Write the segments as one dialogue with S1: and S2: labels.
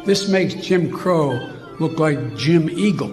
S1: This makes Jim Crow look like Jim Eagle.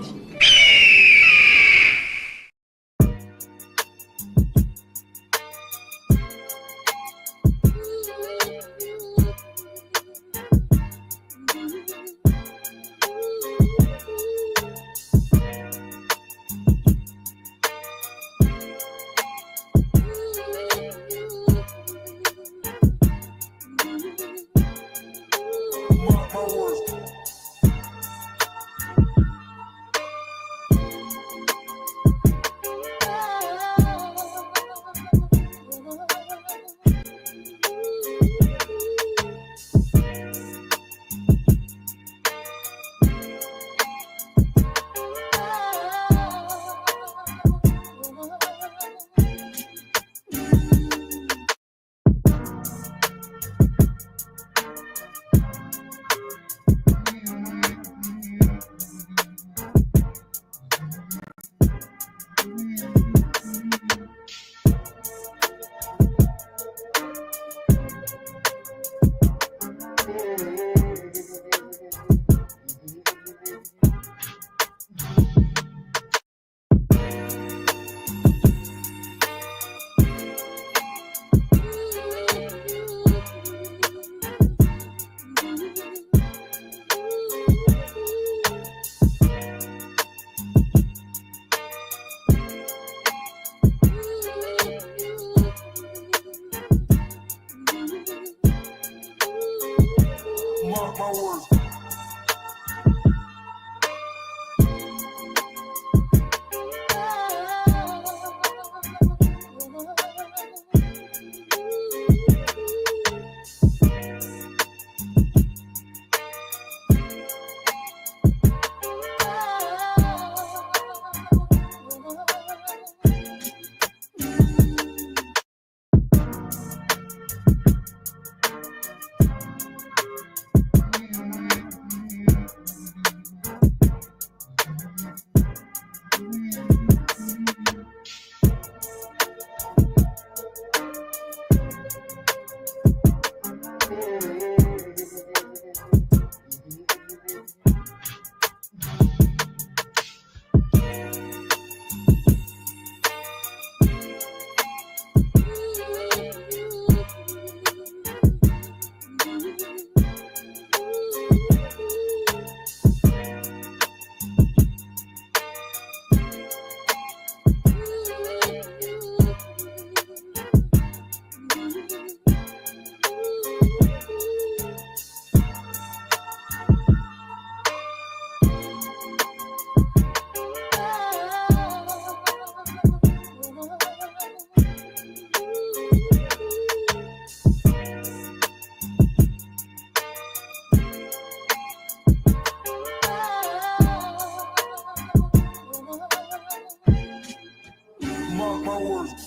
S2: Mark my words.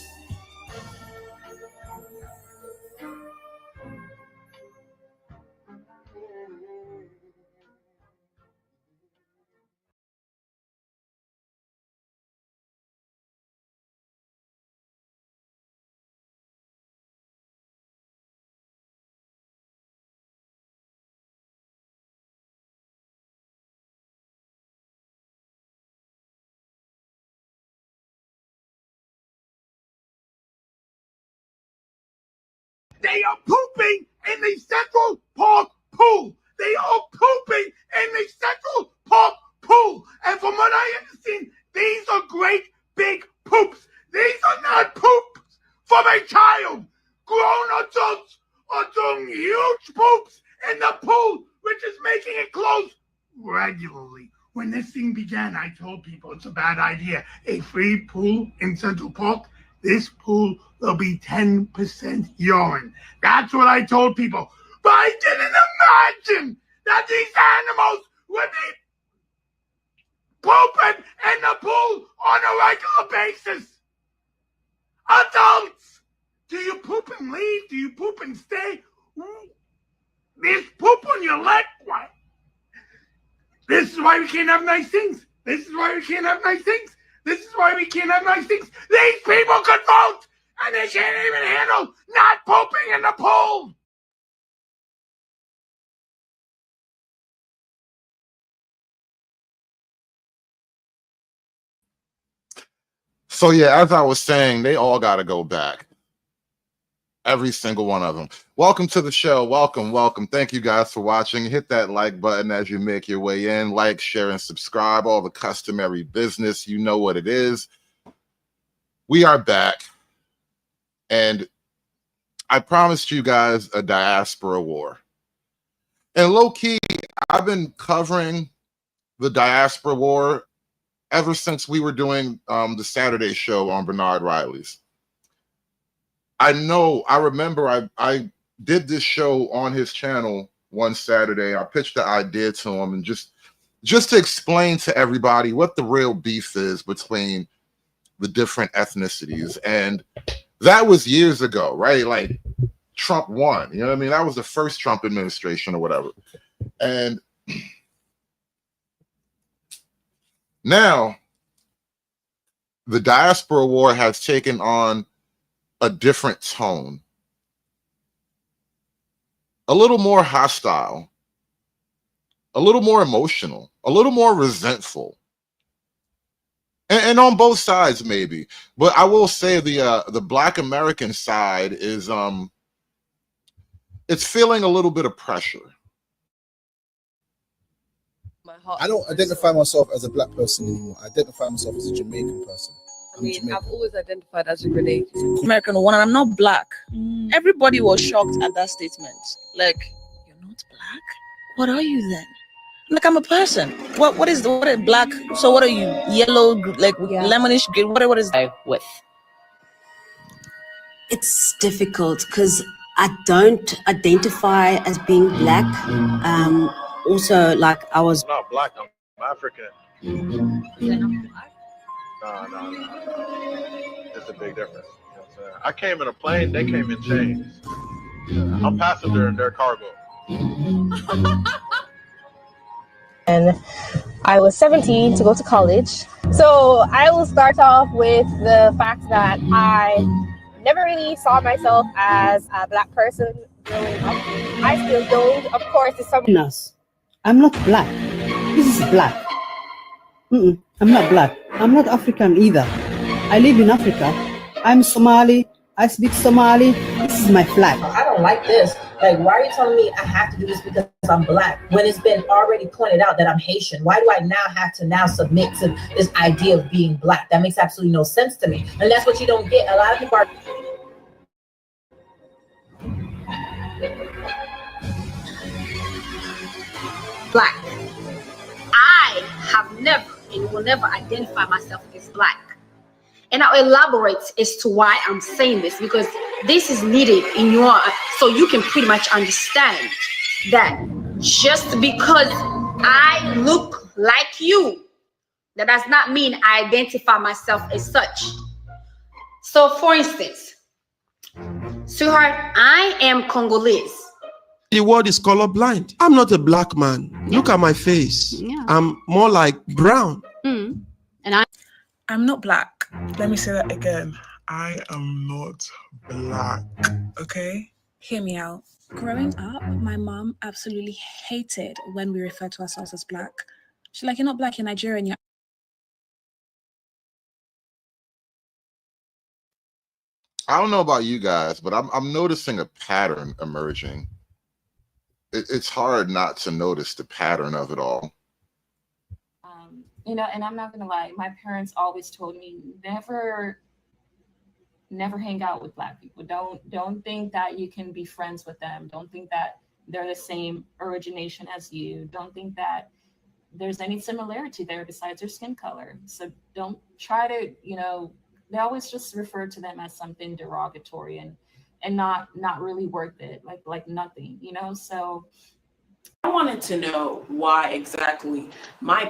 S3: They are pooping in the Central Park pool. They are pooping in the Central Park pool. And from what I understand, these are great big poops. These are not poops from a child. Grown adults are doing huge poops in the pool, which is making it close regularly. When this thing began, I told people it's a bad idea. A free pool in Central Park. This pool will be 10% urine. That's what I told people. But I didn't imagine that these animals would be pooping in the pool on a regular basis. Adults, do you poop and leave? Do you poop and stay? There's poop on your leg. What? This is why we can't have nice things. This is why we can't have nice things. This is why we can't have nice things. These people could vote, and they can't even handle not pooping in the pool.
S2: So yeah, as I was saying, they all got to go back. Every single one of them. Welcome to the show. Welcome, welcome. Thank you guys for watching. Hit that like button as you make your way in. Like, share, and subscribe. All the customary business. You know what it is. We are back. And I promised you guys a diaspora war. And low-key, I've been covering the diaspora war ever since we were doing the Saturday show on Bernard Riley's. I remember I did this show on his channel one Saturday. I pitched the idea to him and just to explain to everybody what the real beef is between the different ethnicities. And that was years ago, right? Like Trump won, you know what I mean? That was the first Trump administration or whatever. And now the diaspora war has taken on a different tone, a little more hostile, a little more emotional, a little more resentful, and on both sides maybe. But I will say the Black American side is it's feeling a little bit of pressure.
S4: I don't identify myself as a black person anymore. I identify myself as a Jamaican person.
S5: I've always identified as a Grenadian.
S6: American one, and I'm not black. Everybody was shocked at that statement. Like, you're not black? What are you then? Like, I'm a person. What is black? So what are you? Yellow, like lemonish green? What is that with?
S7: It's difficult because I don't identify as being black. Also, like I was
S8: not black, I'm African. No. It's a big difference. You know what I'm saying? I came in a plane, they came in chains. I'm passenger in their cargo.
S9: And I was 17 to go to college. So I will start off with the fact that I never really saw myself as a black person growing up. I still don't. Of course, it's something else.
S10: I'm not black. This is black. I'm not black. I'm not African either. I live in Africa. I'm Somali. I speak Somali. This is my flag.
S11: I don't like this. Like, why are you telling me I have to do this because I'm black when it's been already pointed out that I'm Haitian? Why do I now have to submit to this idea of being black? That makes absolutely no sense to me. And that's what you don't get. A lot of people are
S12: black. I have never and will never identify myself as black. And I'll elaborate as to why I'm saying this, because this is needed in your, so you can pretty much understand that just because I look like you, that does not mean I identify myself as such. So for instance, sweetheart, I am Congolese.
S13: The word is colorblind. I'm not a black man. Look at my face. Yeah. I'm more like brown.
S5: And I'm not black. Let me say that again. I am not black. Okay?
S6: Hear me out. Growing up, my mom absolutely hated when we refer to ourselves as black. She's like, you're not black, you're Nigerian.
S2: I don't know about you guys, but I'm noticing a pattern emerging. It's hard not to notice the pattern of it all.
S14: You know, and I'm not gonna lie, my parents always told me never hang out with black people. Don't think that you can be friends with them. Don't think that they're the same origination as you. Don't think that there's any similarity there besides their skin color. So don't try to, you know, they always just refer to them as something derogatory and not really worth it, like nothing, you know. So
S15: I wanted to know why exactly my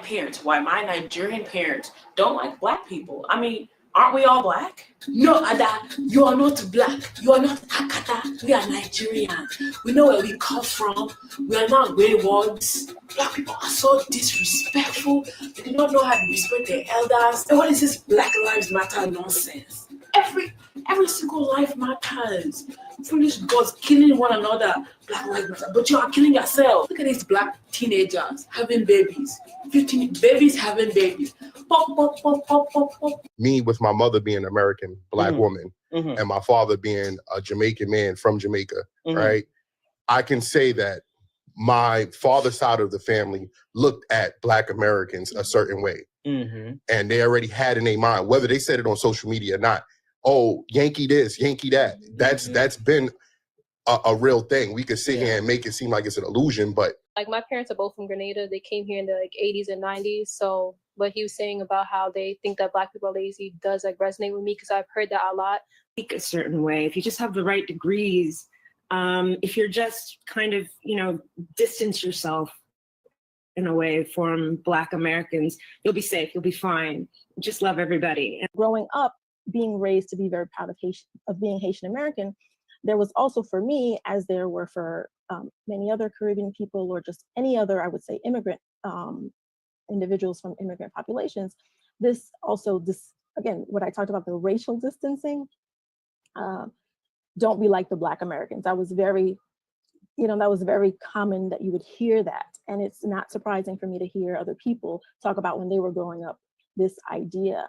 S15: Nigerian parents don't like black people. I mean, aren't we all black? No, Ada, you are not black. You are not Akata. We are Nigerian. We know where we come from. We are not waywards. Black people are so disrespectful. They do not know how to respect their elders. And what is this Black Lives Matter nonsense? every single life matters. Foolish gods killing one another. Black lives matter, but you are killing yourself. Look at these black teenagers having babies. 15 babies having babies. Pop, pop, pop, pop, pop, pop.
S16: Me with my mother being an American Black
S15: Mhm.
S16: woman
S15: Mhm.
S16: and my father being a Jamaican man from Jamaica,
S15: Mhm.
S16: right? I can say that my father's side of the family looked at Black Americans a certain way.
S15: Mm-hmm.
S16: And they already had in their mind, whether they said it on social media or not, oh, Yankee this, Yankee that. That's been a real thing. We could sit here and make it seem like it's an illusion, but
S9: Like my parents are both from Grenada. They came here in the like 80s and 90s. So what he was saying about how they think that Black people are lazy does like resonate with me because I've heard that a lot.
S17: Speak a certain way, if you just have the right degrees, if you're just kind of, distance yourself in a way from Black Americans, you'll be safe, you'll be fine. Just love everybody. And
S18: growing up, being raised to be very proud of being Haitian American, there was also for me, as there were for many other Caribbean people or just any other, I would say, immigrant individuals from immigrant populations, this again, what I talked about, the racial distancing, don't be like the Black Americans. That was very common that you would hear that. And it's not surprising for me to hear other people talk about when they were growing up, this idea.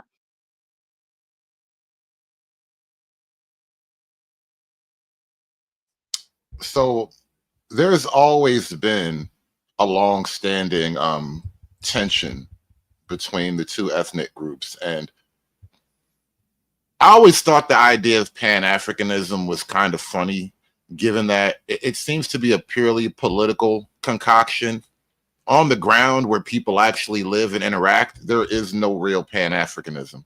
S2: So there's always been a long-standing tension between the two ethnic groups, and I always thought the idea of Pan-Africanism was kind of funny, given that it seems to be a purely political concoction. On the ground where people actually live and interact, there is no real Pan-Africanism.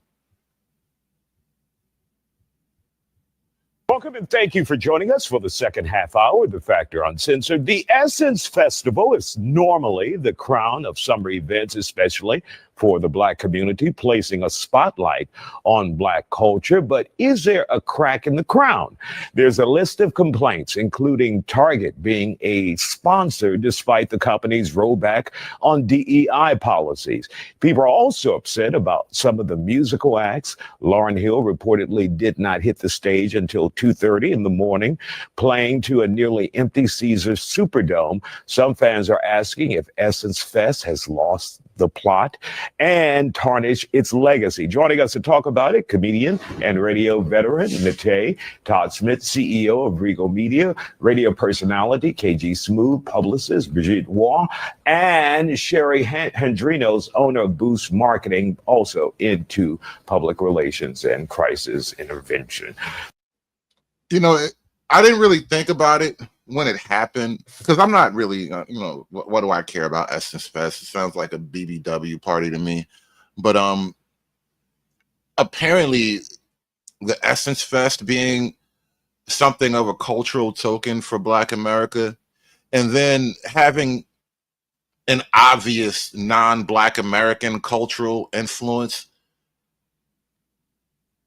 S19: Welcome and thank you for joining us for the second half hour of The Factor Uncensored. The Essence Festival is normally the crown of summer events, especially for the Black community, placing a spotlight on Black culture. But is there a crack in the crown? There's a list of complaints, including Target being a sponsor despite the company's rollback on DEI policies. People are also upset about some of the musical acts. Lauryn Hill reportedly did not hit the stage until 2:30 in the morning, playing to a nearly empty Caesars Superdome. Some fans are asking if Essence Fest has lost the plot and tarnish its legacy. Joining us to talk about it, comedian and radio veteran Nate Todd Smith, CEO of Regal Media, radio personality KG Smooth, publicist Brigitte Waugh, and Sherry Hendrinos, owner of Boost Marketing, also into public relations and crisis intervention.
S2: I didn't really think about it when it happened, because I'm not really, what do I care about Essence Fest? It sounds like a BBW party to me. But apparently the Essence Fest being something of a cultural token for Black America, and then having an obvious non-Black American cultural influence,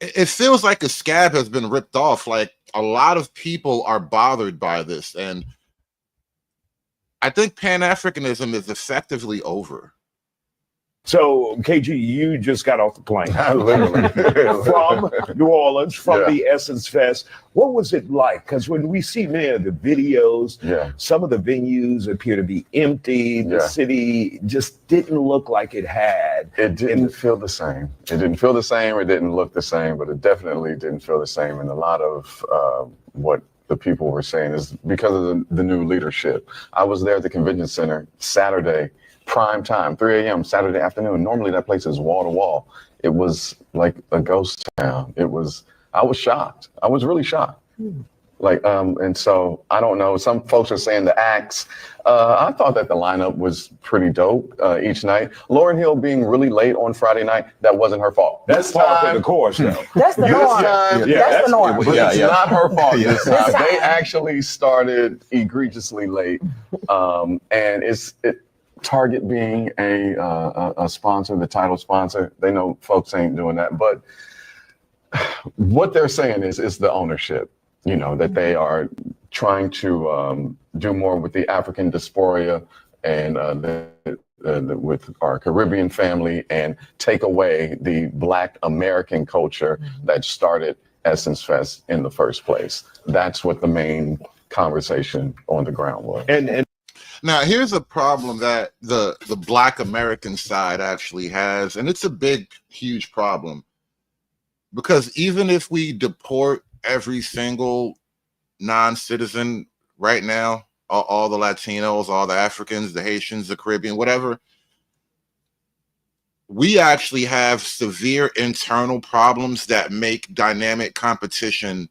S2: it feels like a scab has been ripped off. Like, a lot of people are bothered by this, and I think Pan-Africanism is effectively over.
S19: So, KG, you just got off the plane. Literally. From New Orleans, from the Essence Fest. What was it like? Because when we see many of the videos, some of the venues appear to be empty. The city just didn't look like it had.
S20: It didn't feel the same. It didn't feel the same. It didn't look the same, but it definitely didn't feel the same. And a lot of what the people were saying is because of the new leadership. I was there at the convention center Saturday, prime time, 3 a.m. Saturday afternoon. Normally that place is wall to wall. It was like a ghost town. I was shocked. I was really shocked. And so I don't know. Some folks are saying the acts. I thought that the lineup was pretty dope each night. Lauryn Hill being really late on Friday night, that wasn't her fault.
S19: That's part of the course, though.
S11: That's the norm. That's the norm.
S20: But it's not her fault this time. They actually started egregiously late, and Target being a sponsor, the title sponsor, they know folks ain't doing that. But what they're saying is the ownership, that they are trying to do more with the African diaspora and with our Caribbean family and take away the Black American culture that started Essence Fest in the first place. That's what the main conversation on the ground was.
S2: And now here's a problem that the Black American side actually has, and it's a big, huge problem, because even if we deport every single non-citizen right now, all the Latinos, all the Africans, the Haitians, the Caribbean, whatever, we actually have severe internal problems that make dynamic competition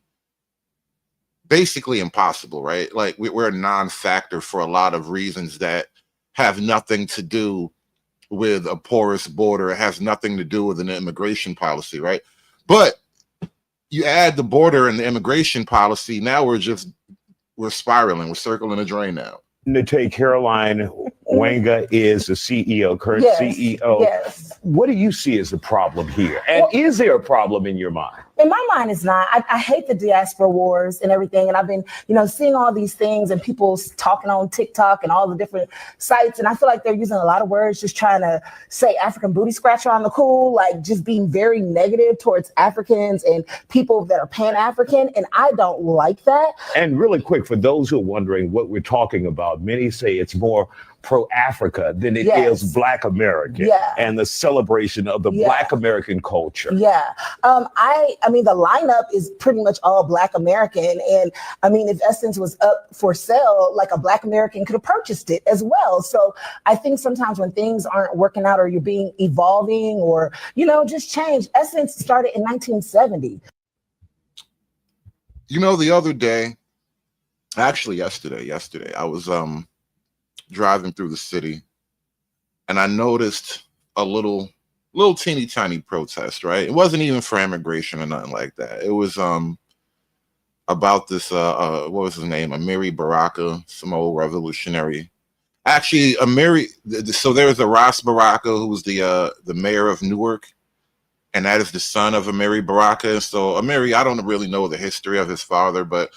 S2: basically impossible, right? Like we're a non-factor for a lot of reasons that have nothing to do with a porous border. It has nothing to do with an immigration policy, right? But you add the border and the immigration policy, now we're spiraling, we're circling a drain now.
S19: Nate Caroline Wanga is the CEO, current CEO.
S11: Yes.
S19: What do you see as the problem here? And is there a problem in your mind?
S11: In my mind, it's not. I hate the diaspora wars and everything. And I've been, seeing all these things and people talking on TikTok and all the different sites. And I feel like they're using a lot of words just trying to say African booty scratcher on the cool, like just being very negative towards Africans and people that are Pan-African. And I don't like that.
S19: And really quick, for those who are wondering what we're talking about, many say it's more pro-Africa than it is Black American and the celebration of the Black American culture.
S11: I mean, the lineup is pretty much all Black American. And I mean, if Essence was up for sale, like a Black American could have purchased it as well. So I think sometimes when things aren't working out or you're being evolving or, just change. Essence started in 1970.
S2: The other day, actually yesterday, I was driving through the city and I noticed a little teeny tiny protest, right? It wasn't even for immigration or nothing like that. It was about this what was his name? Amiri Baraka, some old revolutionary. Actually, so there's a Ras Baraka who was the mayor of Newark, and that is the son of Amiri Baraka. So Amiri, I don't really know the history of his father, but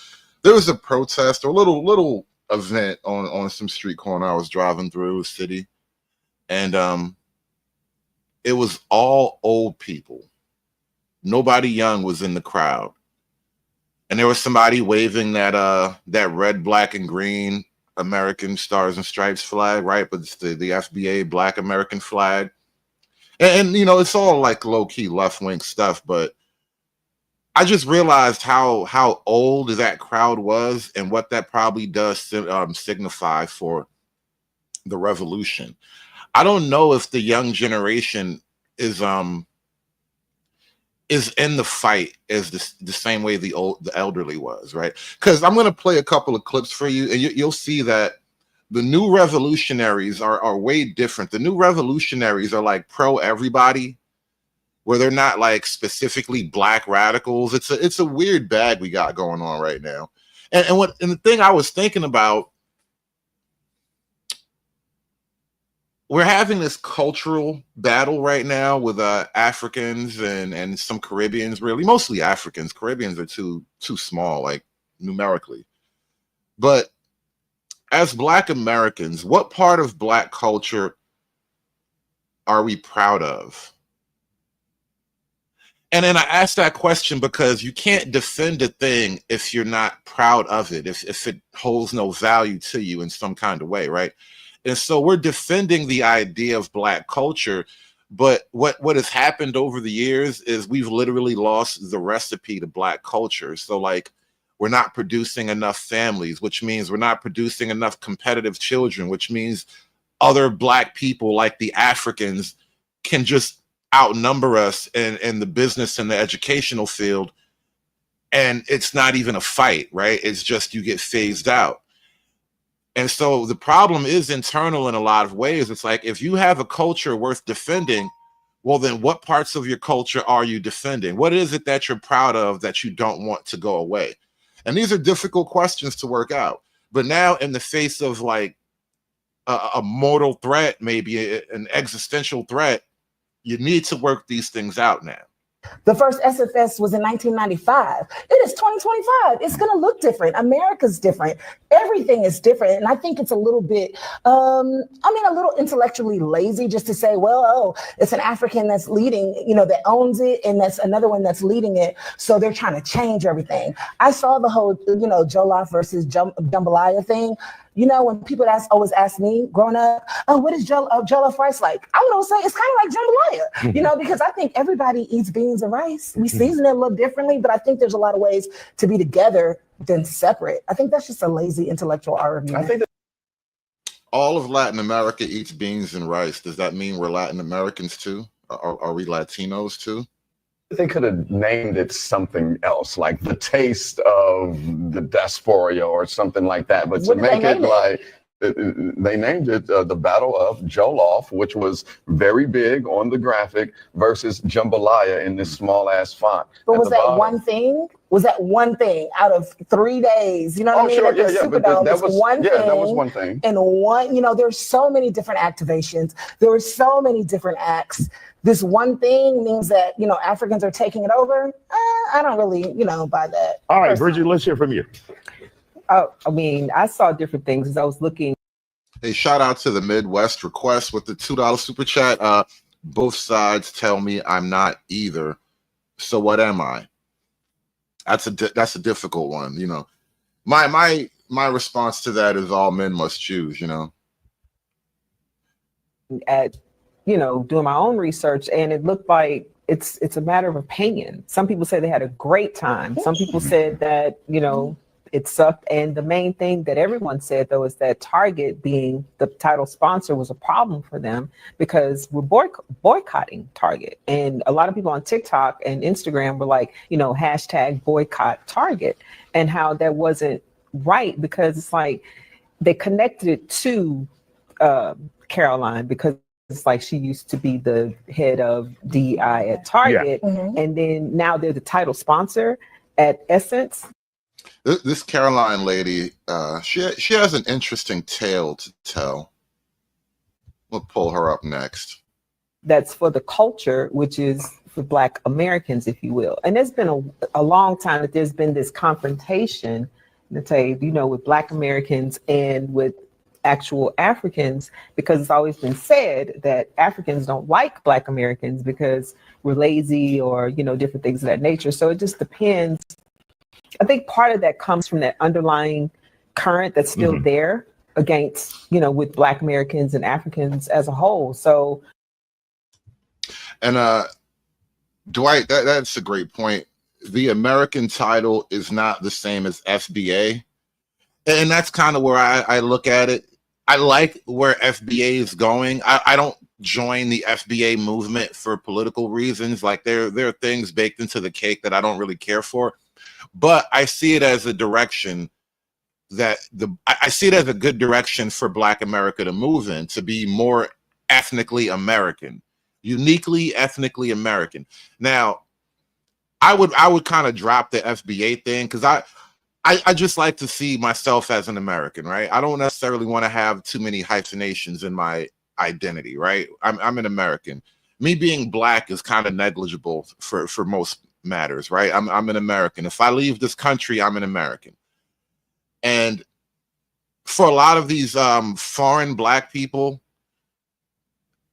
S2: there was a protest or a little event on some street corner I was driving through the city, and it was all old people. Nobody young was in the crowd, and there was somebody waving that red, black, and green American Stars and Stripes flag, right? But it's the FBA Black American flag, and it's all like low key left wing stuff, but I just realized how old that crowd was and what that probably does signify for the revolution. I don't know if the young generation is in the fight as the same way the elderly was, right? Because I'm going to play a couple of clips for you, and you'll see that the new revolutionaries are way different. The new revolutionaries are like pro everybody, where they're not like specifically Black radicals. It's a weird bag we got going on right now. And the thing I was thinking about, we're having this cultural battle right now with Africans and some Caribbeans, really mostly Africans. Caribbeans are too small, like numerically. But as Black Americans, what part of Black culture are we proud of? And then I asked that question because you can't defend a thing if you're not proud of it, if it holds no value to you in some kind of way, right? And so we're defending the idea of Black culture, but what has happened over the years is we've literally lost the recipe to Black culture. So like, we're not producing enough families, which means we're not producing enough competitive children, which means other Black people like the Africans can just outnumber us in the business and the educational field, and it's not even a fight, right? It's just you get phased out. And so the problem is internal in a lot of ways. It's like, if you have a culture worth defending, well, then what parts of your culture are you defending? What is it that you're proud of that you don't want to go away? And these are difficult questions to work out. But now, in the face of like a mortal threat, maybe an existential threat, you need to work these things out now.
S11: The first SFS was in 1995. It is 2025. It's going to look different. America's different. Everything is different. And I think it's a little bit, a little intellectually lazy just to say, well, oh, it's an African that's leading, that owns it. And that's another one that's leading it. So they're trying to change everything. I saw the whole, Jollof versus jambalaya thing. When people always ask me growing up, oh, what is jollof rice like? I would always say it's kind of like jambalaya, because I think everybody eats beans and rice. We season it a little differently, but I think there's a lot of ways to be together than separate. I think that's just a lazy intellectual argument.
S2: I think that all of Latin America eats beans and rice. Does that mean we're Latin Americans too? Are we Latinos too?
S20: They could have named it something else, like the taste of the Diaspora or something like that. But to make it like, they named it the Battle of Jollof, which was very big on the graphic, versus jambalaya in this small ass font.
S11: But was that one thing? Was that one thing out of 3 days? You know what I mean?
S20: Sure,
S11: But that was one thing.
S20: That was one thing.
S11: And there's so many different activations. There were so many different acts. This one thing means that, Africans are taking it over. I don't really, buy that.
S19: All right, Bridget, let's hear from you.
S21: I saw different things as I was looking.
S2: Hey, shout out to the Midwest Request with the $2 super chat. Both sides tell me I'm not either. So what am I? That's a difficult one. My response to that is all men must choose.
S21: At doing my own research, and it looked like it's a matter of opinion. Some people say they had a great time. Some people said that it sucked. And the main thing that everyone said, though, is that Target being the title sponsor was a problem for them because we're boycotting Target. And a lot of people on TikTok and Instagram were like, hashtag boycott Target, and how that wasn't right because it's like they connected it to Caroline because it's like she used to be the head of DEI at Target. Yeah. Mm-hmm. And then now they're the title sponsor at Essence.
S2: This Caroline lady, she has an interesting tale to tell. We'll pull her up next.
S21: That's for the culture, which is for Black Americans, if you will. And there's been a long time that there's been this confrontation, let's say, with Black Americans and with actual Africans, because it's always been said that Africans don't like Black Americans because we're lazy or, different things of that nature. So it just depends. I think part of that comes from that underlying current that's still there against, with Black Americans and Africans as a whole. So.
S2: And Dwight, that's a great point. The American title is not the same as FBA. And that's kind of where I look at it. I like where FBA is going. I don't join the FBA movement for political reasons. Like there are things baked into the cake that I don't really care for. But I see it as a direction that I see it as a good direction for Black America to move in, to be more ethnically American, uniquely ethnically American. Now, I would kind of drop the FBA thing because I just like to see myself as an American, right? I don't necessarily want to have too many hyphenations in my identity, right? I'm an American. Me being Black is kind of negligible for most matters, right? I'm an American. If I leave this country, I'm an American. And for a lot of these foreign Black people,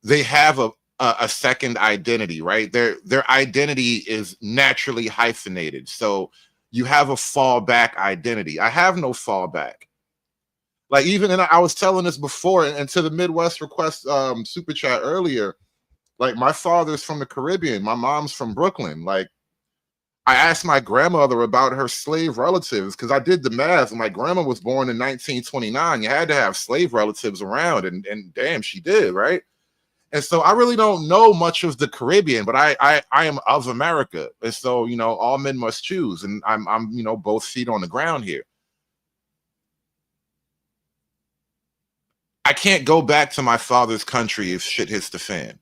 S2: they have a second identity, right? Their identity is naturally hyphenated. So you have a fallback identity. I have no fallback. Like I was telling this before, and to the Midwest Request super chat earlier, like my father's from the Caribbean, my mom's from Brooklyn. Like I asked my grandmother about her slave relatives because I did the math. And my grandma was born in 1929. You had to have slave relatives around, and damn, she did, right? And so I really don't know much of the Caribbean, but I am of America. And so, all men must choose. And I'm both feet on the ground here. I can't go back to my father's country if shit hits the fan.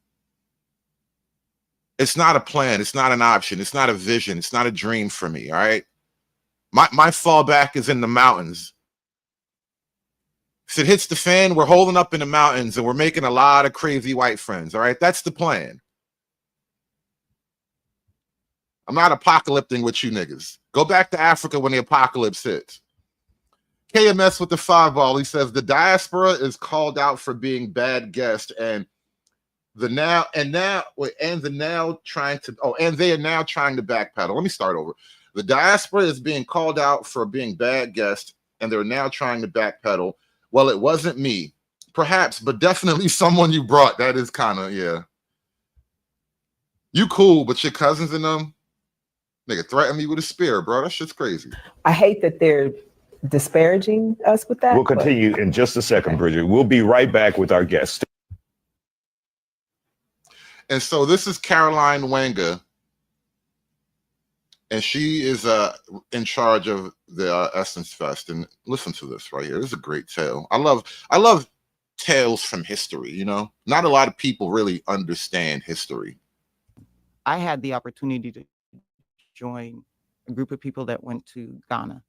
S2: It's not a plan. It's not an option. It's not a vision. It's not a dream for me. All right. My fallback is in the mountains. If it hits the fan, we're holding up in the mountains and we're making a lot of crazy white friends. All right. That's the plan. I'm not apocalypting with you niggas. Go back to Africa when the apocalypse hits. KMS with the 5-ball. He says the diaspora is called out for being bad guests, and they are now trying to backpedal. Let me start over. The diaspora is being called out for being bad guests, and they're now trying to backpedal. Well, it wasn't me, perhaps, but definitely someone you brought. That is kind of, yeah. You cool, but your cousins and them, nigga, threaten me with a spear, bro. That shit's crazy.
S21: I hate that they're disparaging us with that.
S19: We'll continue in just a second, Bridget. We'll be right back with our guest.
S2: And so this is Caroline Wenger, and she is in charge of the Essence Fest. And listen to this right here. This is a great tale. I love tales from history. You know, not a lot of people really understand history.
S1: I had the opportunity to join a group of people that went to Ghana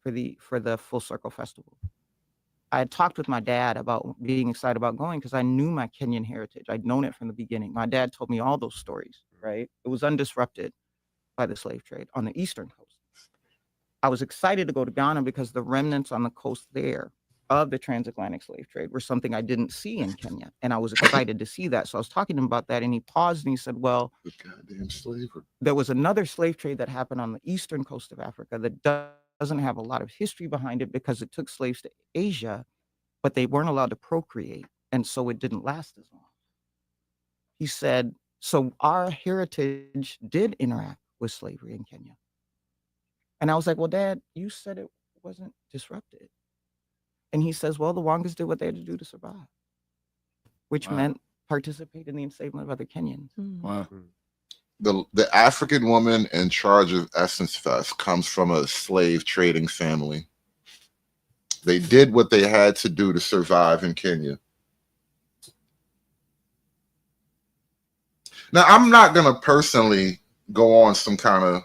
S1: for the Full Circle Festival. I had talked with my dad about being excited about going because I knew my Kenyan heritage. I'd known it from the beginning. My dad told me all those stories, right? It was undisrupted by the slave trade on the Eastern Coast. I was excited to go to Ghana because the remnants on the coast there of the transatlantic slave trade were something I didn't see in Kenya. And I was excited to see that. So I was talking to him about that, and he paused and he said, well,
S2: the goddamn slavery.
S1: There was another slave trade that happened on the eastern coast of Africa that doesn't have a lot of history behind it because it took slaves to Asia, but they weren't allowed to procreate. And so it didn't last as long. He said, so our heritage did interact with slavery in Kenya. And I was like, well, Dad, you said it wasn't disrupted. And he says, well, the Wangas did what they had to do to survive, which meant participate in the enslavement of other Kenyans.
S2: Wow. The African woman in charge of Essence Fest comes from a slave trading family. They did what they had to do to survive in Kenya. Now, I'm not going to personally go on some kind of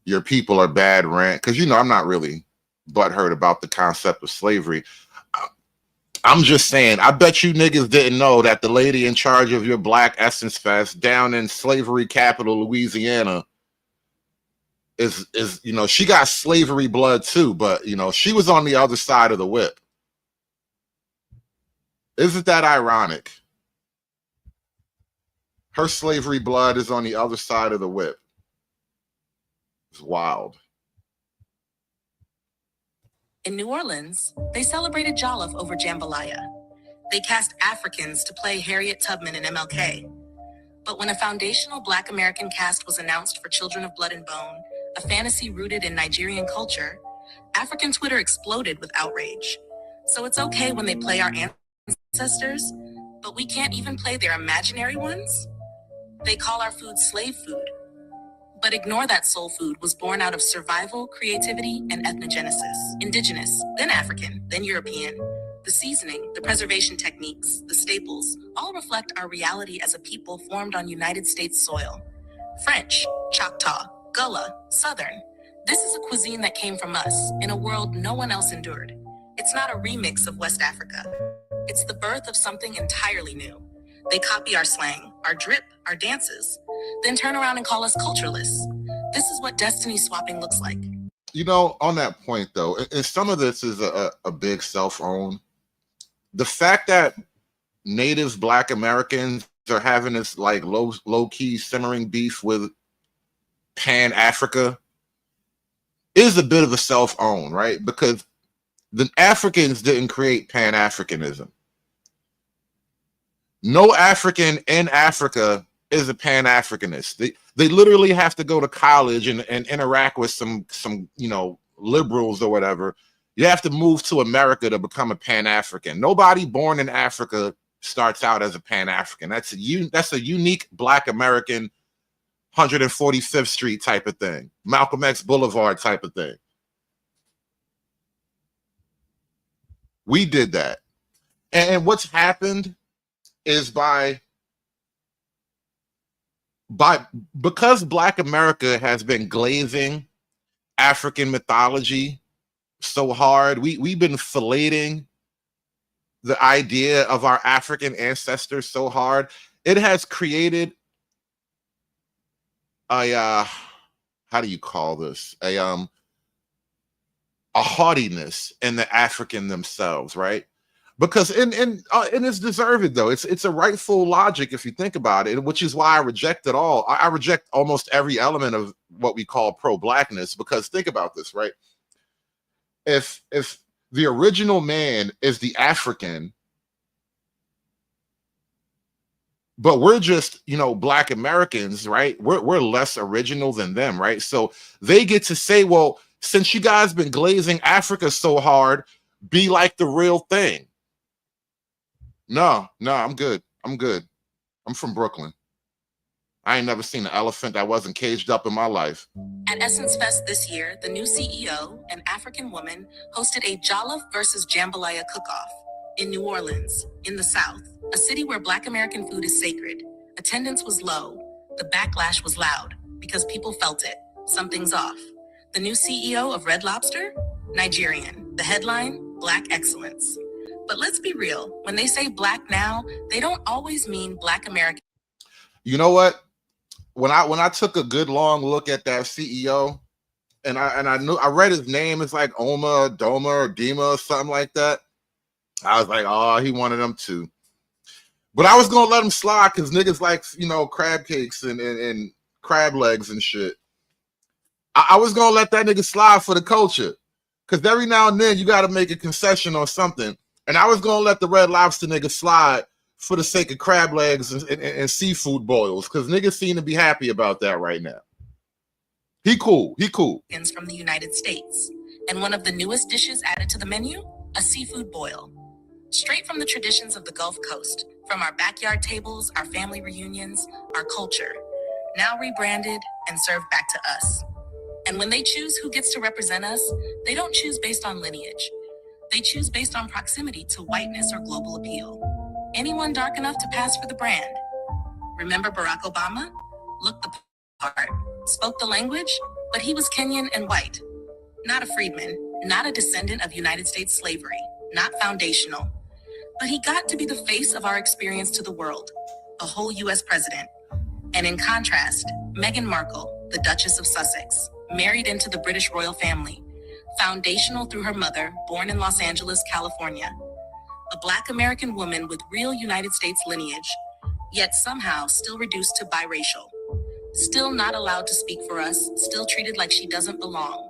S2: your people are bad rant, because, you know, I'm not really butthurt about the concept of slavery. I'm just saying, I bet you niggas didn't know that the lady in charge of your Black Essence Fest down in slavery capital, Louisiana, is you know, she got slavery blood too, but, you know, she was on the other side of the whip. Isn't that ironic? Her slavery blood is on the other side of the whip. It's wild.
S22: In New Orleans, they celebrated Jollof over jambalaya. They cast Africans to play Harriet Tubman and MLK. But when a foundational Black American cast was announced for Children of Blood and Bone, a fantasy rooted in Nigerian culture, African Twitter exploded with outrage. So it's okay when they play our ancestors, but we can't even play their imaginary ones? They call our food slave food. But ignore that soul food was born out of survival, creativity, and ethnogenesis. Indigenous, then African, then European. The seasoning, the preservation techniques, the staples, all reflect our reality as a people formed on United States soil. French, Choctaw, Gullah, Southern. This is a cuisine that came from us, in a world no one else endured. It's not a remix of West Africa. It's the birth of something entirely new. They copy our slang, our drip, our dances, then turn around and call us culturalists. This is what destiny swapping looks like.
S2: You know, on that point, though, and some of this is a big self-own. The fact that natives, Black Americans, are having this like low-key simmering beef with Pan-Africa is a bit of a self-own, right? Because the Africans didn't create Pan-Africanism. No African in Africa is a Pan-Africanist. They literally have to go to college and interact with some you know, liberals or whatever. You have to move to America to become a Pan-African. Nobody born in Africa starts out as a Pan-African. That's a unique Black American 145th Street type of thing, Malcolm X Boulevard type of thing. We did that. And what's happened is because Black America has been glazing African mythology so hard, we've been filleting the idea of our African ancestors so hard, it has created how do you call this? A haughtiness in the African themselves, right? Because and it's deserved though. It's a rightful logic if you think about it, which is why I reject it all. I reject almost every element of what we call pro-blackness, because think about this, right? If the original man is the African, but we're just, you know, Black Americans, right? We're less original than them, right? So they get to say, well, since you guys been glazing Africa so hard, be like the real thing. No, I'm good. I'm good. I'm from Brooklyn. I ain't never seen an elephant that wasn't caged up in my life.
S22: At Essence Fest this year, the new CEO, an African woman, hosted a Jollof versus Jambalaya cook-off in New Orleans, in the South, a city where Black American food is sacred. Attendance was low. The backlash was loud because people felt it. Something's off. The new CEO of Red Lobster? Nigerian. The headline? Black excellence. But let's be real. When they say Black now, they don't always mean Black American.
S2: You know what? When I took a good long look at that CEO, and I read his name, it's like Doma or Dima or something like that. I was like, oh, he wanted them too. But I was gonna let him slide because niggas like, you know, crab cakes and crab legs and shit. I was gonna let that nigga slide for the culture, because every now and then you got to make a concession or something. And I was gonna let the Red Lobster nigga slide for the sake of crab legs and seafood boils, because niggas seem to be happy about that right now. He cool.
S22: From the United States. And one of the newest dishes added to the menu, a seafood boil. Straight from the traditions of the Gulf Coast, from our backyard tables, our family reunions, our culture, now rebranded and served back to us. And when they choose who gets to represent us, they don't choose based on lineage. They choose based on proximity to whiteness or global appeal. Anyone dark enough to pass for the brand. Remember Barack Obama? Looked the part, spoke the language, but he was Kenyan and white. Not a freedman, not a descendant of United States slavery, not foundational. But he got to be the face of our experience to the world, a whole US president. And in contrast, Meghan Markle, the Duchess of Sussex, married into the British royal family, foundational through her mother, born in Los Angeles, California. A Black American woman with real United States lineage, yet somehow still reduced to biracial. Still not allowed to speak for us, still treated like she doesn't belong,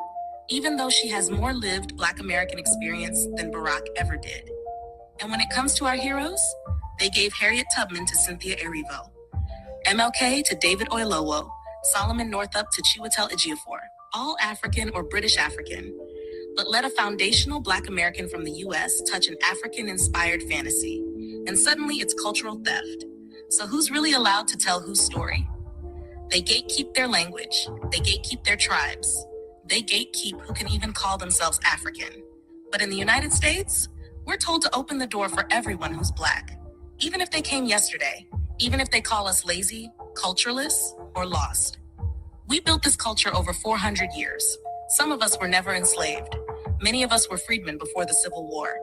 S22: even though she has more lived Black American experience than Barack ever did. And when it comes to our heroes, they gave Harriet Tubman to Cynthia Erivo, MLK to David Oyelowo, Solomon Northup to Chiwetel Ejiofor, all African or British African. But let a foundational Black American from the US touch an African-inspired fantasy, and suddenly it's cultural theft. So who's really allowed to tell whose story? They gatekeep their language. They gatekeep their tribes. They gatekeep who can even call themselves African. But in the United States, we're told to open the door for everyone who's Black, even if they came yesterday, even if they call us lazy, cultureless, or lost. We built this culture over 400 years. Some of us were never enslaved. Many of us were freedmen before the Civil War.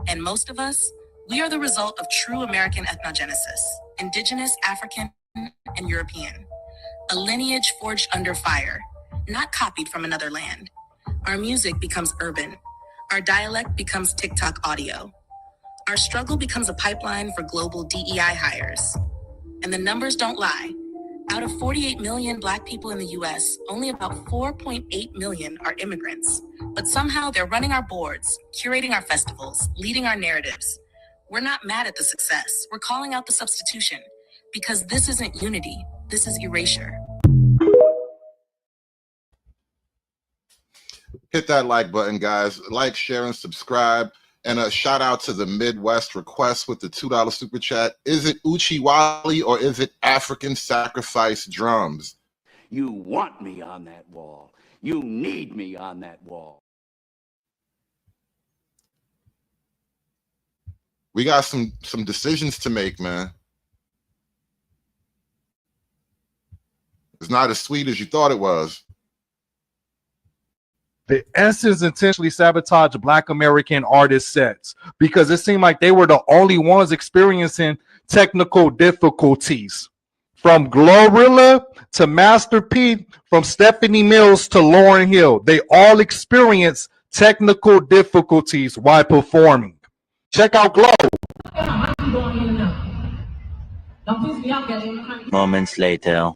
S22: And most of us, we are the result of true American ethnogenesis, indigenous, African, and European. A lineage forged under fire, not copied from another land. Our music becomes urban. Our dialect becomes TikTok audio. Our struggle becomes a pipeline for global DEI hires. And the numbers don't lie. Out of 48 million Black people in the US, only about 4.8 million are immigrants. But somehow they're running our boards, curating our festivals, leading our narratives. We're not mad at the success. We're calling out the substitution. Because this isn't unity, this is erasure.
S2: Hit that like button, guys. Like, share, and subscribe. And a shout out to the Midwest Request with the $2 super chat. Is it Uchiwali or is it African Sacrifice Drums?
S3: You want me on that wall. You need me on that wall.
S2: We got some decisions to make, man. It's not as sweet as you thought it was.
S4: The Essence intentionally sabotaged Black American artist sets because it seemed like they were the only ones experiencing technical difficulties. From Glorilla to Master P, from Stephanie Mills to Lauryn Hill, they all experience technical difficulties while performing. Check out Glow.
S7: Moments later.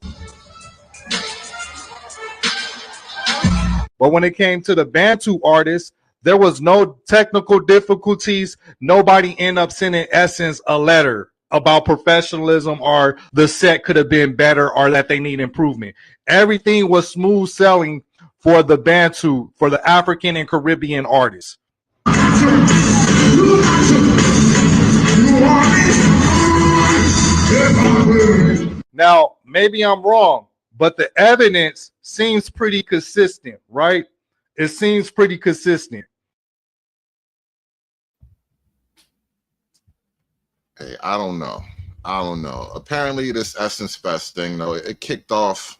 S4: But when it came to the Bantu artists, there was no technical difficulties. Nobody ended up sending Essence a letter about professionalism or the set could have been better or that they need improvement. Everything was smooth sailing for the Bantu, for the African and Caribbean artists. Now, maybe I'm wrong, but the evidence seems pretty consistent, right? It seems pretty consistent.
S2: Hey, I don't know. Apparently, this Essence Fest thing, though, it kicked off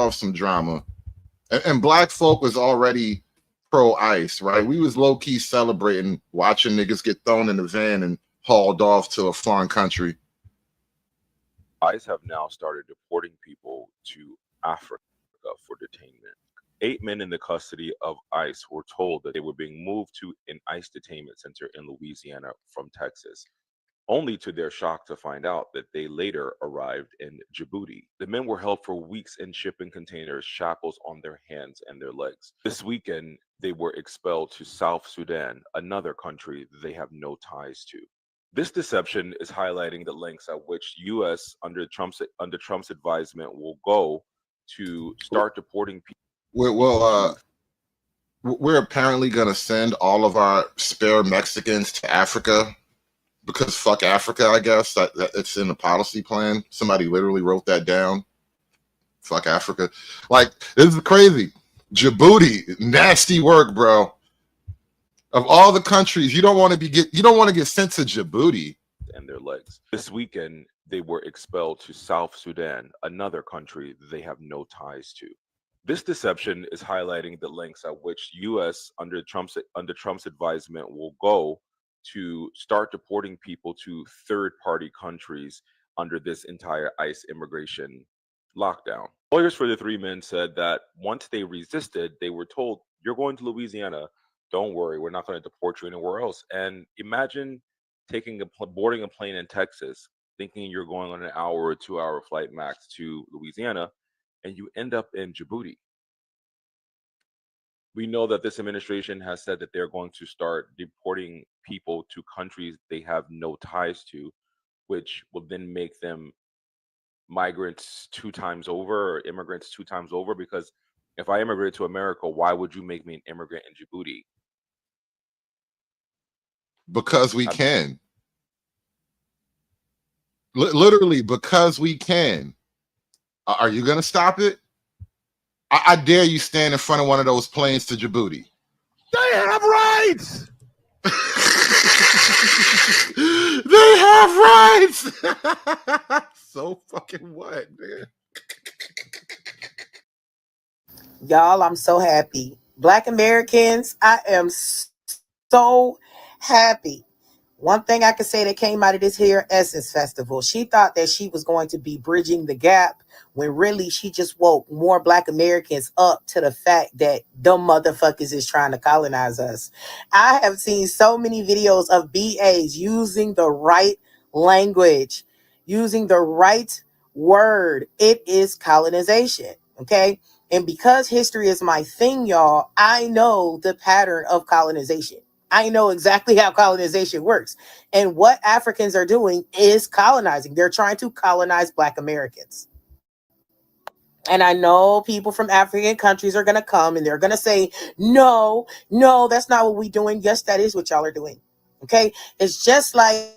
S2: some drama, and Black folk was already pro ICE, right? We was low key celebrating watching niggas get thrown in the van and hauled off to a foreign country.
S8: ICE have now started deporting people to Africa for detainment. 8 men in the custody of ICE were told that they were being moved to an ICE detainment center in Louisiana from Texas, only to their shock to find out that they later arrived in Djibouti. The men were held for weeks in shipping containers, shackles on their hands and their legs. This weekend, they were expelled to South Sudan, another country they have no ties to. This deception is highlighting the lengths at which U.S. under Trump's advisement will go to start deporting people.
S2: We're apparently going to send all of our spare Mexicans to Africa because fuck Africa, I guess. That it's in the policy plan. Somebody literally wrote that down. Fuck Africa. Like, this is crazy. Djibouti, nasty work, bro. Of all the countries, you don't want to get sent to Djibouti.
S8: And their legs. This weekend, they were expelled to South Sudan, another country they have no ties to. This deception is highlighting the lengths at which U.S. under Trump's advisement will go to start deporting people to third-party countries under this entire ICE immigration lockdown. Lawyers for the 3 men said that once they resisted, they were told, "You're going to Louisiana. Don't worry, we're not going to deport you anywhere else." And imagine boarding a plane in Texas, thinking you're going on an hour or 2-hour flight max to Louisiana, and you end up in Djibouti. We know that this administration has said that they're going to start deporting people to countries they have no ties to, which will then make them migrants 2 times over, or immigrants 2 times over, because if I immigrate to America, why would you make me an immigrant in Djibouti?
S2: Because we can. Literally, because we can. Are you going to stop it? I dare you stand in front of one of those planes to Djibouti.
S8: They have rights!
S2: They have rights! So fucking what, man?
S23: Y'all, I'm so happy. Black Americans, I am so happy. One thing I can say that came out of this here Essence Festival, she thought that she was going to be bridging the gap when really she just woke more Black Americans up to the fact that them motherfuckers is trying to colonize us. I have seen so many videos of BAs using the right language, using the right word. It is colonization, okay? And because history is my thing, y'all, I know the pattern of colonization. I know exactly how colonization works. And what Africans are doing is colonizing. They're trying to colonize Black Americans. And I know people from African countries are going to come and they're going to say, no, that's not what we're doing. Yes, that is what y'all are doing. Okay? It's just like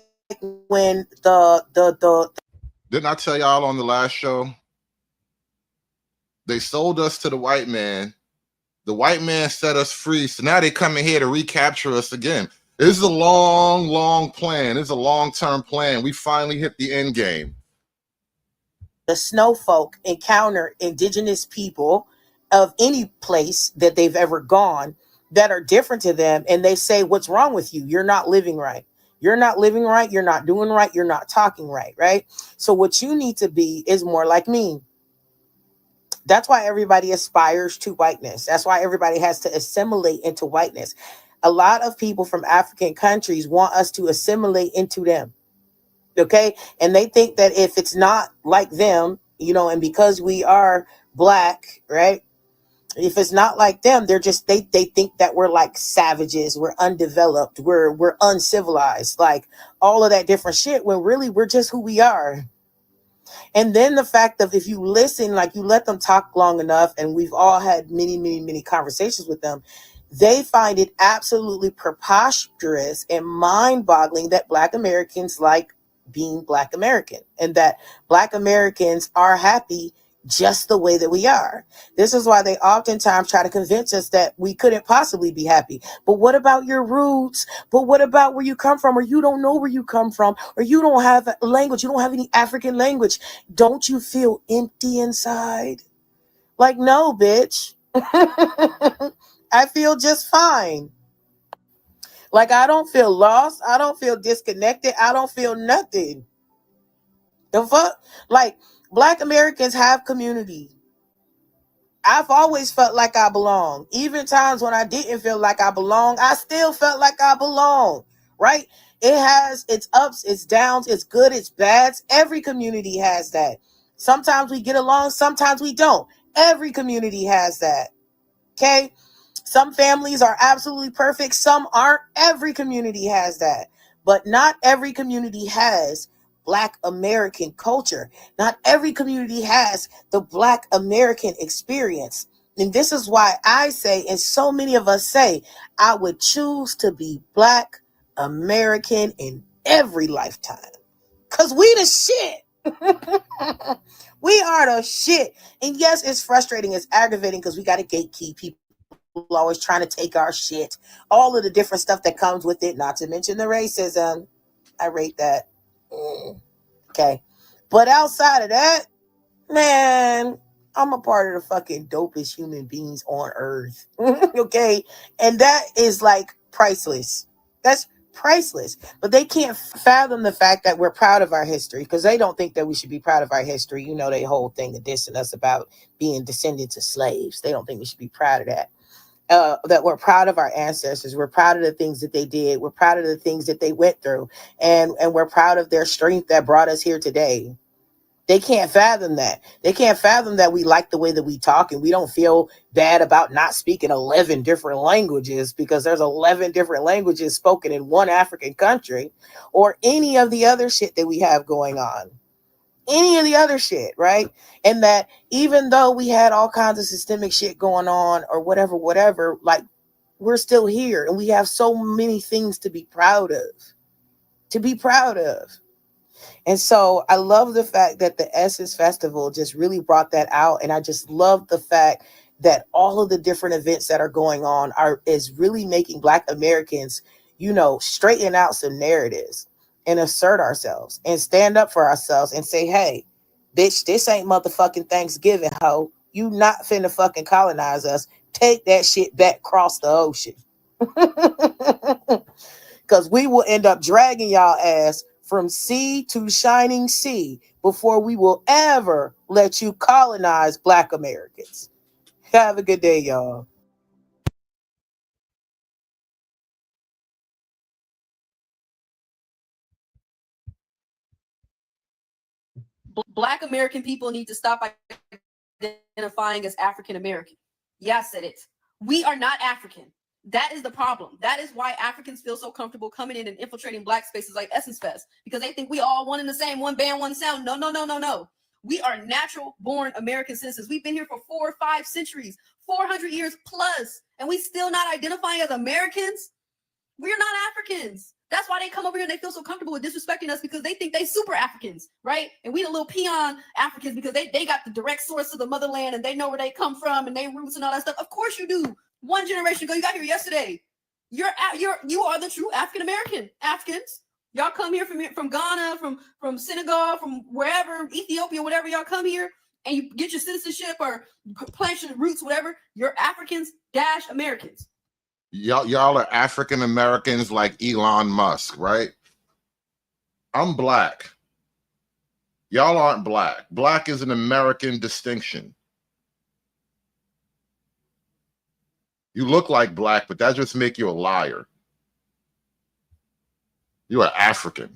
S23: when
S2: Didn't I tell y'all on the last show? They sold us to the white man. The white man set us free. So now they come in here to recapture us again. This is a long, long plan. This is a long-term plan. We finally hit the end game.
S23: The snow folk encounter indigenous people of any place that they've ever gone that are different to them. And they say, what's wrong with you? You're not living right. You're not living right. You're not doing right. You're not talking right, right? So what you need to be is more like me. That's why everybody aspires to whiteness. That's why everybody has to assimilate into whiteness. A lot of people from African countries want us to assimilate into them. Okay? And they think that if it's not like them, you know, and because we are black, right? If it's not like them, they're just they think that we're like savages, we're undeveloped, we're uncivilized, like all of that different shit, when really we're just who we are. And then the fact of, if you listen, like you let them talk long enough, and we've all had many conversations with them, they find it absolutely preposterous and mind-boggling that Black Americans like being Black American, and that Black Americans are happy just the way that we are. This is why they oftentimes try to convince us that we couldn't possibly be happy. But what about your roots? But what about where you come from? Or you don't know where you come from, or you don't have a language, you don't have any African language. Don't you feel empty inside? Like, no, bitch. I feel just fine. Like, I don't feel lost. I don't feel disconnected. I don't feel nothing. The fuck? Like, Black Americans have community. I've always felt like I belong. Even times when I didn't feel like I belong, I still felt like I belong, right? It has its ups, its downs, its good, its bads. Every community has that. Sometimes we get along, sometimes we don't. Every community has that, okay? Some families are absolutely perfect, some aren't. Every community has that. But not every community has Black American culture. Not every community has the Black American experience. And this is why I say, and so many of us say, I would choose to be Black American in every lifetime. Because we the shit. We are the shit. And yes, it's frustrating, it's aggravating, because we got to gatekeep people always trying to take our shit. All of the different stuff that comes with it, not to mention the racism. I rate that. Okay. But outside of that, man, I'm a part of the fucking dopest human beings on earth. Okay. And that is like priceless. That's priceless. But they can't fathom the fact that we're proud of our history, because they don't think that we should be proud of our history. You know, they whole thing of dissing us about being descendants of slaves. They don't think we should be proud of that. That we're proud of our ancestors. We're proud of the things that they did. We're proud of the things that they went through. And we're proud of their strength that brought us here today. They can't fathom that. They can't fathom that we like the way that we talk, and we don't feel bad about not speaking 11 different languages, because there's 11 different languages spoken in one African country, or any of the other shit that we have going on. Any of the other shit, right? And that even though we had all kinds of systemic shit going on, or whatever, like, we're still here, and we have so many things to be proud of. And so I love the fact that the Essence Festival just really brought that out. And I just love the fact that all of the different events that are going on is really making Black Americans, you know, straighten out some narratives and assert ourselves and stand up for ourselves and say, hey, bitch, this ain't motherfucking Thanksgiving, ho. You not finna fucking colonize us. Take that shit back across the ocean. Because we will end up dragging y'all ass from sea to shining sea before we will ever let you colonize Black Americans. Have a good day, y'all.
S7: Black American people need to stop identifying as African American. Yeah, I said it. We are not African. That is the problem. That is why Africans feel so comfortable coming in and infiltrating Black spaces like Essence Fest, because they think we all one and the same, one band, one sound. No. We are natural born American citizens. We've been here for 4 or 5 centuries, 400 years plus, and we still not identifying as Americans. We're not Africans. That's why they come over here and they feel so comfortable with disrespecting us, because they think they super Africans, right? And we the little peon Africans, because they got the direct source of the motherland and they know where they come from and they roots and all that stuff. Of course you do. One generation ago, you got here yesterday. You are the true African American Africans. Y'all come here from Ghana, from Senegal, from wherever, Ethiopia, whatever. Y'all come here and you get your citizenship or plant your roots, whatever. You're Africans Americans.
S2: Y'all are African Americans like Elon Musk, right? I'm black. Y'all aren't black. Black is an American distinction. You look like black, but that just make you a liar. You are African.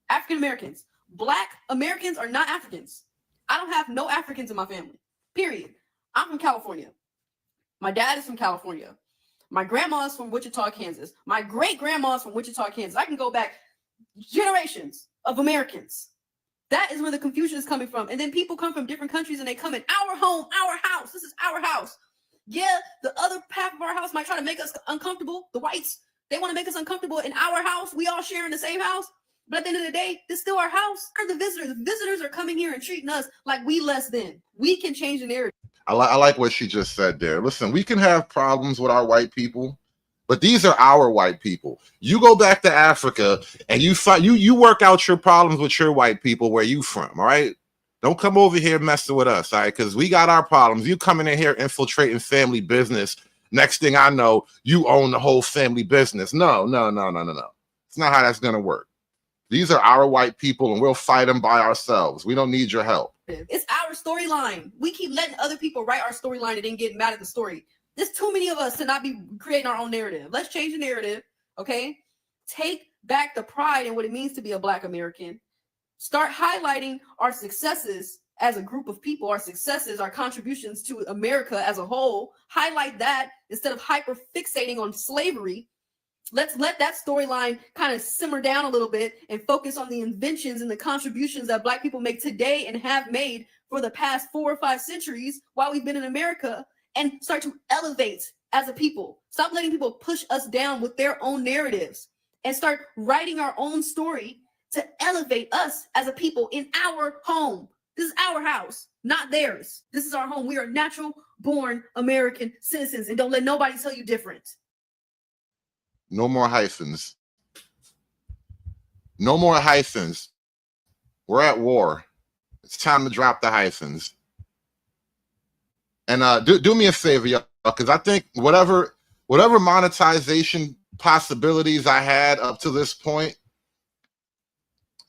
S7: African Americans. Black Americans are not Africans. I don't have no Africans in my family. Period. I'm from California. My dad is from California. My grandma's from Wichita, Kansas. My great-grandma's from Wichita, Kansas. I can go back generations of Americans. That is where the confusion is coming from. And then people come from different countries and they come in our home, our house. This is our house. Yeah, the other half of our house might try to make us uncomfortable. The whites, they want to make us uncomfortable in our house. We all share in the same house. But at the end of the day, this is still our house. The visitors are coming here and treating us like we less than. We can change the narrative.
S2: I like what she just said there. Listen, we can have problems with our white people, but these are our white people. You go back to Africa and you work out your problems with your white people where you from, all right? Don't come over here messing with us, all right? Because we got our problems. You coming in here infiltrating family business. Next thing I know, you own the whole family business. No. It's not how that's going to work. These are our white people, and we'll fight them by ourselves. We don't need your help.
S7: It's our storyline. We keep letting other people write our storyline and then get mad at the story. There's too many of us to not be creating our own narrative. Let's change the narrative, okay? Take back the pride in what it means to be a Black American. Start highlighting our successes as a group of people, our successes, our contributions to America as a whole. Highlight that instead of hyper fixating on slavery. Let's let that storyline kind of simmer down a little bit and focus on the inventions and the contributions that Black people make today and have made for the past 4 or 5 centuries while we've been in America, and start to elevate as a people. Stop letting people push us down with their own narratives and start writing our own story to elevate us as a people in our home. This is our house, not theirs. This is our home. We are natural born American citizens, and don't let nobody tell you different.
S2: No more hyphens. No more hyphens. We're at war. It's time to drop the hyphens. And do me a favor, y'all, because I think whatever monetization possibilities I had up to this point,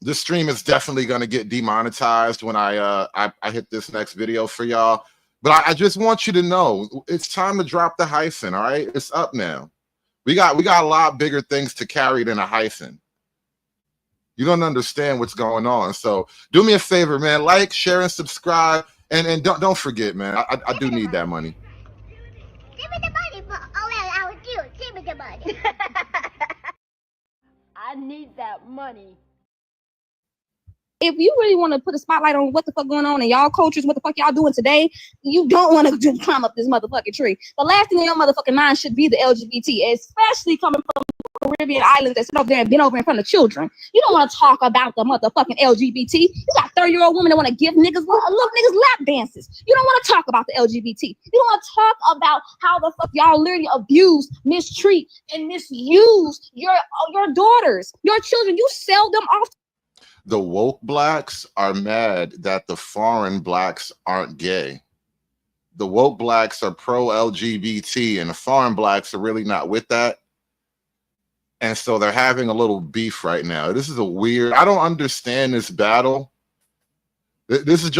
S2: this stream is definitely going to get demonetized when I hit this next video for y'all. But I just want you to know it's time to drop the hyphen. All right, it's up now. We got a lot bigger things to carry than a hyphen. You don't understand what's going on. So do me a favor, man. Like, share, and subscribe. And don't forget, man. I do need that money.
S10: Give me the money for all that I would do. Give me the money. I need that money.
S12: If you really want to put a spotlight on what the fuck going on in y'all cultures, what the fuck y'all doing today, you don't want to just climb up this motherfucking tree. The last thing in your motherfucking mind should be the LGBT, especially coming from Caribbean islands that sit over there and been over in front of children. You don't want to talk about the motherfucking LGBT. You got 30-year-old women that want to give niggas lap dances. You don't want to talk about the LGBT. You don't want to talk about how the fuck y'all literally abuse, mistreat, and misuse your daughters, your children. You sell them off.
S2: The woke blacks are mad that the foreign blacks aren't gay. The woke blacks are pro-LGBT, and the foreign blacks are really not with that. And so they're having a little beef right now. This is a weird, I don't understand this battle. This is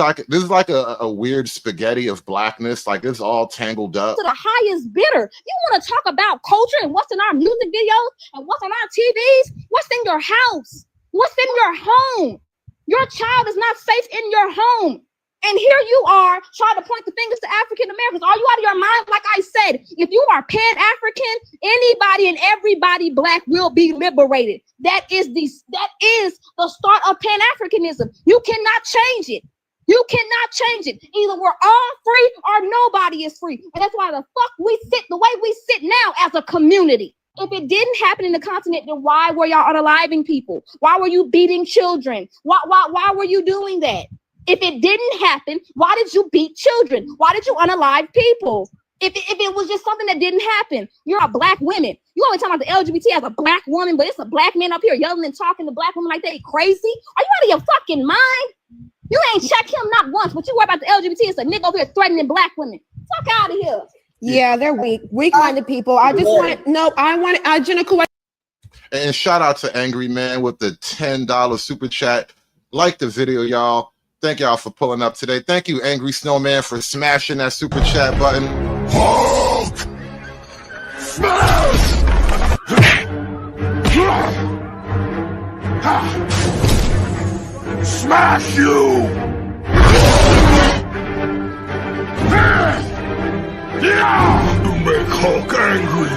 S2: like a weird spaghetti of blackness. Like it's all tangled up.
S12: To the highest bidder. You want to talk about culture and what's in our music videos and what's on our TVs? What's in your house? What's in your home? Your child is not safe in your home. And here you are trying to point the fingers to African Americans. Are you out of your mind? Like I said, if you are Pan-African, anybody and everybody Black will be liberated. That is the start of Pan-Africanism. You cannot change it. You cannot change it. Either we're all free or nobody is free. And that's why the fuck we sit the way we sit now as a community. If it didn't happen in the continent, then why were y'all unaliving people? Why were you beating children? Why were you doing that? If it didn't happen, why did you beat children? Why did you unalive people? If it was just something that didn't happen, you're a Black woman. You always talking about the LGBT as a Black woman, but it's a Black man up here yelling and talking to Black women like they crazy. Are you out of your fucking mind? You ain't checked him not once, but you worry about the LGBT. It's a nigga over here threatening Black women. Fuck out of here.
S13: Yeah, they're weak-minded people. I just want to, no, I want Jennifer.
S2: And shout out to Angry Man with the $10 super chat. Like the video, y'all. Thank y'all for pulling up today. Thank you, Angry Snowman, for smashing that super chat button. Hulk! Smash! Smash you! You make Hulk angry.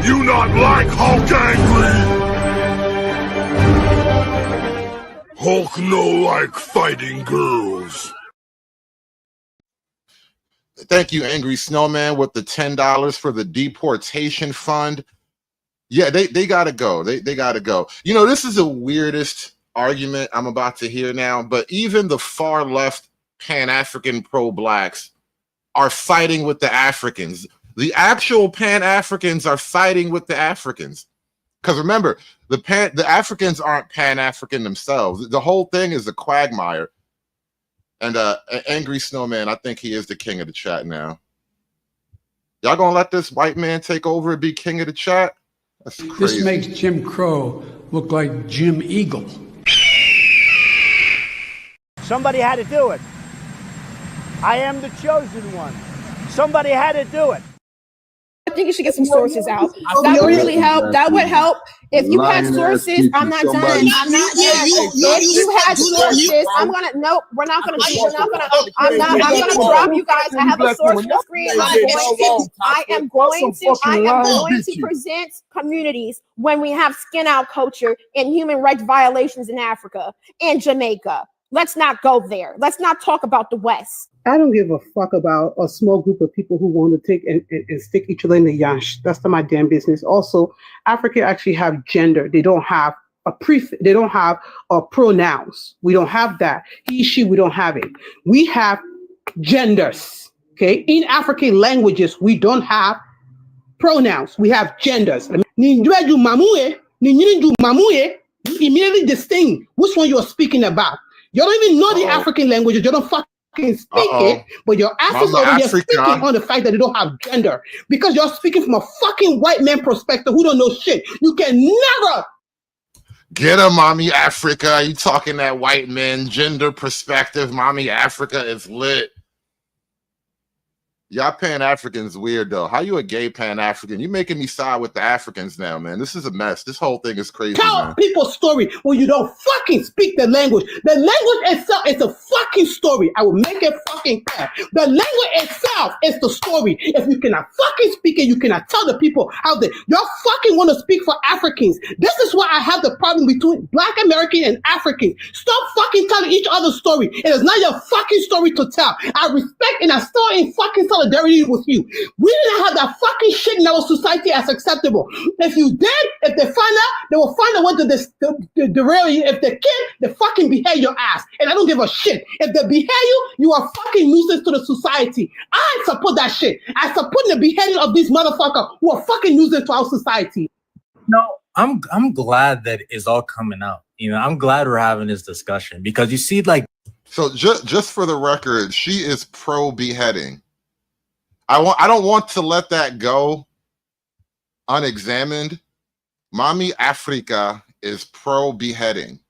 S2: You not like Hulk angry. Hulk no like fighting girls. Thank you, Angry Snowman, with the $10 for the deportation fund. Yeah, they gotta go. They gotta go. You know, this is the weirdest argument I'm about to hear now, but even the far left Pan-African pro-blacks are fighting with the Africans. The actual Pan-Africans are fighting with the Africans. Because remember, the Africans aren't Pan-African themselves. The whole thing is a quagmire. And Angry Snowman, I think he is the king of the chat now. Y'all gonna let this white man take over and be king of the chat? That's crazy.
S5: This makes Jim Crow look like Jim Eagle.
S6: Somebody had to do it. I am the chosen one. Somebody had to do it.
S12: I think you should get some sources out. That would really help. That would help. If you had sources, I'm not done. I'm not yet. If you had sources, I'm gonna. Nope, we're not gonna. I'm gonna drop you guys. I have a source on the screen. I am going to present communities when we have skin out culture and human rights violations in Africa and Jamaica. Let's not go there. Let's not talk about the West.
S13: I don't give a fuck about a small group of people who want to take and stick each other in the yash. That's not my damn business. Also, Africa actually have gender. They don't have a they don't have pronouns. We don't have that. He, she, we don't have it. We have genders. Okay. In African languages, we don't have pronouns. We have genders. You immediately distinct which one you're speaking about. You don't even know the African languages. You don't fucking speak it, but your ass is over here speaking on the fact that they don't have gender because you're speaking from a fucking white man perspective who don't know shit. You can never
S2: get a mommy Africa. You talking that white man gender perspective? Mommy Africa is lit. Y'all Pan-Africans weird though. How you a gay Pan-African? You making me side with the Africans now, man. This is a mess. This whole thing is crazy.
S13: Tell people's story when you don't fucking speak the language. The language itself is a fucking story. I will make it fucking clear. The language itself is the story. If you cannot fucking speak it, you cannot tell the people how they y'all fucking want to speak for Africans. This is why I have the problem between Black American and African. Stop fucking telling each other's story. It is not your fucking story to tell. I respect and I still ain't fucking solidarity with you. We didn't have that fucking shit in our society as acceptable. If you did, if they find out, they will find a way to derail you. If they can, they fucking behead your ass. And I don't give a shit. If they behead you, you are fucking nuisance to the society. I support that shit. I support the beheading of these motherfuckers who are fucking nuisance to our society.
S24: No, I'm glad that it's all coming out. You know, I'm glad we're having this discussion because you see, like,
S2: so just for the record, she is pro beheading. I don't want to let that go unexamined. Mommy Africa is pro beheading.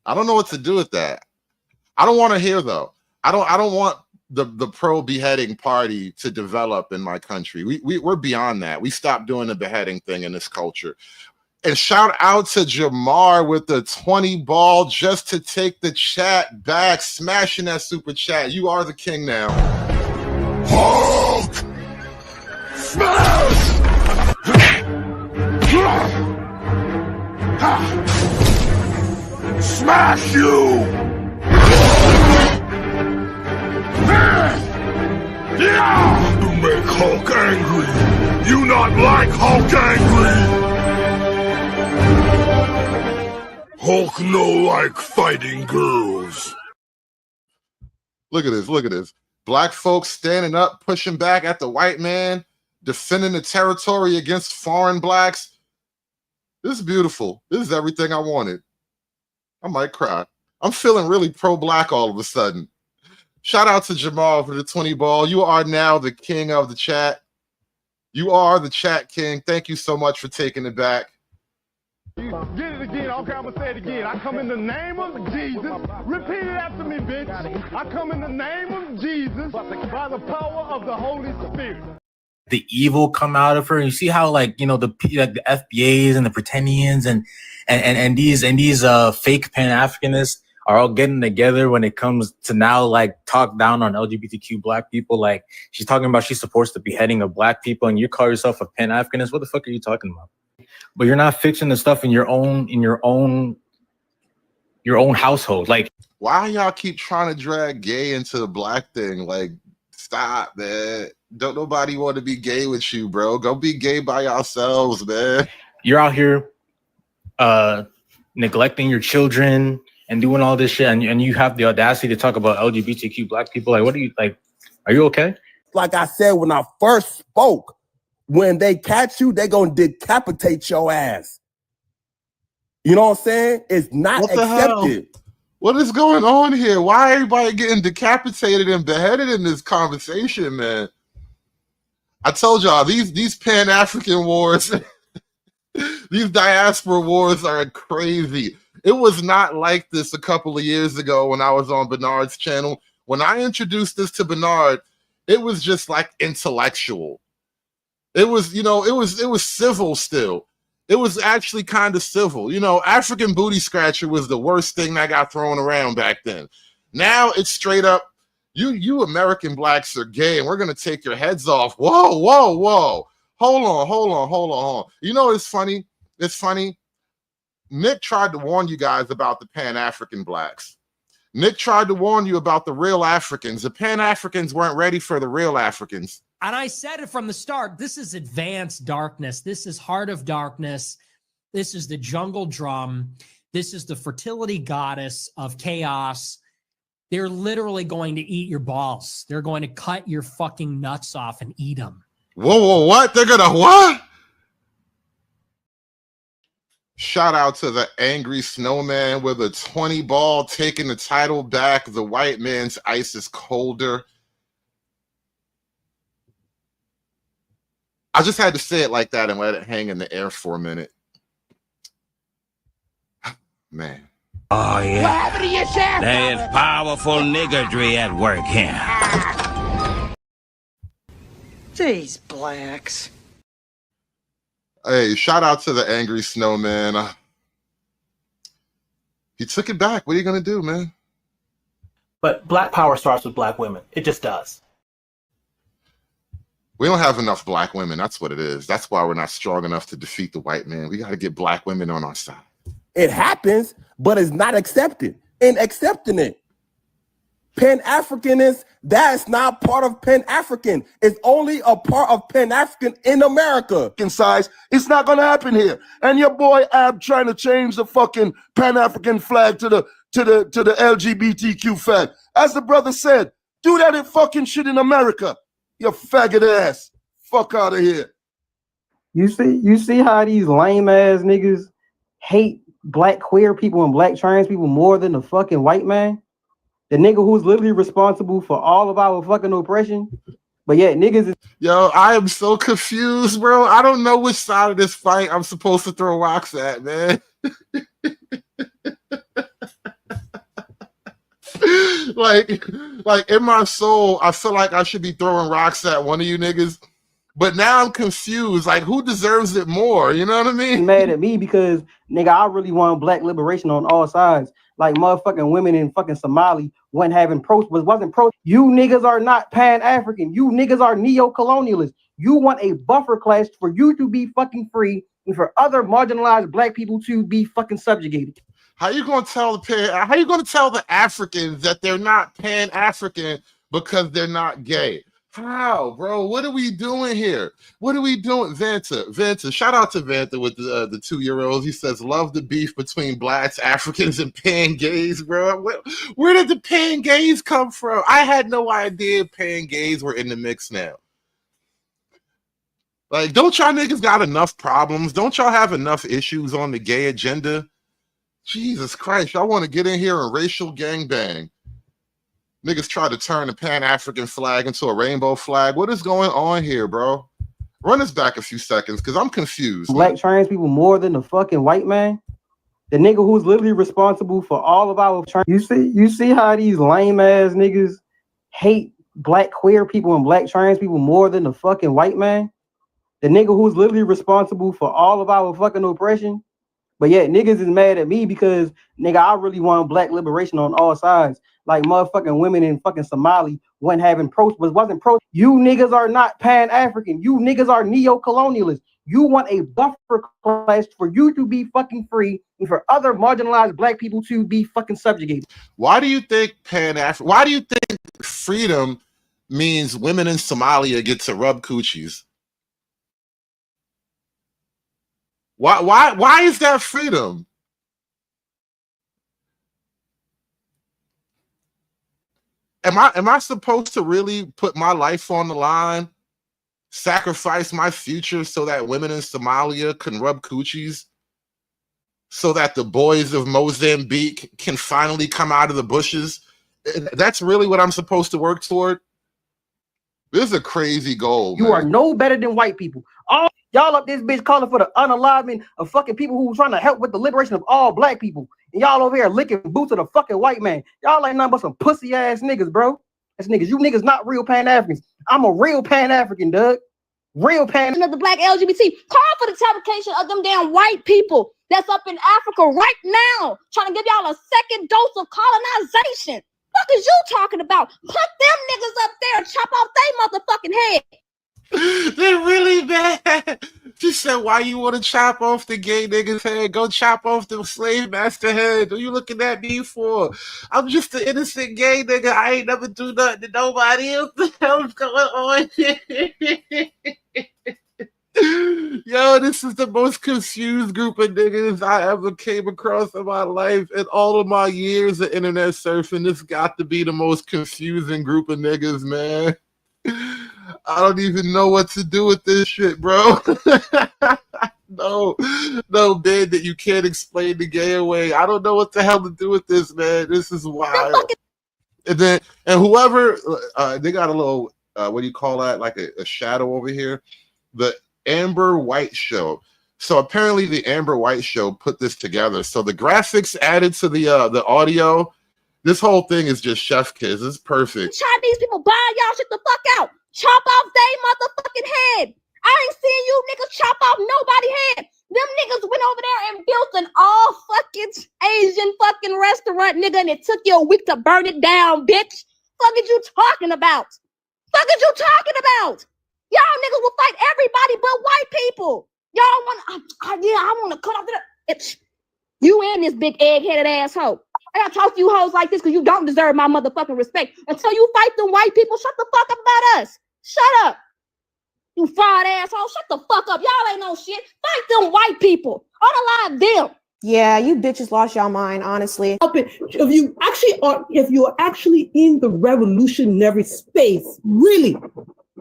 S2: I don't know what to do with that. I don't want to hear though. I don't want the pro beheading party to develop in my country. We're beyond that. We stopped doing the beheading thing in this culture. And shout out to Jamar with the 20 ball just to take the chat back, smashing that super chat. You are the king now. Hulk! Smash! Smash you! You make Hulk angry. You not like Hulk angry. Hulk no like fighting girls. Look at this, look at this. Black folks standing up, pushing back at the white man, defending the territory against foreign blacks. This is beautiful. This is everything I wanted. I might cry. I'm feeling really pro-black all of a sudden. Shout out to Jamal for the 20 ball. You are now the king of the chat. You are the chat king. Thank you so much for taking it back.
S9: Get it again. Okay, I'm gonna say it again. I come in the name of Jesus. Repeat it after me, bitch. I come in the name of Jesus by the power of the Holy Spirit.
S24: The evil come out of her. And you see how, like, you know, the FBAs and the pretendians and these fake Pan-Africanists are all getting together when it comes to now, like, talk down on LGBTQ black people. Like, she's talking about she supports the beheading of black people, and you call yourself a Pan-Africanist. What the fuck are you talking about? But you're not fixing the stuff in your own household. Like,
S2: why y'all keep trying to drag gay into the black thing? Like, stop, man. Don't nobody want to be gay with you, bro. Go be gay by yourselves, man.
S24: You're out here neglecting your children and doing all this shit, and you have the audacity to talk about LGBTQ black people. Like, what are you, like, are you okay?
S14: Like I said when I first spoke, when they catch you, they gonna decapitate your ass. You know what I'm saying? It's not
S2: What the
S14: accepted.
S2: hell? What is going on here? Why everybody getting decapitated and beheaded in this conversation, man? I told y'all, these Pan-African wars, these diaspora wars are crazy. It was not like this a couple of years ago when I was on Bernard's channel. When I introduced this to Bernard, it was just like intellectual. It was, you know, it was civil still. It was actually kind of civil. You know, African booty scratcher was the worst thing that got thrown around back then. Now it's straight up, you American blacks are gay and we're going to take your heads off. Whoa, whoa, whoa. Hold on. You know, it's funny. It's funny. Nick tried to warn you guys about the Pan-African blacks. Nick tried to warn you about the real Africans. The Pan-Africans weren't ready for the real Africans.
S15: And I said it from the start. This is advanced darkness. This is heart of darkness. This is the jungle drum. This is the fertility goddess of chaos. They're literally going to eat your balls. They're going to cut your fucking nuts off and eat them.
S2: Whoa, what? They're gonna what? Shout out to the angry snowman with a 20 ball taking the title back. The white man's ice is colder. I just had to say it like that and let it hang in the air for a minute. Man.
S16: Oh, yeah.
S10: What happened to your shaft?
S16: There's powerful niggardry at work here.
S25: These blacks.
S2: Hey, shout out to the angry snowman. He took it back. What are you going to do, man?
S26: But black power starts with black women. It just does.
S2: We don't have enough black women. That's what it is. That's why we're not strong enough to defeat the white man. We got to get black women on our side.
S14: It happens, but it's not accepted. And accepting it. Pan-Africanist, that's not part of Pan-African. It's only a part of Pan-African in America.
S27: Size, it's not gonna happen here. And your boy Ab trying to change the fucking Pan-African flag to the LGBTQ flag. As the brother said, do that fucking shit in America. You faggot ass. Fuck out of here.
S28: You see how these lame ass niggas hate black queer people and black trans people more than the fucking white man? The nigga who's literally responsible for all of our fucking oppression. But yet niggas is—
S2: Yo, I am so confused, bro. I don't know which side of this fight I'm supposed to throw rocks at, man. like in my soul, I feel like I should be throwing rocks at one of you niggas. But now I'm confused. Like, who deserves it more? You know what I mean?
S28: Mad at me because, nigga, I really want black liberation on all sides. Like, motherfucking women in fucking Somali wasn't pro. You niggas are not Pan-African. You niggas are neo-colonialists. You want a buffer class for you to be fucking free and for other marginalized black people to be fucking subjugated.
S2: How you gonna tell the Africans that they're not Pan-African because they're not gay? How, bro? What are we doing here? What are we doing? Vanta, shout out to Vanta with the 2-year-olds. He says, love the beef between blacks, Africans, and pan gays, bro. Where did the pan gays come from? I had no idea pan gays were in the mix now. Like, don't y'all niggas got enough problems? Don't y'all have enough issues on the gay agenda? Jesus Christ, y'all want to get in here and racial gangbang. Niggas try to turn the Pan-African flag into a rainbow flag. What is going on here, bro? Run this back a few seconds because I'm confused.
S28: Black trans people more than the fucking white man. The nigga who's literally responsible for all of our you see how these lame ass niggas hate black queer people and black trans people more than the fucking white man. The nigga who's literally responsible for all of our fucking oppression. But yet niggas is mad at me because nigga, I really want black liberation on all sides. Like motherfucking women in fucking Somali wasn't pro. You niggas are not Pan-African. You niggas are neo-colonialists. You want a buffer class for you to be fucking free and for other marginalized black people to be fucking subjugated.
S2: Why do you think why do you think freedom means women in Somalia get to rub coochies? Why is that freedom? Am I supposed to really put my life on the line, sacrifice my future so that women in Somalia can rub coochies, so that the boys of Mozambique can finally come out of the bushes? That's really what I'm supposed to work toward? This is a crazy goal.
S28: You are no better than white people. All y'all up this bitch calling for the unaliving of fucking people who trying to help with the liberation of all black people. And y'all over here licking boots of the fucking white man. Y'all ain't nothing but some pussy ass niggas, bro. That's niggas. You niggas not real Pan-Africans. I'm a real Pan-African, Doug. Real Pan.
S12: Of the black LGBT. Call for the tabulation of them damn white people that's up in Africa right now, trying to give y'all a second dose of colonization. What is you talking about? Put them niggas up there and chop off they motherfucking head.
S2: They're really bad. She said, why you want to chop off the gay nigga's head? Go chop off the slave master head. What are you looking at me for? I'm just an innocent gay nigga. I ain't never do nothing to nobody else. What the hell's going on? Yo, this is the most confused group of niggas I ever came across in my life. In all of my years of internet surfing, this got to be the most confusing group of niggas, man. I don't even know what to do with this shit, bro. No, man, that you can't explain the gay away. I don't know what the hell to do with this, man. This is wild. And whoever, they got a little, what do you call that? Like a shadow over here. The Amber White Show. So apparently the Amber White Show put this together. So the graphics added to the audio. This whole thing is just chef kiss. It's perfect.
S12: Chinese people buy y'all shit the fuck out. Chop off they motherfucking head. I ain't seen you niggas chop off nobody's head. Them niggas went over there and built an all fucking Asian fucking restaurant, nigga, and it took you a week to burn it down, bitch. Fuck is you talking about? Fuck is you talking about? Y'all niggas will fight everybody but white people. Y'all want I want to cut off the you and this big egg-headed asshole. I gotta talk to you hoes like this because you don't deserve my motherfucking respect. Until you fight them white people, shut the fuck up about us. Shut up. You fraud asshole. Shut the fuck up. Y'all ain't no shit. Fight them white people. Unalive them.
S1: Yeah, you bitches lost your mind, honestly.
S13: If you're actually in the revolutionary space, really,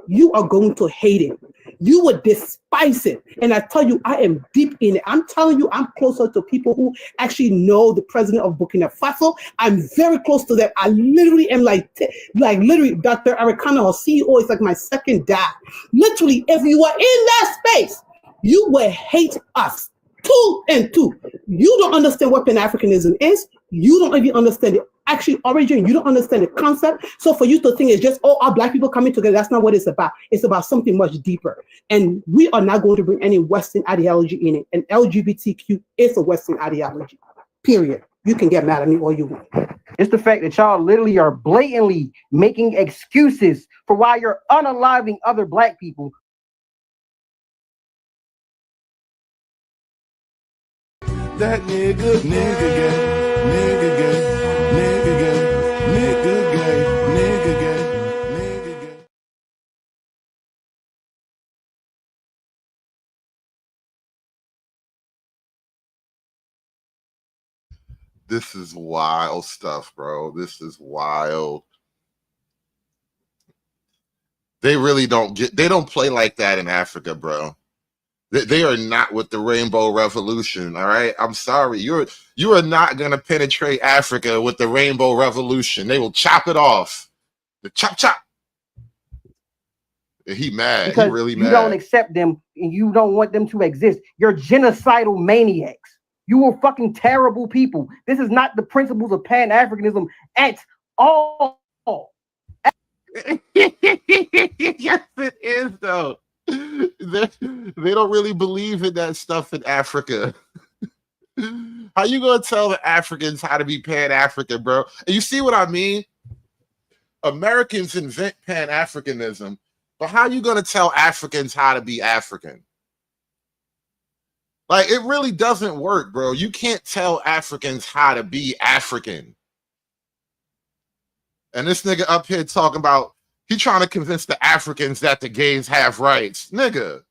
S13: you are going to hate it. You would despise it. And I tell you, I am deep in it. I'm telling you, I'm closer to people who actually know the president of Burkina Faso. I'm very close to them. I literally am like literally, Dr. Arikana, our CEO, is like my second dad. Literally, if you are in that space, you will hate us. 2 and 2. You don't understand what Pan-Africanism is. You don't even understand the actual origin. You don't understand the concept. So for you to think it's just, all black people coming together, that's not what it's about. It's about something much deeper. And we are not going to bring any Western ideology in it. And LGBTQ is a Western ideology. Period. You can get mad at me all you want.
S28: It's the fact that y'all literally are blatantly making excuses for why you're unaliving other black people.
S27: That nigga gay, nigga gay, nigga gay, nigga gay, nigga gay, nigga gay.
S2: This is wild stuff, bro. This is wild. They really don't play like that in Africa, bro. They are not with the Rainbow Revolution, all right? I'm sorry. You are not going to penetrate Africa with the Rainbow Revolution. They will chop it off. The chop, chop. He mad.
S28: Because
S2: He really
S28: you don't
S2: mad.
S28: accept them and you don't want them to exist. You're genocidal maniacs. You are fucking terrible people. This is not the principles of Pan-Africanism at all.
S2: Yes, it is though. They don't really believe in that stuff in Africa. How you gonna tell the Africans how to be Pan-African, bro? And you see what I mean? Americans invent Pan-Africanism, but how you gonna tell Africans how to be African? Like, it really doesn't work, bro. You can't tell Africans how to be African. And this nigga up here talking about he trying to convince the Africans that the gays have rights. Nigga,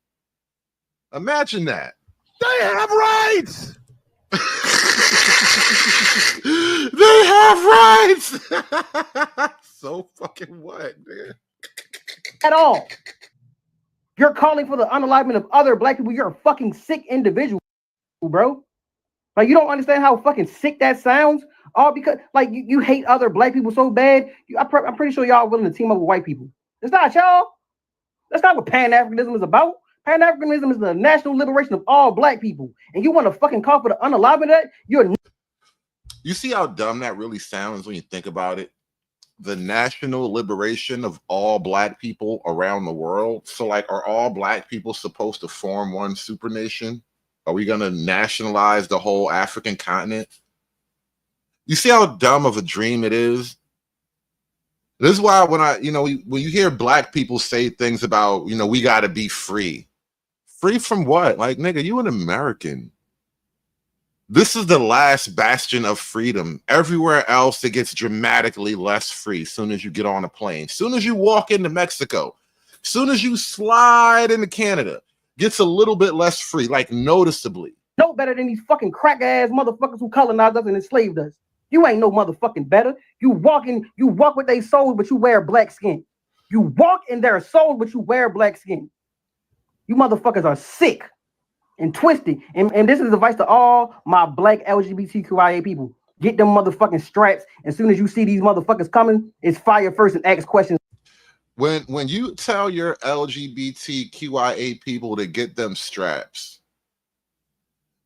S2: imagine that.
S27: They have rights.
S2: They have rights. So fucking what, man?
S28: At all. You're calling for the unalivement of other black people. You're a fucking sick individual, bro. Like, you don't understand how fucking sick that sounds? All because, like, you hate other black people so bad. I'm pretty sure y'all willing to team up with white people. It's not y'all. That's not what Pan-Africanism is about. Pan-Africanism is the national liberation of all black people. And you want to fucking call for the unalivement of that?
S2: You see how dumb that really sounds when you think about it? The national liberation of all black people around the world. So, like, are all black people supposed to form one supernation? Are we going to nationalize the whole African continent? You see how dumb of a dream it is? This is why when when you hear black people say things about, we got to be free. Free from what? Like, nigga, you an American. This is the last bastion of freedom. Everywhere else, it gets dramatically less free as soon as you get on a plane. Soon as you walk into Mexico, soon as you slide into Canada, gets a little bit less free, like noticeably.
S28: No better than these fucking crack ass motherfuckers who colonized us and enslaved us. You ain't no motherfucking better. You walk with their souls, but you wear black skin. You walk in their souls, but you wear black skin. You motherfuckers are sick and twisted. And this is advice to all my black LGBTQIA people. Get them motherfucking straps. As soon as you see these motherfuckers coming, it's fire first and ask questions.
S2: When you tell your LGBTQIA people to get them straps,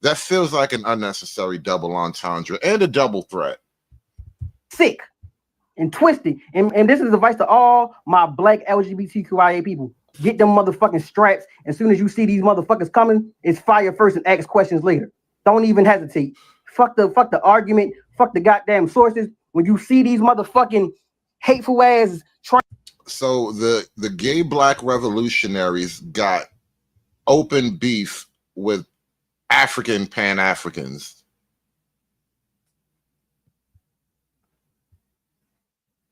S2: that feels like an unnecessary double entendre and a double threat.
S28: Sick and twisted. And this is advice to all my black LGBTQIA people. Get them motherfucking straps. As soon as you see these motherfuckers coming, it's fire first and ask questions later. Don't even hesitate. Fuck the argument. Fuck the goddamn sources. When you see these motherfucking hateful ass
S2: so the gay black revolutionaries got open beef with African Pan-Africans.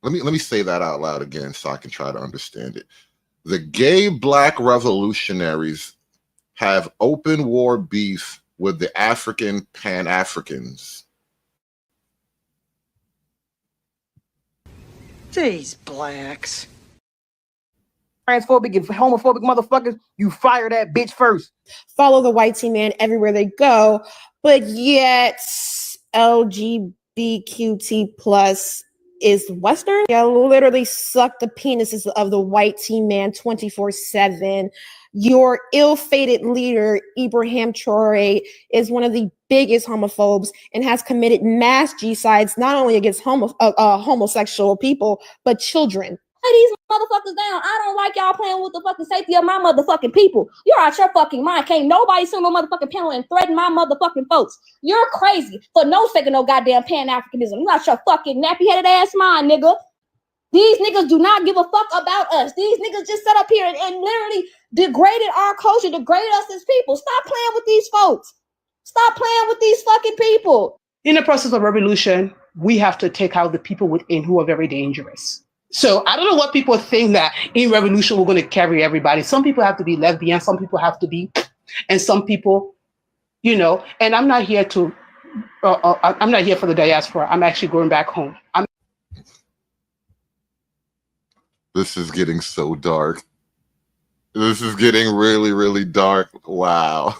S2: Let me say that out loud again so I can try to understand it. The gay black revolutionaries have open war beef with the African Pan-Africans.
S28: These blacks. Transphobic and homophobic motherfuckers, you fire that bitch first.
S1: Follow the white team man everywhere they go, but yet LGBTQT plus is Western. Yeah, literally suck the penises of the white team man 24/7. Your ill-fated leader, Ibrahim Traore, is one of the biggest homophobes and has committed mass genocides not only against homosexual people, but children.
S12: Lay these motherfuckers down. I don't like y'all playing with the fucking safety of my motherfucking people. You're out your fucking mind. Can't nobody sit on no motherfucking panel and threaten my motherfucking folks. You're crazy for no sake of no goddamn Pan-Africanism. You're out your fucking nappy-headed ass mind, nigga. These niggas do not give a fuck about us. These niggas just sat up here and literally degraded our culture, degraded us as people. Stop playing with these folks. Stop playing with these fucking people.
S13: In the process of revolution, we have to take out the people within who are very dangerous. So I don't know what people think that in revolution we're going to carry everybody. Some people have to be lesbian, some people have to be, and some people, and I'm not here to, I'm not here for the diaspora. I'm actually going back home.
S2: This is getting so dark. This is getting really, really dark. Wow.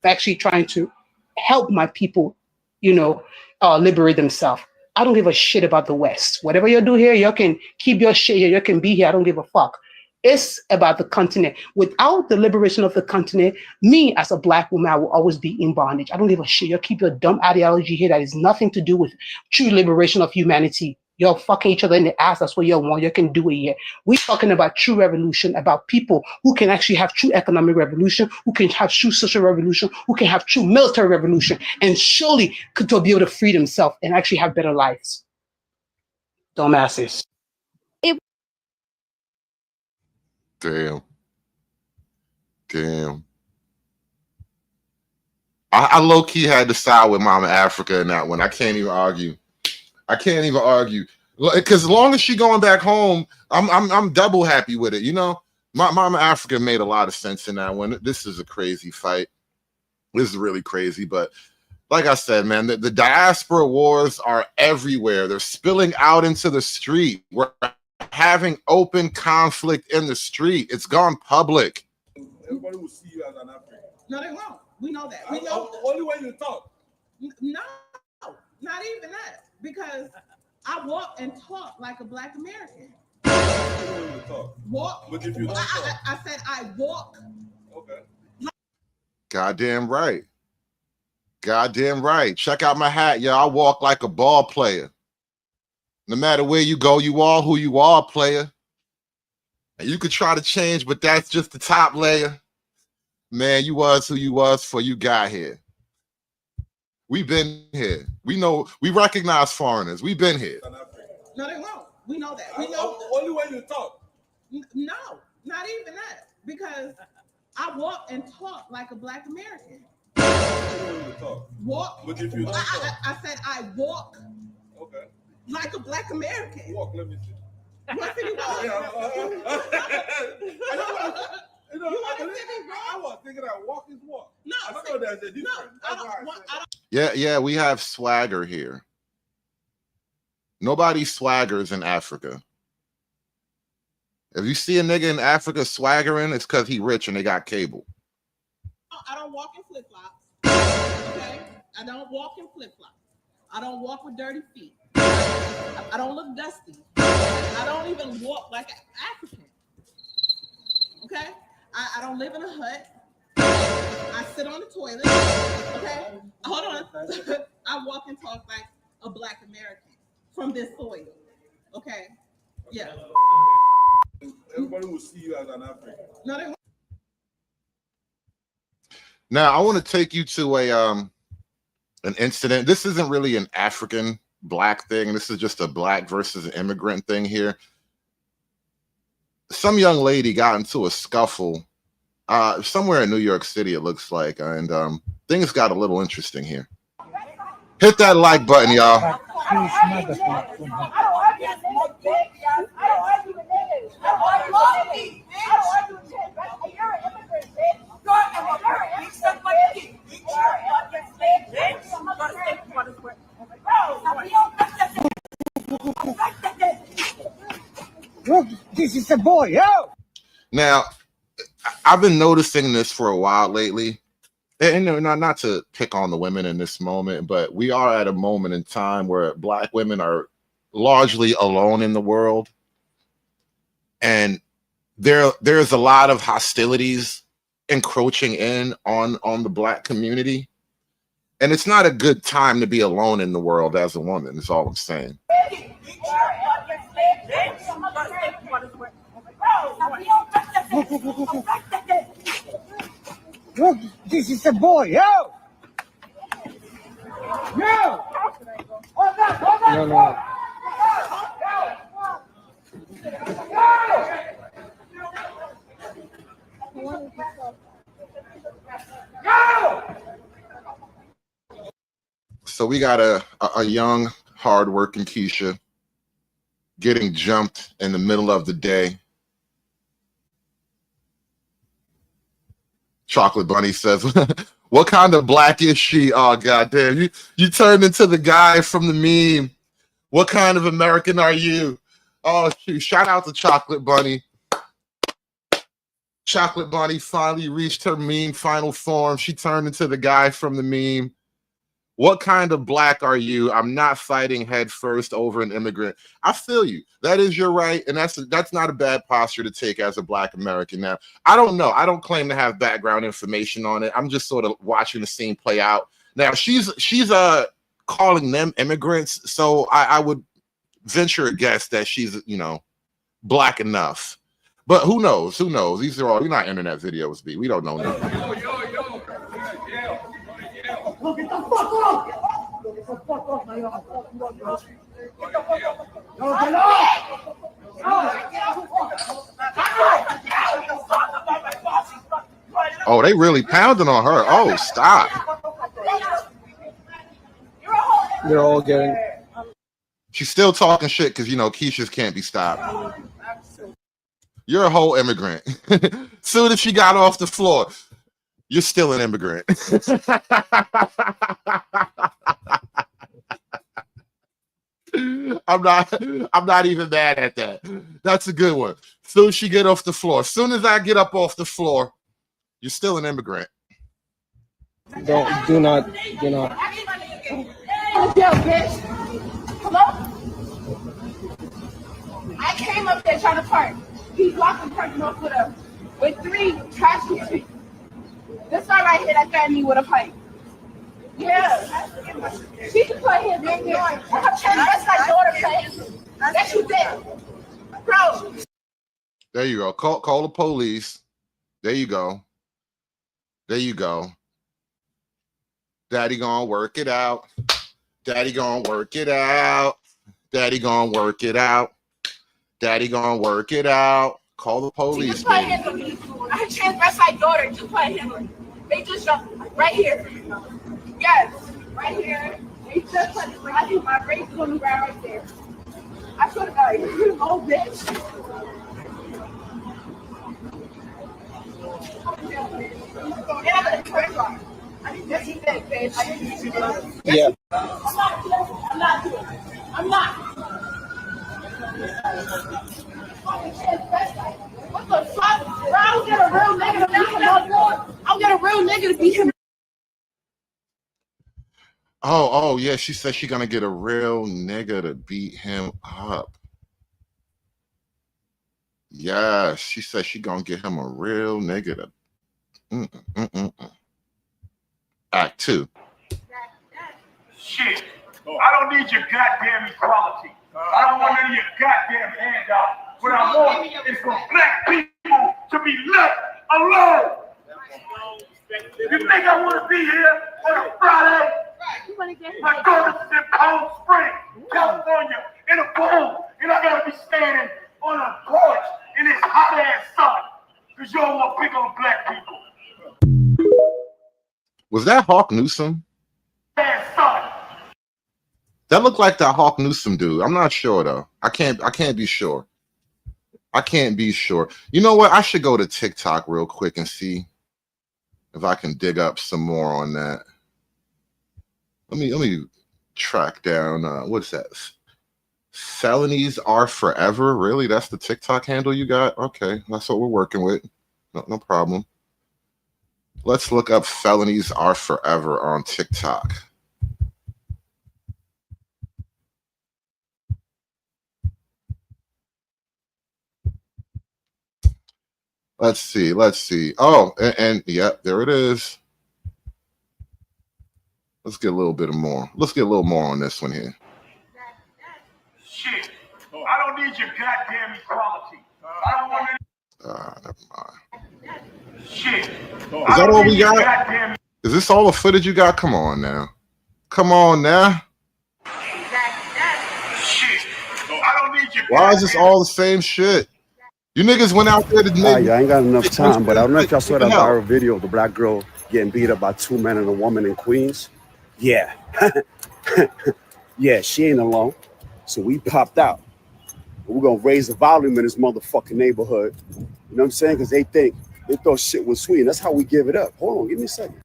S13: Actually trying to help my people, liberate themselves. I don't give a shit about the West. Whatever you do here, you can keep your shit here. You can be here. I don't give a fuck. It's about the continent. Without the liberation of the continent, me as a black woman, I will always be in bondage. I don't give a shit. You keep your dumb ideology here that has nothing to do with true liberation of humanity. You're fucking each other in the ass. That's what you want. You can do it here. We're talking about true revolution, about people who can actually have true economic revolution, who can have true social revolution, who can have true military revolution, and surely could be able to free themselves and actually have better lives. Dumbasses.
S2: Damn. I low-key had to side with Mama Africa in that one. I can't even argue. Because as long as she going back home, I'm double happy with it. You know, Mama Africa made a lot of sense in that one. This is a crazy fight. This is really crazy. But like I said, man, the diaspora wars are everywhere. They're spilling out into the street. We're having open conflict in the street. It's gone public.
S11: Everybody will see you as an African.
S17: No, they won't. We know that. We know.
S11: Only when you talk.
S17: No, not even that. Because I walk and talk like a Black American. Walk.
S11: But if you don't talk.
S17: I said I walk.
S11: Okay.
S2: Goddamn right. Check out my hat, yo. I walk like a ball player. No matter where you go, you are who you are, player. And you could try to change, but that's just the top layer. Man, you was who you was before you got here. We've been here. We know, we recognize foreigners. We've been here.
S17: No, they won't. We know that. We know.
S11: Only when you talk.
S17: No, not even that. Because I walk and talk like a Black American. Walk.
S11: But if you don't talk.
S17: I said I walk.
S11: Okay.
S17: Like a Black American.
S11: Walk, let me see.
S17: What did he walk?
S11: You know, I was thinking that walk is walk.
S17: No,
S11: I don't know there's a difference.
S2: Yeah, we have swagger here. Nobody swaggers in Africa. If you see a nigga in Africa swaggering, it's because he rich and they got cable.
S17: I don't walk in flip-flops. Okay? I don't walk in flip-flops. I don't walk with dirty feet. I don't look dusty. I don't even walk like an African. Okay? I don't live in a hut. I sit on the toilet. Okay? Hold on. I walk and talk like a Black American from this soil. Okay? Yeah.
S11: Everybody will see you as an African.
S17: No, they won't.
S2: Now, I want to take you to an incident. This isn't really an African Black thing. This is just a Black versus an immigrant thing here. Some young lady got into a scuffle somewhere in New York City, it looks like, and things got a little interesting here. Hit that like button, y'all.
S6: Look, this is a boy, yo!
S2: Now, I've been noticing this for a while lately. And not to pick on the women in this moment, but we are at a moment in time where Black women are largely alone in the world. And there's a lot of hostilities encroaching in on the Black community. And it's not a good time to be alone in the world as a woman, is all I'm saying.
S6: Look, this is a boy, yo! Yo! No.
S2: So we got a young, hardworking Keisha getting jumped in the middle of the day. Chocolate Bunny says, what kind of Black is she? Oh, goddamn. You turned into the guy from the meme. What kind of American are you? Oh, shoot. Shout out to Chocolate Bunny. Chocolate Bunny finally reached her meme final form. She turned into the guy from the meme. What kind of black are you? I'm not fighting head first over an immigrant. I feel you. That is your right, and that's not a bad posture to take as a black American. Now, I don't know. I don't claim to have background information on it. I'm just sort of watching the scene play out. Now, she's calling them immigrants, so I would venture a guess that she's, you know, black enough. But who knows? Who knows? These are all, you're not internet videos, B. We don't know nothing.
S9: Get the fuck off! Get the fuck off my yard. Get the fuck off! No, get off!
S2: Oh, they really pounding on her. Oh, stop.
S28: They're all getting.
S2: She's still talking shit because, you know, Keisha's can't be stopped. You're a whole immigrant. Soon as she got off the floor, you're still an immigrant. I'm not even mad at that. That's a good one. Soon as she get off the floor. As soon as I get up off the floor, you're still an immigrant.
S28: Do not.
S12: Yo, bitch. Hello? I came up there trying to park. He blocked the parking off with 3 trash cans. This guy right here that threatened me with a pipe. Yeah. She can play him. That's my daughter playing. That you did. Bro.
S2: There you go. Call the police. There you go. There you go. Daddy gonna work it out. Daddy gonna work it out. Daddy gonna work it out. Daddy gonna work it out. Call the police, baby.
S12: I transgressed my daughter to play him. They just right here. Yes, right here. They just put it right here. My race is on the ground right there. I swear to God, you old bitch.
S28: Yeah.
S12: I'm not. What the fuck? I'll get a real nigga to beat him up. I'll get a real nigga to beat him.
S2: Oh, yeah. She said she's gonna get a real nigga to beat him up. Yes, she said she gonna get him a real nigga to Act 2.
S9: Shit. I don't need your goddamn equality. I don't want any of your goddamn handout. What I want is for black people to be left alone. You think I want to be here on a Friday? My daughter's in Cold Spring, California, in a pool, and I gotta be standing on a porch in this hot ass sun because you don't want to pick on black people.
S2: Was that Hawk Newsom? That looked like that Hawk Newsom dude. I'm not sure though. I can't be sure. I can't be sure. You know what? I should go to TikTok real quick and see if I can dig up some more on that. Let me track down what's that? Felonies are forever. Really? That's the TikTok handle you got? Okay, that's what we're working with. No problem. Let's look up felonies are forever on TikTok. Let's see. Oh, and yeah, there it is. Let's get a little bit more. Let's get a little more on this one here.
S9: Shit. I don't need your goddamn equality. I don't want any.
S2: Never mind.
S9: Shit.
S2: Is that all we got? Is this all the footage you got? Come on now. Come on now.
S9: Shit. I don't need your.
S2: Why is this all the same shit? You niggas went out there to make.
S3: I ain't got enough time, but I don't know if y'all saw that viral video of the black girl getting beat up by 2 men and a woman in Queens. Yeah. Yeah, she ain't alone. So we popped out. We're going to raise the volume in this motherfucking neighborhood. You know what I'm saying? Because they thought shit was sweet. And that's how we give it up. Hold on, give me a second.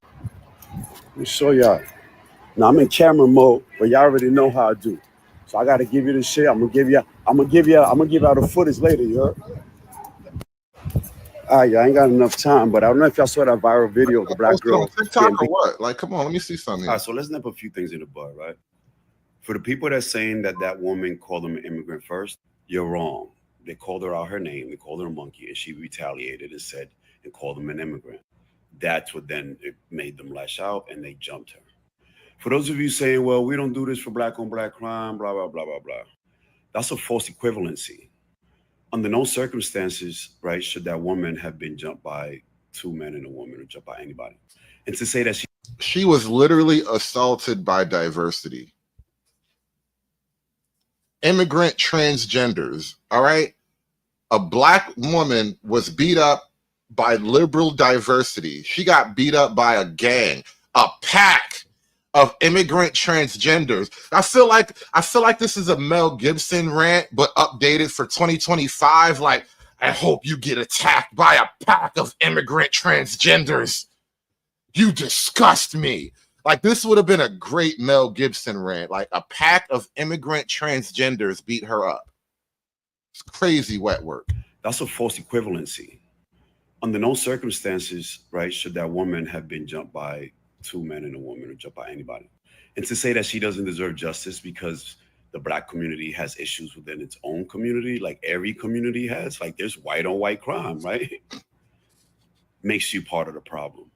S3: Let me show y'all. Now I'm in camera mode, but y'all already know how I do. So I got to give you this shit. I'm gonna give y'all the footage later, you heard? Yeah, I ain't got enough time, but I don't know if y'all saw that viral video of the black
S2: Posted on
S3: girl.
S2: TikTok or what? Like, come on, let me see something.
S3: All right, so let's nip a few things in the bud, right? For the people that's saying that that woman called them an immigrant first, you're wrong. They called her out her name, they called her a monkey, and she retaliated and said and called them an immigrant. That's what then it made them lash out and they jumped her. For those of you saying, well, we don't do this for black on black crime, blah, blah, blah, blah, blah. That's a false equivalency. Under no circumstances, right, should that woman have been jumped by two men and a woman or jumped by anybody. And to say that
S2: she was literally assaulted by diversity. Immigrant transgenders, all right? A black woman was beat up by liberal diversity. She got beat up by a gang, a pack of immigrant transgenders. I feel like this is a Mel Gibson rant, but updated for 2025. Like, I hope you get attacked by a pack of immigrant transgenders. You disgust me. Like, this would have been a great Mel Gibson rant. Like, a pack of immigrant transgenders beat her up. It's crazy wet work.
S3: that's a false equivalency. Under no circumstances, right, should that woman have been jumped by two men and a woman or jumped by anybody. And to say that she doesn't deserve justice because the black community has issues within its own community, like every community has, like there's white on white crime, right? Makes you part of the problem.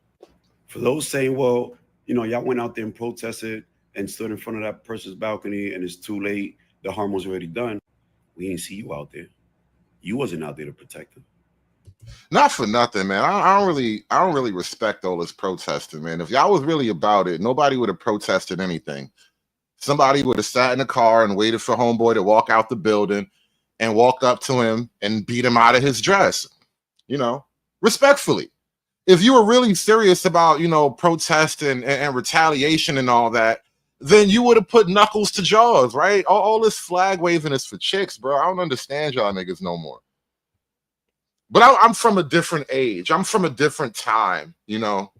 S3: For those saying, well, you know, y'all went out there and protested and stood in front of that person's balcony and it's too late, the harm was already done. We didn't see you out there. You wasn't out there to protect them.
S2: Not for nothing, man. I don't really respect all this protesting, man. If y'all was really about it, nobody would have protested anything. Somebody would have sat in a car and waited for homeboy to walk out the building and walked up to him and beat him out of his dress, you know, respectfully. If you were really serious about, you know, protest and retaliation and all that, then you would have put knuckles to jaws, right? All this flag waving is for chicks, bro. I don't understand y'all niggas no more. But I'm from a different age. I'm from a different time, you know.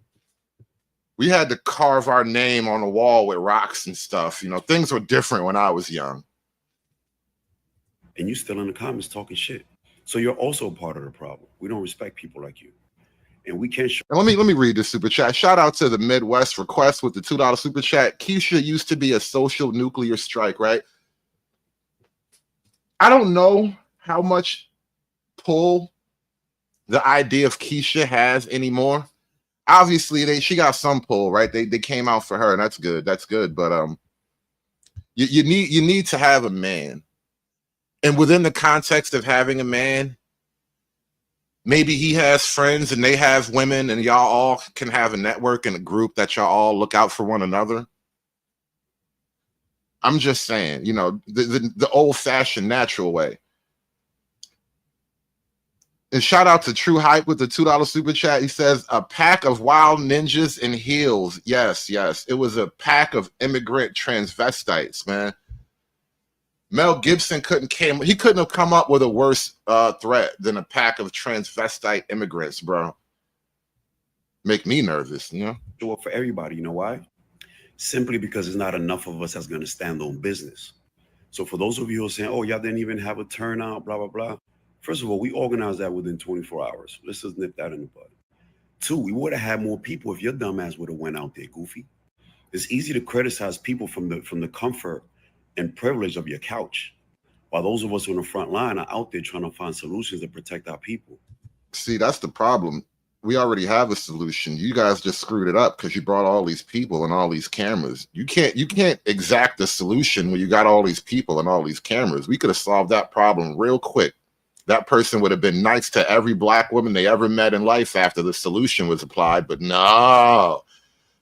S2: We had to carve our name on the wall with rocks and stuff. You know, things were different when I was young.
S3: And you still in the comments talking shit. So you're also part of the problem. We don't respect people like you. And we can't.
S2: And let me read this super chat. Shout out to the Midwest Request with the $2 super chat. Keisha used to be a social nuclear strike, right? I don't know how much pull the idea of Keisha has anymore. Obviously, she got some pull, right? They came out for her, and that's good. That's good. But you need to have a man, and within the context of having a man, maybe he has friends and they have women, and y'all all can have a network and a group that y'all all look out for one another. I'm just saying, you know, the old-fashioned natural way. And shout out to True Hype with the $2 super chat. He says, a pack of wild ninjas in heels. Yes, yes. It was a pack of immigrant transvestites, man. Mel Gibson couldn't have come up with a worse threat than a pack of transvestite immigrants, bro. Make me nervous, you know?
S3: Show up for everybody. You know why? Simply because there's not enough of us that's going to stand on business. So for those of you who are saying, oh, y'all didn't even have a turnout, blah, blah, blah. First of all, we organized that within 24 hours. Let's just nip that in the bud. Two, we would have had more people if your dumb ass would have went out there, goofy. It's easy to criticize people from the comfort and privilege of your couch, while those of us on the front line are out there trying to find solutions to protect our people.
S2: See, that's the problem. We already have a solution. You guys just screwed it up because you brought all these people and all these cameras. You can't exact the solution when you got all these people and all these cameras. We could have solved that problem real quick. That person would have been nice to every black woman they ever met in life after the solution was applied. But no,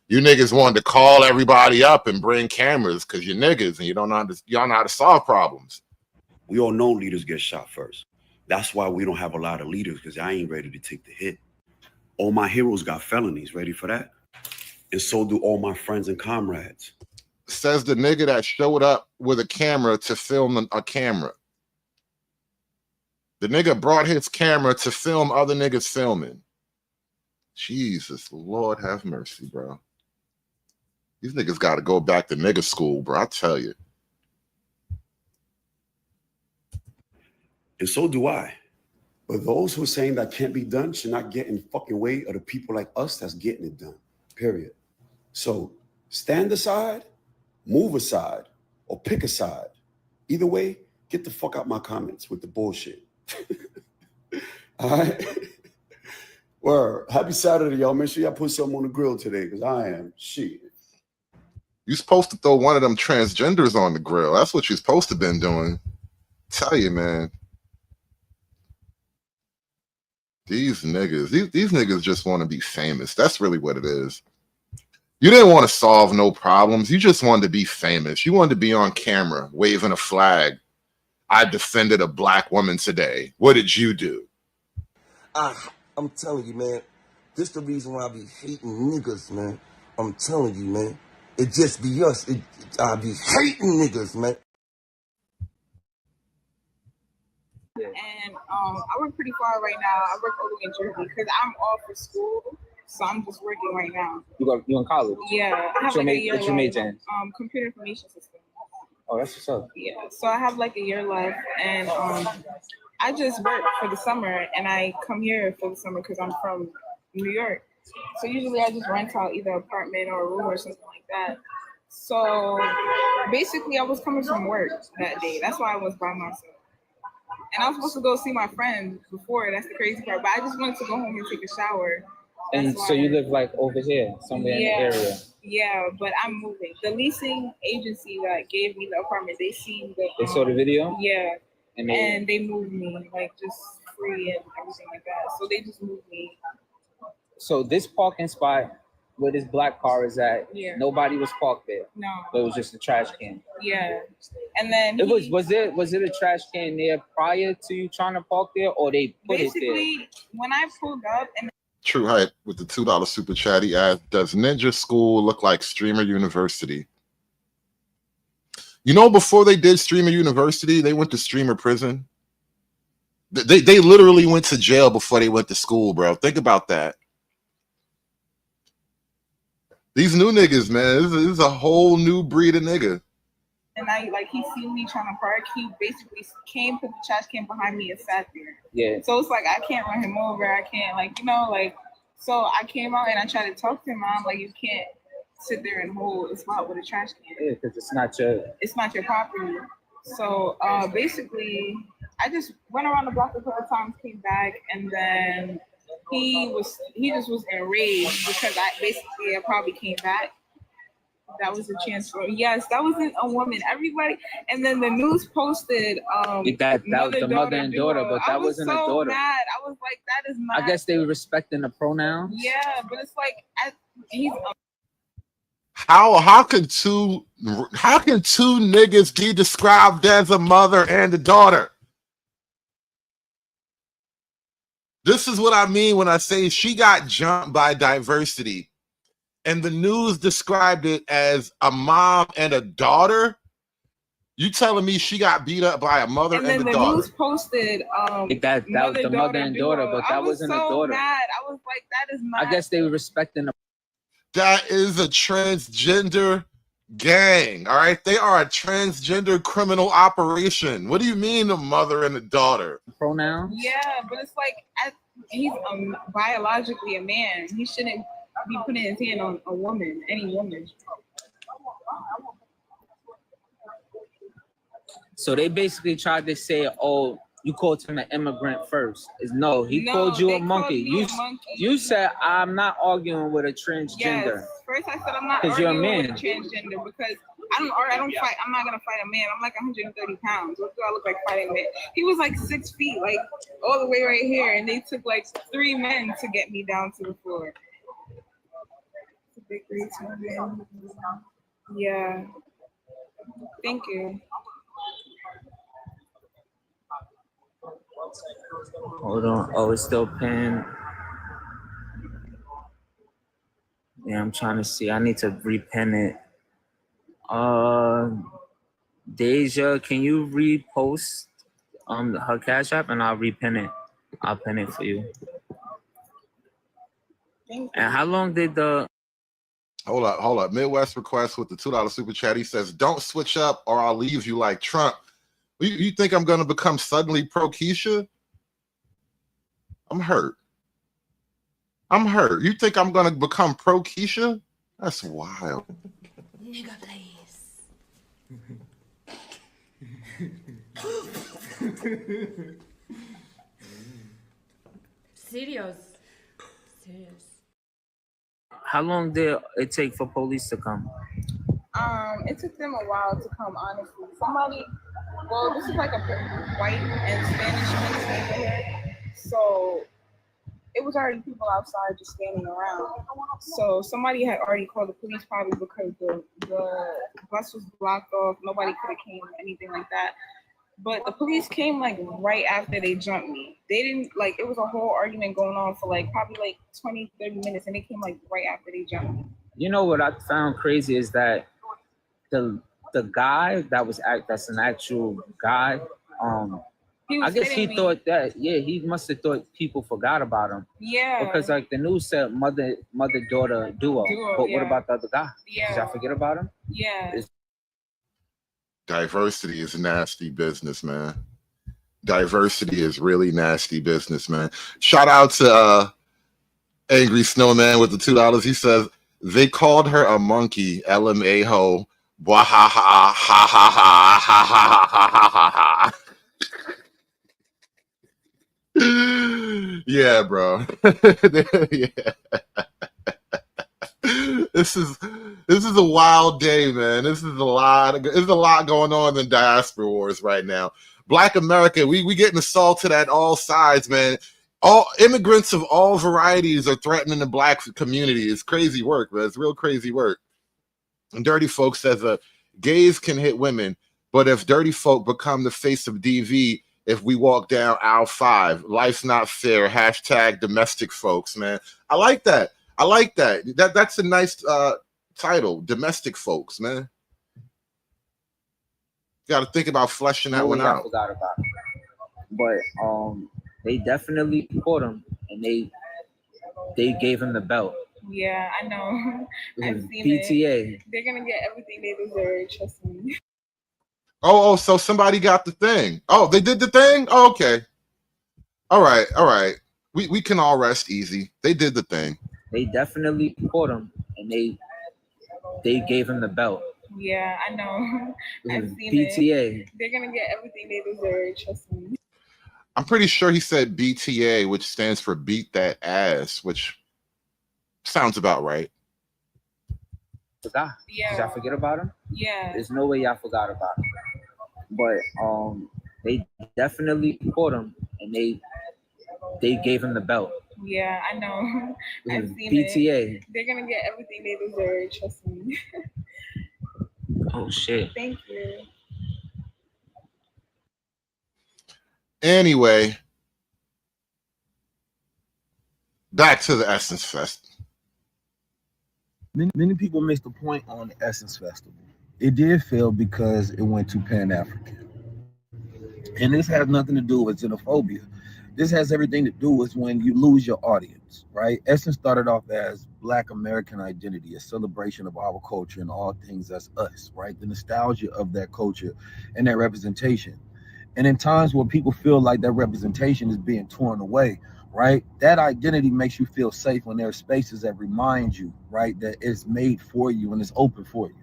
S2: you niggas wanted to call everybody up and bring cameras because you're niggas and y'all know how to solve problems.
S3: We all know leaders get shot first. That's why we don't have a lot of leaders, because I ain't ready to take the hit. All my heroes got felonies. Ready for that? And so do all my friends and comrades.
S2: Says the nigga that showed up with a camera to film a camera. The nigga brought his camera to film other niggas filming. Jesus, Lord have mercy, bro. These niggas got to go back to nigga school, bro. I tell you.
S3: And so do I. But those who are saying that can't be done should not get in the fucking way of the people like us that's getting it done. Period. So stand aside, move aside, or pick a side. Either way, get the fuck out my comments with the bullshit. All right? Well, happy Saturday, y'all. Make sure y'all put something on the grill today, because I am shit.
S2: You supposed to throw one of them transgenders on the grill. That's what you're supposed to been doing. Tell you, man. These niggas just want to be famous. That's really what it is. You didn't want to solve no problems. You just wanted to be famous. You wanted to be on camera waving a flag. I defended a black woman today. What did you do?
S4: I'm telling you, man. This the reason why I be hating niggas, man. I'm telling you, man. It just be us. I be hating niggas, man.
S17: And I work pretty far right now. I work over in Jersey because I'm off for school, so I'm just working right now.
S8: You in college?
S17: Yeah, I have like a year
S8: What's your major in?
S17: Computer information system.
S8: Oh, that's what's up.
S17: Yeah, so I have like a year left, and I just work for the summer, and I come here for the summer because I'm from New York. So usually I just rent out either an apartment or a room or something like that. So basically, I was coming from work that day. That's why I was by myself. And I was supposed to go see my friend before. That's the crazy part. But I just wanted to go home and take a shower.
S8: And so you live like over here, somewhere in the area.
S17: Yeah, but I'm moving. The leasing agency that gave me the apartment, they seen the.
S8: They saw the video?
S17: Yeah.
S8: And
S17: they moved me, like just free and everything like that. So they just moved me.
S8: So this parking spot where this black car is at, nobody was parked there.
S17: No.
S8: But it was just a trash can.
S17: Yeah. And then
S8: was it a trash can there prior to you trying to park there, or they put it there?
S17: Basically, when I pulled up and
S2: True Hype with the $2 super chat. He asked, does Ninja School look like Streamer University? You know, before they did Streamer University, they went to Streamer Prison. They literally went to jail before they went to school, bro. Think about that. These new niggas, man, this is a whole new breed of nigga.
S17: and he seen me trying to park. He basically came, put the trash can behind me and sat there.
S8: Yeah.
S17: So it's like I can't run him over. I can't so I came out and I tried to talk to him. I'm like, you can't sit there and hold a spot with a trash can.
S8: Yeah, because it's not your
S17: property. So basically, I just went around the block a couple times, came back, and then he just was enraged because I probably came back. That was a chance for yes, that wasn't a woman. Everybody, and then the news posted
S8: that was the mother and daughter, but that wasn't a daughter.
S17: Mad. I was like, that is not.
S8: I guess they were respecting the pronouns.
S17: Yeah, but it's like he's.
S2: How can two niggas be described as a mother and a daughter? This is what I mean when I say she got jumped by diversity. And the news described it as a mom and a daughter. You telling me she got beat up by a mother and a daughter?
S17: And then the news posted
S8: that was the mother and daughter, but that wasn't a daughter.
S17: Mad. I was like, that is not.
S8: I guess they were respecting the.
S2: That is a transgender gang. All right, they are a transgender criminal operation. What do you mean a mother and a daughter?
S8: Pronouns?
S17: Yeah, but it's like he's biologically a man. He shouldn't be putting his hand on a woman, any woman.
S8: So they basically tried to say, "Oh, you called him an immigrant first." No, he called you a monkey. You said, "I'm not arguing with a transgender."
S17: Yes. First, I said I'm not arguing with a transgender because I don't fight. I'm not gonna fight a man. I'm like 130 pounds. What do I look like fighting a man? He was like 6 feet, like all the way right here, and they took like 3 men to get me down to the floor. Yeah. Thank you.
S8: Hold on. Oh, it's still pinned. Yeah, I'm trying to see. I need to repin it. Deja, can you repost her Cash App and I'll repin it. I'll pin it for you. And how long did the
S2: Hold up. Midwest Request with the $2 super chat. He says, don't switch up or I'll leave you like Trump. You think I'm going to become suddenly pro Keisha? I'm hurt. I'm hurt. You think I'm gonna become pro Keisha? That's wild.
S7: Nigga, please. Serious.
S8: How long did it take for police to come?
S17: It took them a while to come, honestly. Well, this is like a white and Spanish mixed neighborhood, so it was already people outside just standing around. So somebody had already called the police, probably because the bus was blocked off. Nobody could have came, anything like that. But the police came like right after they jumped me. They didn't like, it was a whole argument going on for like probably like 20, 30 minutes, and they came like right after they jumped me.
S8: You know what I found crazy is that the guy that's an actual guy, I guess he thought that, he must have thought people forgot about him.
S17: Yeah.
S8: Because like the news said mother daughter duo. But what about the other guy?
S17: Yeah.
S8: Did y'all forget about him?
S17: Yeah.
S2: Diversity is nasty business, man. Diversity is really nasty business, man. Shout out to Angry Snowman with the $2. He says they called her a monkey, LMA ho. Blah, ha ha ha ha ha ha ha ha ha ha. Yeah, bro. Yeah. This is a wild day, man. There's a lot going on in diaspora wars right now. Black America, we getting assaulted at all sides, man. All immigrants of all varieties are threatening the black community. It's crazy work, man. It's real crazy work. And Dirty Folk says gays can hit women, but if dirty folk become the face of DV, if we walk down aisle 5, life's not fair. # domestic folks, man. I like that. That's a nice title, domestic folks, man. You got to think about fleshing that one out.
S8: I forgot about it. But they definitely caught him, and they gave him the belt.
S17: Yeah, I know. I've seen
S8: PTA.
S17: it. They're gonna get everything they deserve. Trust me.
S2: Oh, so somebody got the thing. Oh, they did the thing? Oh, okay. All right. We can all rest easy. They did the thing.
S8: They definitely caught him, and they gave him the belt.
S17: Yeah, I know. I've seen
S8: PTA.
S17: it. They're gonna get everything they deserve. Trust me.
S2: I'm pretty sure he said BTA, which stands for beat that ass, which sounds about right.
S8: Forgot.
S17: Yeah.
S8: Did y'all forget about him?
S17: Yeah.
S8: There's no way y'all forgot about him. But they definitely caught him, and they gave him the belt.
S17: Yeah, I know. I've seen
S8: PTA.
S17: it. They're gonna get everything they deserve. Trust me.
S8: Oh shit.
S17: Thank you.
S2: Anyway, back to the Essence Fest.
S18: Many people missed the point on the Essence Festival. It did fail because it went too Pan-African. And this has nothing to do with xenophobia. This has everything to do with when you lose your audience, right? Essence started off as Black American identity, a celebration of our culture and all things that's us, right? The nostalgia of that culture and that representation. And in times where people feel like that representation is being torn away, right? That identity makes you feel safe when there are spaces that remind you, right, that it's made for you and it's open for you.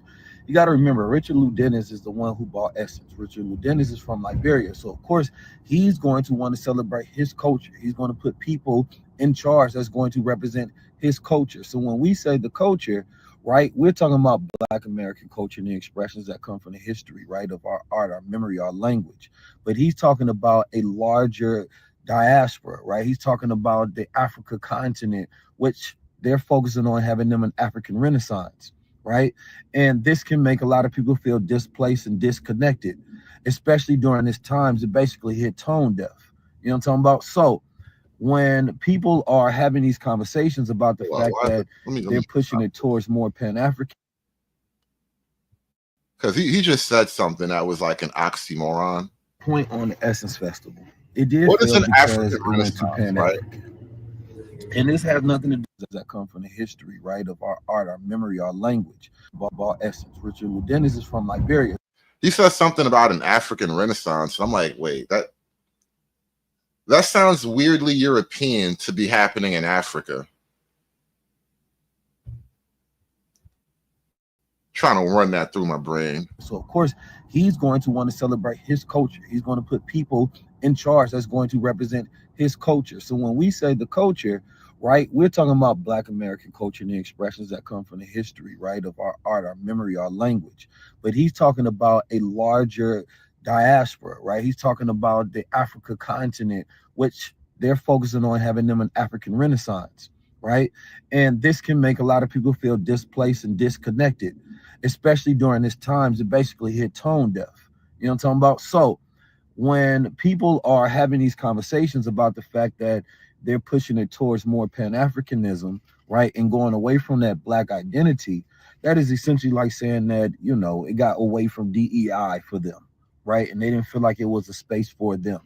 S18: You got to remember, Richard Lou Dennis is the one who bought Essence. Richard Lou Dennis is from Liberia. So, of course, he's going to want to celebrate his culture. He's going to put people in charge that's going to represent his culture. So when we say the culture, right, we're talking about Black American culture and the expressions that come from the history, right, of our art, our memory, our language. But he's talking about a larger diaspora, right? He's talking about the Africa continent, which they're focusing on having them an African Renaissance, right? And this can make a lot of people feel displaced and disconnected, especially during this time to basically hit tone deaf. You know what I'm talking about? So when people are having these conversations about the fact that they're pushing it towards more Pan-African.
S2: Because he just said something that was like an oxymoron.
S18: Point on the Essence Festival. It did
S2: What is an African
S18: it went to Pan-African. Right? And this has nothing to do with that come from the history, right, of our art, our memory, our language, about Essence. Richard Lou Dennis is from Liberia.
S2: He says something about an African Renaissance. I'm like, wait, That sounds weirdly European to be happening in Africa. Trying to run that through my brain.
S18: So of course he's going to want to celebrate his culture. He's going to put people in charge that's going to represent his culture. So when we say the culture, right, we're talking about Black American culture and the expressions that come from the history, right, of our art, our memory, our language. But he's talking about a larger diaspora, right? He's talking about the Africa continent, which they're focusing on having them an African Renaissance, right? And this can make a lot of people feel displaced and disconnected, especially during this time to basically hit tone deaf. You know what I'm talking about? So when people are having these conversations about the fact that they're pushing it towards more Pan-Africanism, right, and going away from that Black identity, that is essentially like saying that, you know, it got away from DEI for them, right? And they didn't feel like it was a space for them.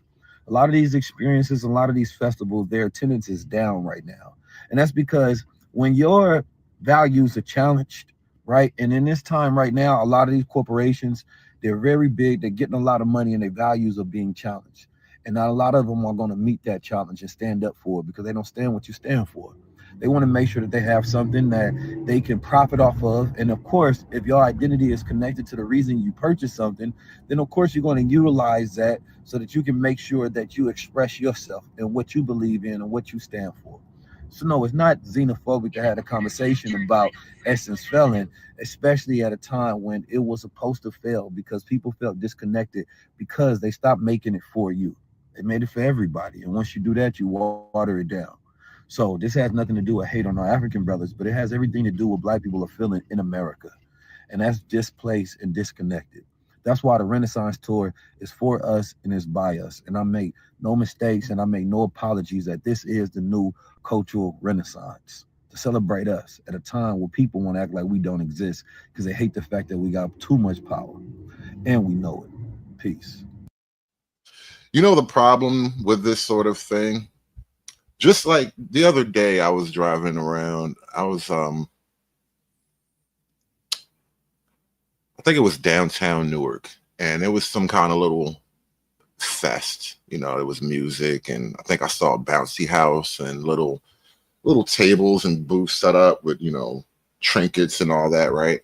S18: A lot of these experiences, a lot of these festivals, their attendance is down right now. And that's because when your values are challenged, right? And in this time right now, a lot of these corporations, they're very big, they're getting a lot of money, and their values are being challenged. And not a lot of them are going to meet that challenge and stand up for it, because they don't stand what you stand for. They want to make sure that they have something that they can profit off of. And of course, if your identity is connected to the reason you purchase something, then of course you're going to utilize that so that you can make sure that you express yourself and what you believe in and what you stand for. So no, it's not xenophobic to have a conversation about Essence Felon, especially at a time when it was supposed to fail, because people felt disconnected because they stopped making it for you. They made it for everybody. And once you do that, you water it down. So this has nothing to do with hate on our African brothers, but it has everything to do with Black people are feeling in America. And that's displaced and disconnected. That's why the Renaissance Tour is for us and is by us. And I make no mistakes and I make no apologies that this is the new cultural renaissance to celebrate us at a time where people want to act like we don't exist because they hate the fact that we got too much power. And we know it. Peace.
S2: You know the problem with this sort of thing? Just like the other day I was driving around, I think it was downtown Newark, and it was some kind of little fest. You know, it was music, and I think I saw a bouncy house and little tables and booths set up with, you know, trinkets and all that, right?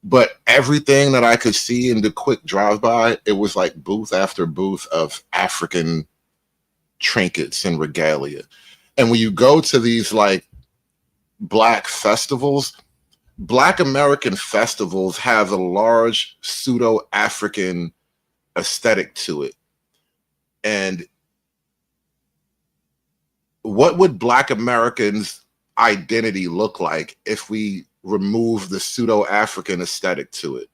S2: But everything that I could see in the quick drive-by, it was like booth after booth of African trinkets and regalia. And when you go to these like Black festivals, Black American festivals have a large pseudo-African aesthetic to it. And what would Black Americans' identity look like if we remove the pseudo-African aesthetic to it?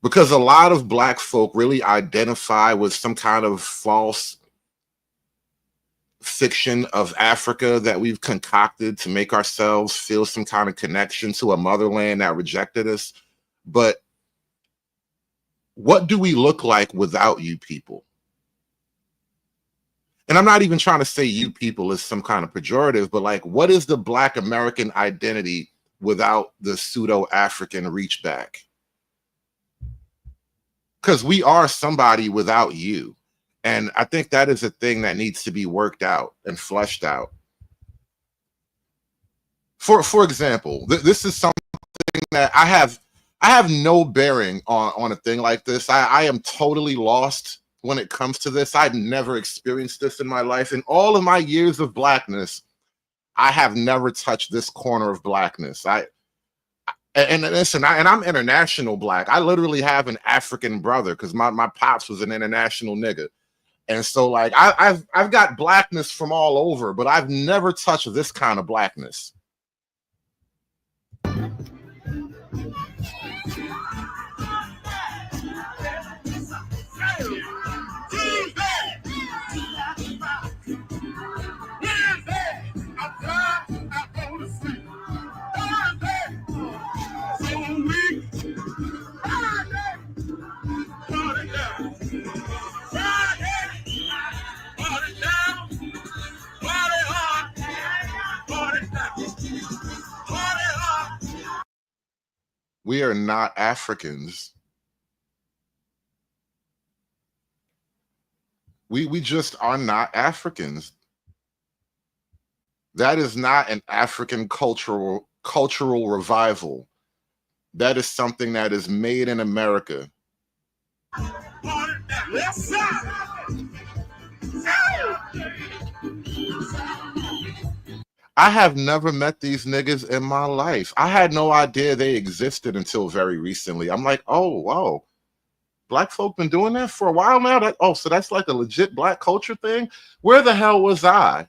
S2: Because a lot of Black folk really identify with some kind of false fiction of Africa that we've concocted to make ourselves feel some kind of connection to a motherland that rejected us. But what do we look like without you people? And I'm not even trying to say you people is some kind of pejorative, but like, what is the Black American identity without the pseudo-African reach back? Because we are somebody without you. And I think that is a thing that needs to be worked out and fleshed out. For example, this is something that I have no bearing on a thing like this. I am totally lost when it comes to this. I've never experienced this in my life. In all of my years of Blackness, I have never touched this corner of Blackness. And listen, I'm international Black. I literally have an African brother because my pops was an international nigga. And so like I've got Blackness from all over, but I've never touched this kind of Blackness. We are not Africans. We just are not Africans. That is not an African cultural revival. That is something that is made in America.
S9: Yes, sir.
S2: I have never met these niggas in my life. I had no idea they existed until very recently. I'm like, oh, wow. Black folk been doing that for a while now? So that's like a legit black culture thing? Where the hell was I?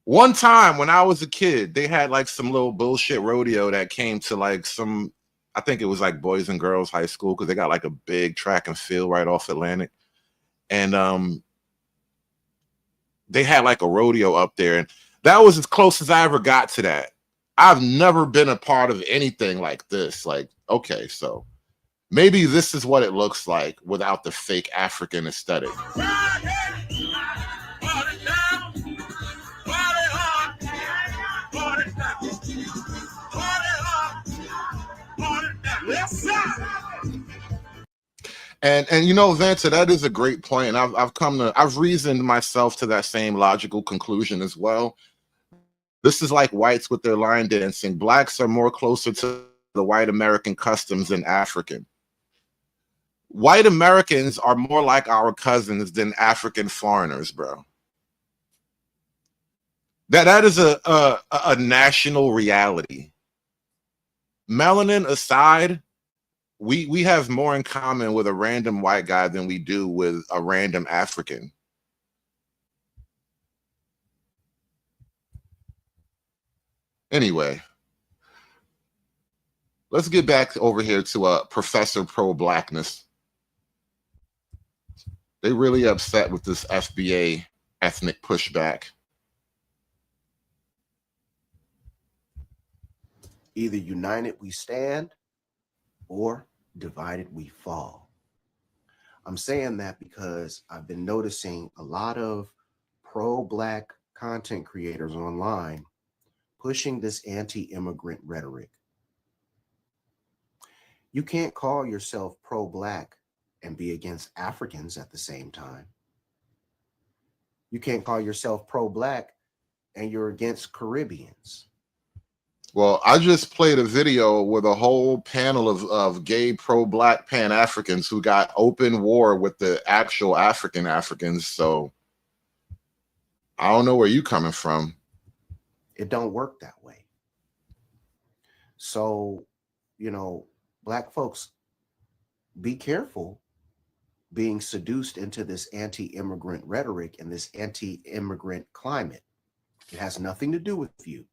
S2: One time when I was a kid, they had like some little bullshit rodeo that came to like some, I think it was like Boys and Girls High School, because they got like a big track and field right off Atlantic. And they had like a rodeo up there, and that was as close as I ever got to that. I've never been a part of anything like this. Like, okay, so maybe this is what it looks like without the fake African aesthetic. And you know, Vanta, that is a great point. I've reasoned myself to that same logical conclusion as well. This is like whites with their line dancing. Blacks are more closer to the white American customs than African. White Americans are more like our cousins than African foreigners, bro. That is a national reality. Melanin aside, we have more in common with a random white guy than we do with a random African. Anyway, let's get back over here to Professor Pro-Blackness. They really upset with this FBA ethnic pushback.
S5: Either united we stand or divided we fall. I'm saying that because I've been noticing a lot of pro-Black content creators online pushing this anti-immigrant rhetoric. You can't call yourself pro-Black and be against Africans at the same time. You can't call yourself pro-Black and you're against Caribbeans.
S2: Well, I just played a video with a whole panel of gay pro-Black Pan-Africans who got open war with the actual Africans. So I don't know where you coming from.
S5: It don't work that way. So, you know, Black folks, be careful being seduced into this anti-immigrant rhetoric and this anti-immigrant climate. It has nothing to do with you.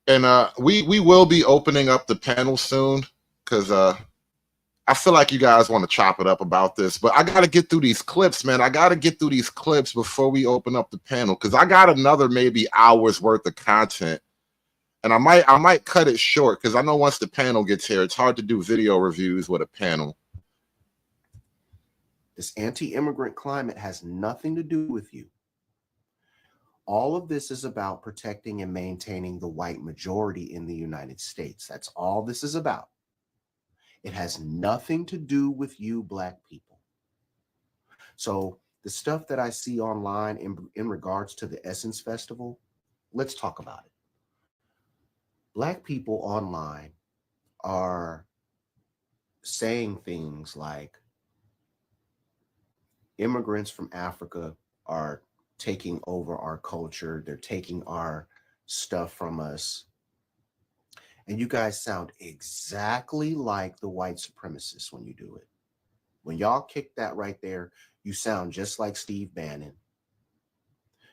S2: And we will be opening up the panel soon, because I feel like you guys want to chop it up about this, but I got to get through these clips, man. I got to get through these clips before we open up the panel, because I got another maybe hour's worth of content, and I might cut it short, because I know once the panel gets here, it's hard to do video reviews with a panel.
S5: This anti-immigrant climate has nothing to do with you. All of this is about protecting and maintaining the white majority in the United States. That's all this is about. It has nothing to do with you, Black people. So the stuff that I see online in regards to the Essence Festival, let's talk about it. Black people online are saying things like immigrants from Africa are taking over our culture. They're taking our stuff from us. And you guys sound exactly like the white supremacists when you do it. When y'all kick that right there, you sound just like Steve Bannon.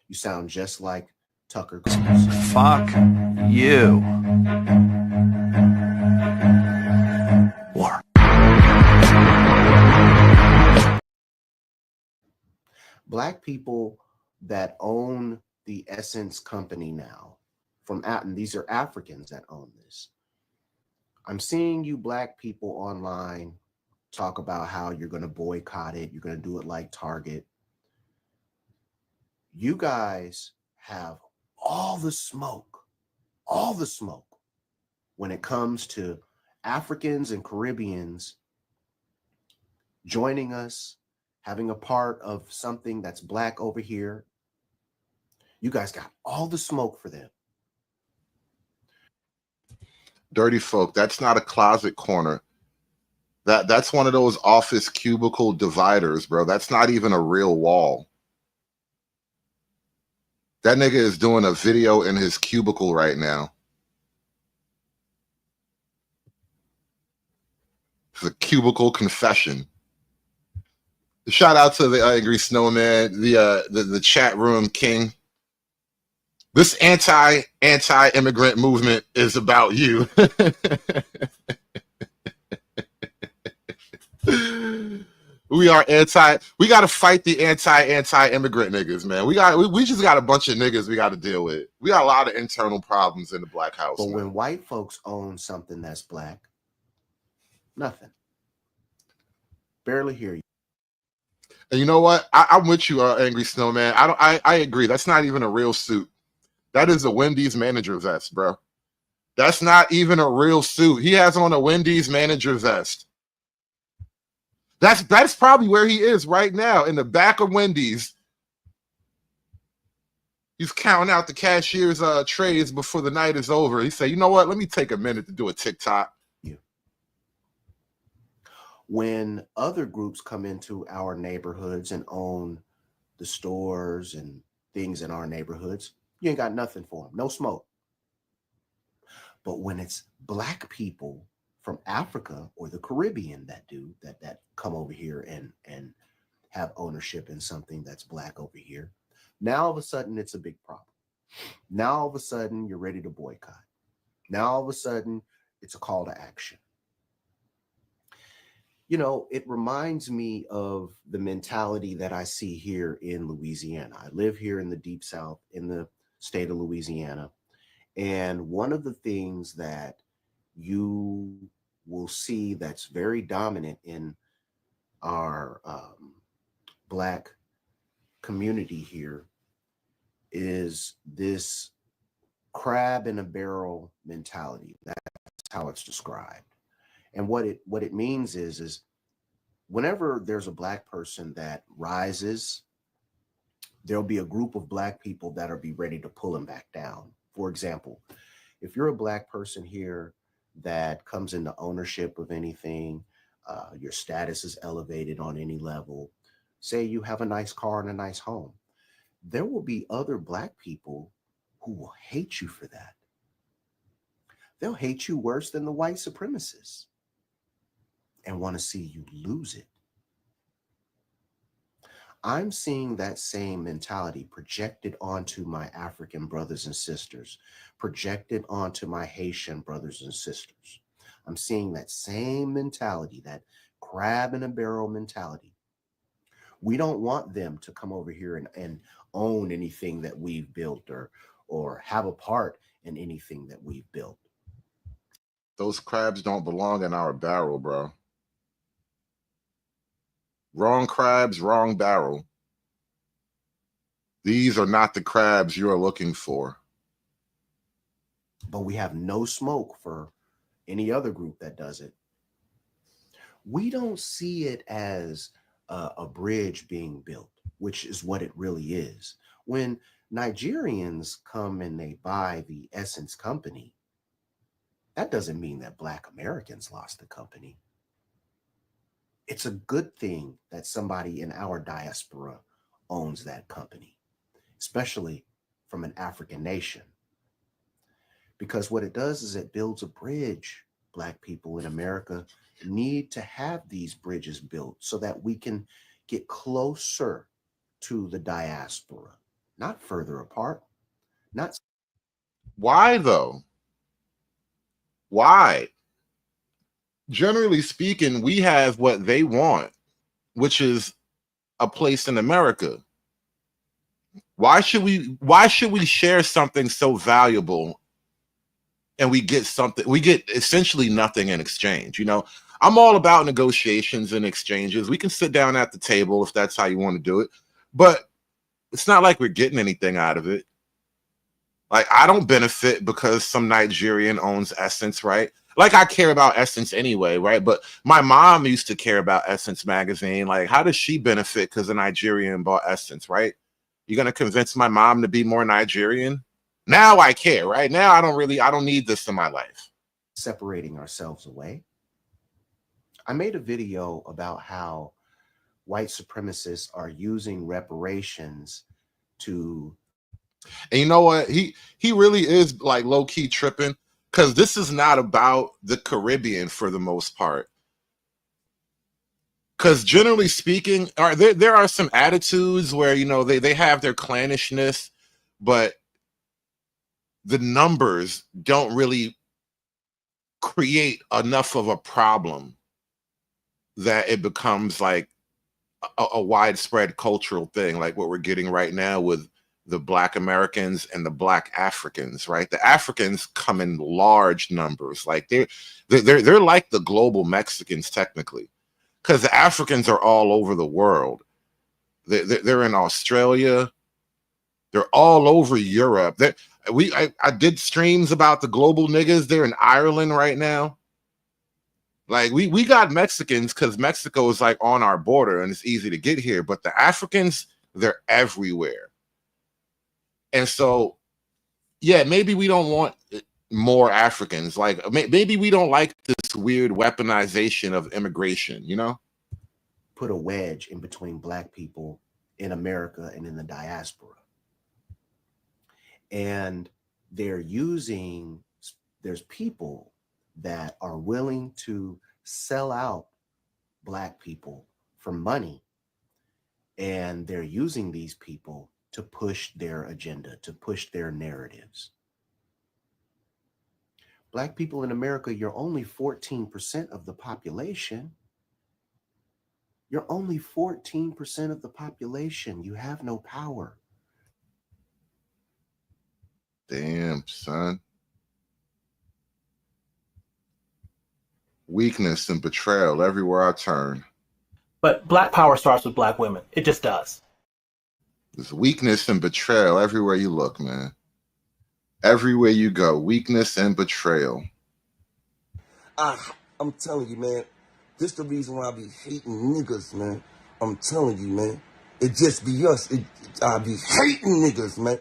S5: You sound just like Tucker Carlson.
S19: Fuck you. War.
S5: Black people that own the Essence company now, and these are Africans that own this. I'm seeing you Black people online talk about how you're going to boycott it. You're going to do it like Target. You guys have all the smoke when it comes to Africans and Caribbeans joining us having a part of something that's black over here. You guys got all the smoke for them.
S2: Dirty folk, that's not a closet corner. That's one of those office cubicle dividers, bro. That's not even a real wall. That nigga is doing a video in his cubicle right now. It's a cubicle confession. Shout out to the Angry Snowman, the chat room king. This anti-immigrant movement is about you. We are we got to fight the anti-immigrant niggas, man. We just got a bunch of niggas we got to deal with. We got a lot of internal problems in the black house.
S5: But
S2: man.
S5: when white folks own something that's black, nothing. Barely hear you.
S2: And you know what? I'm with you, Angry Snowman. I agree. That's not even a real suit. That is a Wendy's manager vest, bro. That's not even a real suit. He has on a Wendy's manager vest. That's probably where he is right now, in the back of Wendy's. He's counting out the cashier's trays before the night is over. He said, you know what? Let me take a minute to do a TikTok.
S5: When other groups come into our neighborhoods and own the stores and things in our neighborhoods, you ain't got nothing for them. No smoke. But when it's black people from Africa or the Caribbean that come over here and have ownership in something that's black over here, now all of a sudden it's a big problem. Now all of a sudden you're ready to boycott. Now all of a sudden it's a call to action. You know, it reminds me of the mentality that I see here in Louisiana. I live here in the Deep South, in the state of Louisiana. And one of the things that you will see that's very dominant in our black community here is this crab in a barrel mentality. That's how it's described. And what it means is whenever there's a black person that rises, there'll be a group of black people that'll be ready to pull him back down. For example, if you're a black person here that comes into ownership of anything, your status is elevated on any level, say you have a nice car and a nice home, there will be other black people who will hate you for that. They'll hate you worse than the white supremacists and want to see you lose it. I'm seeing that same mentality projected onto my African brothers and sisters, projected onto my Haitian brothers and sisters. I'm seeing that same mentality, that crab in a barrel mentality. We don't want them to come over here and own anything that we've built or have a part in anything that we've built.
S2: Those crabs don't belong in our barrel, bro. Wrong crabs, wrong barrel. These are not the crabs you're looking for.
S5: But we have no smoke for any other group that does it. We don't see it as a bridge being built, which is what it really is. When Nigerians come and they buy the Essence company, that doesn't mean that Black Americans lost the company. It's a good thing that somebody in our diaspora owns that company, especially from an African nation. Because what it does is it builds a bridge. Black people in America need to have these bridges built so that we can get closer to the diaspora, not further apart. Not.
S2: Why though? Why? Generally speaking, we have what they want, which is a place in America. Why should we share something so valuable and we get essentially nothing in exchange? You know, I'm all about negotiations and exchanges. We can sit down at the table if that's how you want to do it, but it's not like we're getting anything out of it. Like, I don't benefit because some Nigerian owns Essence, right? like I care about Essence anyway, right? But my mom used to care about Essence magazine. Like, how does she benefit because a Nigerian bought Essence, right? You're gonna convince my mom to be more Nigerian? Now I care, right? Now I don't need this in my life.
S5: Separating ourselves away. I made a video about how white supremacists are using reparations to.
S2: And you know what? He really is like low key tripping, because this is not about the Caribbean for the most part. Because generally speaking, there are some attitudes where, you know, they have their clannishness, but the numbers don't really create enough of a problem that it becomes like a widespread cultural thing, like what we're getting right now with the Black Americans and the Black Africans, right? The Africans come in large numbers, like they're like the global Mexicans technically, because the Africans are all over the world. They're in Australia, they're all over Europe. I did streams about the global niggas. They're in Ireland right now. Like we got Mexicans because Mexico is like on our border and it's easy to get here, but the Africans, they're everywhere. And so, yeah, maybe we don't want more Africans. Like maybe we don't like this weird weaponization of immigration, you know?
S5: Put a wedge in between Black people in America and in the diaspora. And there's people that are willing to sell out Black people for money, and they're using these people to push their agenda, to push their narratives. Black people in America, you're only 14% of the population. You're only 14% of the population. You have no power.
S2: Damn, son. Weakness and betrayal everywhere I turn.
S26: But Black power starts with Black women. It just does.
S2: There's weakness and betrayal everywhere you look, man. Everywhere you go, weakness and betrayal.
S4: I'm telling you, man, this the reason why I be hating niggas, man. I'm telling you, man. It just be us. I be hating niggas, man.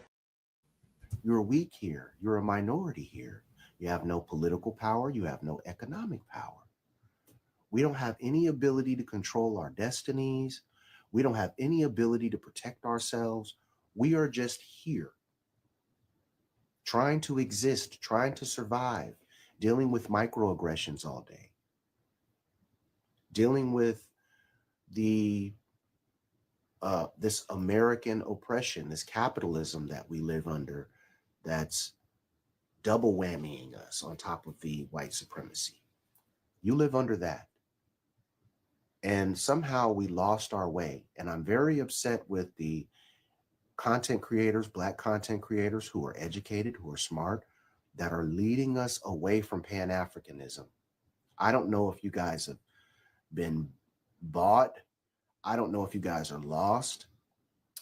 S5: You're weak here. You're a minority here. You have no political power. You have no economic power. We don't have any ability to control our destinies. We don't have any ability to protect ourselves. We are just here, trying to exist, trying to survive, dealing with microaggressions all day, dealing with this American oppression, this capitalism that we live under, that's double whammying us on top of the white supremacy. You live under that. And somehow we lost our way. And I'm very upset with the content creators, Black content creators who are educated, who are smart, that are leading us away from Pan-Africanism. I don't know if you guys have been bought. I don't know if you guys are lost.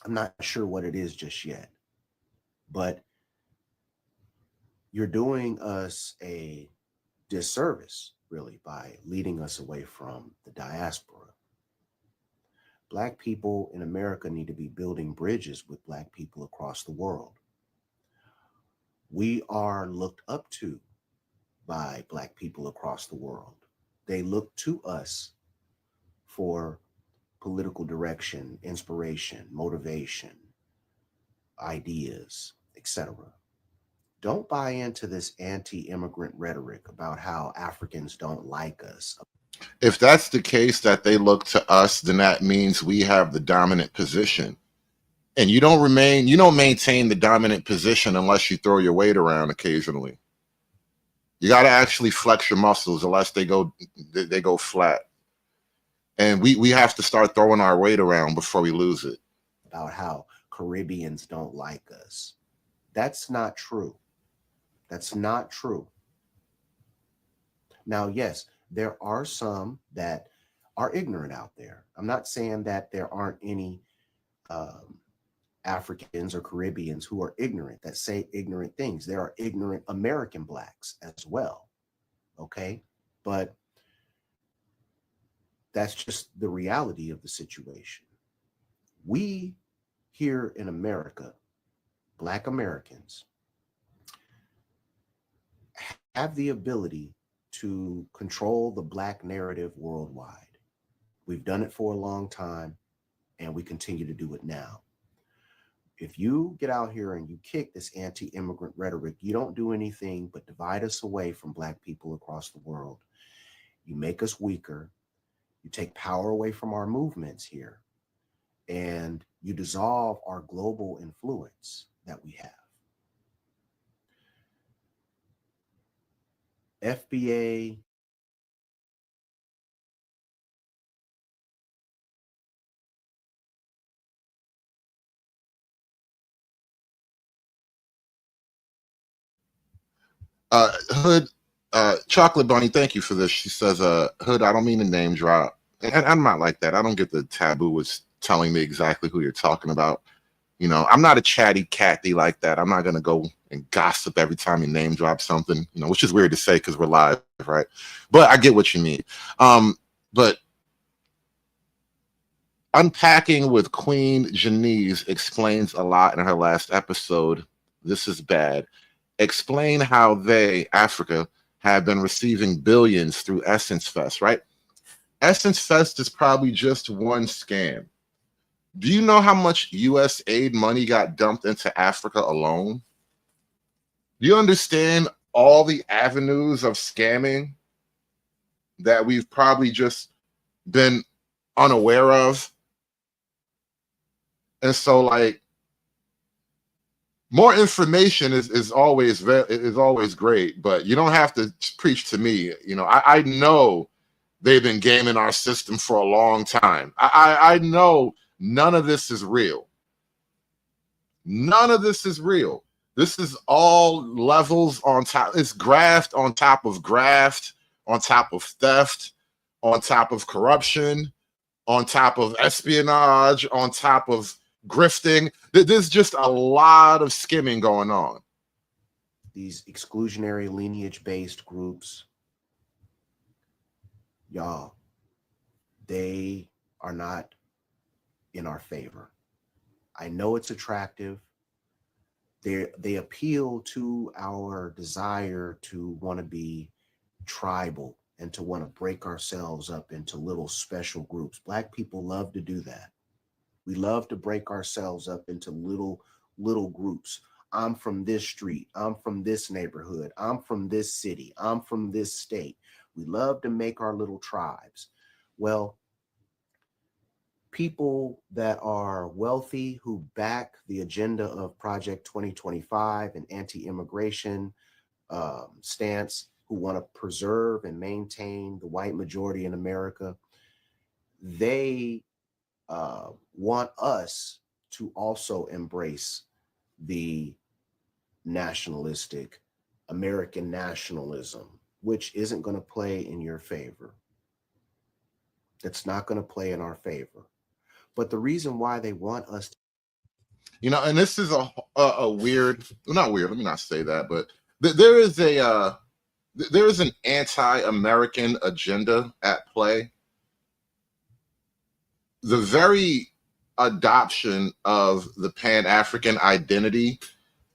S5: I'm not sure what it is just yet. But you're doing us a disservice, really, by leading us away from the diaspora. Black people in America need to be building bridges with Black people across the world. We are looked up to by Black people across the world. They look to us for political direction, inspiration, motivation, ideas, etc. Don't buy into this anti-immigrant rhetoric about how Africans don't like us.
S2: If that's the case, that they look to us, then that means we have the dominant position. And you don't maintain the dominant position unless you throw your weight around occasionally. You got to actually flex your muscles, unless they go flat. And we have to start throwing our weight around before we lose it.
S5: About how Caribbeans don't like us. That's not true. That's not true. Now, yes, there are some that are ignorant out there. I'm not saying that there aren't any Africans or Caribbeans who are ignorant, that say ignorant things. There are ignorant American Blacks as well. Okay, but that's just the reality of the situation. We here in America, Black Americans, have the ability to control the Black narrative worldwide. We've done it for a long time, and we continue to do it now. If you get out here and you kick this anti-immigrant rhetoric, you don't do anything but divide us away from Black people across the world. You make us weaker. You take power away from our movements here, and you dissolve our global influence that we have. FBA,
S2: Hood, Chocolate Bunny, thank you for this. She says, Hood, I don't mean to name drop. And I'm not like that. I don't get the taboo with telling me exactly who you're talking about. You know, I'm not a chatty Cathy like that. I'm not going to go and gossip every time you name drop something, you know, which is weird to say because we're live, right? But I get what you mean. But unpacking with Queen Janice explains a lot in her last episode. This is bad. Explain how they, Africa, have been receiving billions through Essence Fest, right? Essence Fest is probably just one scam. Do you know how much U.S. aid money got dumped into Africa alone? Do you understand all the avenues of scamming that we've probably just been unaware of? And so, like, more information is always great, but you don't have to preach to me. You know, I know they've been gaming our system for a long time. I know none of this is real. None of this is real. This is all levels on top. It's graft on top of graft, on top of theft, on top of corruption, on top of espionage, on top of grifting. There's just a lot of skimming going on.
S5: These exclusionary lineage-based groups, y'all, they are not in our favor. I know it's attractive. They appeal to our desire to want to be tribal and to want to break ourselves up into little special groups. Black people love to do that. We love to break ourselves up into little groups. I'm from this street. I'm from this neighborhood. I'm from this city. I'm from this state. We love to make our little tribes. Well, people that are wealthy who back the agenda of Project 2025 and anti-immigration stance, who want to preserve and maintain the white majority in America, they want us to also embrace the nationalistic American nationalism, which isn't going to play in your favor. It's not going to play in our favor. But the reason why they want us to,
S2: you know, and this is a weird, not weird, let me not say that, but there is an anti-American agenda at play. The very adoption of the Pan-African identity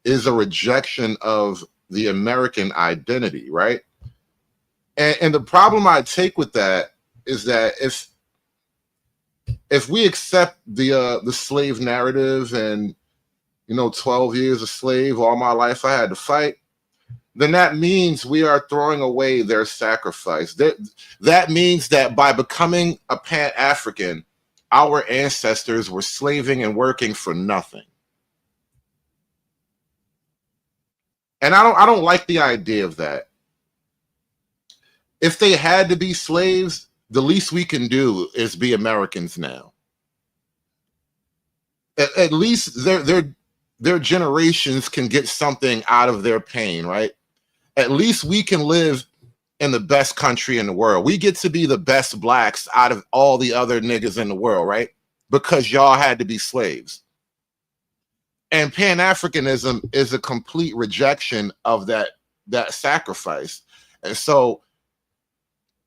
S2: is a rejection of the American identity, right? And the problem I take with that is that if we accept the slave narrative and, you know, 12 years a slave, all my life I had to fight, then that means we are throwing away their sacrifice. That means that by becoming a Pan-African, our ancestors were slaving and working for nothing. And I don't like the idea of that. If they had to be slaves, the least we can do is be Americans now. At least their generations can get something out of their pain, right? At least we can live in the best country in the world. We get to be the best blacks out of all the other niggas in the world, right? Because y'all had to be slaves. And Pan-Africanism is a complete rejection of that sacrifice. And so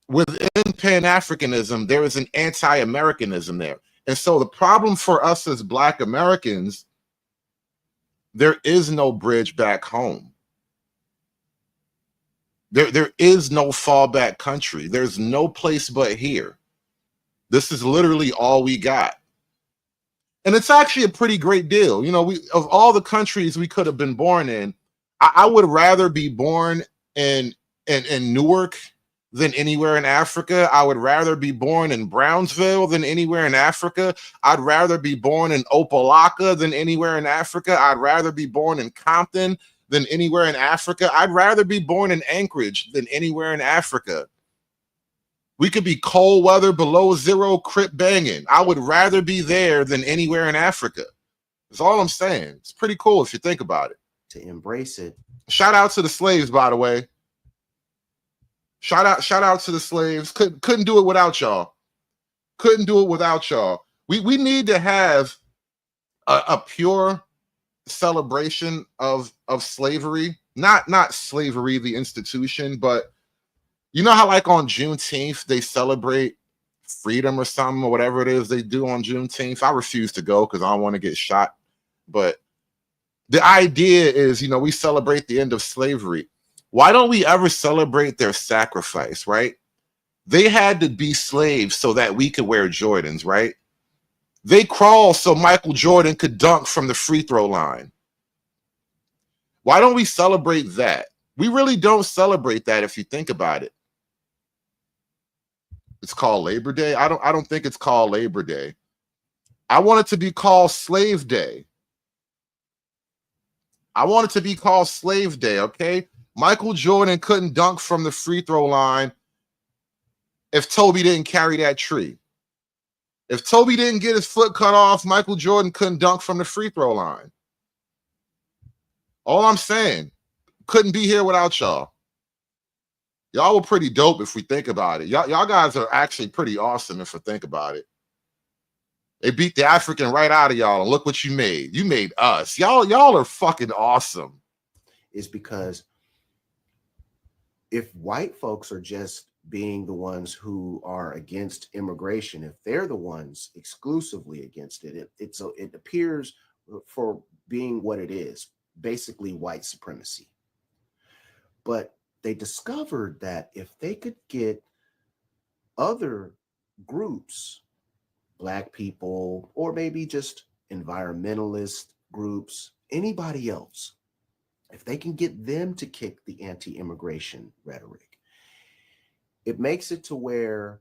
S2: within Pan-Africanism, there is an anti-Americanism there. And so the problem for us as Black Americans, there is no bridge back home. There is no fallback country. There's no place but here. This is literally all we got. And it's actually a pretty great deal. You know, of all the countries we could have been born in, I would rather be born in Newark than anywhere in Africa. I would rather be born in Brownsville than anywhere in Africa. I'd rather be born in Opalaka than anywhere in Africa. I'd rather be born in Compton than anywhere in Africa. I'd rather be born in Anchorage than anywhere in Africa. We could be cold weather, below zero, crip banging. I would rather be there than anywhere in Africa. That's all I'm saying. It's pretty cool if you think about it.
S5: To embrace it.
S2: Shout out to the slaves, by the way. Shout out to the slaves. Couldn't do it without y'all. Couldn't do it without y'all. We need to have a pure celebration of slavery. Not slavery, the institution, but you know how like on Juneteenth they celebrate freedom or something or whatever it is they do on Juneteenth. I refuse to go because I don't want to get shot. But the idea is, you know, we celebrate the end of slavery. Why don't we ever celebrate their sacrifice, right? They had to be slaves so that we could wear Jordans, right? They crawled so Michael Jordan could dunk from the free throw line. Why don't we celebrate that? We really don't celebrate that if you think about it. It's called Labor Day. I don't think it's called Labor Day. I want it to be called Slave Day. I want it to be called Slave Day, okay? Michael Jordan couldn't dunk from the free throw line if Toby didn't carry that tree. If Toby didn't get his foot cut off, Michael Jordan couldn't dunk from the free throw line. All I'm saying, couldn't be here without y'all. Y'all were pretty dope if we think about it. Y'all guys are actually pretty awesome if we think about it. They beat the African right out of y'all, and look what you made. You made us. Y'all are fucking awesome.
S5: Is because if white folks are just being the ones who are against immigration, if they're the ones exclusively against it, it appears for being what it is, basically white supremacy. But they discovered that if they could get other groups, Black people, or maybe just environmentalist groups, anybody else, if they can get them to kick the anti-immigration rhetoric, it makes it to where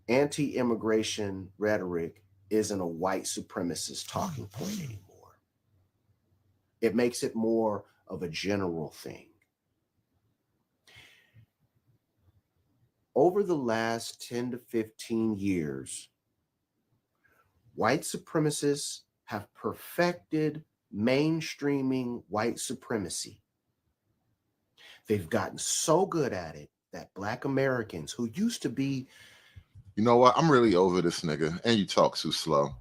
S5: anti-immigration rhetoric isn't a white supremacist talking point anymore. It makes it more of a general thing. Over the last 10 to 15 years, white supremacists have perfected mainstreaming white supremacy. They've gotten so good at it that Black Americans who used to be...
S2: You know what? I'm really over this nigga. And you talk too slow.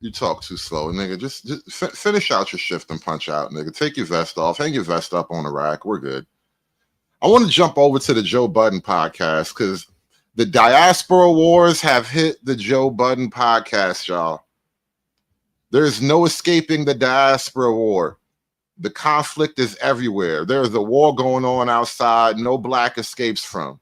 S2: You talk too slow, nigga. Just finish out your shift and punch out, nigga. Take your vest off. Hang your vest up on the rack. We're good. I want to jump over to the Joe Budden podcast because the Diaspora Wars have hit the Joe Budden podcast, y'all. There's no escaping the Diaspora War. The conflict is everywhere. There's a war going on outside no Black escapes from.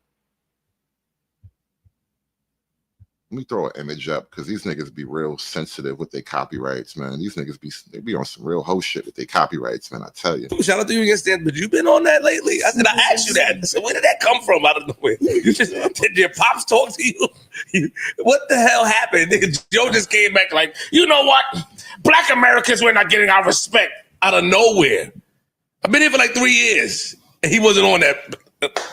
S2: Let me throw an image up because these niggas be real sensitive with their copyrights, man. These niggas be on some real hoe shit with their copyrights, man. I tell you.
S10: Shout out to you against that, but you been on that lately? I said, I asked you that. I said, where did that come from? I don't know. You just did your pops talk to you? What the hell happened? Nigga, Joe just came back like, you know what? Black Americans were not getting our respect out of nowhere. I've been here for like 3 years, and he wasn't on that.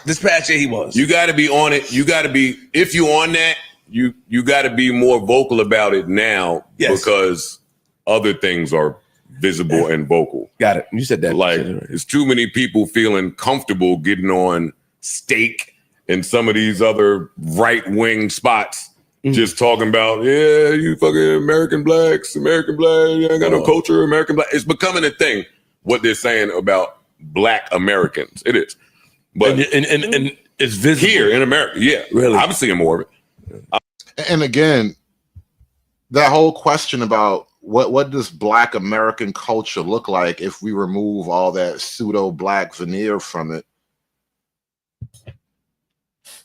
S10: This past year, he was.
S15: You got to be on it. You got to be, if you on that, you got to be more vocal about it now because other things are visible and vocal.
S10: Got it. You said that.
S15: Like, there's too many people feeling comfortable getting on stake and some of these other right-wing spots just talking about, yeah, you fucking American blacks, you ain't got no culture, American black. It's becoming a thing, what they're saying about Black Americans. It is. But
S10: and It's visible
S15: here in America. Yeah,
S10: really.
S15: I'm seeing more of it.
S2: And again, that whole question about what does Black American culture look like if we remove all that pseudo Black veneer from it?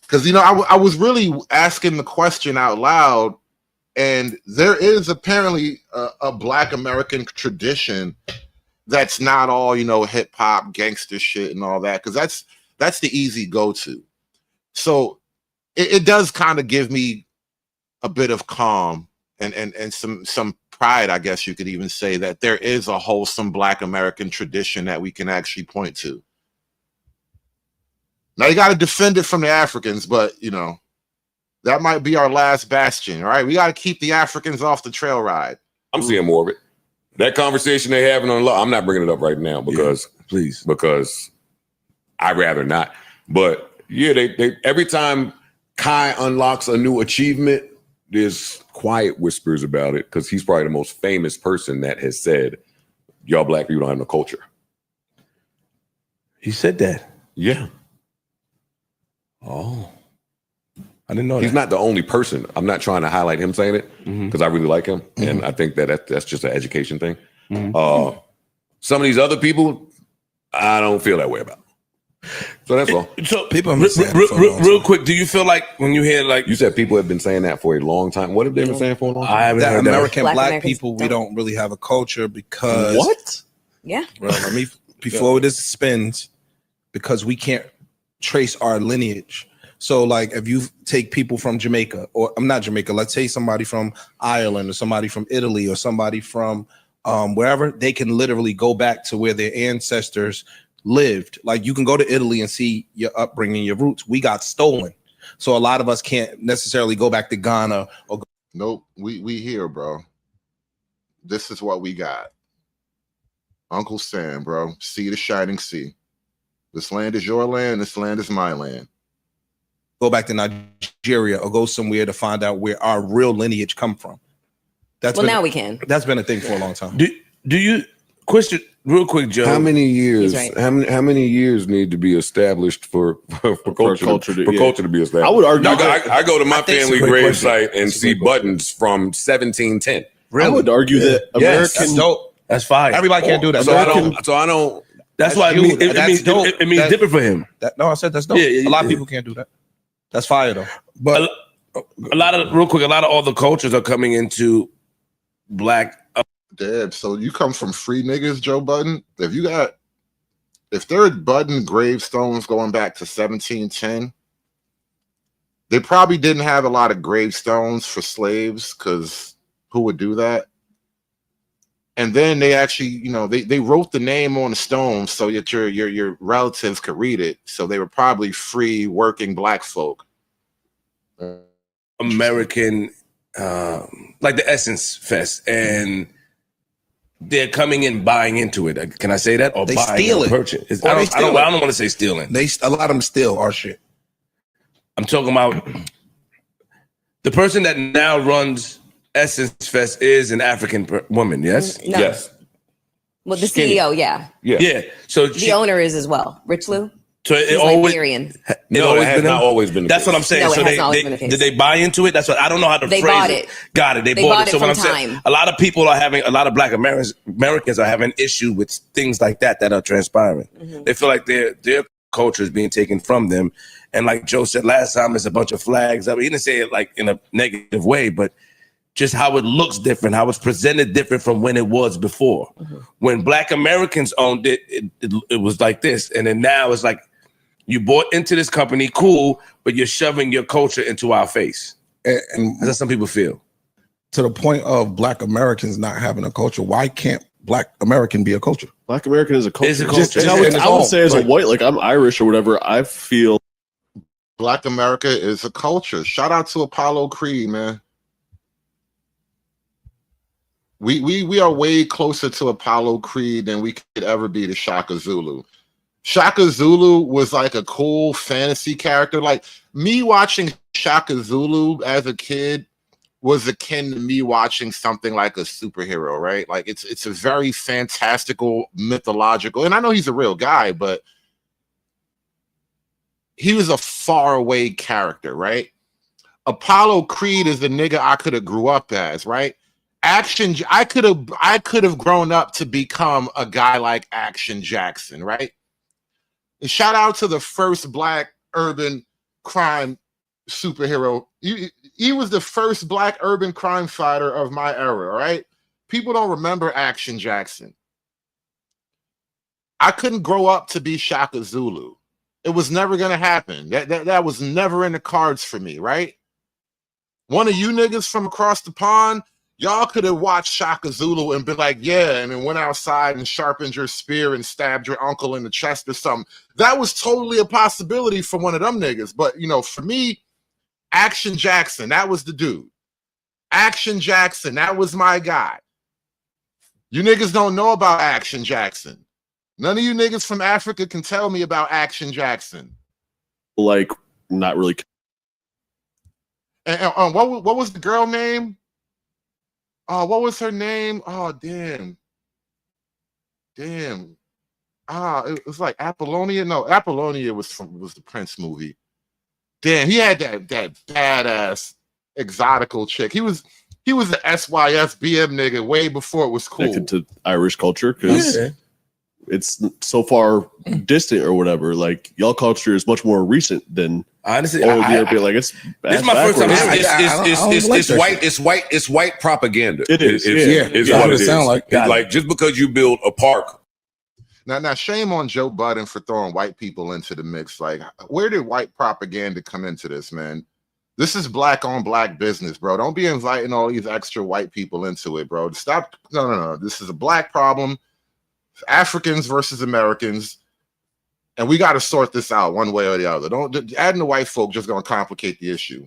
S2: Because, you know, I was really asking the question out loud, and there is apparently a Black American tradition that's not all, you know, hip hop, gangster shit and all that, because that's the easy go-to. So it does kind of give me a bit of calm and some pride, I guess you could even say, that there is a wholesome Black American tradition that we can actually point to. Now you got to defend it from the Africans, but you know, that might be our last bastion. All right, we got to keep the Africans off the trail ride.
S15: I'm seeing more of it. That conversation they having on law, I'm not bringing it up right now because because I'd rather not. But yeah, they every time Kai unlocks a new achievement, there's quiet whispers about it because he's probably the most famous person that has said, y'all Black people don't have no culture.
S10: He said that?
S15: Yeah.
S10: Oh. I didn't know
S15: He's not the only person. I'm not trying to highlight him saying it because I really like him. And I think that's just an education thing. Some of these other people, I don't feel that way about. So that's all.
S10: So people real quick, do you feel like when you hear like
S15: you said people have been saying that for a long time? What have they been saying for a long time?
S10: I haven't
S14: that
S10: heard
S14: American
S10: that.
S14: black people, we don't really have a culture because
S10: What?
S7: Yeah.
S14: Bro, let me before this spins, because we can't trace our lineage. So like if you take people from Jamaica, or I'm not Jamaica, let's say somebody from Ireland or somebody from Italy or somebody from wherever, they can literally go back to where their ancestors lived. Like you can go to Italy and see your upbringing, your roots. We got stolen. So a lot of us can't necessarily go back to Ghana or
S2: Nope, we here, bro. This is what we got. Uncle Sam, bro. See the shining sea. This land is your land. This land is my land.
S14: go back to Nigeria or go somewhere to find out where our real lineage come from.
S7: Well, now we can.
S14: That's been a thing for a long time.
S10: Do you question real quick, Joe?
S15: How many years?
S7: He's right.
S15: How many years need to be established for culture to be established?
S16: I would argue.
S15: I go to my family grave site and
S16: That's a
S15: see
S16: great question.
S15: buttons from 1710.
S16: I would argue that American.
S10: That's fire.
S14: Everybody can't do that.
S15: So I don't.
S10: That's why it means different for him.
S14: No, I said that's dope. A lot of people can't do that. That's fire though.
S10: But a lot of all the cultures are coming into black.
S2: Dad, so you come from free niggas, Joe Budden. If there are Budden gravestones going back to 1710, they probably didn't have a lot of gravestones for slaves, because who would do that? And then they actually, they wrote the name on the stone so that your relatives could read it. So they were probably free working black folk.
S10: American, like the Essence Fest, and they're coming in buying into it. Can I say that? Or
S14: They
S10: buying
S14: steal
S10: or
S14: it.
S10: purchase?
S14: Or
S10: I
S14: they
S10: don't
S14: steal it.
S10: want to say stealing.
S14: A lot of them steal our shit.
S10: I'm talking about the person that now runs Essence Fest is an African woman. Yes.
S7: No.
S10: Yes.
S7: Well, the
S10: Skinny.
S7: CEO, yeah.
S10: Yeah. So
S7: The owner is as well. Rich Lou.
S10: So it
S7: He's
S10: always
S7: Liberian.
S10: No,
S15: that has not always been the
S10: That's
S15: case.
S10: what I'm saying.
S7: No, it
S10: So
S7: hasn't always been the case.
S10: did they buy into it? That's what I don't know how to
S7: They
S10: phrase
S7: bought
S10: it.
S7: it.
S10: Got it. They
S7: They
S10: bought
S7: bought
S10: it. So
S7: it
S10: what I'm
S7: from
S10: saying,
S7: time.
S10: a lot of people are having, a lot of Black Americans are having issue with things like that are transpiring.
S7: Mm-hmm.
S10: They feel like their culture is being taken from them, and like Joe said last time, it's a bunch of flags. I mean, he didn't say it like in a negative way, but just how it looks different, how it's presented different from when it was before.
S7: Mm-hmm.
S10: When Black Americans owned it, it was like this, and then now it's like you bought into this company, cool, but you're shoving your culture into our face.
S14: And
S10: that's how some people feel.
S14: To the point of Black Americans not having a culture, why can't Black American be a culture?
S16: Black American is a culture.
S10: It's a culture.
S16: And I would say as a white, like I'm Irish or whatever, I feel
S2: Black America is a culture. Shout out to Apollo Creed, man. We are way closer to Apollo Creed than we could ever be to Shaka Zulu. Shaka Zulu was like a cool fantasy character. Like me watching Shaka Zulu as a kid was akin to me watching something like a superhero, right? Like it's a very fantastical, mythological, and I know he's a real guy, but he was a faraway character, right? Apollo Creed is the nigga I could have grew up as, right? Action, I could have grown up to become a guy like Action Jackson, right? And shout out to the first black urban crime superhero. He was the first black urban crime fighter of my era, right? People don't remember Action Jackson. I couldn't grow up to be Shaka Zulu. It was never going to happen. That was never in the cards for me, right? One of you niggas from across the pond, y'all could have watched Shaka Zulu and been like, yeah, and then went outside and sharpened your spear and stabbed your uncle in the chest or something. That was totally a possibility for one of them niggas. But, you know, for me, Action Jackson, that was the dude. Action Jackson, that was my guy. You niggas don't know about Action Jackson. None of you niggas from Africa can tell me about Action Jackson.
S16: Like, not really.
S2: And what was the girl name? Oh, what was her name? Oh, damn. It was like Apollonia. No, Apollonia was the Prince movie. Damn, he had that badass exotical chick. He was the SYS BM nigga way before it was cool.
S16: Connected to Irish culture because it's so far distant or whatever. Like, y'all culture is much more recent than
S10: honestly.
S16: It's
S10: this is my first time. It's white propaganda.
S16: It is.
S10: It's what it sounds like. It's like just because you build a park.
S2: Now, shame on Joe Budden for throwing white people into the mix. Like, where did white propaganda come into this, man? This is black on black business, bro. Don't be inviting all these extra white people into it, bro. Stop. No. This is a black problem. Africans versus Americans. And we got to sort this out one way or the other. Don't adding the white folk just going to complicate the issue.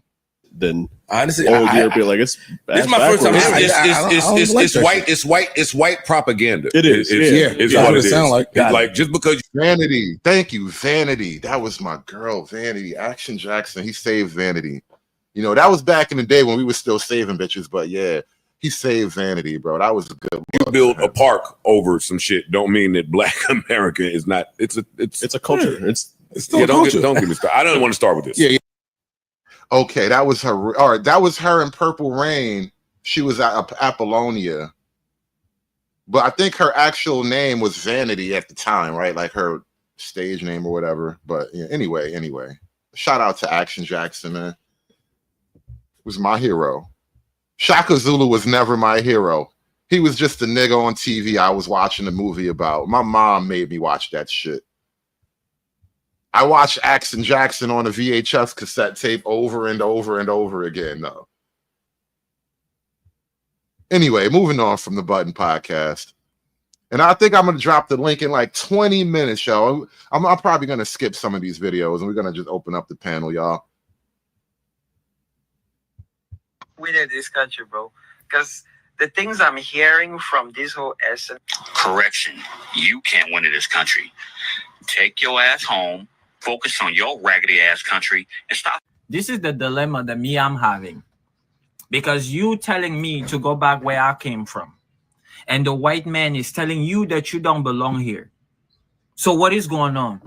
S16: Then
S10: honestly,
S16: be like,
S10: this is my first time. It's white propaganda.
S16: It is.
S10: It's what it sounds like. It's like just because
S2: Vanity. Thank you, Vanity. That was my girl, Vanity. Action Jackson. He saved Vanity. You know, that was back in the day when we were still saving bitches. But yeah, he saved Vanity, bro. That was a good one.
S10: You build a park over some shit. Don't mean that Black America is not. It's a
S16: culture.
S10: It's still don't get me started. I don't want to start with this.
S2: Yeah. Okay, that was her. All right, that was her in Purple Rain. She was at Apollonia, but I think her actual name was Vanity at the time, right? Like her stage name or whatever. But yeah, anyway, shout out to Action Jackson, man. Was my hero. Shaka Zulu was never my hero. He was just a nigga on TV I was watching a movie about. My mom made me watch that shit. I watched Action Jackson on a VHS cassette tape over and over and over again, though. Anyway, moving on from the Button Podcast. And I think I'm going to drop the link in like 20 minutes, y'all. I'm probably going to skip some of these videos, and we're going to just open up the panel, y'all.
S1: Win this country, bro. Because the things I'm hearing from this whole essence.
S20: Correction. You can't win in this country. Take your ass home. Focus on your raggedy ass country and stop.
S21: This is the dilemma that I'm having, because you telling me to go back where I came from, and the white man is telling you that you don't belong here. So what is going on?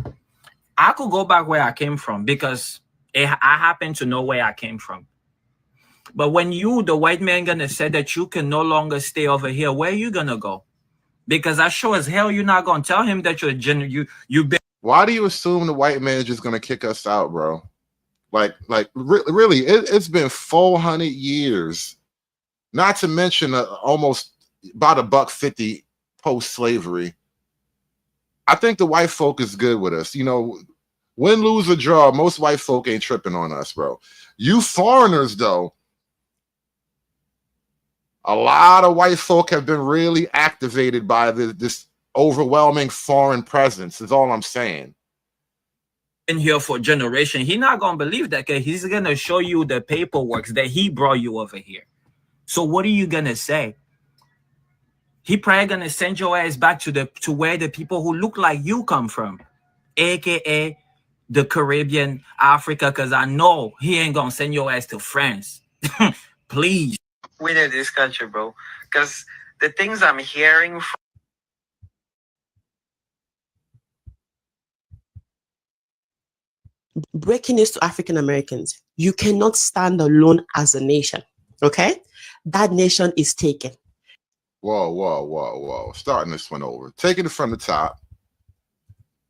S21: I could go back where I came from because I happen to know where I came from. But when you, the white man, gonna say that you can no longer stay over here, where you gonna go? Because I sure as hell you're not gonna tell him that you've been.
S2: Why do you assume the white man is just gonna kick us out, bro? Like really, it's been 400 years. Not to mention almost about $1.50 post-slavery. I think the white folk is good with us. You know, win, lose, or draw, most white folk ain't tripping on us, bro. You foreigners, though, a lot of white folk have been really activated by this overwhelming foreign presence, is all I'm saying.
S21: Been here for generations. He's not gonna believe that, because he's gonna show you the paperwork that he brought you over here. So what are you gonna say? He probably gonna send your ass back to where the people who look like you come from, aka the Caribbean, Africa, because I know he ain't gonna send your ass to France. Please.
S1: Win this country, bro. Because the things I'm hearing from
S6: Breaking news to African Americans: you cannot stand alone as a nation. Okay, that nation is taken.
S2: Whoa, whoa, whoa, whoa! Starting this one over. Taking it from the top.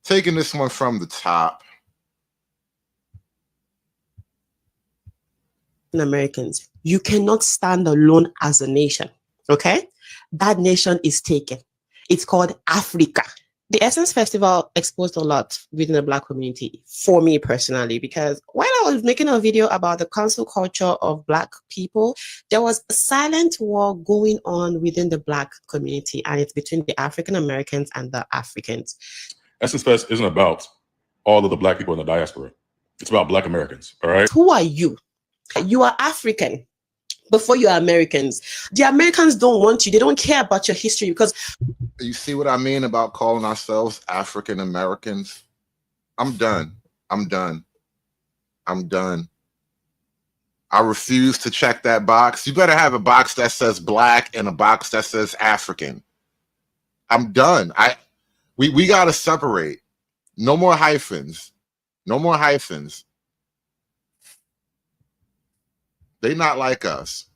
S2: Taking this one from the top.
S6: Americans, you cannot stand alone as a nation. Okay, that nation is taken. It's called Africa. The Essence Festival exposed a lot within the Black community for me personally, because while I was making a video about the cancel culture of Black people, there was a silent war going on within the Black community, and it's between the African Americans and the Africans.
S11: Essence Fest isn't about all of the Black people in the diaspora. It's about Black Americans, all right?
S6: Who are you? You are African before you are Americans. The Americans don't want you. They don't care about your history because...
S2: You see what I mean about calling ourselves African Americans? I'm done. I'm done. I'm done. I refuse to check that box. You better have a box that says Black and a box that says African. I'm done. We got to separate. No more hyphens. No more hyphens. They not like us.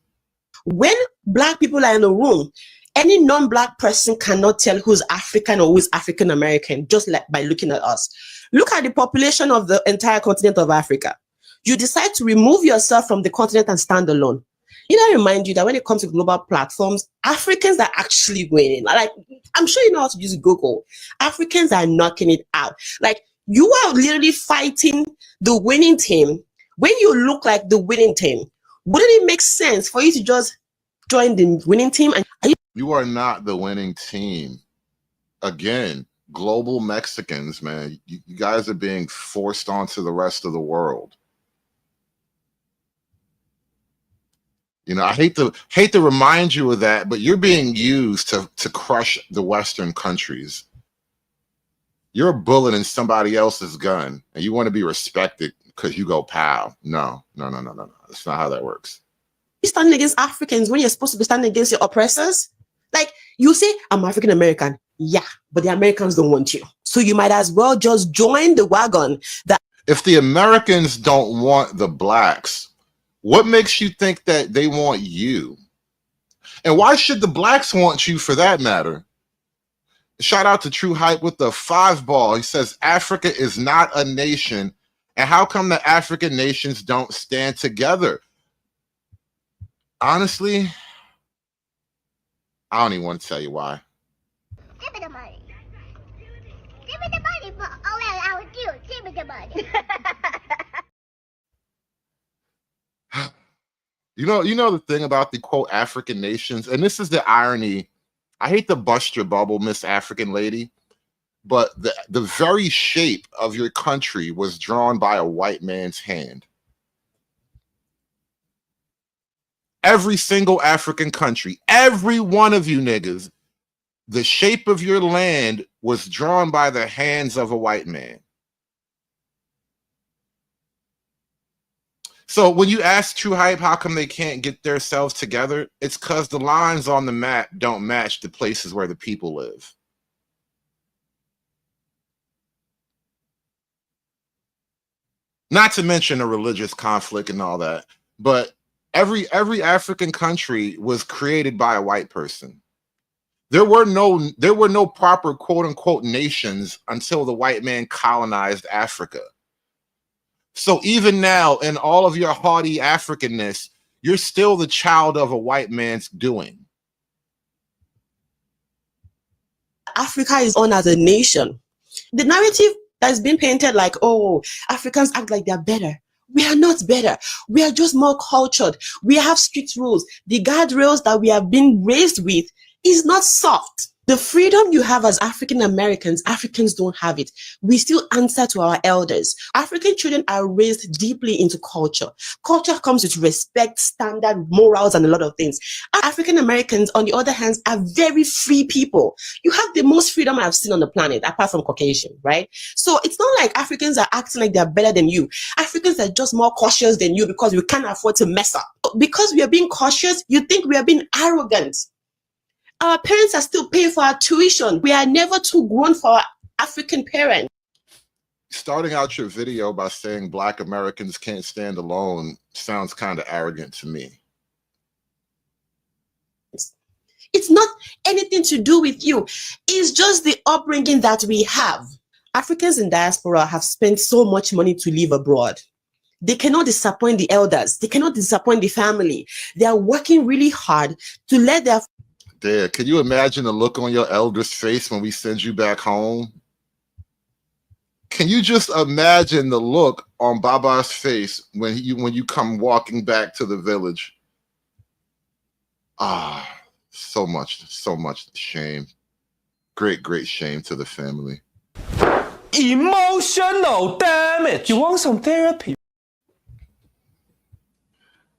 S6: When Black people are in a room, any non-Black person cannot tell who's African or who's African American just like by looking at us. Look at the population of the entire continent of Africa. You decide to remove yourself from the continent and stand alone. I remind you that when it comes to global platforms, Africans are actually winning. Like, I'm sure you know how to use Google. Africans are knocking it out. Like, you are literally fighting the winning team. When you look like the winning team, wouldn't it make sense for you to just join the winning team? And
S2: you are not the winning team. Again, global Mexicans, man. You guys are being forced onto the rest of the world. I hate to remind you of that, but you're being used to crush the Western countries. You're a bullet in somebody else's gun, and you want to be respected because you go pow. No. That's not how that works.
S6: You stand against Africans when you're supposed to be standing against your oppressors. Like, you say, I'm African American. Yeah, but the Americans don't want you. So you might as well just join the wagon.
S2: If the Americans don't want the Blacks, what makes you think that they want you? And why should the Blacks want you for that matter? Shout out to True Hype with the 5-ball. He says, Africa is not a nation. And how come the African nations don't stand together? Honestly, I don't even want to tell you why.
S13: Give me the money. Give me the money for I would do. Give me the money.
S2: You know the thing about the quote African nations, and this is the irony. I hate to bust your bubble, Miss African lady, but the very shape of your country was drawn by a white man's hand. Every single African country, every one of you niggas, the shape of your land was drawn by the hands of a white man. So when you ask True Hype how come they can't get themselves together, it's because the lines on the map don't match the places where the people live. Not to mention a religious conflict and all that, but every African country was created by a white person. There were no proper quote unquote nations until the white man colonized Africa. So even now, in all of your haughty Africanness, you're still the child of a white man's doing.
S6: Africa is on as a nation. The narrative that's been painted like, oh, Africans act like they're better. We are not better. We are just more cultured. We have strict rules. The guardrails that we have been raised with is not soft. The freedom you have as African Americans, Africans don't have it. We still answer to our elders. African children are raised deeply into culture. Culture comes with respect, standard, morals, and a lot of things. African Americans, on the other hand, are very free people. You have the most freedom I've seen on the planet, apart from Caucasian, right? So it's not like Africans are acting like they're better than you. Africans are just more cautious than you because we can't afford to mess up. Because we are being cautious, you think we are being arrogant. Our parents are still paying for our tuition. We are never too grown for our African parents.
S2: starting out your video by saying Black Americans can't stand alone sounds kind of arrogant to me.
S6: It's not anything to do with you. It's just the upbringing that we have. Africans in diaspora have spent so much money to live abroad. They cannot disappoint the elders. They cannot disappoint the family. They are working really hard to let their...
S2: Dad, can you imagine the look on your elder's face when we send you back home? Can you just imagine the look on Baba's face when you come walking back to the village? Ah, so much shame. Great shame to the family.
S19: Emotional damage. You want some therapy?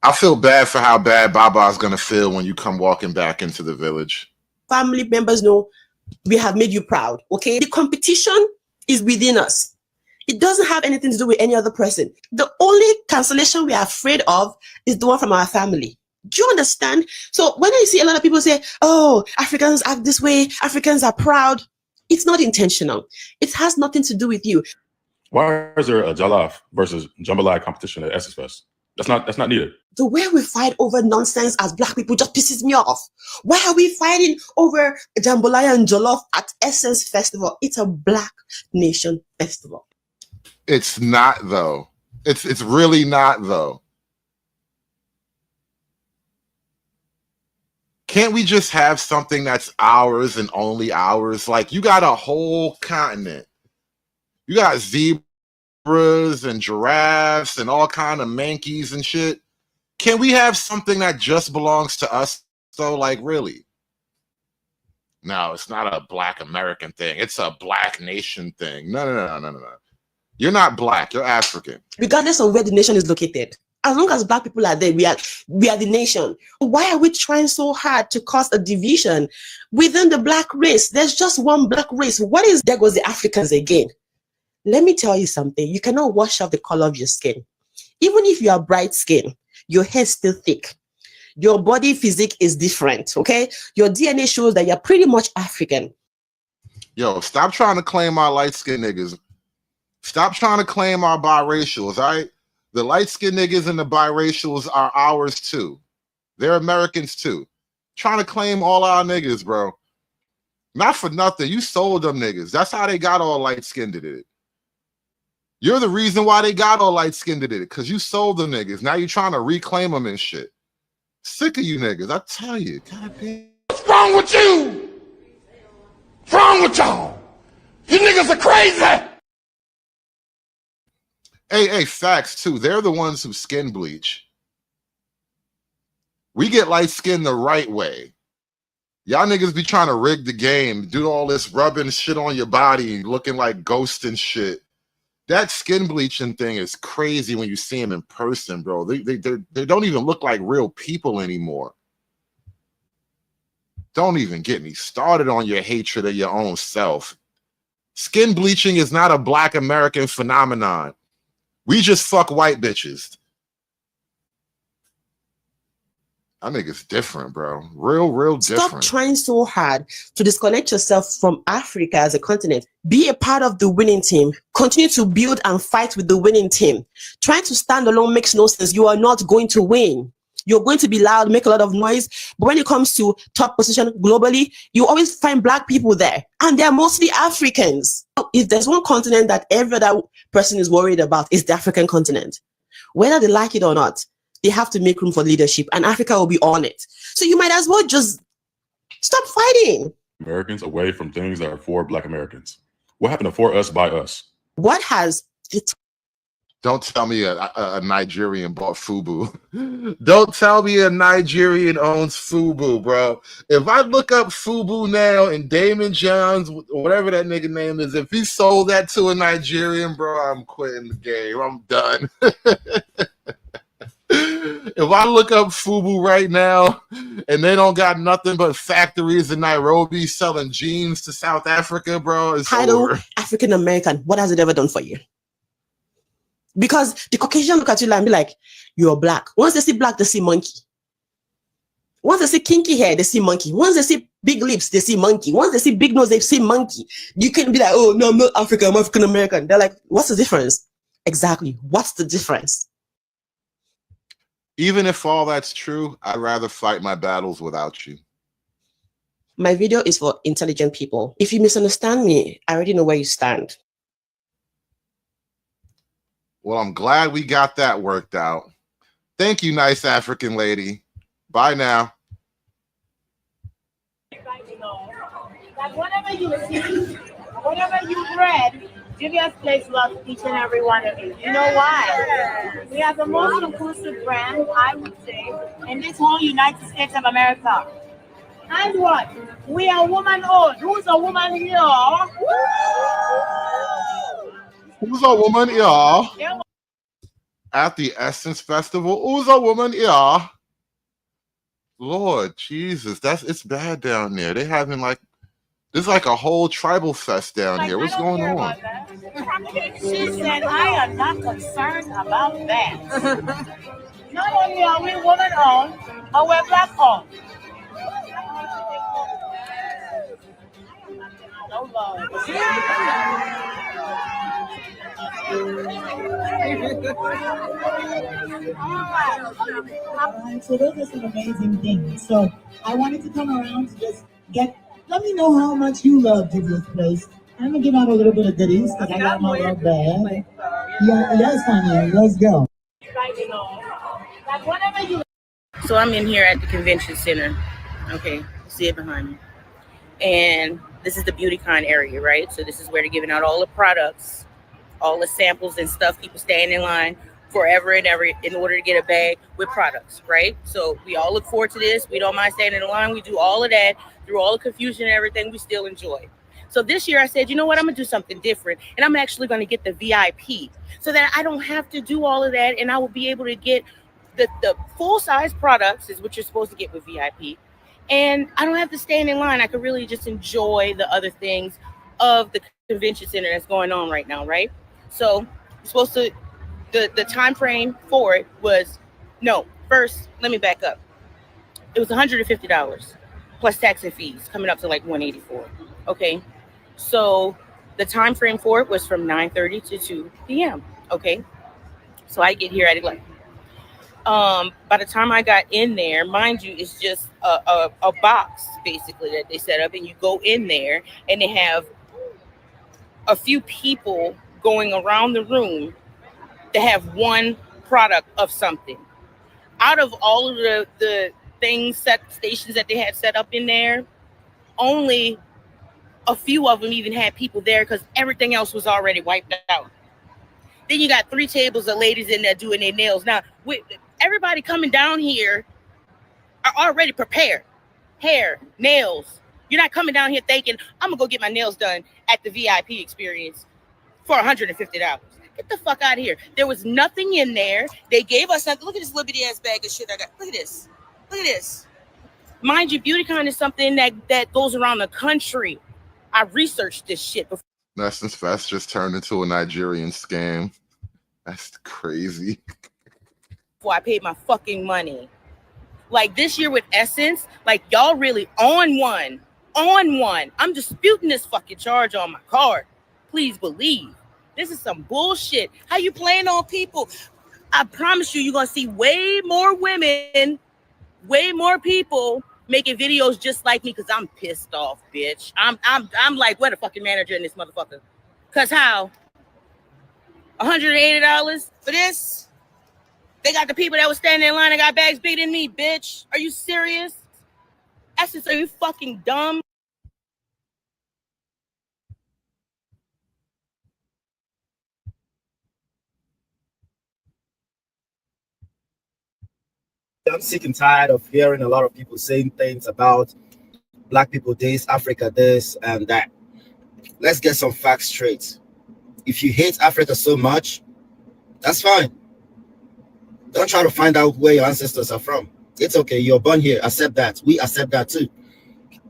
S2: I feel bad for how bad Baba's gonna feel when you come walking back into the village.
S6: Family members know we have made you proud, okay? The competition is within us. It doesn't have anything to do with any other person. The only cancellation we are afraid of is the one from our family. Do you understand? So when I see a lot of people say, oh, Africans act this way, Africans are proud, it's not intentional. It has nothing to do with you.
S11: Why is there a Jollof versus Jambalaya competition at Essence Fest? That's not needed.
S6: The way we fight over nonsense as Black people just pisses me off. Why are we fighting over jambalaya and jollof at Essence Festival? It's a Black Nation festival.
S2: It's not though. It's really not though. Can't we just have something that's ours and only ours? Like, you got a whole continent. You got zebras and giraffes and all kind of mankeys and shit. Can we have something that just belongs to us? So, like, really? No, it's not a Black American thing. It's a Black Nation thing. No. You're not Black. You're African.
S6: Regardless of where the nation is located, as long as Black people are there, we are the nation. Why are we trying so hard to cause a division within the Black race? There's just one Black race. There goes the Africans again. Let me tell you something. You cannot wash off the color of your skin. Even if you are bright skin, your hair is still thick. Your body physique is different, okay? Your DNA shows that you're pretty much African.
S2: Yo, stop trying to claim our light-skinned niggas. Stop trying to claim our biracials, all right? The light-skinned niggas and the biracials are ours too. They're Americans too. Trying to claim all our niggas, bro. Not for nothing. You sold them niggas. That's how they got all light-skinned at it. You're the reason why they got all light-skinned at it, because you sold them niggas. Now you're trying to reclaim them and shit. Sick of you niggas, I tell you. God damn.
S9: What's wrong with you? What's wrong with y'all? You niggas are crazy.
S2: Hey, facts too. They're the ones who skin bleach. We get light skin the right way. Y'all niggas be trying to rig the game, do all this rubbing shit on your body, looking like ghosts and shit. That skin bleaching thing is crazy when you see them in person, bro. They don't even look like real people anymore. Don't even get me started on your hatred of your own self. Skin bleaching is not a Black American phenomenon. We just fuck white bitches. I think it's different, bro. Real different.
S6: Stop trying so hard to disconnect yourself from Africa as a continent. Be a part of the winning team. Continue to build and fight with the winning team. Trying to stand alone makes no sense. You are not going to win. You're going to be loud, make a lot of noise. But when it comes to top position globally, you always find Black people there. And they're mostly Africans. If there's one continent that every other person is worried about, it's the African continent. Whether they like it or not, they have to make room for leadership, and Africa will be on it. So you might as well just stop fighting.
S11: Americans away from things that are for Black Americans. What happened to for us by us?
S6: What has
S2: Don't tell me a Nigerian bought FUBU. Don't tell me a Nigerian owns FUBU, bro. If I look up FUBU now and Damon Johns, whatever that nigga name is, if he sold that to a Nigerian, bro, I'm quitting the game. I'm done. If I look up FUBU right now and they don't got nothing but factories in Nairobi selling jeans to South Africa, bro, it's over.
S6: African American, what has it ever done for you? Because the Caucasian look at you and be like, you're Black. Once they see Black, they see monkey. Once they see kinky hair, they see monkey. Once they see Big lips, they see monkey. Once they see big nose, they see monkey. You can be like, oh, no, I'm not African, I'm African American. They're like, what's the difference? Exactly. What's the difference?
S2: Even if all that's true, I'd rather fight my battles without you.
S6: My video is for intelligent people. If you misunderstand me, I already know where you stand.
S2: Well, I'm glad we got that worked out. Thank you, nice African lady. Bye now.
S3: That whatever you see, whatever you read, Julia's Place loves each and every one of you. You know why? We are the most inclusive brand, I would say, in this whole United States of America. And what? We are woman-owned. Who's a woman here?
S2: Who's a woman here? At the Essence Festival? Who's a woman here? Lord Jesus, it's bad down there. They having like, there's like a whole tribal fest down here. What's going on?
S3: She said, I am not concerned about that. Not only are we woman-owned, but we're black-owned. No love.
S12: So those are some amazing things. So I wanted to come around to just let me know how much you love Julia's Place. I'm gonna give out a little bit of goodies because I got my love bag. Yeah, yes, honey, let's go.
S22: So I'm in here at the convention center. Okay, see it behind me. And this is the BeautyCon area, right? So this is where they're giving out all the products, all the samples and stuff. People stand in line forever and ever in order to get a bag with products, right? So we all look forward to this. We don't mind standing in line. We do all of that through all the confusion and everything. We still enjoy. So this year I said, you know what? I'm going to do something different. And I'm actually going to get the VIP so that I don't have to do all of that. And I will be able to get the full-size products is what you're supposed to get with VIP. And I don't have to stand in line. I could really just enjoy the other things of the convention center that's going on right now, right? So you're supposed to, the time frame for it was, no, first, let me back up. It was $150 plus tax and fees, coming up to like $184. Okay. So the time frame for it was from 9:30 to 2 p.m. Okay. So I get here at 11. By the time I got in there, mind you, it's just a box basically that they set up, and you go in there and they have a few people going around the room to have one product of something. Out of all of the stations that they had set up in there, only a few of them even had people there because everything else was already wiped out. Then you got 3 tables of ladies in there doing their nails. Now, everybody coming down here are already prepared. Hair, nails. You're not coming down here thinking, I'm going to go get my nails done at the VIP experience for $150. Get the fuck out of here. There was nothing in there. They gave us nothing. Look at this little bitty ass bag of shit I got. Look at this. Look at this. Mind you, BeautyCon is something that goes around the country. I researched this shit before.
S2: Essence Fest just turned into a Nigerian scam. That's crazy.
S22: Before I paid my fucking money. Like this year with Essence, like y'all really on one. I'm disputing this fucking charge on my card. Please believe. This is some bullshit. How you playing on people? I promise you're gonna see way more women, way more people making videos just like me because I'm pissed off, bitch. I'm like, where the fucking manager in this motherfucker? Cause how? $180 for this? They got the people that was standing in line and got bags bigger than me, bitch. Are you serious? Essence, are you fucking dumb?
S23: I'm sick and tired of hearing a lot of people saying things about Black people this, Africa this, and that. Let's get some facts straight. If you hate Africa so much, that's fine. Don't try to find out where your ancestors are from. It's okay. You're born here. Accept that. We accept that too.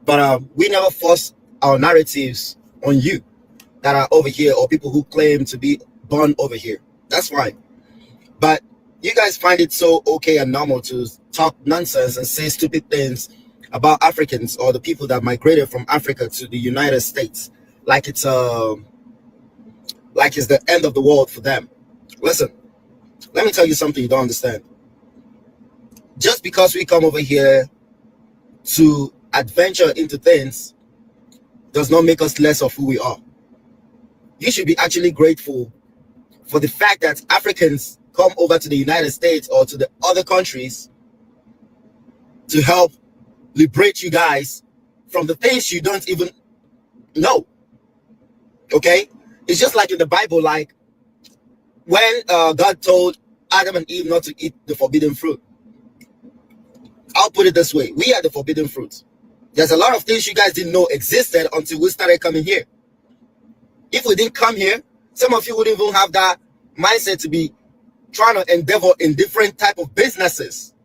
S23: But we never force our narratives on you that are over here or people who claim to be born over here. That's fine. But you guys find it so okay and normal to talk nonsense and say stupid things about Africans or the people that migrated from Africa to the United States like it's the end of the world for them. Listen, let me tell you something you don't understand. Just because we come over here to adventure into things does not make us less of who we are. You should be actually grateful for the fact that Africans come over to the United States or to the other countries to help liberate you guys from the things you don't even know. Okay? It's just like in the Bible, like when God told Adam and Eve not to eat the forbidden fruit. I'll put it this way. We are the forbidden fruit. There's a lot of things you guys didn't know existed until we started coming here. If we didn't come here, some of you wouldn't even have that mindset to be trying to endeavor in different type of businesses.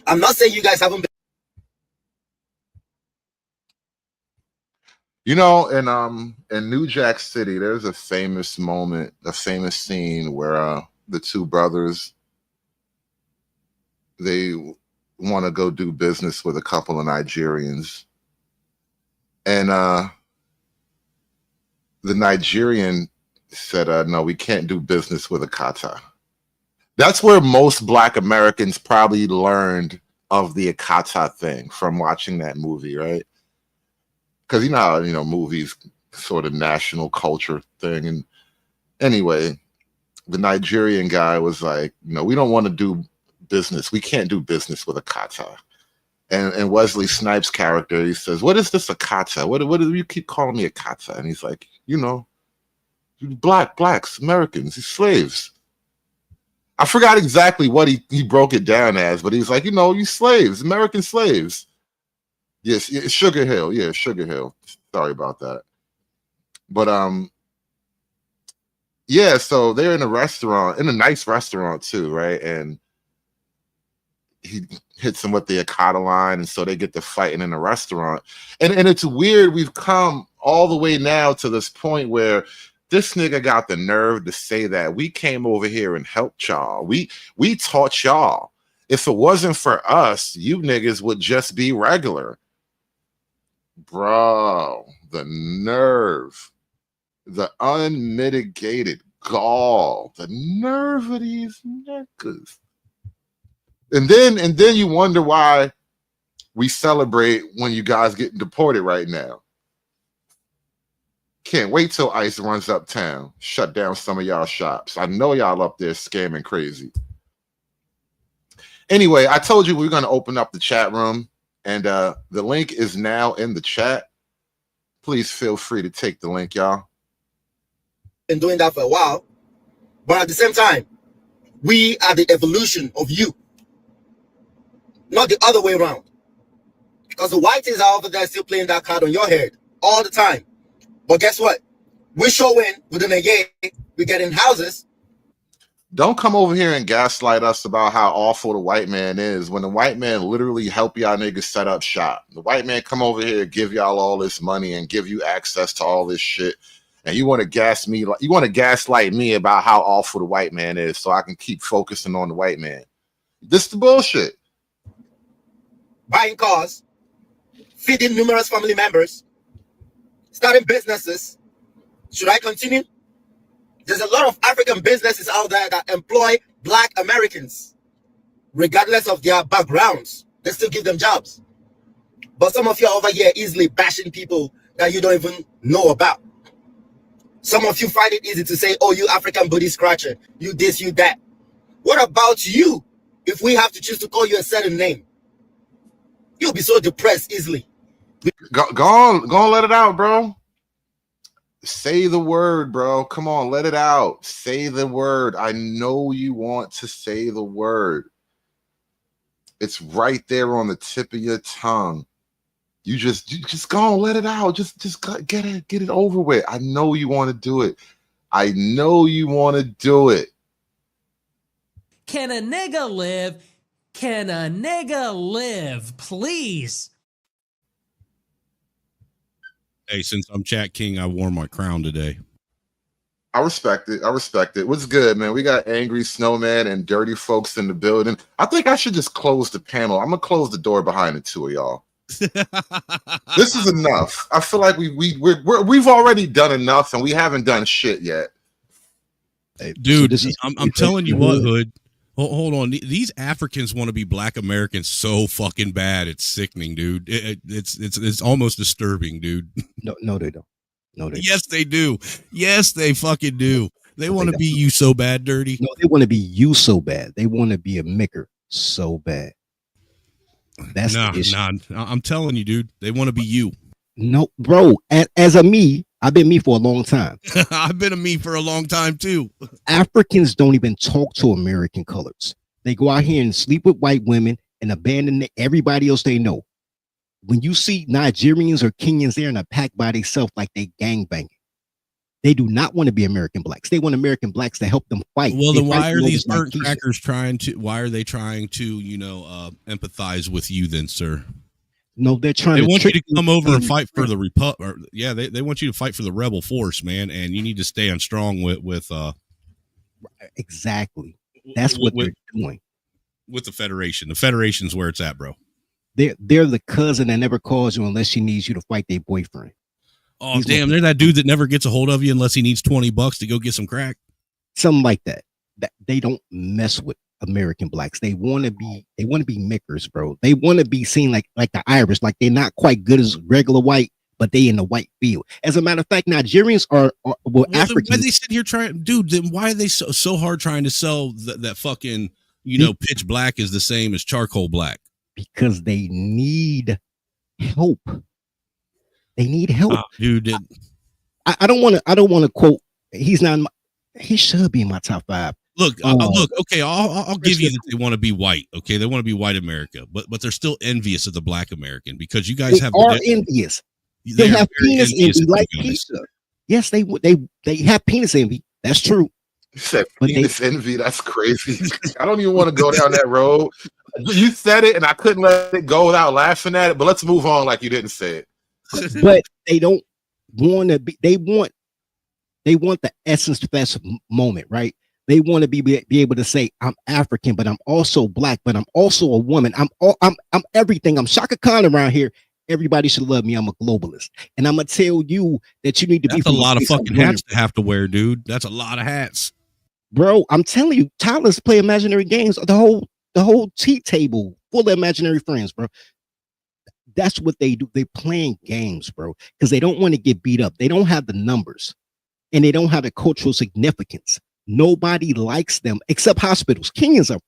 S23: I'm not saying you guys haven't been.
S2: You know, in New Jack City, there's a famous moment, a famous scene where the two brothers, they want to go do business with a couple of Nigerians. And the Nigerian said, no, we can't do business with a Akata. That's where most Black Americans probably learned of the Akata thing, from watching that movie, right? Because you know how, you know, movies sort of national culture thing. And anyway, the Nigerian guy was like, no, we don't want to do business. We can't do business with a Akata. And Wesley Snipes' character, he says, what is this Akata? What do you keep calling me a Akata? And he's like, you know, blacks, Americans, slaves. I forgot exactly what he broke it down as, but he's like, you know, you slaves, American slaves. Yes, Sugar Hill. Yeah, Sugar Hill. Sorry about that. But yeah, so they're in a restaurant, in a nice restaurant too, right? And he hits him with the Akata line, and so they get to fighting in a restaurant. And it's weird, we've come all the way now to this point where this nigga got the nerve to say that we came over here and helped y'all. We taught y'all. If it wasn't for us, you niggas would just be regular. Bro, the nerve, the unmitigated gall, the nerve of these niggas. And then you wonder why we celebrate when you guys getting deported right now. Can't wait till ICE runs uptown, shut down some of y'all shops. I know y'all up there scamming crazy. Anyway, I told you we were going to open up the chat room, and the link is now in the chat. Please feel free to take the link, y'all.
S23: Been doing that for a while, but at the same time, we are the evolution of you, not the other way around. Because the whites are over there still playing that card on your head all the time. But guess what? We show in within a year, we get in houses.
S2: Don't come over here and gaslight us about how awful the white man is when the white man literally help y'all niggas set up shop. The white man come over here, give y'all all this money and give you access to all this shit. And you want to gaslight me about how awful the white man is so I can keep focusing on the white man. This is the bullshit.
S23: Buying cars, feeding numerous family members, starting businesses. Should I continue? There's a lot of African businesses out there that employ Black Americans. Regardless of their backgrounds, they still give them jobs. But some of you are over here easily bashing people that you don't even know about. Some of you find it easy to say, oh, you African booty scratcher, you this, you that. What about you if we have to choose to call you a certain name? You'll be so depressed easily.
S2: Go on, let it out, bro. Say the word, bro. Come on, let it out. Say the word. I know you want to say the word. It's right there on the tip of your tongue. You just go on, let it out. Just get it over with. I know you want to do it. I know you want to do it.
S8: Can a nigga live? Can a nigga live? Please.
S17: Hey, since I'm Chat King, I wore my crown today.
S2: I respect it. What's good, man? We got Angry Snowman and Dirty Folks in the building. I think I should just close the panel. I'm going to close the door behind the two of y'all. This is enough. I feel like we've already done enough, and we haven't done shit yet.
S17: Dude,
S12: So
S17: I'm telling you what, Hood. Hold on. These Africans want to be Black Americans so fucking bad. It's sickening, dude. It's almost disturbing, dude.
S12: No, they don't. No, they
S17: yes, they do. Yes, they fucking do. They want to be you so bad, Dirty.
S12: No, they want to be you so bad. They want to be a micker so bad. That's the issue.
S17: I'm telling you, dude. They want to be you.
S12: No, bro. As a me, I've been me for a long time.
S17: I've been a me for a long time too.
S12: Africans don't even talk to American colors. They go out here and sleep with white women and abandon everybody else they know. When you see Nigerians or Kenyans, they're in a pack by themselves like they gangbanging. They do not want to be American blacks. They want American blacks to help them fight.
S17: Well,
S12: they
S17: then why are these burnt
S12: like
S17: crackers trying to? Why are they trying to? Empathize with you, then, sir?
S12: No, they're trying.
S17: They
S12: to
S17: want you
S12: trick
S17: to come over and fight for the they want you to fight for the rebel force, man, and you need to stand strong with
S12: exactly. That's what they're doing
S17: with the Federation. The Federation's where it's at, bro.
S12: They're the cousin that never calls you unless she needs you to fight their boyfriend.
S17: Oh, damn, they're that dude that never gets a hold of you unless he needs $20 to go get some crack.
S12: Something like that. That they don't mess with American blacks. They want to be mickers, bro. They want to be seen like the Irish, like they're not quite good as regular white, but they in the white field. As a matter of fact, Nigerians are Africans.
S17: Why they sit here trying, dude? Then why are they so hard trying to sell that fucking pitch black is the same as charcoal black?
S12: Because they need help. They need help,
S17: dude.
S12: I don't want to quote. He's not. He should be in my top 5.
S17: Look. Okay, I'll give you that they want to be white. Okay, they want to be white America, but they're still envious of the Black American because you guys
S12: are envious. They have penis envy, like Keisha. Yes, they have penis envy. That's true.
S2: You said penis envy. That's crazy. I don't even want to go down that road. You said it, and I couldn't let it go without laughing at it. But let's move on, like you didn't say it.
S12: But they don't want to be. They want the Essence Fest moment, right? They want to be able to say, "I'm African, but I'm also black, but I'm also a woman. I'm everything. I'm Shaka Khan around here. Everybody should love me. I'm a globalist, and I'm gonna tell you that you need to be."
S17: That's a lot of fucking hats to have to wear, dude. That's a lot of hats,
S12: bro. I'm telling you, Tyler's play imaginary games. The whole tea table full of imaginary friends, bro. That's what they do. They're playing games, bro, because they don't want to get beat up. They don't have the numbers, and they don't have the cultural significance. Nobody likes them except hospitals. Kenyans are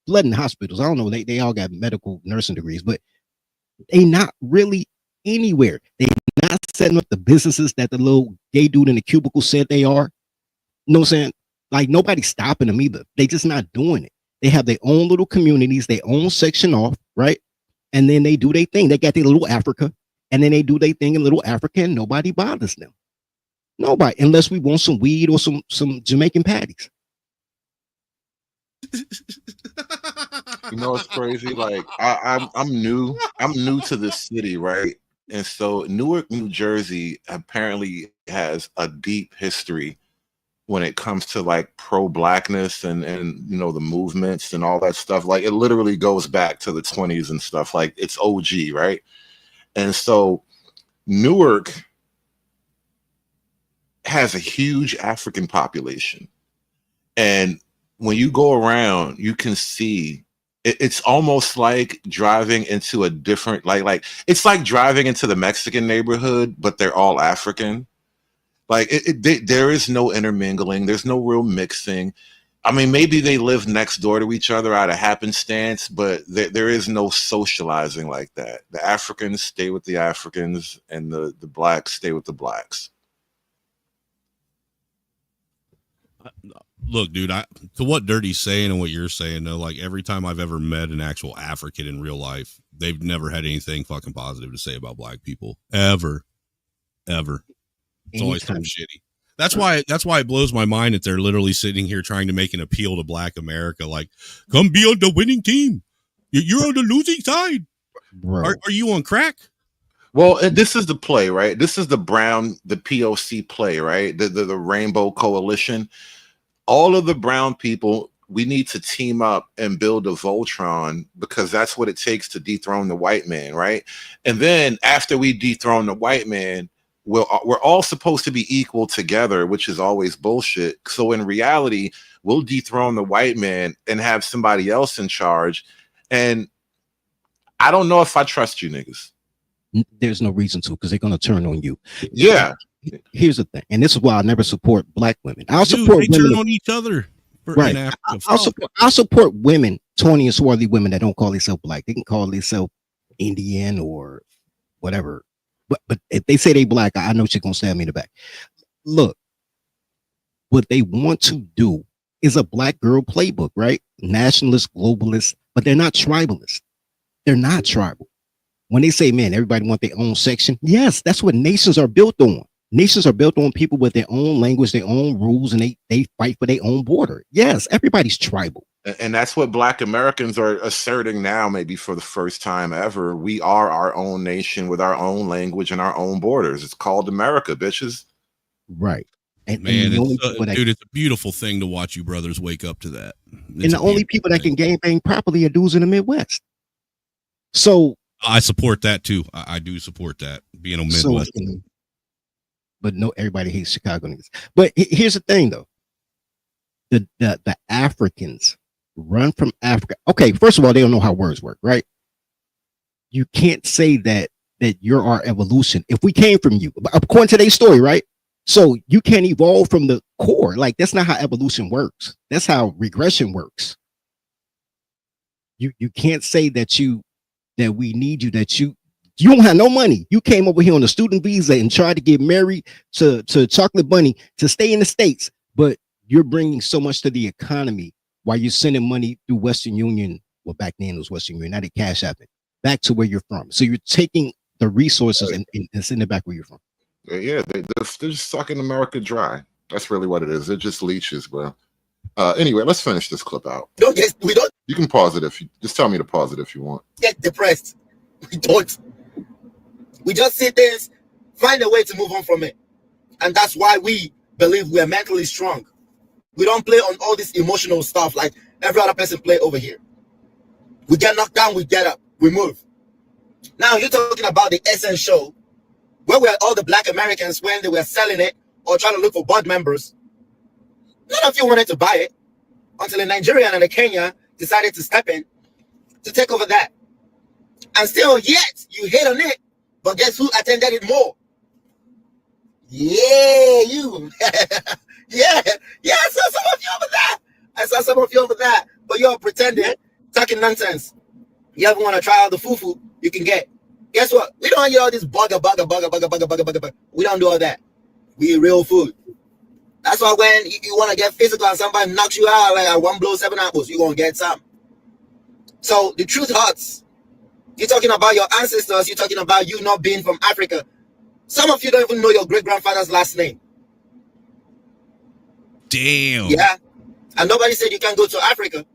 S12: flooding hospitals. I don't know. They all got medical nursing degrees, but they not really anywhere. They not setting up the businesses that the little gay dude in the cubicle said they are. You know what I'm saying? Like nobody's stopping them either. They just not doing it. They have their own little communities, their own section off, right? And then they do their thing. They got their little Africa, and then they do their thing in little Africa, and nobody bothers them. Nobody, unless we want some weed or some Jamaican patties.
S2: You know what's crazy? Like I'm new to this city, right? And so Newark, New Jersey apparently has a deep history when it comes to like pro-blackness and the movements and all that stuff. Like it literally goes back to the 20s and stuff. Like it's OG, right? And so Newark has a huge African population. And when you go around, you can see it's almost like driving into a different, like it's like driving into the Mexican neighborhood, but they're all African. Like there is no intermingling. There's no real mixing. I mean, maybe they live next door to each other out of happenstance, but there is no socializing like that. The Africans stay with the Africans and the blacks stay with the blacks.
S17: Look, dude, to what Dirty's saying and what you're saying, though, like every time I've ever met an actual African in real life, they've never had anything fucking positive to say about black people. Ever. It's always so shitty. That's why it blows my mind that they're literally sitting here trying to make an appeal to Black America. Like, come be on the winning team. You're on the losing side. Are you on crack?
S2: Well, this is the play, right? This is the POC play, right? The Rainbow Coalition. All of the brown people we need to team up and build a Voltron because that's what it takes to dethrone the white man, right? And then after we dethrone the white man, we're all supposed to be equal together, which is always bullshit. So in reality, we'll dethrone the white man and have somebody else in charge. And I don't know if I trust you niggas.
S4: There's no reason to, because they're going to turn on you.
S2: Yeah.
S4: Here's the thing, and this is why I never support black women. I'll
S17: Dude,
S4: support
S17: they
S4: women
S17: turn on each other.
S4: Right. I'll support women, Tony and swarthy women that don't call themselves black. They can call themselves Indian or whatever. But if they say they black, I know she's gonna stab me in the back. Look, what they want to do is a black girl playbook, right? Nationalist, globalist, but they're not tribalist. They're not tribal. When they say, man, everybody want their own section, yes, that's what nations are built on. Nations are built on people with their own language, their own rules, and they fight for their own border. Yes, everybody's tribal.
S2: And that's what Black Americans are asserting now, maybe for the first time ever. We are our own nation with our own language and our own borders. It's called America, bitches.
S4: Right. And,
S17: Man,
S4: and
S17: it's a beautiful thing to watch you brothers wake up to that.
S4: And the only people that can game bang properly are dudes in the Midwest. So
S17: I support that too. I do support that, being a Midwest.
S4: But no, everybody hates Chicago niggas. But here's the thing, though. The Africans run from Africa. Okay, first of all, they don't know how words work, right? You can't say that you're our evolution. If we came from you, according to their story, right? So you can't evolve from the core. Like, that's not how evolution works. That's how regression works. You can't say that we need you, that you don't have no money. You came over here on a student visa and tried to get married to Chocolate Bunny to stay in the States, but you're bringing so much to the economy while you're sending money through Western Union. Well, back then it was Western Union, now they Cash App it back to where you're from. So you're taking the resources and sending it back where you're from.
S2: Yeah, they're just sucking America dry. That's really what it is. They're just leeches, bro. Anyway, let's finish this clip out. You can pause it if you just tell me to pause it if you want.
S23: Get depressed. We don't. We just sit there, find a way to move on from it. And that's why we believe we are mentally strong. We don't play on all this emotional stuff like every other person play over here. We get knocked down, we get up, we move. Now you're talking about the Essence show, where were all the Black Americans when they were selling it or trying to look for board members? None of you wanted to buy it until a Nigerian and a Kenyan decided to step in to take over that. And still yet you hate on it, but guess who attended it more? Yeah, you. yeah, I saw some of you over there. I saw some of you over there, but you're pretending, talking nonsense. You ever want to try out the fufu you can get? Guess what? We don't eat all this bugger. We don't do all that. We eat real food. That's why when you want to get physical and somebody knocks you out like a 1 blow 7 apples, you're going to get some. So the truth hurts. You're talking about your ancestors. You're talking about you not being from Africa. Some of you don't even know your great-grandfather's last name.
S17: Damn.
S23: Yeah. And nobody said you can't go to Africa.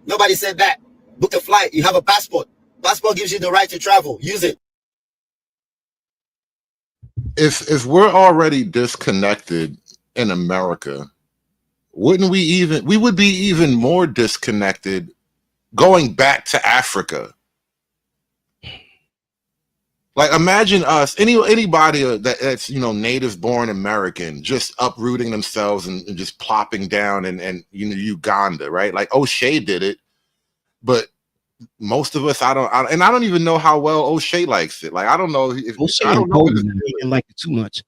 S23: Nobody said that. Book a flight. You have a passport. Passport gives you the right to travel. Use it.
S2: If we're already disconnected in America, we would be even more disconnected going back to Africa. Like, imagine us, anybody that's native born American, just uprooting themselves and just plopping down and Uganda, right? Like O'Shea did it, but most of us, I don't even know how well O'Shea likes it. Like, I don't know if
S4: O'Shea
S2: I don't know.
S4: he didn't like it too much.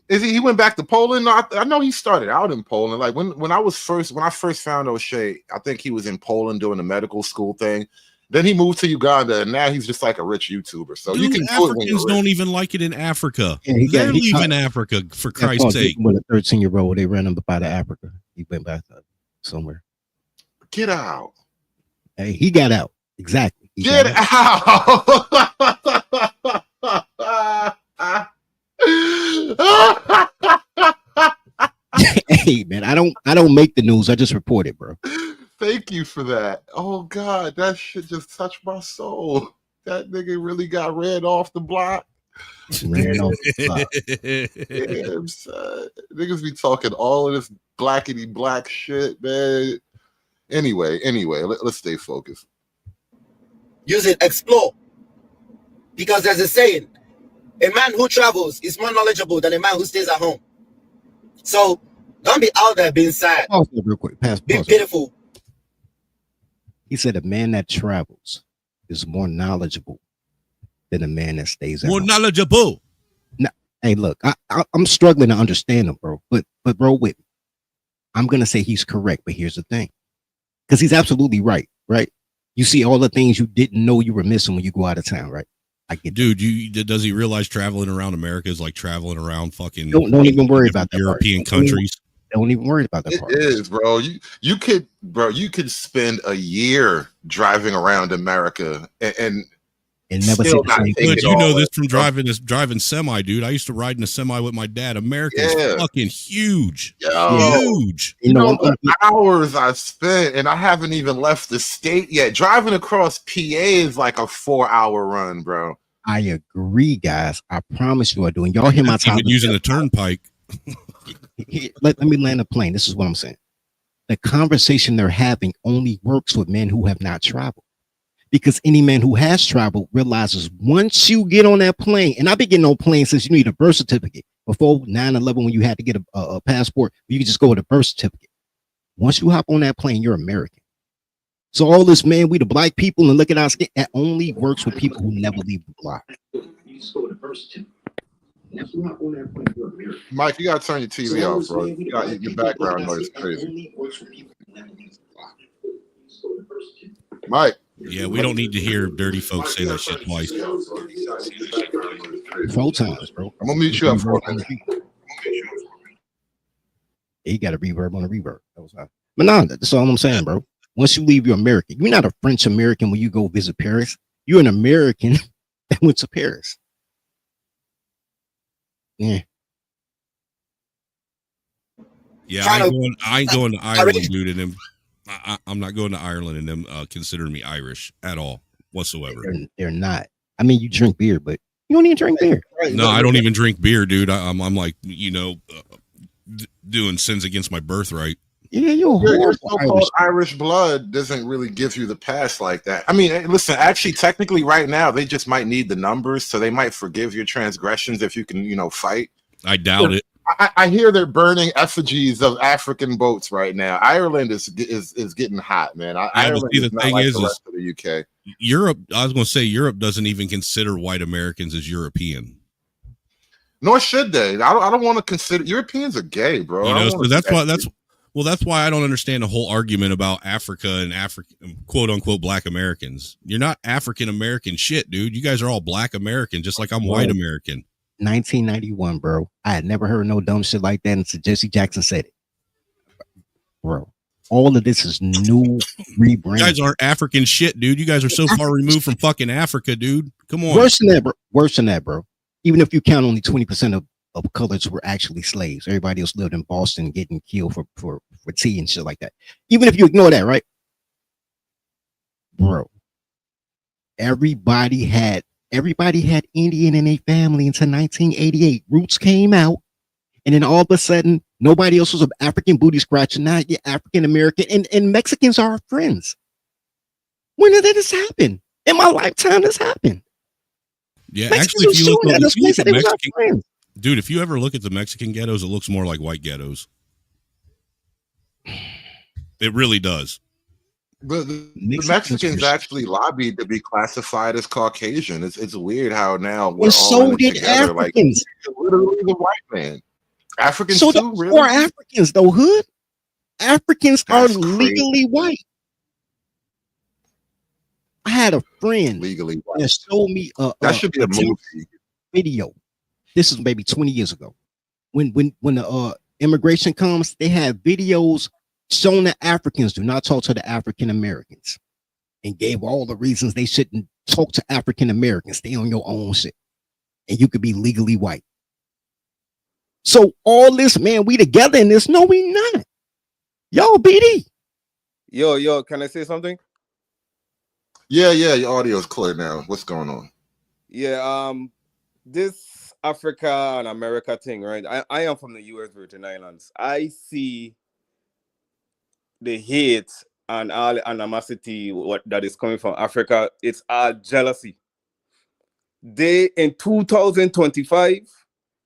S2: Is he went back to Poland? No, I know he started out in Poland. Like when I first found O'Shea, I think he was in Poland doing the medical school thing. Then he moved to Uganda, and now he's just like a rich YouTuber. So
S17: Dude,
S2: you can do
S17: Africans
S2: it when you're
S17: don't
S2: rich.
S17: even like it in Africa.
S4: Yeah,
S17: They're leaving Africa, for Christ's sake.
S4: With a 13-year-old, they ran him up out of Africa. He went back somewhere.
S2: Get out.
S4: Hey, he got out. Exactly.
S2: Get out.
S4: Hey, man, I don't make the news. I just report it, bro.
S2: Thank you for that. Oh God, that shit just touched my soul. That nigga really got ran off the block.
S4: Ran off the block.
S2: Damn, son. Niggas be talking all of this blackity black shit, man. Anyway, let's stay focused.
S23: Use it, explore. Because there's a saying, a man who travels is more knowledgeable than a man who stays at home. So don't be out there being sad.
S4: Pause it real quick.
S23: Be pitiful.
S4: He said a man that travels is more knowledgeable than a man that stays at
S17: More
S4: home.
S17: knowledgeable.
S4: Now, hey, look, I'm struggling to understand him, bro. But bro, with me. I'm gonna say he's correct, but here's the thing. Because he's absolutely right, right? You see all the things you didn't know you were missing when you go out of town, right? I get
S17: Dude, does he realize traveling around America is like traveling around fucking
S4: don't even worry about that
S17: European
S4: part.
S17: countries?
S4: Don't even worry about that
S2: It
S4: part.
S2: is, bro. You could spend a year driving around America and
S4: never see
S2: still
S4: the
S2: not
S4: same
S2: take
S17: But
S2: it
S17: you
S2: all
S17: know
S2: in,
S17: this from
S2: bro.
S17: driving semi, dude. I used to ride in a semi with my dad. America's
S2: Yeah.
S17: fucking huge.
S2: Yo,
S17: Huge.
S2: You know the hours I spent, and I haven't even left the state yet. Driving across PA is like a 4-hour run, bro.
S4: I agree, guys. I promise you I do. And y'all hear my
S17: That's even
S4: topic.
S17: using the turnpike.
S4: Let me land a plane. This is what I'm saying. The conversation they're having only works with men who have not traveled. Because any man who has traveled realizes once you get on that plane, and I've been getting on planes since you need a birth certificate. Before 9/11, when you had to get a passport, you could just go with a birth certificate. Once you hop on that plane, you're American. So all this, man, we the black people, and look at us, that only works with people who never leave the block.
S2: Mike, you gotta turn your TV off, bro. You got your background noise is crazy. Mike.
S17: Yeah, we don't need to hear dirty folks say that shit twice.
S4: 4 times, bro.
S2: I'm gonna mute you up for a minute.
S4: He got a reverb on a reverb. That was hot. But nah, that's all I'm saying, bro. Once you leave, you're American. You're not a French American when you go visit Paris. You're an American that went to Paris. Yeah.
S17: Yeah, I ain't going to Ireland, dude, and them. I'm not going to Ireland and them considering me Irish at all whatsoever.
S4: They're not. I mean, you drink beer, but you don't even drink beer.
S17: No, I don't even drink beer, dude. I'm like, doing sins against my birthright.
S4: Yeah, your
S2: so-called Irish blood doesn't really give you the pass like that. I mean, listen, actually, technically, right now, they just might need the numbers, so they might forgive your transgressions if you can, fight.
S17: I doubt it.
S2: I hear they're burning effigies of African boats right now. Ireland is getting hot, man. Ireland
S17: see, the
S2: is not
S17: thing
S2: like
S17: is
S2: the rest of the UK.
S17: Europe. I was going to say Europe doesn't even consider white Americans as European.
S2: Nor should they. I don't want to consider Europeans are gay, bro.
S17: So that's why I don't understand the whole argument about Africa and quote unquote black Americans. You're not African American shit, dude. You guys are all black American, just like I'm white American.
S4: 1991, bro. I had never heard no dumb shit like that until Jesse Jackson said it. Bro, all of this is new rebrand.
S17: You guys aren't African shit, dude. You guys are so far removed from fucking Africa, dude. Come on.
S4: Worse than that, bro. Even if you count only 20% of colors were actually slaves. Everybody else lived in Boston getting killed for tea and shit like that. Even if you ignore that, right? Bro, everybody had Indian in their family until 1988. Roots came out, and then all of a sudden, nobody else was an African booty scratcher. Now you're African American, and Mexicans are our friends. When did this happen? In my lifetime, this happened.
S17: Yeah,
S4: Mexicans
S17: actually, if you look at
S4: the
S17: Mexican, dude, if you ever look at the Mexican ghettos, it looks more like white ghettos. It really does.
S2: The Mexicans actually lobbied to be classified as Caucasian. It's weird how now we're
S4: And
S2: all
S4: so
S2: in it
S4: did
S2: together.
S4: Africans.
S2: Like literally the white man. Africans
S4: So
S2: too, really?
S4: for Africans, though, hood. Africans are
S2: That's crazy.
S4: legally white. I had a friend
S2: legally white.
S4: that showed me
S2: That should be a movie
S4: video. This is maybe 20 years ago. When the immigration comes, they have videos showing that Africans do not talk to the African Americans, and gave all the reasons they shouldn't talk to African Americans. Stay on your own shit, and you could be legally white. So all this, man, we together in this. No, we not. Yo, BD.
S5: Yo, can I say something?
S2: Yeah, your audio's clear now. What's going on?
S5: Yeah, this Africa and America thing, right? I am from the US Virgin Islands. I see the hate and all the animosity what that is coming from Africa. It's all jealousy. They in 2025,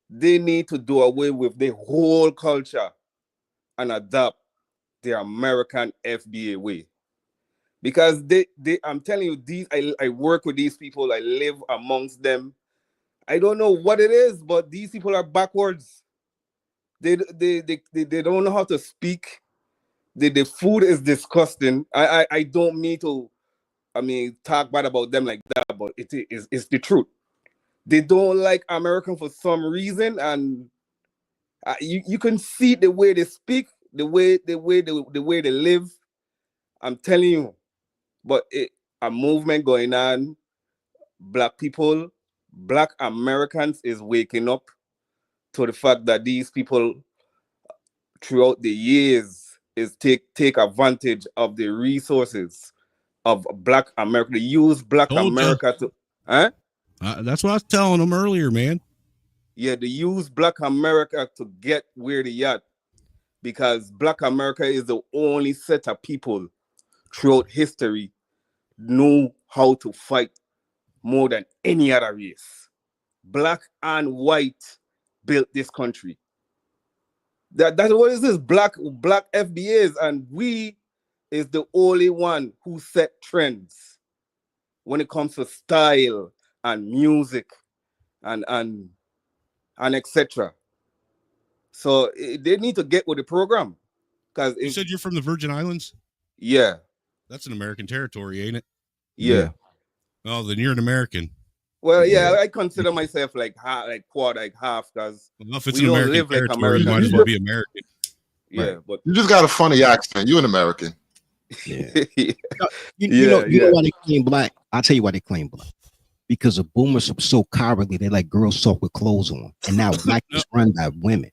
S5: they need to do away with the whole culture and adopt the American FBA way. Because they I'm telling you, I work with these people, I live amongst them. I don't know what it is, but these people are backwards. They don't know how to speak. The food is disgusting. I don't mean to talk bad about them like that, but it's the truth. They don't like American for some reason, and you can see the way they speak, the way they live. I'm telling you, but a movement going on. Black people, Black Americans is waking up to the fact that these people throughout the years is take advantage of the resources of Black America. They use Black
S17: Told ya.
S5: America to, huh?
S17: That's what I was telling them earlier, man.
S5: Yeah, they use Black America to get where they at, because Black America is the only set of people throughout history know how to fight more than any other race. Black and white built this country. That's what is this black FBAs, and we is the only one who set trends when it comes to style and music and etc. So they need to get with the program, because
S17: You said you're from the Virgin Islands?
S5: Yeah.
S17: That's an American territory, ain't it?
S5: Yeah.
S17: Oh, then you're an American.
S5: Well, yeah, I consider myself like half, because
S17: Well, if it's
S5: we
S17: an
S5: don't
S17: American
S5: live like
S17: territory, you
S5: Americans.
S17: might as well be American.
S5: Yeah, but
S2: You just got a funny accent. You an American.
S4: Yeah.
S5: yeah.
S4: You know why they claim black? I'll tell you why they claim black. Because the boomers are so cowardly, they like girls soft with clothes on. And now black is run by women.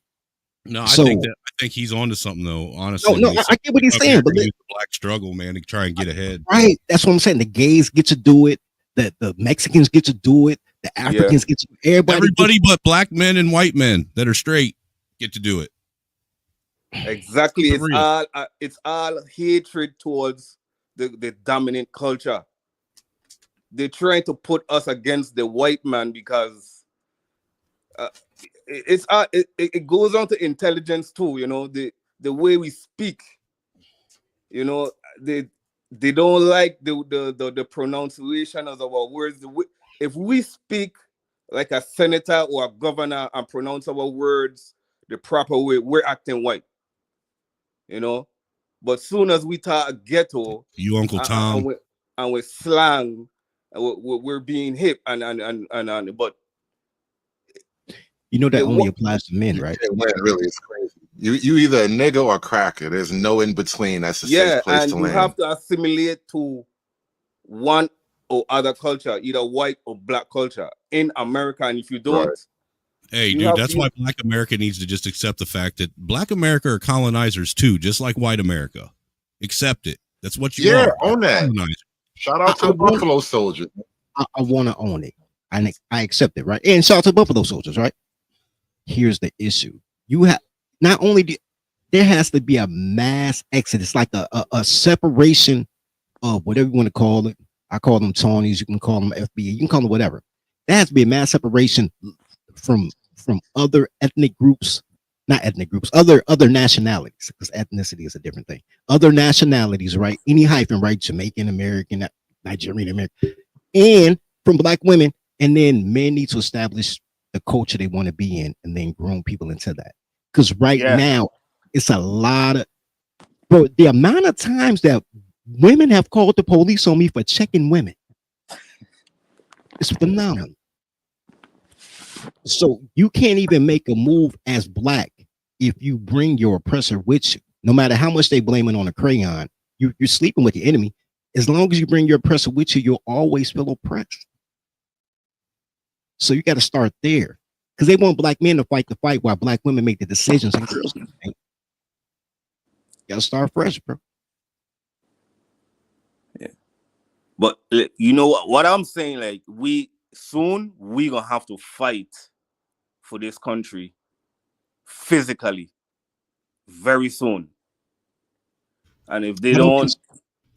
S17: No,
S4: So-
S17: I think he's onto something though. Honestly,
S4: No,
S17: when he
S4: I get what he's
S17: up
S4: saying,
S17: here
S4: but
S17: to use the black struggle, man, to try and get ahead.
S4: Right. That's what I'm saying. The gays get to do it. The Mexicans get to do it. The Africans get to
S17: Everybody but black men and white men that are straight get to do it.
S5: Exactly.
S17: Keep it
S5: It's all hatred towards the dominant culture. They're trying to put us against the white man, because it goes on to intelligence too. You know, the way we speak. You know, they don't like the pronunciation of our words. If we speak like a senator or a governor and pronounce our words the proper way, we're acting white. You know, but soon as we talk ghetto,
S17: You Uncle Tom.
S5: and with slang, we're being hip and but
S4: You know that only applies to men, right?
S2: Yeah, really, it's crazy. You either a nigga or a cracker. There's no in between. That's a safe place
S5: and
S2: to
S5: you
S2: land.
S5: have to assimilate to one or other culture, either white or black culture in America, and if you don't,
S17: Hey,
S5: you
S17: dude,
S5: have-
S17: that's
S5: you-
S17: why Black America needs to just accept the fact that Black America are colonizers too, just like white America. Accept it. That's what you
S2: Yeah,
S17: are.
S2: own that.
S17: Colonizer.
S2: Shout out to the Buffalo Soldier.
S4: I want to own it. I accept it, right? And shout out to Buffalo Soldiers, right? Here's the issue. You have not only there has to be a mass exodus, like a separation of whatever you want to call it. I call them Tawnies, you can call them FBA, you can call them whatever. There has to be a mass separation from other ethnic groups, not ethnic groups, other nationalities, because ethnicity is a different thing. Other nationalities, right? Any hyphen, right? Jamaican, American, Nigerian, American, and from black women. And then men need to establish the culture they want to be in, and then groom people into that. Because now it's a lot of, bro, the amount of times that women have called the police on me for checking women, it's phenomenal. So you can't even make a move as black if you bring your oppressor with you. No matter how much they blame it on a crayon, you're sleeping with your enemy. As long as you bring your oppressor with you, you'll always feel oppressed. So you got to start there, because they want black men to fight the fight while black women make the decisions and girls don't. You got to start fresh, bro.
S5: But you know what I'm saying? Like soon we gonna have to fight for this country physically very soon. And if they don't,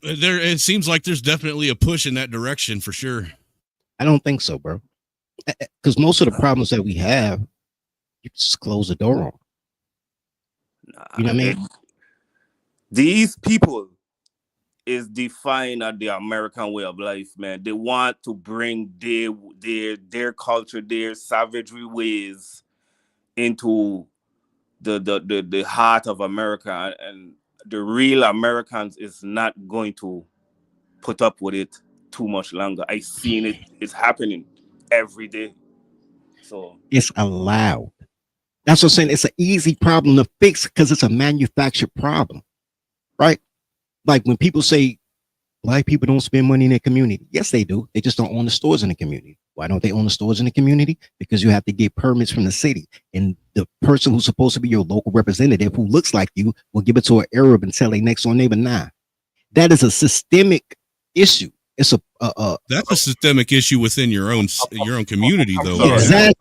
S17: There, it seems like there's definitely a push in that direction for sure.
S4: I don't think so, bro. Because most of the problems that we have, you just close the door on. You know what I mean?
S5: These people is defined as the American way of life, man. They want to bring their culture, their savagery ways into the heart of America, and the real Americans is not going to put up with it too much longer. I seen it. It's happening every day. So
S4: It's allowed. That's what I'm saying. It's an easy problem to fix because it's a manufactured problem, right? Like when people say Black people don't spend money in their community. Yes, they do. They just don't own the stores in the community. Why don't they own the stores in the community? Because you have to get permits from the city. And the person who's supposed to be your local representative who looks like you will give it to an Arab and tell their next door neighbor, nah. That is a systemic issue. It's
S17: that's a systemic issue within your own community, though.
S2: Sorry,
S4: Exactly.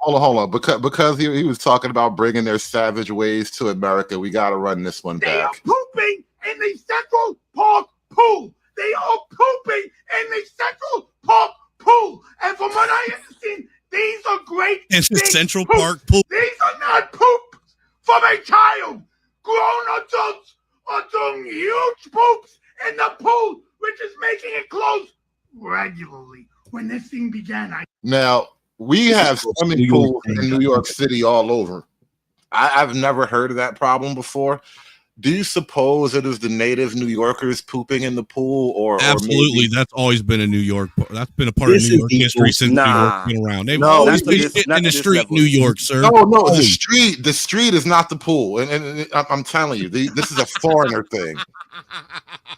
S2: Hold on. Because he was talking about bringing their savage ways to America. We got to run this one
S9: They are
S2: back.
S9: pooping in the Central Park pool. They are pooping in the Central Park pool. And from what I understand, these are great.
S17: It's the
S9: big
S17: Central
S9: poops.
S17: Park pool.
S9: These are not poop from a child. Grown adults are doing huge poops in the pool, which is making it close regularly. When this thing began,
S2: Now, we have swimming pools in New York City all over. I've never heard of that problem before. Do you suppose it is the native New Yorkers pooping in the pool, or
S17: Absolutely,
S2: maybe
S17: that's always been a New York. That's been a part of New York history since New York's been around. They've always been shitting in the street, New York, sir.
S2: No, the street is not the pool, and I'm telling you, this is a foreigner thing.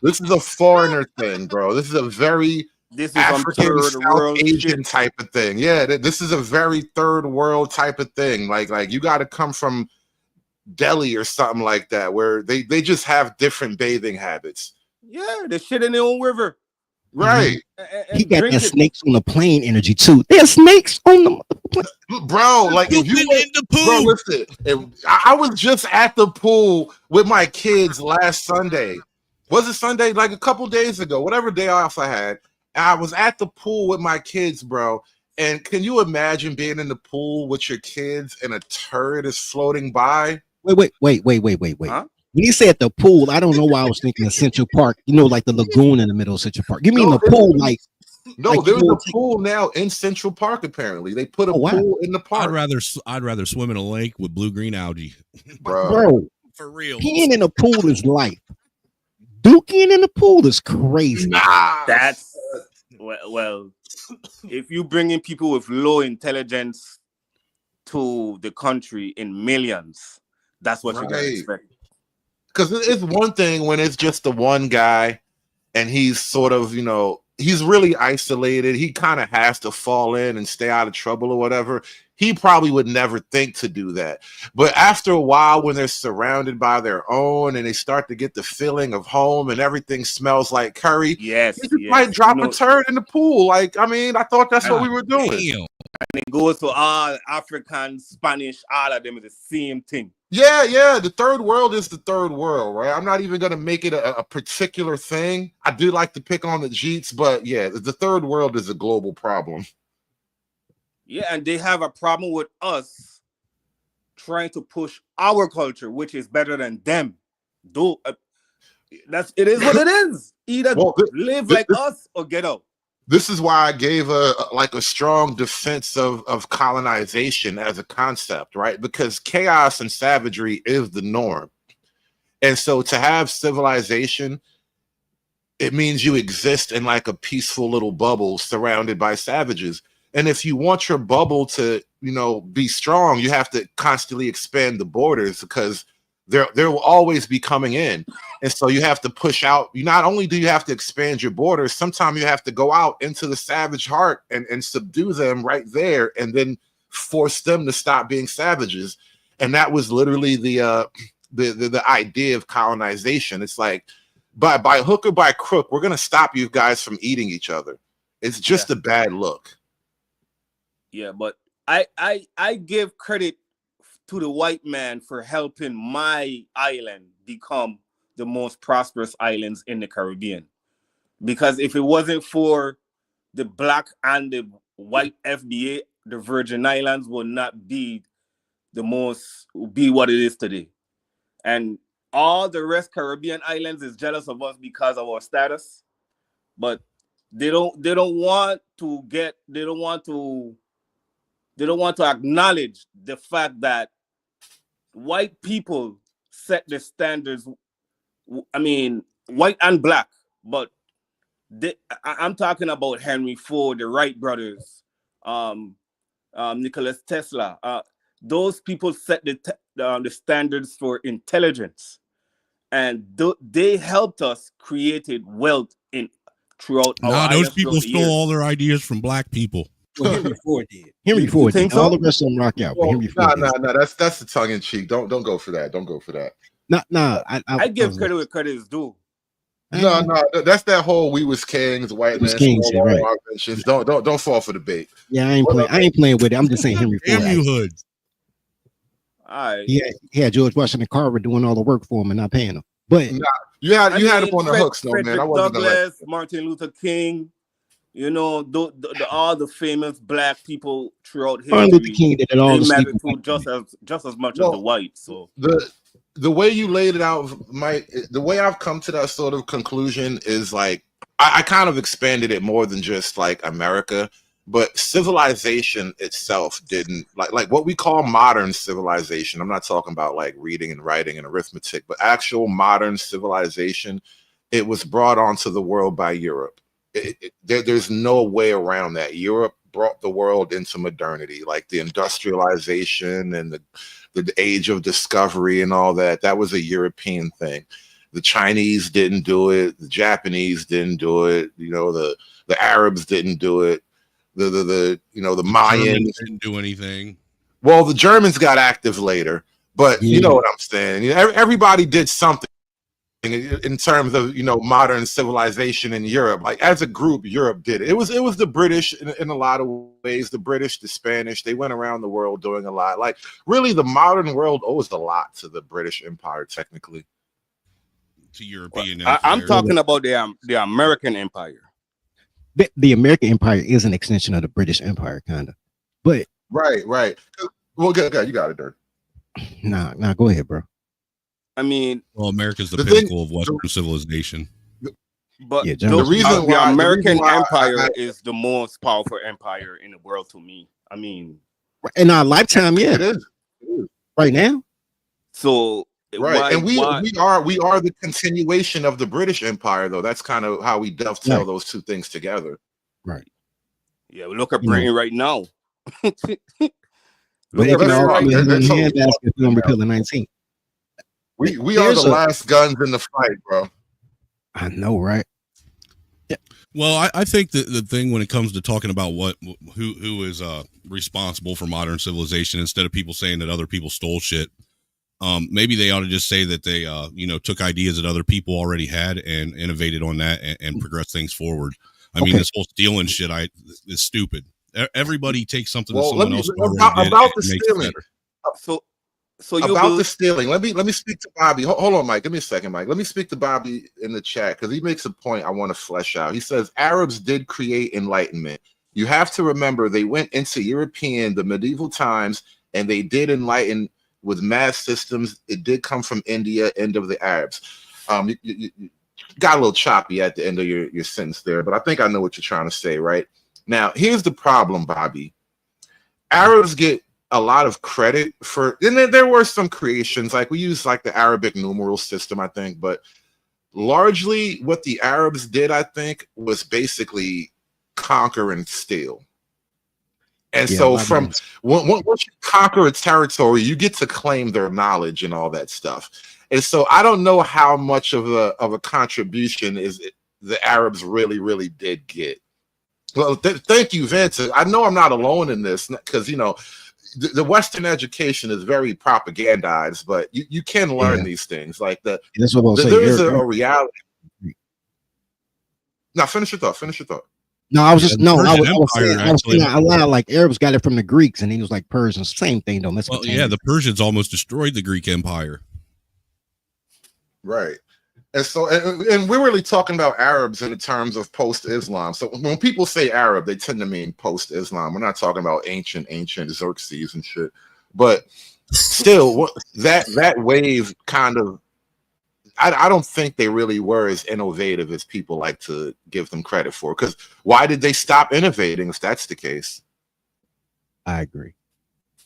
S2: This is a foreigner thing, bro. This is a very African, South Asian type of thing. Yeah, this is a very third world type of thing. Like you got to come from Delhi or something like that, where they just have different bathing habits.
S5: yeah, they shit in their own river.
S2: Right.
S4: He got that snakes on the plane energy too. There's snakes on the
S2: Bro, like if you went, bro, listen, I was just at the pool with my kids last Sunday. Was it Sunday? Like a couple days ago, whatever day off I had. And I was at the pool with my kids, bro. And can you imagine being in the pool with your kids and a turd is floating by?
S4: Wait. Huh? When you said the pool, I don't know why I was thinking of Central Park. You know, like the lagoon in the middle of Central Park. You mean the pool, like?
S2: No, there's a pool now in Central Park. Apparently, they put a pool in the park.
S17: I'd rather swim in a lake with blue-green algae,
S4: bro.
S17: For real,
S4: peeing in a pool is life. Duking in the pool is crazy.
S5: Nah, that's well. If you bring in people with low intelligence to the country in millions, that's what you gotta expect.
S2: Because it's one thing when it's just the one guy and he's sort of, he's really isolated. He kind of has to fall in and stay out of trouble or whatever. He probably would never think to do that. But after a while, when they're surrounded by their own and they start to get the feeling of home and everything smells like curry,
S5: yes,
S2: you might drop a turd in the pool. Like, I mean, I thought that's what we were doing.
S5: And it goes to all African, Spanish, all of them is the same thing.
S2: Yeah. The third world is the third world, right? I'm not even going to make it a particular thing. I do like to pick on the Jeets, but yeah, the third world is a global problem.
S5: Yeah, and they have a problem with us trying to push our culture, which is better than them. It is what it is. Either live like us or get out.
S2: This is why I gave a strong defense of colonization as a concept, right? Because chaos and savagery is the norm. And so to have civilization, it means you exist in like a peaceful little bubble surrounded by savages. And if you want your bubble to, be strong, you have to constantly expand the borders because there will always be coming in. And so you have to push out. Not only do you have to expand your borders, sometimes you have to go out into the savage heart and subdue them right there and then force them to stop being savages. And that was literally the idea of colonization. It's like by hook or by crook, we're going to stop you guys from eating each other. It's just a bad look.
S5: Yeah, but I give credit to the white man for helping my island become the most prosperous islands in the Caribbean. Because if it wasn't for the black and the white FBA, the Virgin Islands would not be what it is today. And all the rest Caribbean islands is jealous of us because of our status, but they don't want to acknowledge the fact that white people set the standards. I mean, white and black, but I'm talking about Henry Ford, the Wright brothers, Nicholas Tesla. Those people set the standards for intelligence, and they helped us create wealth throughout our
S17: Nah, those
S5: islands
S17: people
S5: throughout the
S17: stole
S5: years.
S17: all their ideas from black people.
S4: Well, Henry Ford did. Henry Ford did. All the rest of them rock out. But Henry Ford did.
S2: No. That's the tongue in cheek. Don't go for that. Don't go for that.
S5: I give credit where credit is due.
S2: No, that's that whole we was kings, white man,
S4: kings,
S2: stole all
S4: right.
S2: our inventions. Don't fall for the bait.
S4: Yeah, I ain't playing with it. I'm just saying Henry Ford.
S17: Damn you, Hood.
S5: All right.
S4: He had George Washington Carver doing all the work for him and not paying him. But
S2: you had him on the hooks, no man. I wasn't
S5: Douglas, Martin Luther King, all the famous black people throughout history.
S4: Martin Luther King did it all.
S5: They matter too, just as much as the white. So
S2: the way you laid it out, Mike, the way I've come to that sort of conclusion is like I kind of expanded it more than just like America, but civilization itself didn't like what we call modern civilization. I'm not talking about like reading and writing and arithmetic, but actual modern civilization. It was brought onto the world by Europe. There's no way around that. Europe brought the world into modernity, like the industrialization and the age of discovery and all that. That was a European thing. The Chinese didn't do it. The Japanese didn't do it. The Arabs didn't do it. The Mayans
S17: didn't do anything.
S2: Well, the Germans got active later, but you know what I'm saying. Everybody did something in terms of modern civilization in Europe. Like as a group, Europe did it. It was the British in a lot of ways. The British, the Spanish, they went around the world doing a lot. Like really, the modern world owes a lot to the British Empire, technically.
S17: To European.
S5: I'm talking about the American Empire.
S4: The American Empire is an extension of the British Empire, kind of. But
S2: right. Well, good. You got it, Dirk.
S4: Nah, go ahead, bro.
S5: I mean,
S17: America's the pinnacle of Western civilization.
S5: But
S4: yeah,
S5: the reason why the American Empire is the most powerful empire in the world to me. I mean,
S4: in our lifetime, yeah,
S2: it is.
S4: Right now.
S5: So
S2: right, and we are the continuation of the British Empire, though. That's kind of how we dovetail those two things together.
S4: Right.
S5: Yeah, we look at Britain right now.
S4: But it can all be in the handbasket if we don't repeal the 19th.
S2: We are the last guns in the fight, bro.
S4: I know, right?
S17: Yeah. Well, I think that the thing when it comes to talking about who is responsible for modern civilization, instead of people saying that other people stole shit, maybe they ought to just say that they took ideas that other people already had and innovated on that and progressed things forward. I mean, this whole stealing shit is stupid. Everybody takes something that someone else already did
S2: about the
S17: and makes
S2: stealing.
S17: it better.
S5: So
S2: about the stealing, let me speak to Bobby. Hold on, Mike. Give me a second, Mike. Let me speak to Bobby in the chat because he makes a point I want to flesh out. He says Arabs did create enlightenment. You have to remember they went into the medieval times, and they did enlighten with math systems. It did come from India, end of the Arabs. You got a little choppy at the end of your sentence there, but I think I know what you're trying to say, right? Now, here's the problem, Bobby. Arabs get a lot of credit for, and there were some creations, like we use like the Arabic numeral system, I think, but largely what the Arabs did, I think, was basically conquer and steal. And so from once you conquer a territory, you get to claim their knowledge and all that stuff. And so I don't know how much of a contribution the Arabs really did get. Well, thank you, Vince. I know I'm not alone in this because, the Western education is very propagandized, but you can learn these things. Like there is a reality. Now, finish your thought.
S4: No, I was
S17: Yeah,
S4: just
S17: the
S4: no,
S17: Persian
S4: I was saying
S17: Empire
S4: I was
S17: actually.
S4: saying out loud like Arabs got it from the Greeks, and he was like Persians, same thing though.
S17: Well, yeah,
S4: Mesopotamia.
S17: the Persians almost destroyed the Greek Empire.
S2: Right. And so, and we're really talking about Arabs in the terms of post-Islam. So when people say Arab, they tend to mean post-Islam. We're not talking about ancient Xerxes and shit. But still, that wave kind of, I don't think they really were as innovative as people like to give them credit for. Because why did they stop innovating if that's the case?
S4: I agree.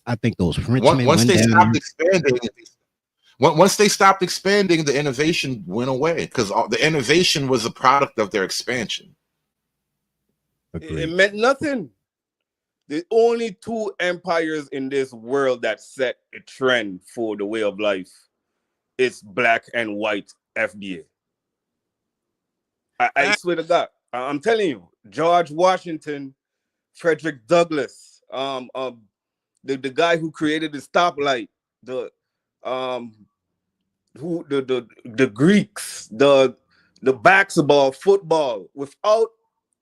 S4: I think those Frenchmen
S2: Once
S4: went
S2: they
S4: down
S2: stopped
S4: there.
S2: expanding, once they stopped expanding, the innovation went away because the innovation was a product of their expansion.
S5: It meant nothing. The only two empires in this world that set a trend for the way of life is black and white FBA. I swear to God, I'm telling you, George Washington, Frederick Douglass, the guy who created the stoplight, the Greeks, the basketball, football. Without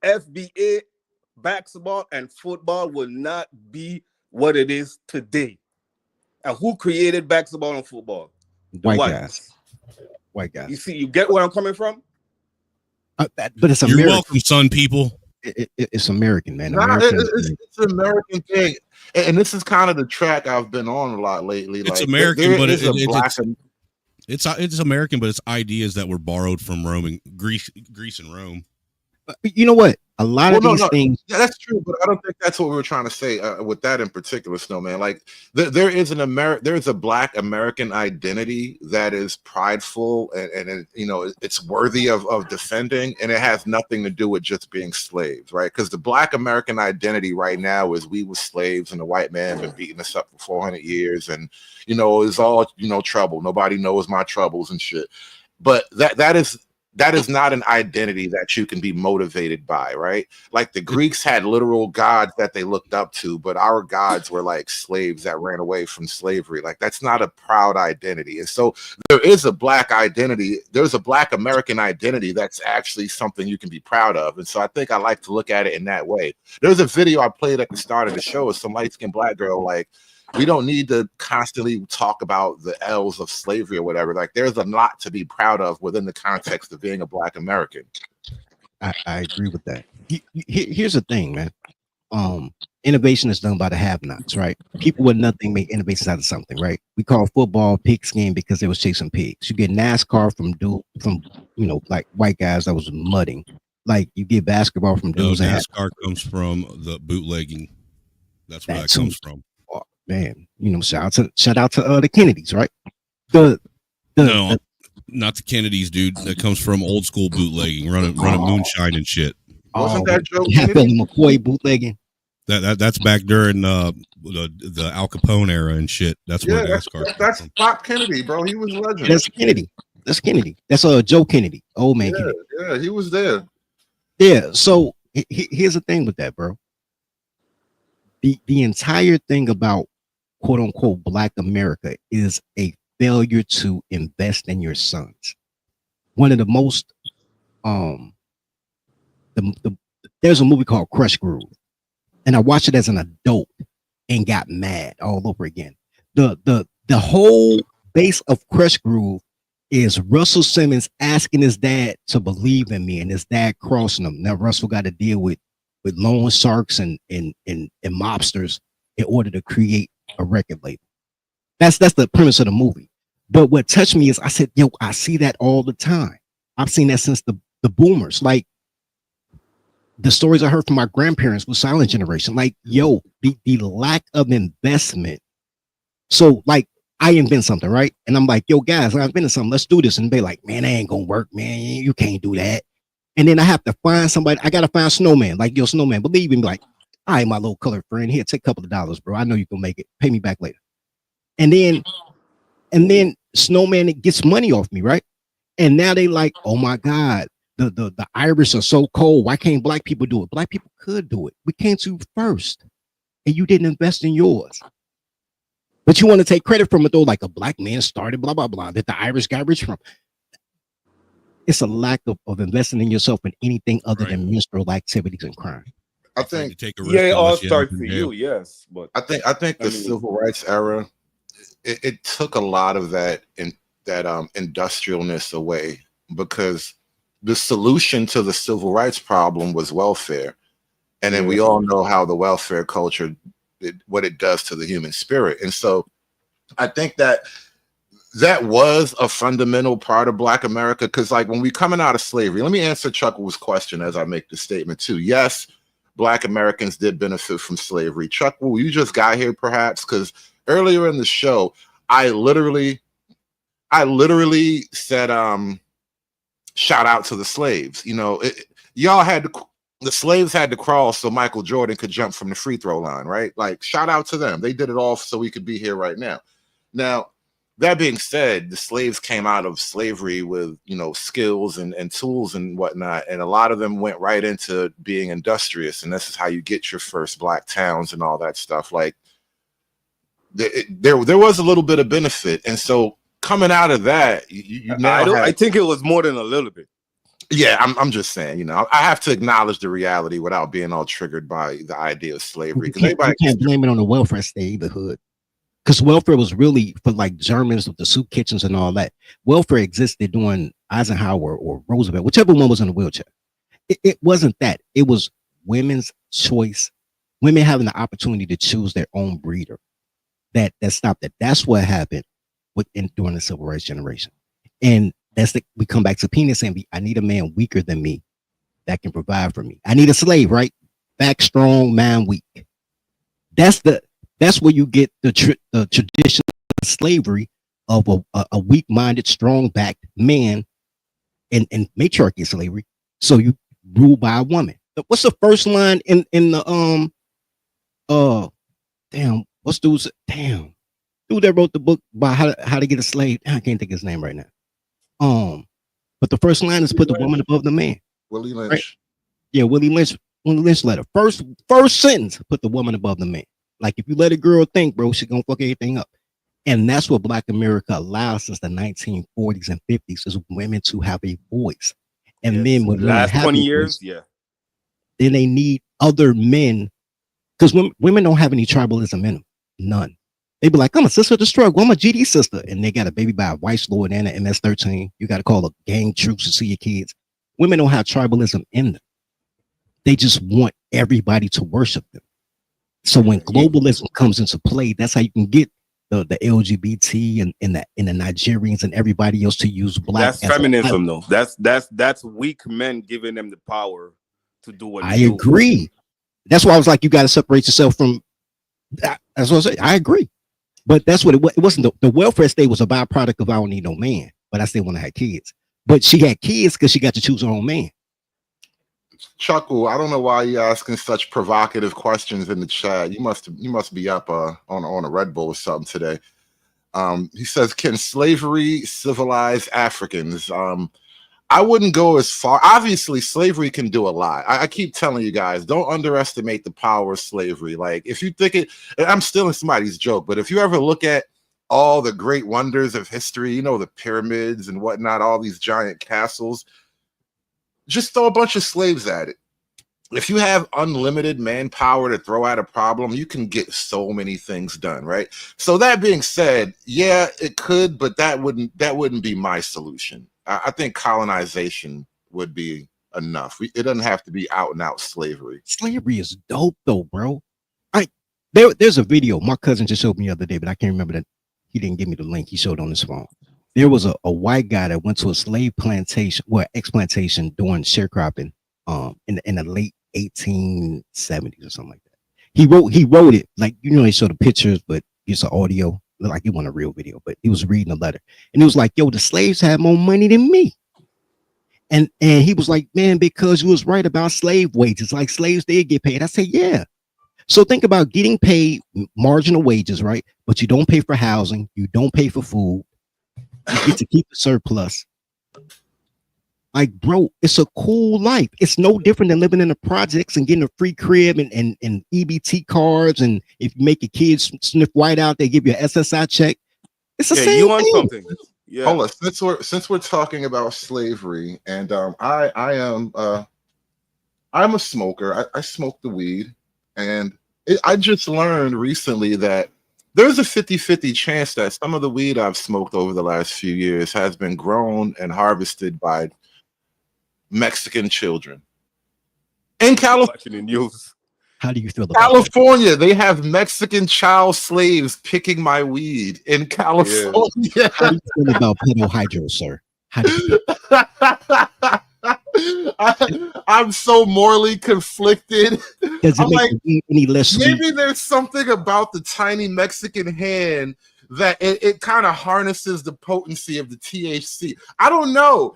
S5: FBA, basketball and football will not be what it is today. And who created basketball and football? The
S4: White
S5: whites.
S4: guys. White guys.
S5: You see, you get where I'm coming from?
S4: But it's
S17: You're
S4: American.
S17: welcome, son, people.
S4: It's American, man.
S2: Nah,
S4: Americans.
S2: it's an American thing, and this is kind of the track I've been on a lot lately.
S17: It's
S2: like
S17: American,
S2: there
S17: but
S2: is a black.
S17: it's American, but it's ideas that were borrowed from Rome and Greece and Rome.
S4: You know what? A lot of these things.
S2: Yeah, that's true, but I don't think that's what we were trying to say with that in particular, Snowman. Like there is a black American identity that is prideful and it, it's worthy of defending, and it has nothing to do with just being slaves, right? Because the black American identity right now is we were slaves and the white man been beating us up for 400 years, and it's all trouble. Nobody knows my troubles and shit. But that is not an identity that you can be motivated by, right? Like the Greeks had literal gods that they looked up to, but our gods were like slaves that ran away from slavery. Like that's not a proud identity. And so there is a black identity. There's a black American identity that's actually something you can be proud of. And so I think I like to look at it in that way. There's a video I played at the start of the show of some light-skinned black girl like, we don't need to constantly talk about the L's of slavery or whatever. Like there's a lot to be proud of within the context of being a black American.
S4: I agree with that. Here's the thing, man. Innovation is done by the have-nots, right? People with nothing make innovations out of something, right? We call football pigskin because they was chasing pigs. You get NASCAR from like white guys that was mudding. Like you get basketball from dudes.
S17: NASCAR comes from the bootlegging. That's where that comes from.
S4: Man, shout out to the Kennedys, right?
S17: No, not the Kennedys, dude. That comes from old school bootlegging, running moonshine and shit.
S2: Wasn't that Joe
S4: Kennedy? McCoy bootlegging.
S17: That's back during the Al Capone era and shit. That's where NASCAR.
S2: That's Pop Kennedy, bro. He was a legend.
S4: That's Kennedy. That's Kennedy. That's Joe Kennedy, old man Kennedy.
S2: Yeah, he was there.
S4: Yeah. So here's the thing with that, bro. The entire thing about quote unquote Black America is a failure to invest in your sons. One of the most there's a movie called Crush Groove, and I watched it as an adult and got mad all over again. The whole base of Crush Groove is Russell Simmons asking his dad to believe in me, and his dad crossing him. Now Russell got to deal with loan sharks and mobsters in order to create a record label. That's the premise of the movie. But what touched me is I said, yo, I see that all the time. I've seen that since the boomers. Like the stories I heard from my grandparents with silent generation. Like, yo, the lack of investment. So like I invent something, right? And I'm like, yo, guys, I invented something. Let's do this. And they like, man, that ain't gonna work, man. You can't do that. And then I have to find somebody. I gotta find Snowman. Like, yo, Snowman, believe in me. Like, all right, my little colored friend, here, take a couple of dollars, bro. I know you can make it. Pay me back later. And then Snowman gets money off me, right? And now they like, oh my God, the Irish are so cold. Why can't black people do it? Black people could do it. We came to you first, and you didn't invest in yours. But you want to take credit from it though, like a black man started, blah blah blah, that the Irish got rich from. It's a lack of investing in yourself in anything other than menstrual activities and crime.
S2: I think
S17: take a
S5: Yeah, it all
S17: unless you end up
S5: starts
S17: in
S5: to
S17: jail.
S5: you, yes, but
S2: I think
S5: I
S2: the
S5: mean,
S2: civil rights era it took a lot of that industrialness away, because the solution to the civil rights problem was welfare. And then we
S5: yeah.
S2: all know how the welfare culture, what it does to the human spirit. And so I think that was a fundamental part of Black America. Because like when we coming out of slavery, let me answer Chuckle's question as I make the statement too. Yes, Black Americans did benefit from slavery. Chuckle, you just got here perhaps because earlier in the show, I literally said shout out to the slaves. You know, y'all had to, the slaves had to crawl so Michael Jordan could jump from the free throw line, right? Like, shout out to them. They did it all so we could be here right now. Now, that being said, the slaves came out of slavery with, you know, skills and tools and whatnot. And a lot of them went right into being industrious. And this is how you get your first Black towns and all that stuff. Like, there was a little bit of benefit. And so coming out of that, you now
S5: I think it was more than a little bit.
S2: Yeah, I'm just saying, you know, I have to acknowledge the reality without being all triggered by the idea of slavery.
S4: You can't blame it on the welfare state either, hood. Because welfare was really for like Germans with the soup kitchens and all that. Welfare existed during Eisenhower or Roosevelt, whichever one was in a wheelchair. It wasn't that. It was women's choice, women having the opportunity to choose their own breeder. That stopped it. That's what happened during the civil rights generation. And we come back to penis saying, I need a man weaker than me that can provide for me. I need a slave, right? Back strong, man weak. That's where you get the tradition of slavery of a weak-minded, strong-backed man and matriarchy slavery. So you rule by a woman. What's the first line in the dude that wrote the book about how to get a slave? I can't think of his name right now. But the first line is put the woman above the man.
S2: Willie Lynch.
S4: Right? Yeah, Willie Lynch letter. First sentence, put the woman above the man. Like if you let a girl think, bro, she's gonna fuck everything up. And that's what Black America allowed since the 1940s and 50s is women to have a voice. And then when
S5: last 20 years,
S4: voice, then they need other men, because women don't have any tribalism in them. None. They be like, I'm a sister of the struggle. I'm a GD sister. And they got a baby by a vice lord and an MS-13. You got to call a gang troops to see your kids. Women don't have tribalism in them. They just want everybody to worship them. So when globalism comes into play, that's how you can get the LGBT and the Nigerians and everybody else to use Black.
S5: That's feminism, though. That's weak men giving them the power to do what
S4: I agree. That's why I was like, you got to separate yourself from that. That's what I say. I agree. But that's what it was. It wasn't the welfare state was a byproduct of I don't need no man, but I still want to have kids. But she had kids because she got to choose her own man.
S2: Chuckle, I don't know why you're asking such provocative questions in the chat. You must be up on a Red Bull or something today. He says, can slavery civilize Africans? I wouldn't go as far. Obviously, slavery can do a lot. I keep telling you guys, don't underestimate the power of slavery. Like, if you think it, I'm stealing somebody's joke, but if you ever look at all the great wonders of history, you know, the pyramids and whatnot, all these giant castles, just throw a bunch of slaves at it. If you have unlimited manpower to throw at a problem, you can get so many things done, right? So that being said, yeah, it could, but that wouldn't be my solution. I think colonization would be enough. It doesn't have to be out and out slavery.
S4: Slavery is dope though, bro. There's a video my cousin just showed me the other day, but I can't remember that. He didn't give me the link. He showed on his phone. There was a white guy that went to a slave plantation, ex-plantation during sharecropping, in the late 1870s or something like that. He wrote it like, you know, they show the pictures, but it's an audio. Like it wasn't a real video, but he was reading a letter, and he was like, "Yo, the slaves had more money than me." And he was like, "Man, because you was right about slave wages. Like slaves did get paid." I said, "Yeah." So think about getting paid marginal wages, right? But you don't pay for housing, you don't pay for food, you get to keep the surplus. Like, bro, it's a cool life. It's no different than living in the projects and getting a free crib and EBT cards. And if you make your kids sniff white out, they give you an SSI check. It's the same
S5: you want
S4: thing.
S5: something. Yeah.
S2: Hold on. Since we're talking about slavery, and I'm a smoker. I smoke the weed, and I just learned recently that there's a 50-50 chance that some of the weed I've smoked over the last few years has been grown and harvested by Mexican children. In California,
S5: Watching the news.
S4: How do you feel about
S2: California, they have Mexican child slaves picking my weed in California.
S4: that? How do you feel about pedo hydro, sir? How do you feel?
S2: I'm so morally conflicted.
S4: Does it
S2: I'm
S4: make
S2: like,
S4: the weed any less sweet?
S2: maybe there's something about the tiny Mexican hand that it kind of harnesses the potency of the THC. I don't know.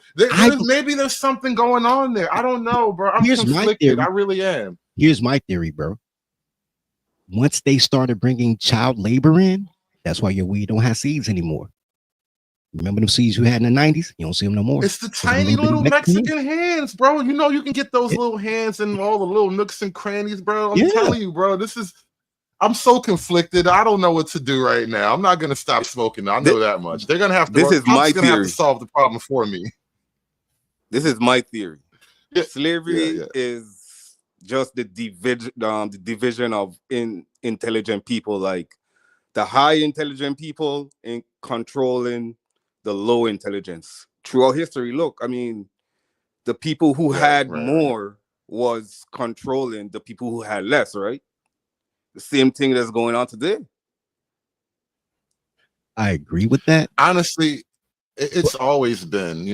S2: Maybe there's something going on there. I don't know, bro. I'm
S4: Here's my
S2: conflicted.
S4: theory.
S2: I really am.
S4: Here's my theory, bro. Once they started bringing child labor in, that's why your weed don't have seeds anymore. Remember them seeds you had in the 90s? You don't see them no more.
S2: It's the tiny little Mexican hands, bro. You know you can get those little hands in all the little nooks and crannies, bro. I'm telling you, bro. I'm so conflicted. I don't know what to do right now. I'm not gonna stop smoking. I know that much. They're gonna have to.
S5: This is my
S2: gonna have
S5: theory.
S2: to solve the problem for me.
S5: This is my theory.
S2: Yeah.
S5: Slavery is just the division of intelligent people, like the high intelligent people in controlling the low intelligence. Throughout history, look, I mean, the people who had more was controlling the people who had less, right? The same thing that's going on today.
S4: I agree with that.
S2: Honestly, it's always been,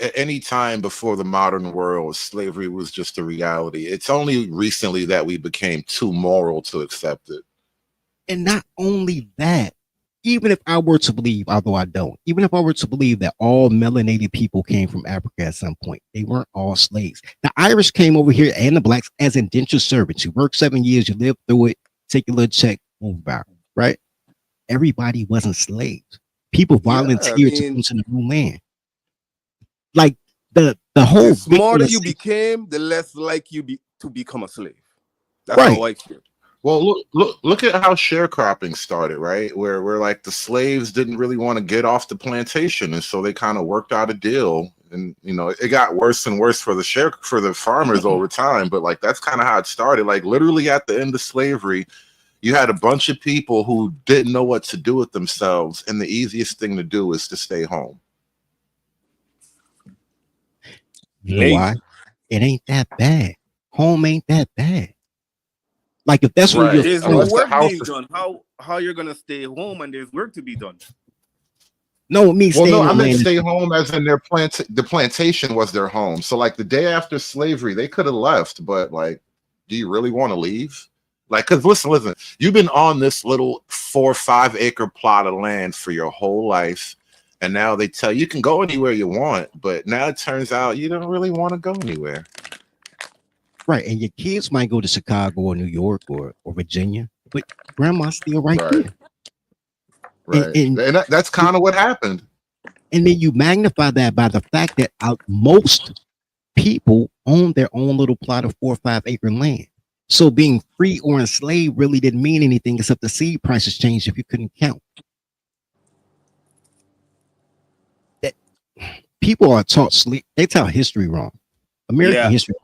S2: at any time before the modern world, slavery was just a reality. It's only recently that we became too moral to accept it.
S4: And not only that, even if I were to believe, although I don't, even if I were to believe that all melanated people came from Africa at some point, they weren't all slaves. The Irish came over here and the blacks as indentured servants. You work 7 years, you live through it, take your little check, move out, right? Everybody wasn't slaves. People volunteered to come to the new land. Like the whole
S5: The smarter you became, the less like you to become a slave. That's how I feel.
S2: Well, look at how sharecropping started, right? Where like the slaves didn't really want to get off the plantation, and so they kind of worked out a deal. And it got worse and worse for the farmers over time. But like that's kind of how it started. Like literally at the end of slavery, you had a bunch of people who didn't know what to do with themselves, and the easiest thing to do is to stay home.
S4: You know why? It ain't that bad. Home ain't that bad. Like if that's what
S5: there's no work being done. How you're gonna stay home and there's work to be done?
S4: No, me staying.
S2: Well, no, I meant stay home as in the plantation was their home. So like the day after slavery, they could have left, but like, do you really want to leave? Like, because listen, you've been on this little 4 or 5 acre plot of land for your whole life, and now they tell you can go anywhere you want, but now it turns out you don't really want to go anywhere.
S4: Right, and your kids might go to Chicago or New York or Virginia, but grandma's still right there.
S2: Right, and that's kind of what happened.
S4: And then you magnify that by the fact that most people own their own little plot of 4 or 5 acre land. So being free or enslaved really didn't mean anything except the seed prices changed if you couldn't count. That people are taught sleep. They tell history wrong. American history.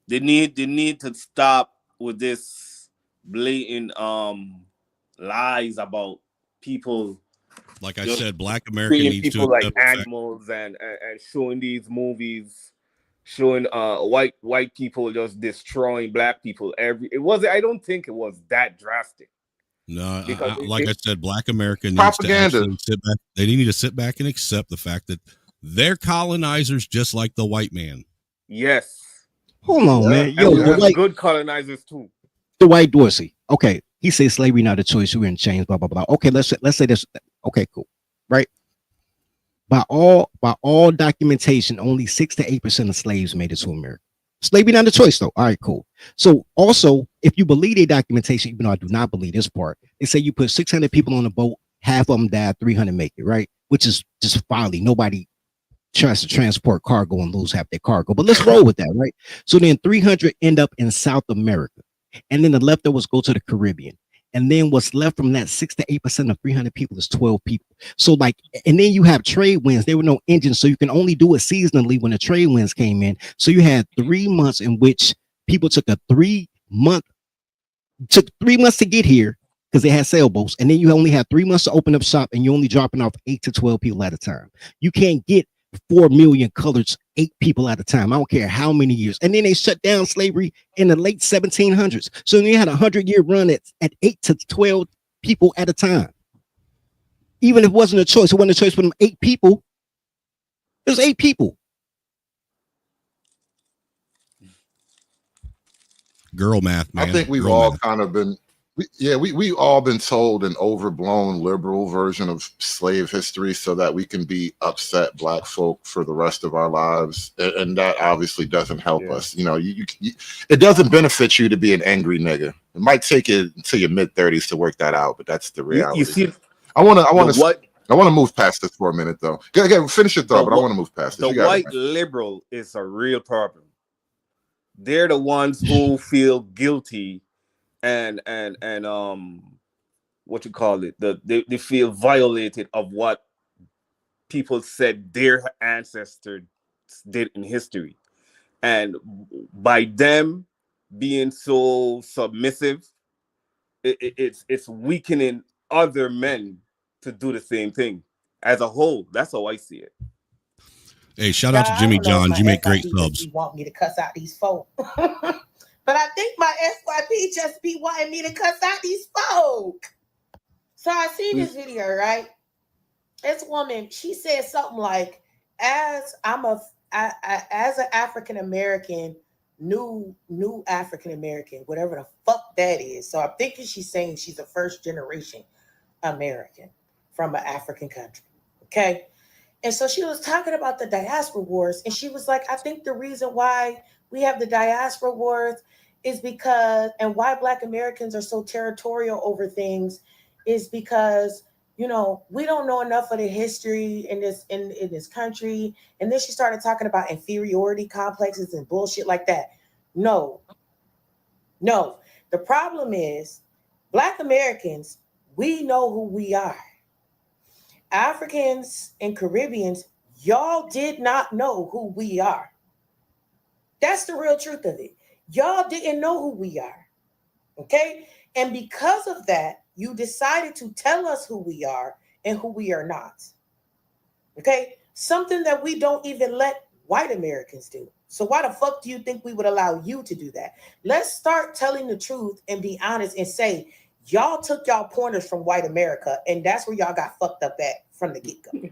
S5: They need to stop with this blatant lies about people.
S17: Like I said, Black America needs
S5: people
S17: to
S5: like animals and showing these movies, showing white people just destroying Black people. I don't think it was that drastic.
S17: No, like I said, Black America needs to actually sit back. They need to sit back and accept the fact that they're colonizers just like the white man.
S5: Yes.
S4: Hold on, man. Yo,
S5: the good colonizers too.
S4: The white Dorsey. Okay, he says slavery not a choice. We're in chains. Blah blah blah. Okay, let's say this. Okay, cool. Right. By all documentation, only 6 to 8% of slaves made it to America. Slavery not a choice, though. All right, cool. So also, if you believe their documentation, even though I do not believe this part, they say you put 600 people on a boat, half of them died, 300 make it, right? Which is just folly. Nobody tries to transport cargo and lose half their cargo. But let's roll with that, right? So then 300 end up in South America. And then the leftovers go to the Caribbean. And then what's left from that 6 to 8% of 300 people is 12 people. So like, and then you have trade winds. There were no engines, so you can only do it seasonally when the trade winds came in. So you had 3 months in which people took a 3 month, took 3 months to get here because they had sailboats, and then you only had 3 months to open up shop, and you're only dropping off 8 to 12 people at a time. You can't get 4 million colors, 8 people at a time. I don't care how many years. And then they shut down slavery in the late 1700s. So you had a 100-year run at 8 to 12 people at a time. Even if it wasn't a choice, it wasn't a choice for them 8 people. It was 8 people.
S17: Girl math, man.
S2: I think we've
S17: Girl
S2: all
S17: math.
S2: kind of been, we all been told an overblown liberal version of slave history so that we can be upset Black folk for the rest of our lives, and that obviously doesn't help us. You know, you it doesn't benefit you to be an angry nigga. It might take you until your mid-30s to work that out, but that's the reality.
S5: You see,
S2: I want to
S5: what
S2: move past this for a minute though. Go, finish your thought, but I want to move past this.
S5: the
S2: You got it,
S5: white
S2: man.
S5: liberal is a real problem. They're the ones who feel guilty and what you call it, they feel violated of what people said their ancestors did in history, and by them being so submissive, it's weakening other men to do the same thing as a whole. That's how I see it.
S17: Hey, shout out to Jimmy John. You make great
S7: SYP
S17: subs.
S7: just want me to cuss out these folk. But I think my SYP just be wanting me to cuss out these folk. So I seen this video, right? This woman, she said something like, as an African American, new African American, whatever the fuck that is. So I'm thinking she's saying she's a first generation American from an African country. Okay. And so she was talking about the diaspora wars, and she was like, I think the reason why we have the diaspora wars is because, and why Black Americans are so territorial over things is because, you know, we don't know enough of the history in this country. And then she started talking about inferiority complexes and bullshit like that. No. The problem is Black Americans, we know who we are. Africans and Caribbeans, y'all did not know who we are. That's the real truth of it. Y'all didn't know who we are. Okay? And because of that, you decided to tell us who we are and who we are not. Okay? Something that we don't even let white Americans do. So why the fuck do you think we would allow you to do that? Let's start telling the truth and be honest and say, y'all took y'all pointers from white America, and that's where y'all got fucked up at from the get-go.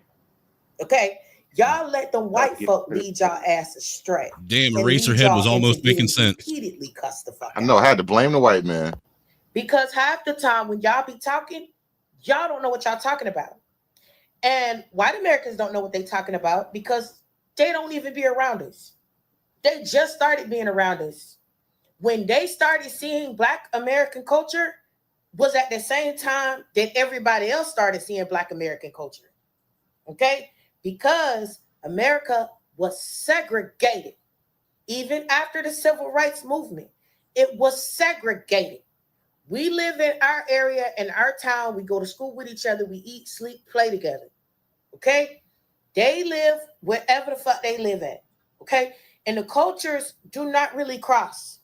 S7: Okay? Y'all let them white folk lead y'all ass astray.
S17: Damn, Eraserhead was almost making sense.
S7: Repeatedly cuss the fuck
S2: I know, I had to blame the white man.
S7: Because half the time when y'all be talking, y'all don't know what y'all talking about. And white Americans don't know what they talking about because they don't even be around us. They just started being around us. When they started seeing Black American culture was at the same time that everybody else started seeing Black American culture. Okay? Because America was segregated. Even after the civil rights movement, it was segregated. We live in our area, in our town. We go to school with each other. We eat, sleep, play together. Okay? They live wherever the fuck they live at. Okay? And the cultures do not really cross.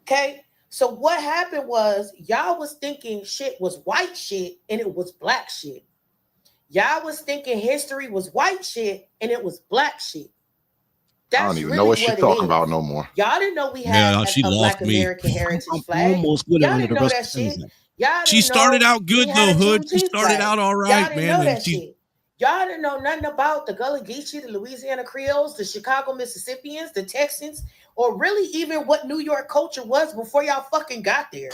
S7: Okay? So what happened was y'all was thinking shit was white shit and it was Black shit. Y'all was thinking history was white shit and it was Black shit.
S2: I don't even know what she's talking about no more.
S7: Y'all didn't know we had a Black American heritage flag.
S4: Almost with it
S7: Y'all
S4: under
S7: didn't
S4: the
S7: know
S4: rest
S7: that
S4: of the
S7: shit.
S4: season.
S7: Y'all
S17: She
S7: didn't
S17: started
S7: know
S17: out good
S7: we had
S17: though,
S7: a
S17: Hood. She
S7: Juneteenth
S17: started
S7: flag.
S17: out all
S7: Y'all
S17: right,
S7: didn't
S17: man.
S7: know
S17: And
S7: that
S17: she,
S7: shit. Y'all didn't know nothing about the Gullah Geechee, the Louisiana Creoles, the Chicago Mississippians, the Texans, or really even what New York culture was before y'all fucking got there.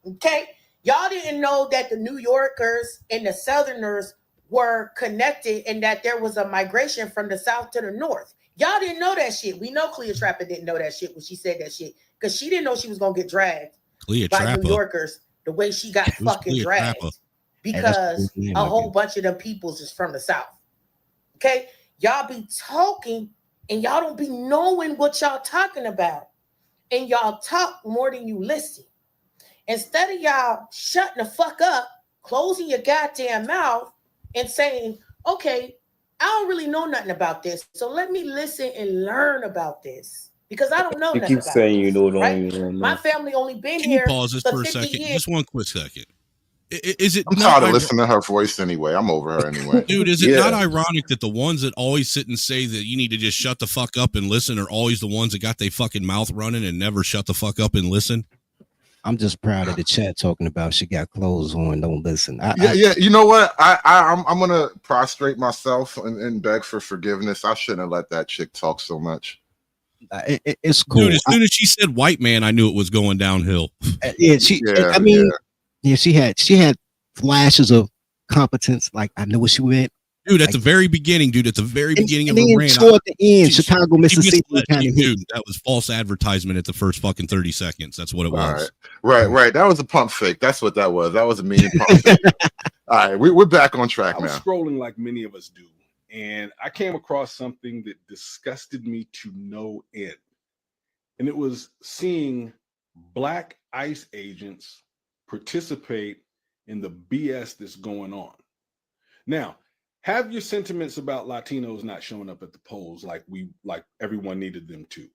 S7: Okay? Y'all didn't know that the New Yorkers and the Southerners were connected and that there was a migration from the South to the North. Y'all didn't know that shit. We know Cleopatra didn't know that shit when she said that shit because she didn't know she was going to get dragged by New Yorkers the way she got fucking dragged because a whole bunch of them peoples is from the South. Okay? Y'all be talking and y'all don't be knowing what y'all talking about. And y'all talk more than you listen. Instead of y'all shutting the fuck up, closing your goddamn mouth, and saying, okay, I don't really know nothing about this, so let me listen and learn about this. Because I don't know
S5: You
S7: nothing
S5: keep
S7: about
S5: saying
S7: this,
S5: you don't know.
S7: right?
S5: You don't
S7: My
S5: know.
S7: family only been
S17: Can you
S7: here
S17: pause this
S7: for
S17: for a
S7: 50
S17: second?
S7: years.
S17: Just one quick second. Is it
S2: I'm
S17: not
S2: tired of listening to her voice anyway. I'm over her anyway.
S17: Dude, is it not ironic that the ones that always sit and say that you need to just shut the fuck up and listen are always the ones that got their fucking mouth running and never shut the fuck up and listen?
S4: I'm just proud of the chat talking about she got clothes on, don't listen.
S2: Yeah. You know what? I'm gonna prostrate myself and beg for forgiveness. I shouldn't have let that chick talk so much.
S4: It's cool.
S17: Dude, as soon as she said white man, I knew it was going downhill.
S4: Yeah, she had flashes of competence. Like I know what she meant.
S17: Dude, at
S4: like,
S17: the very beginning, at the very beginning
S4: and
S17: of
S4: then
S17: her rant,
S4: toward the end, Chicago, Mississippi kind of hit.
S17: Dude, that was false advertisement at the first fucking 30 seconds. That's what it was.
S2: Right. That was a pump fake. That's what that was. That was a mean pump fake. All right, we're back on track
S14: I was
S2: now.
S14: scrolling like many of us do, and I came across something that disgusted me to no end. And it was seeing black ICE agents participate in the BS that's going on. Now, have your sentiments about Latinos not showing up at the polls like everyone needed them to.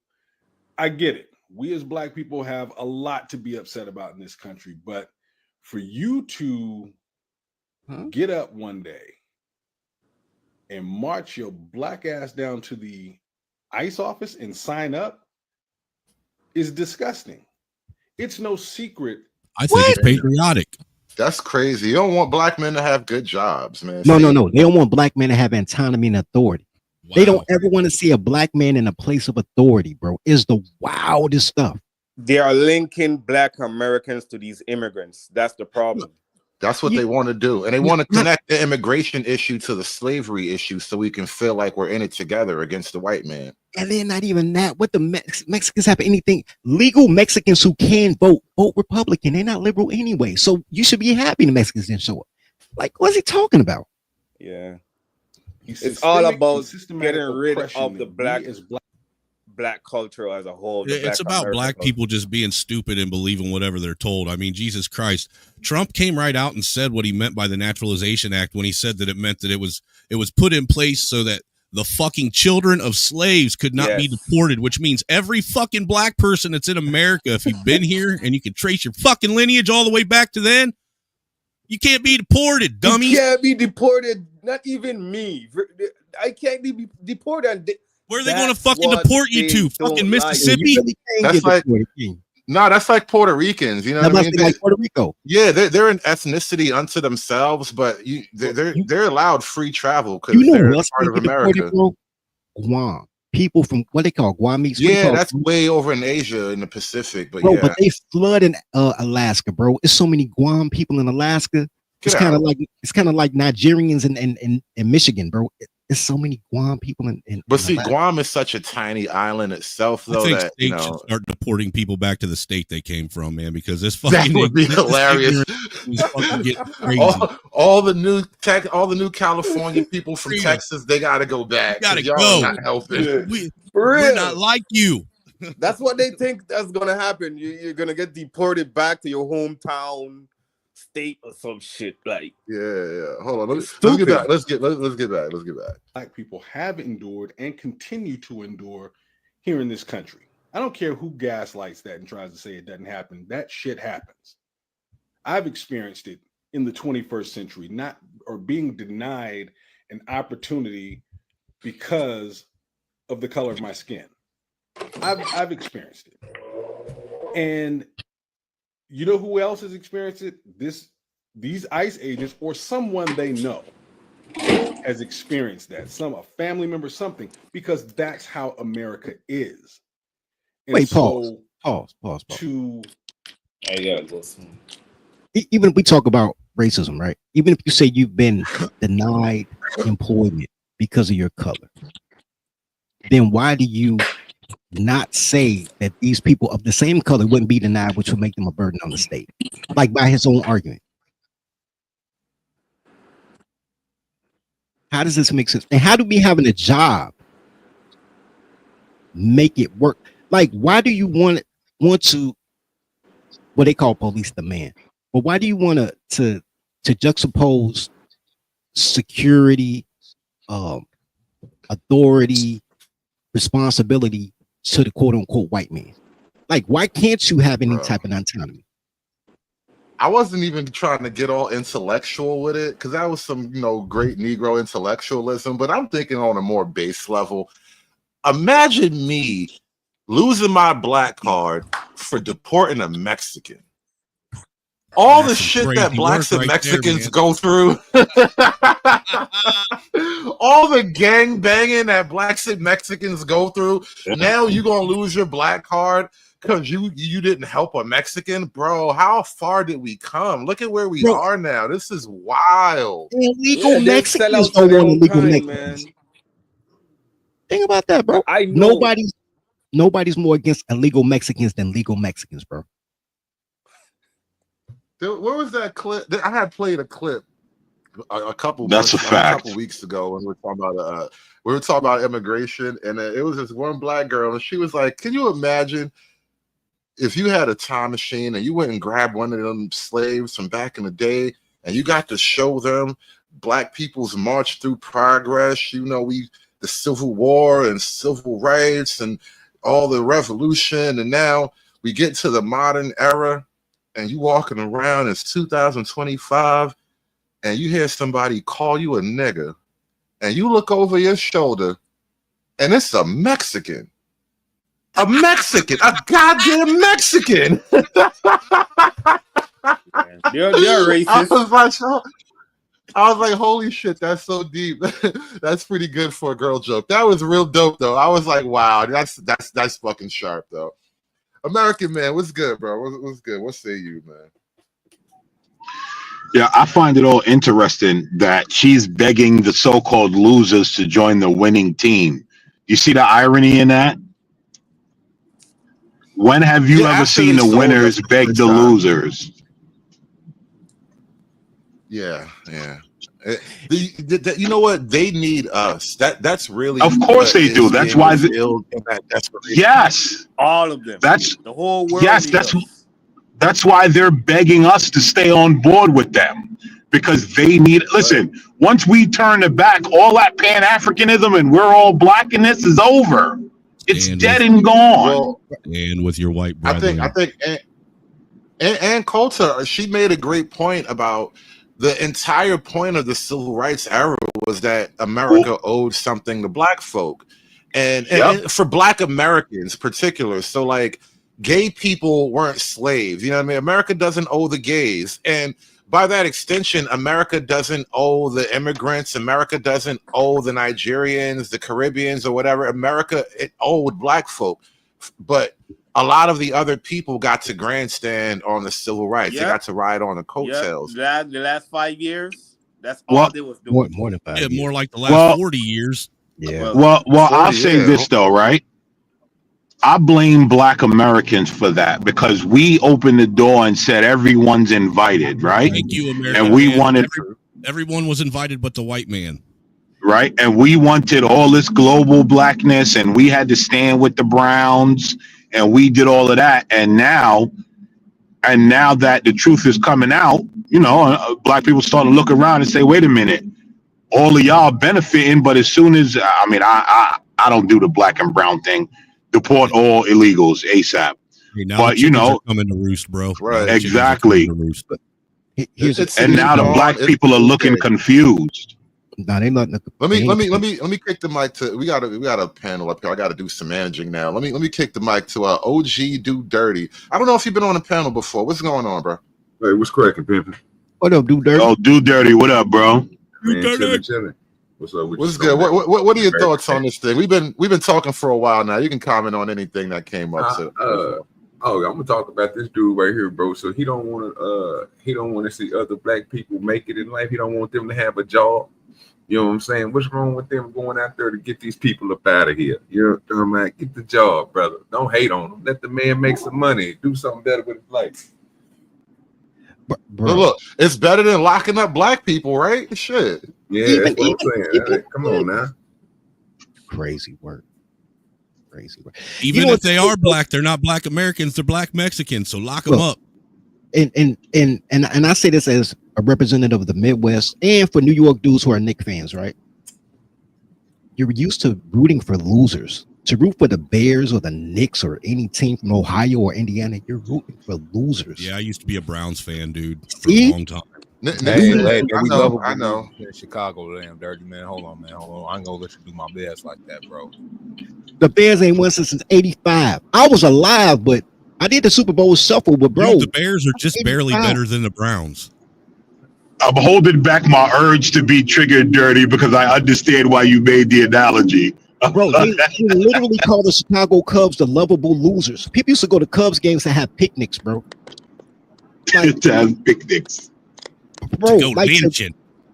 S14: I get it. We as black people have a lot to be upset about in this country, but for you to get up one day and march your black ass down to the ICE office and sign up is disgusting. It's no secret.
S17: I think it's patriotic.
S2: That's crazy. You don't want black men to have good jobs, man.
S4: No. They don't want black men to have autonomy and authority. Wow. They don't ever want to see a black man in a place of authority, bro. It's the wildest stuff.
S5: They are linking black Americans to these immigrants. That's the problem.
S2: That's what they want to do. And they want to connect the immigration issue to the slavery issue so we can feel like we're in it together against the white man.
S4: And then not even that. What the Mexicans have anything? Legal Mexicans who can vote Republican. They're not liberal anyway. So you should be happy the Mexicans didn't show up. Like, what's he talking about?
S5: Yeah. It's all about getting rid of the black culture as a whole.
S17: It's about black people just being stupid and believing whatever they're told. I mean, Jesus Christ. Trump came right out and said what he meant by the Naturalization Act when he said that it meant that it was put in place so that the fucking children of slaves could not be deported, which means every fucking black person that's in America, if you've been here and you can trace your fucking lineage all the way back to then, you can't be deported, dummy.
S5: You can't be deported. Not even me. I can't be deported.
S17: Where are they going to fucking deport you to? Fucking Mississippi?
S2: That's like Puerto Ricans. You know what I mean?
S4: Like Puerto Rico.
S2: Yeah, they're an ethnicity unto themselves, but they're allowed free travel because they're part of America.
S4: Guam. People from what they call Guamese.
S2: Yeah, that's way over in Asia in the Pacific. But
S4: bro, but they flood in Alaska, bro. It's so many Guam people in Alaska. It's kind of like Nigerians in Michigan, bro. There's so many Guam people
S2: but see, Guam is such a tiny island itself, though.
S17: I think
S2: that
S17: states should start deporting people back to the state they came from, man, because this fucking
S2: that would be hilarious. All the new California people from Texas, they got to go back.
S17: Gotta
S2: y'all
S17: go.
S2: Are not helping.
S17: We're not like you.
S5: That's what they think that's gonna happen. You're gonna get deported back to your hometown state or some shit. Like,
S2: yeah. Hold on. Let's get back. Let's get back.
S14: Black people have endured and continue to endure here in this country. I don't care who gaslights that and tries to say it doesn't happen. That shit happens. I've experienced it in the 21st century, being denied an opportunity because of the color of my skin. I've experienced it. And you know who else has experienced it? These ICE agents or someone they know has experienced that. A family member, something, because that's how America is. And
S4: wait,
S14: so
S4: pause.
S14: Even
S4: if we talk about racism, right? Even if you say you've been denied employment because of your color, then why do you not say that these people of the same color wouldn't be denied, which would make them a burden on the state, like by his own argument? How does this make sense? And how do we having a job make it work? Like, why do you want to what they call police the man. But why do you want to juxtapose security, authority, responsibility to the quote unquote white man? Like, why can't you have any type of autonomy?
S2: I wasn't even trying to get all intellectual with it because that was some, great Negro intellectualism. But I'm thinking on a more base level. Imagine me losing my black card for deporting a Mexican. All the shit that blacks and Mexicans go through, all the gang banging that blacks and Mexicans go through. Now you're gonna lose your black card because you didn't help a Mexican, bro. How far did we come? Look at where we are now. This is wild.
S4: Illegal Mexicans don't want illegal Mexicans. Think about that, bro.
S5: I know
S4: nobody's more against illegal Mexicans than legal Mexicans, bro.
S2: Where was that clip? I had played a clip a couple weeks ago when we were talking about immigration, and it was this one black girl, and she was like, "Can you imagine if you had a time machine and you went and grabbed one of them slaves from back in the day, and you got to show them black people's march through progress? The Civil War and civil rights and all the revolution, and now we get to the modern era." And you walking around, it's 2025, and you hear somebody call you a nigger, and you look over your shoulder, and it's a Mexican. A Mexican, a goddamn Mexican.
S5: You're racist.
S2: I was like, holy shit, that's so deep. That's pretty good for a girl joke. That was real dope, though. I was like, wow, that's fucking sharp, though. American man, what's good, bro? What's good? What say you, man?
S15: Yeah, I find it all interesting that she's begging the so-called losers to join the winning team. You see the irony in that? When have you ever seen the winners beg the losers?
S2: Yeah. You know what? They need us. That's really.
S15: Of course they do. That's why. Yes,
S5: all of them.
S15: That's
S5: the whole world.
S15: Yes, that's why they're begging us to stay on board with them, because they need. Listen, once we turn it back, all that Pan-Africanism and we're all black and this is over. It's dead and gone.
S17: And with your white brethren.
S2: I think, and Coulter, she made a great point about. The entire point of the civil rights era was that America owed something to black folk, and for black Americans in particular. So like gay people weren't slaves. You know what I mean? America doesn't owe the gays. And by that extension, America doesn't owe the immigrants. America doesn't owe the Nigerians, the Caribbeans, or whatever. America, it owed black folk. But a lot of the other people got to grandstand on the civil rights. They got to ride on the coattails.
S5: The last 5 years, that's all they was doing.
S4: More than 5 years.
S17: More like the last 40 years.
S15: Yeah. Well, I'll say this though, right? I blame Black Americans for that because we opened the door and said everyone's invited, right?
S17: Thank you, America.
S15: And we wanted
S17: everyone was invited but the white man.
S15: Right. And we wanted all this global blackness, and we had to stand with the Browns, and we did all of that. And now that the truth is coming out, you know, black people start to look around and say, wait a minute, all of y'all benefiting, but as soon as I don't do the black and brown thing, deport all illegals ASAP.
S17: Hey,
S15: but you know,
S17: coming to roost, bro.
S15: Right. Exactly.
S2: And
S15: now the black people are looking confused.
S4: No, they not.
S2: Let me kick the mic to. We got a panel up here. I got to do some managing now. Let me kick the mic to OG Do Dirty. I don't know if you've been on a panel before. What's going on, bro?
S16: Hey, what's cracking, pimpin'?
S4: What up, Do Dirty?
S15: Oh, Do Dirty. What up, bro?
S16: Man, chilling. What's up?
S2: What's good? What are your thoughts on this thing? We've been talking for a while now. You can comment on anything that came up.
S16: I'm gonna talk about this dude right here, bro. So he don't want to see other black people make it in life. He don't want them to have a job. You know what I'm saying? What's wrong with them going out there to get these people up out of here? You know what I'm saying? Get the job, brother. Don't hate on them. Let the man make some money. Do something better with his life.
S2: Bro. Look, it's better than locking up black people, right? Shit.
S16: Yeah, that's what I'm saying. Come on now.
S4: Crazy work.
S17: Even if they are black, they're not black Americans. They're black Mexicans. So lock them up.
S4: and I say this as a representative of the Midwest and for New York dudes who are Knicks fans, right? You're used to rooting for losers. To root for the Bears or the Knicks or any team from Ohio or Indiana, you're rooting for losers.
S17: Yeah, I used to be a Browns fan, dude, for
S4: See?
S17: a long time.
S10: Hey, we love
S2: I know.
S10: in Chicago, damn dirty man. Hold on, man. Hold on. I ain't gonna let you do my best like that, bro.
S4: The Bears ain't won since '85. I was alive, but I did the Super Bowl shuffle, but bro,
S17: Dude, the Bears are just barely better than the Browns.
S15: I'm holding back my urge to be triggered dirty because I understand why you made the analogy.
S4: Bro, they literally call the Chicago Cubs the lovable losers. People used to go to Cubs games to have picnics, bro.
S15: Like, to have picnics.
S4: Bro, like to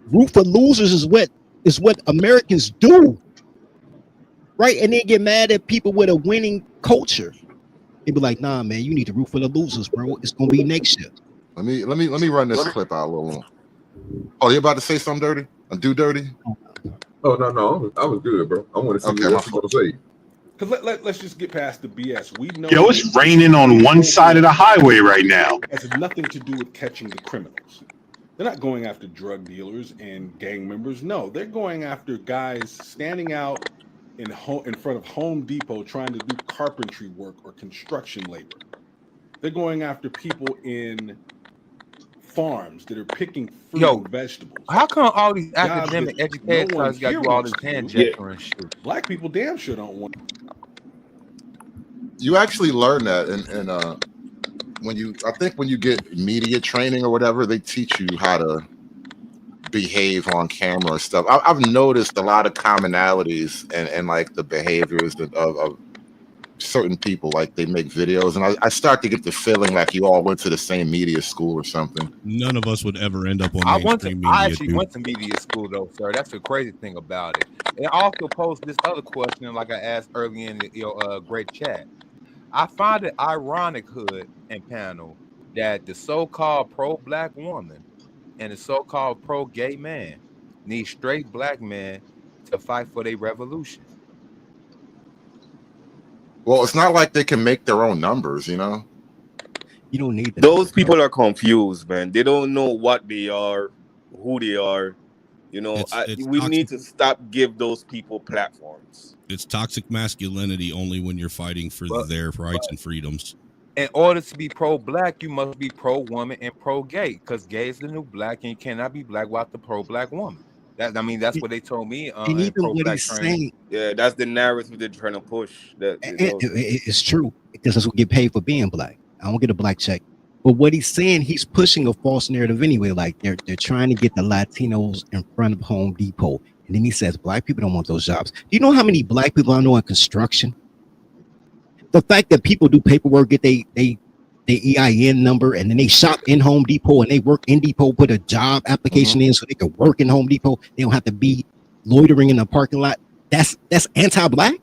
S4: root for losers is what Americans do. Right? And they get mad at people with a winning culture. They be like, nah, man, you need to root for the losers, bro. It's gonna be next year.
S2: Let me run this clip out a little more. Oh, you about to say something dirty? Do dirty?
S16: Oh no, I was good, bro. I want to see what else you're gonna say.
S14: Because let's just get past the BS. We know.
S15: Yo, it's raining on one side of the highway right now.
S14: It has nothing to do with catching the criminals. They're not going after drug dealers and gang members. No, they're going after guys standing out in front of Home Depot trying to do carpentry work or construction labor. They're going after people in farms that are picking fruit and vegetables.
S10: How come all these
S14: Jobs
S10: academic
S14: that
S10: educated
S14: no one
S10: guys got
S14: here
S10: you all
S14: wants
S10: this
S14: to
S10: hand
S14: do?
S10: gesture and shit?
S14: Black people damn sure don't want.
S2: You actually learn that, and I think when you get media training or whatever, they teach you how to behave on camera and stuff. I've noticed a lot of commonalities and like the behaviors of certain people. Like they make videos, and I start to get the feeling like you all went to the same media school or something.
S17: None of us would ever end up on
S10: I
S17: mainstream media.
S10: actually went to media school though, sir. That's the crazy thing about it. And I also posed this other question, like I asked early in your great chat. I find it ironic, Hood and panel, that the so-called pro-black woman and the so-called pro-gay man need straight black men to fight for their revolution.
S2: Well, it's not like they can make their own numbers, you know.
S4: You don't need that.
S5: Those people are confused, man. They don't know what they are, who they are. You know, we need to stop give those people platforms.
S17: It's toxic masculinity only when you're fighting for their rights and freedoms.
S10: In order to be pro-black, you must be pro-woman and pro-gay, because gay is the new black, and you cannot be black without the pro-black woman. That's what they told me.
S4: And even what he's saying,
S5: yeah, that's the narrative they're trying to push.
S4: It's true because that's what get paid for being black. I don't get a black check. But what he's saying, he's pushing a false narrative anyway. Like they're trying to get the Latinos in front of Home Depot. And then he says, black people don't want those jobs. Do you know how many black people I know in construction? The fact that people do paperwork, get they EIN number, and then they shop in Home Depot and they work in Depot, put a job application in so they can work in Home Depot. They don't have to be loitering in the parking lot. That's anti-black.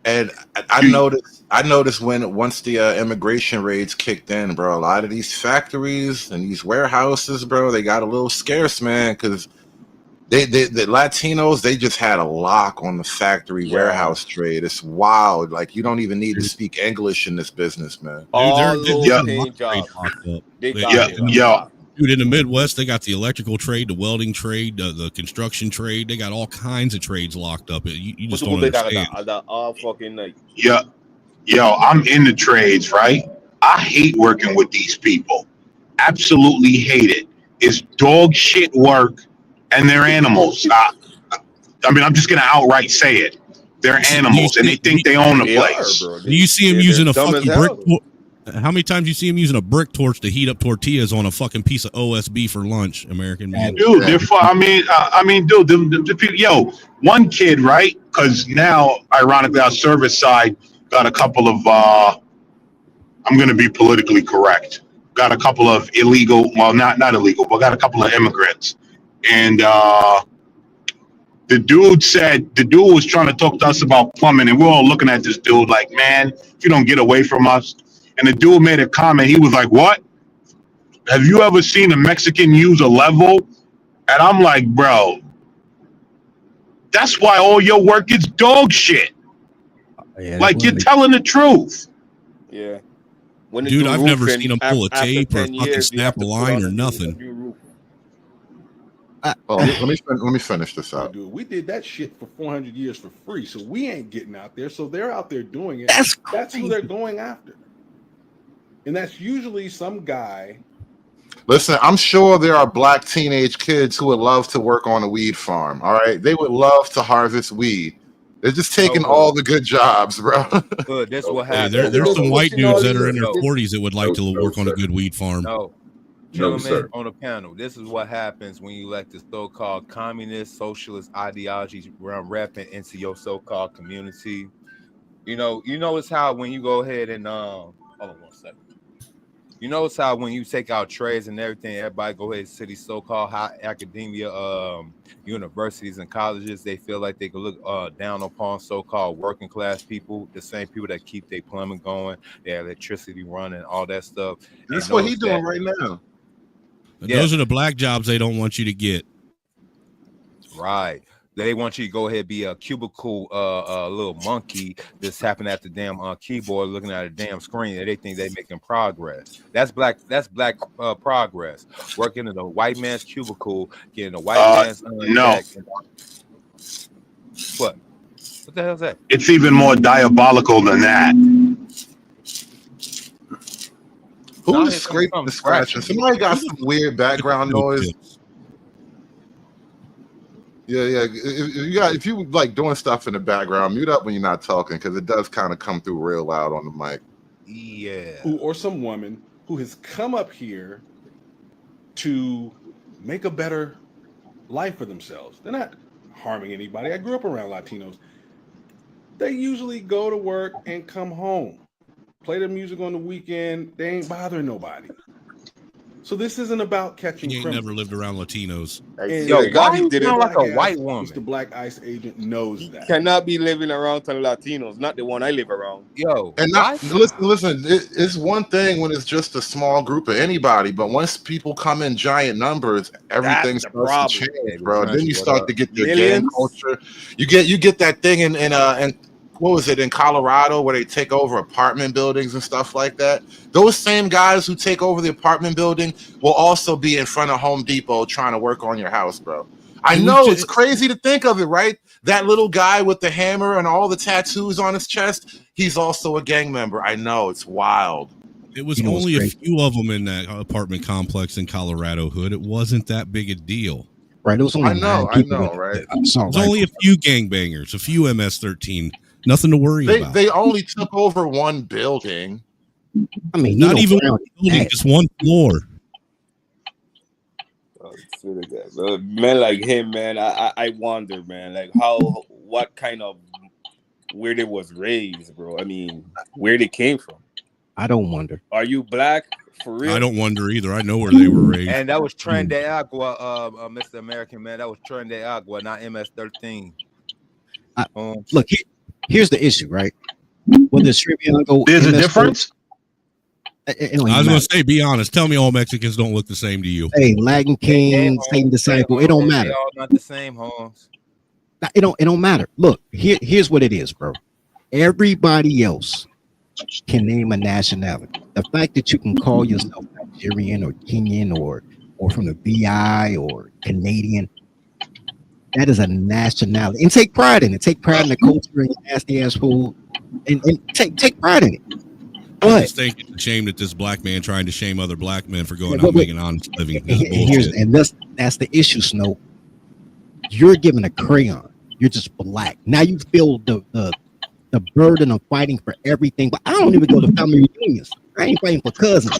S2: And I noticed once the immigration raids kicked in, bro, a lot of these factories and these warehouses, bro, they got a little scarce, man, because the Latinos, they just had a lock on the factory warehouse trade. It's wild. Like you don't even need to speak English in this business, man.
S17: Dude, in the Midwest, they got the electrical trade, the welding trade, the construction trade. They got all kinds of trades locked up. You just don't understand.
S15: Yo, I'm in the trades, right? I hate working with these people. Absolutely hate it. It's dog shit work, and they're animals. I mean, I'm just gonna outright say it. They're animals, and they think they own the place.
S17: Do you see them using a fucking brick? How many times you see him using a brick torch to heat up tortillas on a fucking piece of OSB for lunch, American man?
S15: Dude, dude, the people, yo, one kid, right? Because now, ironically, our service side got a couple of, I'm going to be politically correct, got a couple of illegal, well, not illegal, but got a couple of immigrants. And the dude was trying to talk to us about plumbing, and we're all looking at this dude like, man, if you don't get away from us. And the dude made a comment. He was like, what? Have you ever seen a Mexican use a level? And I'm like, bro, that's why all your work is dog shit.
S4: Yeah,
S15: like, you're telling the truth.
S5: Yeah. When they
S17: Dude,
S5: do
S17: I've never
S5: roofing,
S17: seen them pull a
S5: after
S17: tape or
S5: 10
S17: fucking
S5: years, they have
S17: snap a
S5: to put
S17: line
S5: on
S17: or
S5: a
S17: nothing.
S5: new roof.
S2: Well, let me finish this
S14: Yeah,
S2: out.
S14: dude, we did that shit for 400 years for free, so we ain't getting out there. So they're out there doing it. That's who they're going after, and that's usually some guy.
S2: Listen, I'm sure there are black teenage kids who would love to work on a weed farm. All right, they would love to harvest weed. They're just taking all the good jobs, bro.
S10: Good. This what
S17: Hey,
S10: happens.
S17: there's some white
S5: pushing all
S17: dudes that are in
S5: these-
S17: their
S10: No.
S17: 40s that would like to work on a good weed farm.
S10: No.
S16: No,
S10: Gentlemen
S16: sir.
S10: on the panel, this is what happens when you let the so-called communist, socialist ideologies run rampant into your so-called community. You notice how when you go ahead and hold on one second. You notice how when you take out trades and everything, everybody go ahead to these so-called high academia universities and colleges, they feel like they can look down upon so-called working class people, the same people that keep their plumbing going, their electricity running, all that stuff.
S2: That's what he's doing right now.
S17: Those are the black jobs they don't want you to get.
S10: Right. They want you to go ahead and be a cubicle little monkey that's tapping at the damn keyboard looking at a damn screen, and they think they're making progress. That's black progress. Working in a white man's cubicle, getting a white man's
S15: no.
S10: check. What the hell is that?
S15: It's even more diabolical than that.
S2: Who is scraping the scratching? Somebody got some weird background noise. Yeah. If you like doing stuff in the background, mute up when you're not talking because it does kind of come through real loud on the mic.
S10: Yeah.
S14: Or some woman who has come up here to make a better life for themselves. They're not harming anybody. I grew up around Latinos. They usually go to work and come home, play their music on the weekend. They ain't bothering nobody. So this isn't about catching
S17: You ain't
S14: criminals.
S17: never lived around Latinos.
S14: And
S5: Yo, why he did it
S14: Black
S5: like a
S14: ass,
S5: white woman?
S14: Mr. Black Ice Agent knows that.
S5: Cannot be living around to Latinos, not the one I live around.
S10: Yo,
S2: And not listen. It's one thing when it's just a small group of anybody, but once people come in giant numbers, everything starts to change, bro. Then you start to get your gang culture. You get that thing in what was it in Colorado where they take over apartment buildings and stuff like that. Those same guys who take over the apartment building will also be in front of Home Depot trying to work on your house, bro. I know it's crazy to think of it, right? That little guy with the hammer and all the tattoos on his chest, he's also a gang member. I know, it's wild.
S17: It was only a few of them in that apartment complex in Colorado Hood. It wasn't that big a deal.
S4: Right. It was only
S2: I know, right?
S17: It was only a few gangbangers, a few MS-13. Nothing to worry about.
S2: They only took over one building.
S4: I mean,
S17: not even one building, just one floor.
S5: Man like him, man, I wonder, man, like what kind of where they was raised, bro. I mean, where they came from.
S4: I don't wonder.
S5: Are you black for real?
S17: I don't wonder either. I know where they were raised.
S10: And that was Tren de Agua, Mr. American, man. That was Tren de Agua, not MS-13.
S4: Look, here's the issue, right? Whether it's Triviago,
S15: there's a difference.
S17: I was going to say, be honest. Tell me all Mexicans don't look the same to you.
S4: Hey, Latin King, Satan Disciple, it don't matter.
S10: They all not the same, Holmes.
S4: It don't matter. Look, here's what it is, bro. Everybody else can name a nationality. The fact that you can call yourself Nigerian or Kenyan or from the VI or Canadian, that is a nationality. And take pride in it. Take pride in the culture and your nasty ass food. And take pride in it.
S17: I just think it's a shame that this black man trying to shame other black men for going out and making an honest living.
S4: That's the issue, Snow. You're given a crayon. You're just black. Now you feel the burden of fighting for everything. But I don't even go to family reunions. I ain't fighting for cousins.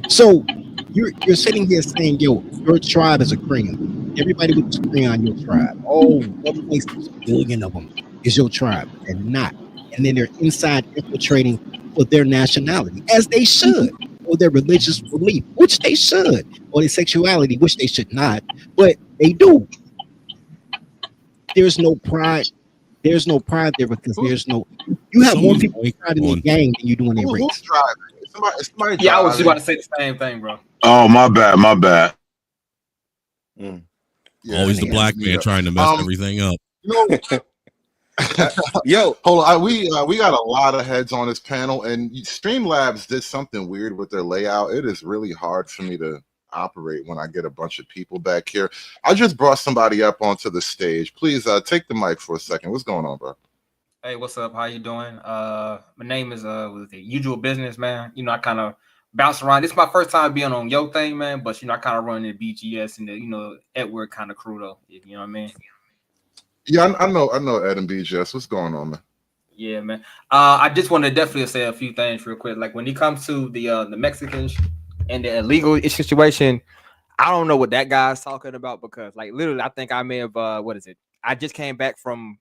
S4: So you're sitting here saying, yo, your tribe is a crayon. Everybody with this crayon, your tribe. Oh, what makes a billion of them is your tribe and not. And then they're inside infiltrating for their nationality, as they should, or their religious belief, which they should, or their sexuality, which they should not, but they do. There's no pride. There's no pride there because there's no. You have more people pride in their gang than you do in their race.
S2: Who's driving? Somebody
S18: Yeah, I was just
S2: driving.
S18: about to say the same thing, bro.
S15: Oh, my bad.
S17: Always the black man trying to mess everything up.
S5: Yo,
S2: hold on. We got a lot of heads on this panel, and Streamlabs did something weird with their layout. It is really hard for me to operate when I get a bunch of people back here. I just brought somebody up onto the stage. Please take the mic for a second. What's going on, bro?
S18: Hey, what's up? How you doing? My name is was the usual business, man. You know, I kind of bounce around. This is my first time being on your thing, man. But you know, I kind of run the BGS and the Edward kind of crew though. You know what I mean?
S2: Yeah, I know Ed and BGS. What's going on, man?
S18: Yeah, man. I just want to definitely say a few things real quick. Like when it comes to the Mexicans and the illegal situation, I don't know what that guy's talking about because like literally, I think I may have what is it? I just came back from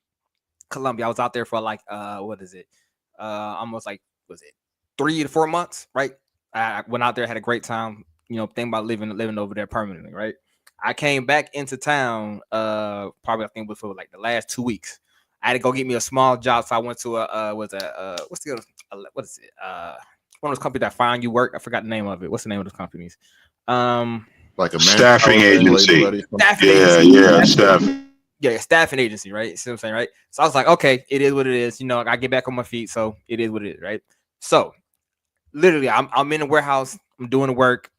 S18: Colombia. I was out there for like almost like was it 3 to 4 months, right? I went out there, had a great time, thinking about living over there permanently, right? I came back into town probably I think for like the last 2 weeks. I had to go get me a small job, so I went to one of those companies that find you work. I forgot the name of it. What's the name of those companies?
S2: Like a
S15: staffing agency.
S18: Staffing agency, right? See what I'm saying, right? So I was like, okay, it is what it is. I get back on my feet, so it is what it is, right? So literally, I'm in the warehouse, I'm doing the work,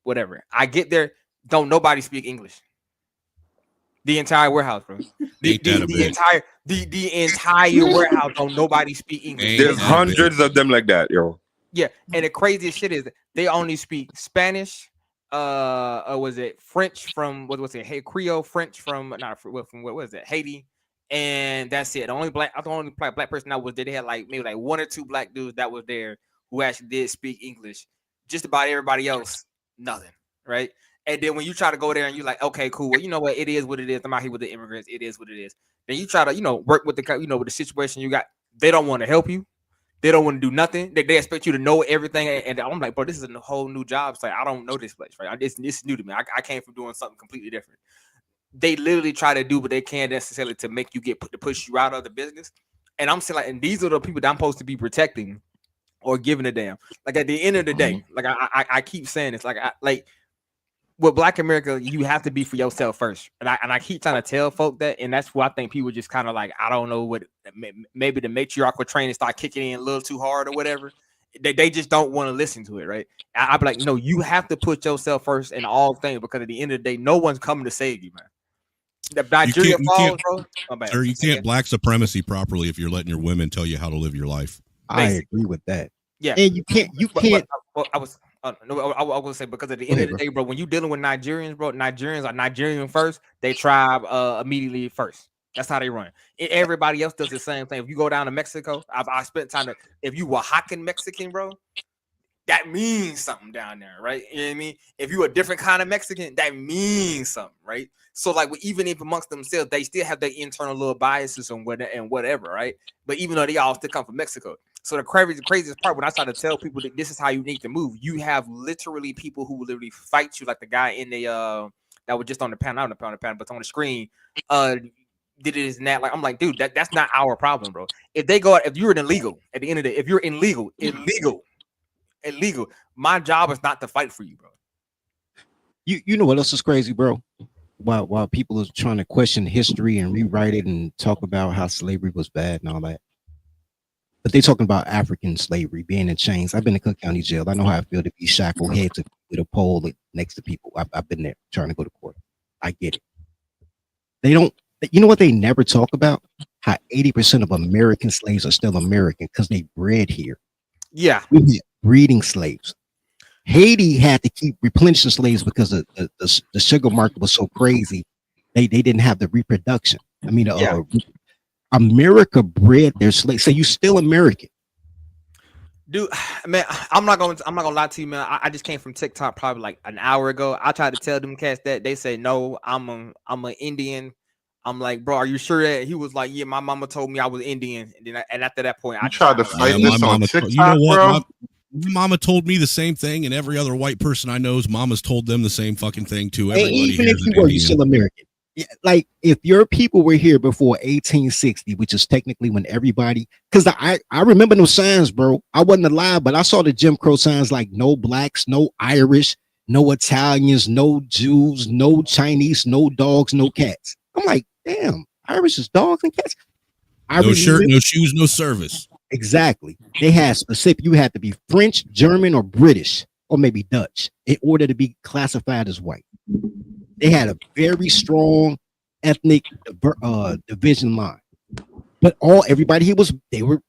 S18: whatever. I get there, don't nobody speak English. The entire warehouse, bro. The entire warehouse, don't nobody speak English.
S5: There's hundreds of them like that, yo.
S18: Yeah, and the craziest shit is they only speak Spanish. Was it French from what was it? Hey, Creole French from what was it? Haiti, and that's it. The only black person that was there, they had like maybe like 1 or 2 black dudes that was there who actually did speak English. Just about everybody else, nothing, right? And then when you try to go there and you're like, okay, cool, well, you know what? It is what it is. I'm out here with the immigrants. It is what it is. Then you try to work with the with the situation you got. They don't want to help you. They don't want to do nothing. They expect you to know everything. And I'm like, bro, this is a whole new job. It's like, I don't know this place, right? This is new to me. I came from doing something completely different. They literally try to do what they can necessarily to make you to push you out of the business. And I'm saying, like, and these are the people that I'm supposed to be protecting or giving a damn. Like at the end of the day, like I keep saying this, like with Black America, you have to be for yourself first. And I keep trying to tell folk that, and that's why I think people just kind of like, I don't know what, maybe the matriarchal training start kicking in a little too hard or whatever. They just don't want to listen to it, right? I'd be like, no, you have to put yourself first in all things because at the end of the day, no one's coming to save you, man. The Nigeria falls, bro.
S17: Sir, you can't black supremacy properly if you're letting your women tell you how to live your life.
S4: I agree with that.
S18: Yeah,
S4: and you can't.
S18: I was going to say, because at the end of the day, bro, when you're dealing with Nigerians, bro, Nigerians are Nigerian first. They tribe immediately first. That's how they run. Everybody else does the same thing. If you go down to Mexico, I spent time if you were Oaxacan Mexican, bro, that means something down there, right? You know what I mean? If you're a different kind of Mexican, that means something, right? So like, even if amongst themselves, they still have their internal little biases and whatever, right? But even though they all still come from Mexico. So the craziest part, when I try to tell people that this is how you need to move, you have literally people who will literally fight you, like the guy in the that was just on the panel, not on the panel, but on the screen, did it and that. Like, I'm like, dude, that's not our problem, bro. If you're an illegal, at the end of the day, if you're illegal, my job is not to fight for you, bro.
S4: You know what else is crazy, bro? While people are trying to question history and rewrite it and talk about how slavery was bad and all that. But they're talking about African slavery, being in chains. I've been in Cook County Jail. I know how I feel to be shackled head to with a pole next to people. I've been there trying to go to court. I get it. They don't, you know what they never talk about? How 80% of American slaves are still American because they bred here.
S18: Yeah.
S4: We had breeding slaves. Haiti had to keep replenishing slaves because the sugar market was so crazy. They didn't have the reproduction. I mean, America bred their slaves. So you still American.
S18: Dude, man, I'm not gonna lie to you, man. I just came from TikTok probably like an hour ago. I tried to tell them cats that. They say no, I'm an Indian. I'm like, bro, are you sure that? He was like, yeah, my mama told me I was Indian. And then after that point, I tried to fight
S17: this on TikTok, you know what, bro? My mama told me the same thing, and every other white person I know's mama's told them the same fucking thing too. Everybody
S4: even if you were, you're still American. Yeah, like if your people were here before 1860, which is technically when everybody, because I remember those signs, bro. I wasn't alive, but I saw the Jim Crow signs like no blacks, no Irish, no Italians, no Jews, no Chinese, no dogs, no cats. I'm like, damn, Irish is dogs and cats.
S17: No shirt, no shoes, no service.
S4: Exactly. They had specific. You had to be French, German, or British, or maybe Dutch, in order to be classified as white. They had a very strong ethnic division line. But everybody here they were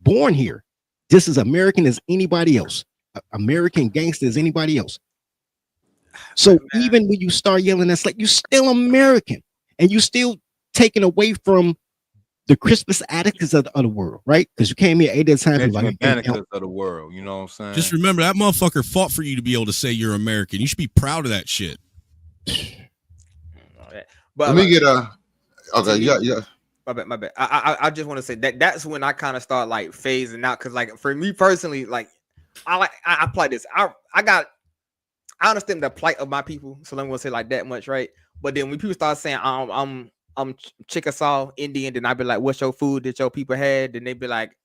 S4: born here. Just as American as anybody else. American gangster as anybody else. So even when you start yelling, that's like you're still American, and you still taken away from the Christmas Atticus of the world, right? Because you came here 8 at a time.
S10: Benjamin Banneker's of the world, you know what I'm saying?
S17: Just remember that motherfucker fought for you to be able to say you're American. You should be proud of that shit.
S2: Let me get a. Okay, yeah.
S18: My bad. I just want to say that's when I kind of start like phasing out, because like for me personally, like I apply this. I understand the plight of my people, so let me say like that much, right? But then when people start saying I'm Chickasaw Indian, then I be like, what's your food that your people had? Then they be like,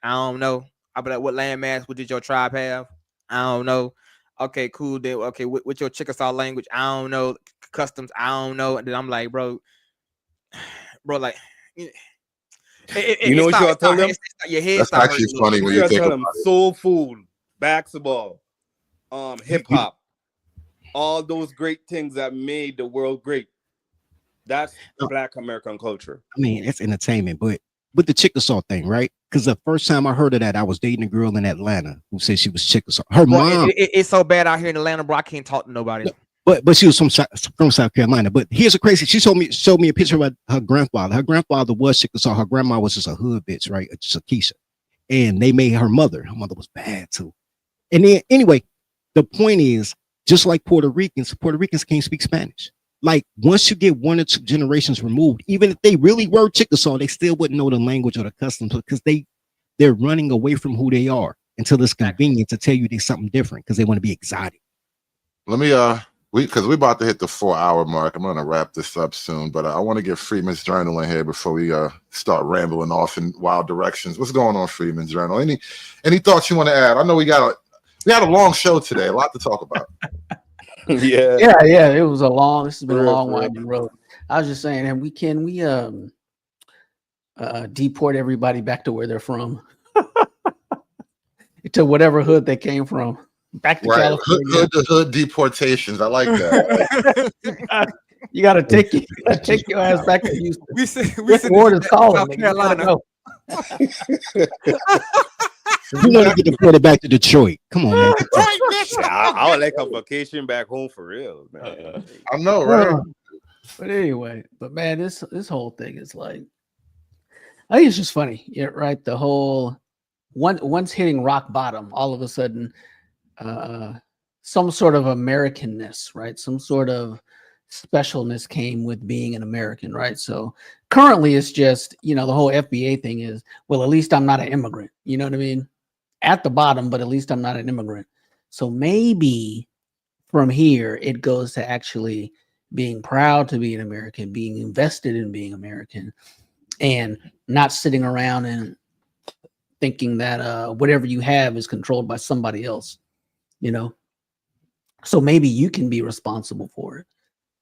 S18: I don't know. I be like, what landmass? What did your tribe have? I don't know. Okay, cool. Then okay, with your Chickasaw language, I don't know. Customs, I don't know. And then I'm like, bro, like,
S5: you know what y'all tell them?
S18: Your head
S2: That's actually funny when you think about it.
S5: Soul food, basketball, hip hop, all those great things that made the world great. That's Black American culture.
S4: I mean, it's entertainment, but with the Chickasaw thing, right? Because the first time I heard of that, I was dating a girl in Atlanta who said she was Chickasaw. Her mom.
S18: It's so bad out here in Atlanta, bro. I can't talk to nobody.
S4: But she was from South Carolina. But here's a crazy. She showed me a picture of her grandfather. Her grandfather was Chickasaw. Her grandma was just a hood bitch, right? Just a Keisha. And they made her mother. Her mother was bad too. And then anyway, the point is, just like Puerto Ricans can't speak Spanish. Like once you get 1 or 2 generations removed, even if they really were Chickasaw, they still wouldn't know the language or the customs, because they're running away from who they are until it's convenient to tell you they're something different because they want to be exotic.
S2: Let me because we're about to hit the 4-hour mark. I'm gonna wrap this up soon, but I want to get Freeman's Journal in here before we start rambling off in wild directions. What's going on, Freeman's Journal? Any thoughts you want to add? I know we had a long show today, a lot to talk about.
S5: Yeah.
S1: It was this has been a long winding road. I was just saying, and can we deport everybody back to where they're from, to whatever hood they came from, back to California.
S2: Hood to hood deportations. I like that.
S1: You got to take your ass back to Houston.
S18: We said
S1: Ward is calling.
S18: South Carolina.
S4: You want to get deported back to Detroit? Come on, man.
S5: I would like a vacation back home for real, man.
S2: I know, right?
S1: But anyway, man, this whole thing is like, I think it's just funny, yeah, right? The whole once hitting rock bottom, all of a sudden, some sort of Americanness, right? Some sort of specialness came with being an American, right? So currently, it's just the whole FBA thing is, well, at least I'm not an immigrant. You know what I mean? At the bottom, but at least I'm not an immigrant. So maybe from here, it goes to actually being proud to be an American, being invested in being American, and not sitting around and thinking that whatever you have is controlled by somebody else, So maybe you can be responsible for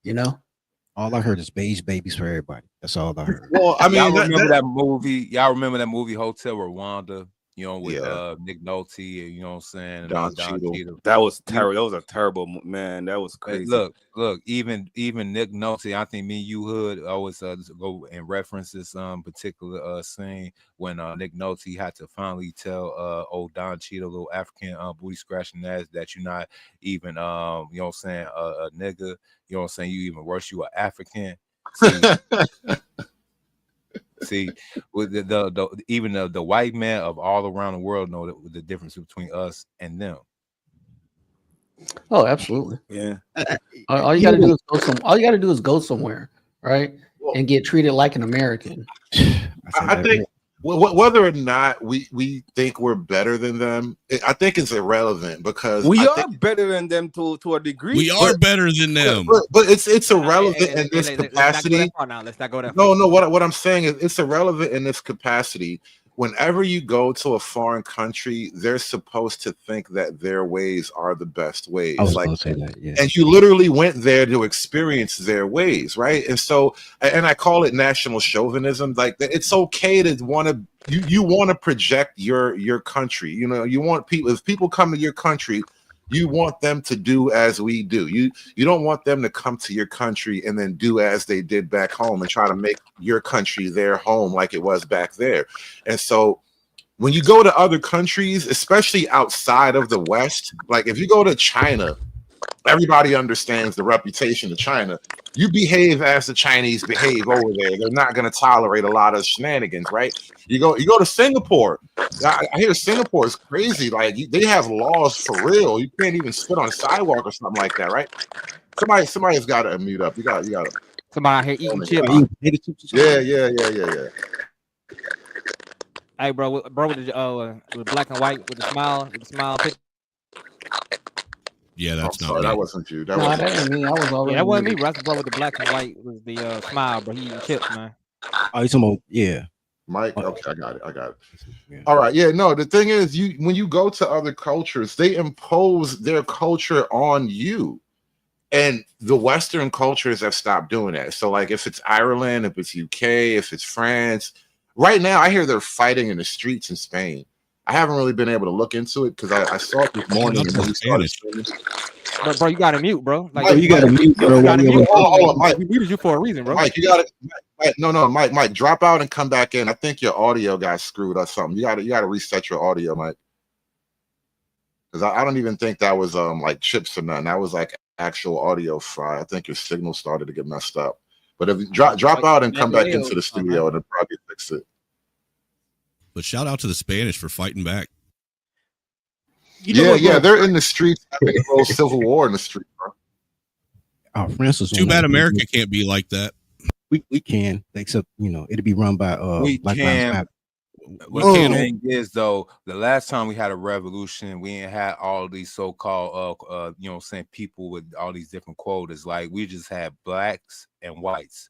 S1: it,
S4: All I heard is beige babies for everybody. That's all I heard.
S2: Well, I mean,
S10: y'all remember that movie? Y'all remember that movie Hotel Rwanda? With Nick Nolte, you know what I'm saying?
S5: Don Cheadle. That was terrible. That was a terrible man. That was crazy.
S10: Look, even Nick Nolte, I think me and you hood always go and reference this particular scene when Nick Nolte had to finally tell old Don Cheadle, little African booty scratching ass, that you're not even you know what I'm saying, a nigga, you know what I'm saying, you even worse, you are African. See, with even the white man of all around the world know the difference between us and them.
S1: Oh, absolutely.
S5: Yeah.
S1: All you got to do is go All you got to do is go somewhere, right, and get treated like an American.
S2: I think whether or not we think we're better than them, I think it's irrelevant, because
S5: we are better than them to a degree.
S17: We are better than them,
S2: but it's irrelevant in this capacity.
S18: Let's not go that
S2: No, what I'm saying is it's irrelevant in this capacity, whenever you go to a foreign country, they're supposed to think that their ways are the best ways.
S4: I was
S2: Like,
S4: gonna say that, yeah.
S2: and you literally went there to experience their ways, right? And so, and I call it national chauvinism. Like, it's okay to want to, you want to project your country. You know, you want people, if people come to your country, you want them to do as we do. You don't want them to come to your country and then do as they did back home and try to make your country their home like it was back there. And so when you go to other countries, especially outside of the West, like if you go to China, everybody understands the reputation of China. You behave as the Chinese behave over there. They're not going to tolerate a lot of shenanigans, right? You go to Singapore. I hear Singapore is crazy. Like they have laws for real. You can't even spit on a sidewalk or something like that, right? Somebody's got to mute up. You got to.
S18: Somebody out here eating chips.
S2: Yeah.
S18: Hey, bro, with black and white with the smile,
S17: Yeah, that's not
S2: sorry,
S17: me.
S2: that wasn't you.
S1: No, that ain't me. I was already.
S18: Yeah, that wasn't me, bro. That's the bro with the black and white with the smile, bro. He eating chips, man.
S4: Oh, you talking about, yeah.
S2: Mike, okay, I got it. Yeah. All right, yeah, no, the thing is, when you go to other cultures, they impose their culture on you, and the Western cultures have stopped doing that. So, like, if it's Ireland, if it's UK, if it's France, right now, I hear they're fighting in the streets in Spain. I haven't really been able to look into it because I saw it this morning and we started streaming.
S18: Bro, you gotta mute, bro. Like,
S4: you gotta mute, bro.
S18: You gotta mute.
S2: Hold on, Mike.
S18: We muted you for a reason, bro.
S2: Mike, you gotta. No, Mike, drop out and come back in. I think your audio got screwed or something. You gotta reset your audio, Mike. Because I don't even think that was like chips or nothing. That was like actual audio fry. I think your signal started to get messed up. But if you drop out and come back into the studio, it'll probably fix it.
S17: But shout out to the Spanish for fighting back.
S2: Yeah, they're in the streets. Having a little civil war in the street, bro.
S4: Oh, Francis.
S17: Too bad America can't be like that.
S4: We can, except it'll be run by
S10: we
S4: Black
S10: can.
S4: Lives
S10: The thing is, though, the last time we had a revolution, we ain't had all these so-called people with all these different quotas. Like, we just had blacks and whites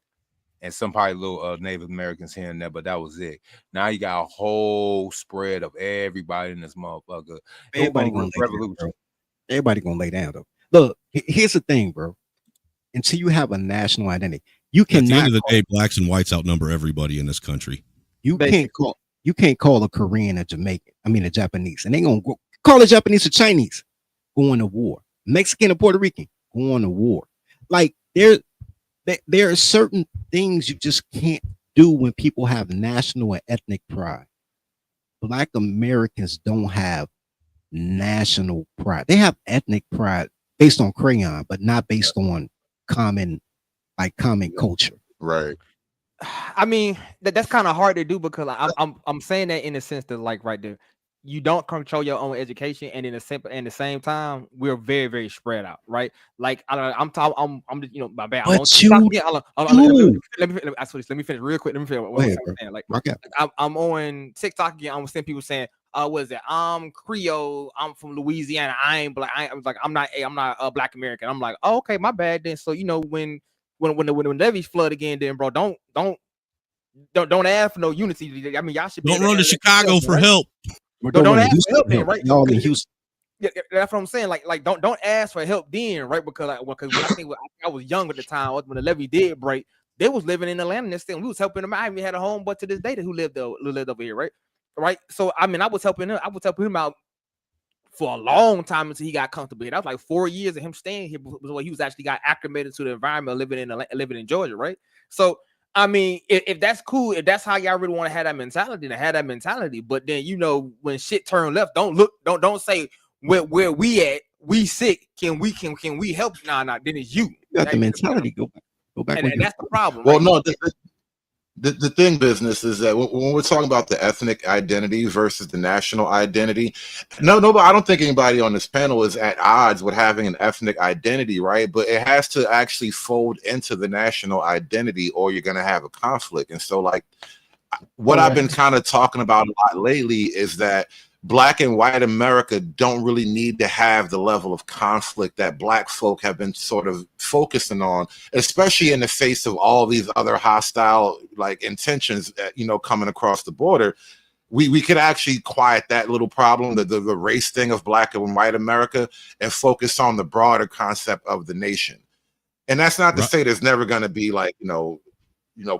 S10: and some probably little Native Americans here and there, but that was it. Now you got a whole spread of everybody in this motherfucker.
S4: Everybody gonna lay down, though. Look, here's the thing, bro. Until you have a national identity, you cannot.
S17: At the end of the day, blacks and whites outnumber everybody in this country.
S4: You can't call a Korean a Jamaican. I mean a Japanese, and they gonna call a Japanese a Chinese. Going to war. Mexican or Puerto Rican going to war. Like there are certain things you just can't do when people have national and ethnic pride. Black Americans don't have national pride. They have ethnic pride based on crayon, but not based on common culture.
S2: Right.
S18: I mean, that's kind of hard to do because I'm saying that in the sense that, like, right there, you don't control your own education, and in the same time, we're very, very spread out, right? Like I'm just, my bad. Let me finish real quick. Let me finish what I'm saying. Like, I'm on TikTok again. I'm seeing people saying, what is it? I'm Creole. I'm from Louisiana. I ain't black. I was like, I'm not a Black American. I'm like, oh, okay, my bad then. So when the levees flood again, then bro, don't ask for no unity. I mean, y'all should
S17: don't run to Chicago for help.
S18: Don't ask for help then, right?
S4: Y'all in Houston.
S18: Yeah, that's what I'm saying. Like don't ask for help then, right? Because I was young at the time when the levee did break. They was living in Atlanta and still we was helping them. I even had a homeboy to this day who lived over here, right? Right. So I mean, I was helping him out for a long time until he got comfortable. That was like 4 years of him staying here before he was actually got acclimated to the environment living in Georgia, right? So I mean, if that's cool, if that's how y'all really want to have that mentality, then have that mentality. But then when shit turn left, don't say where we at, we sick. Can we help? Nah, then it's you.
S4: You got the mentality. Go back.
S18: And that's the problem.
S2: Well,
S18: right?
S2: no. The thing, business, is that when we're talking about the ethnic identity versus the national identity, no, but I don't think anybody on this panel is at odds with having an ethnic identity, right? But it has to actually fold into the national identity, or you're going to have a conflict. And so, like, what I've been kind of talking about a lot lately is that Black and white America don't really need to have the level of conflict that Black folk have been sort of focusing on, especially in the face of all these other hostile like intentions, coming across the border. we could actually quiet that little problem, the race thing of Black and white America, and focus on the broader concept of the nation. And that's not to say there's never going to be like,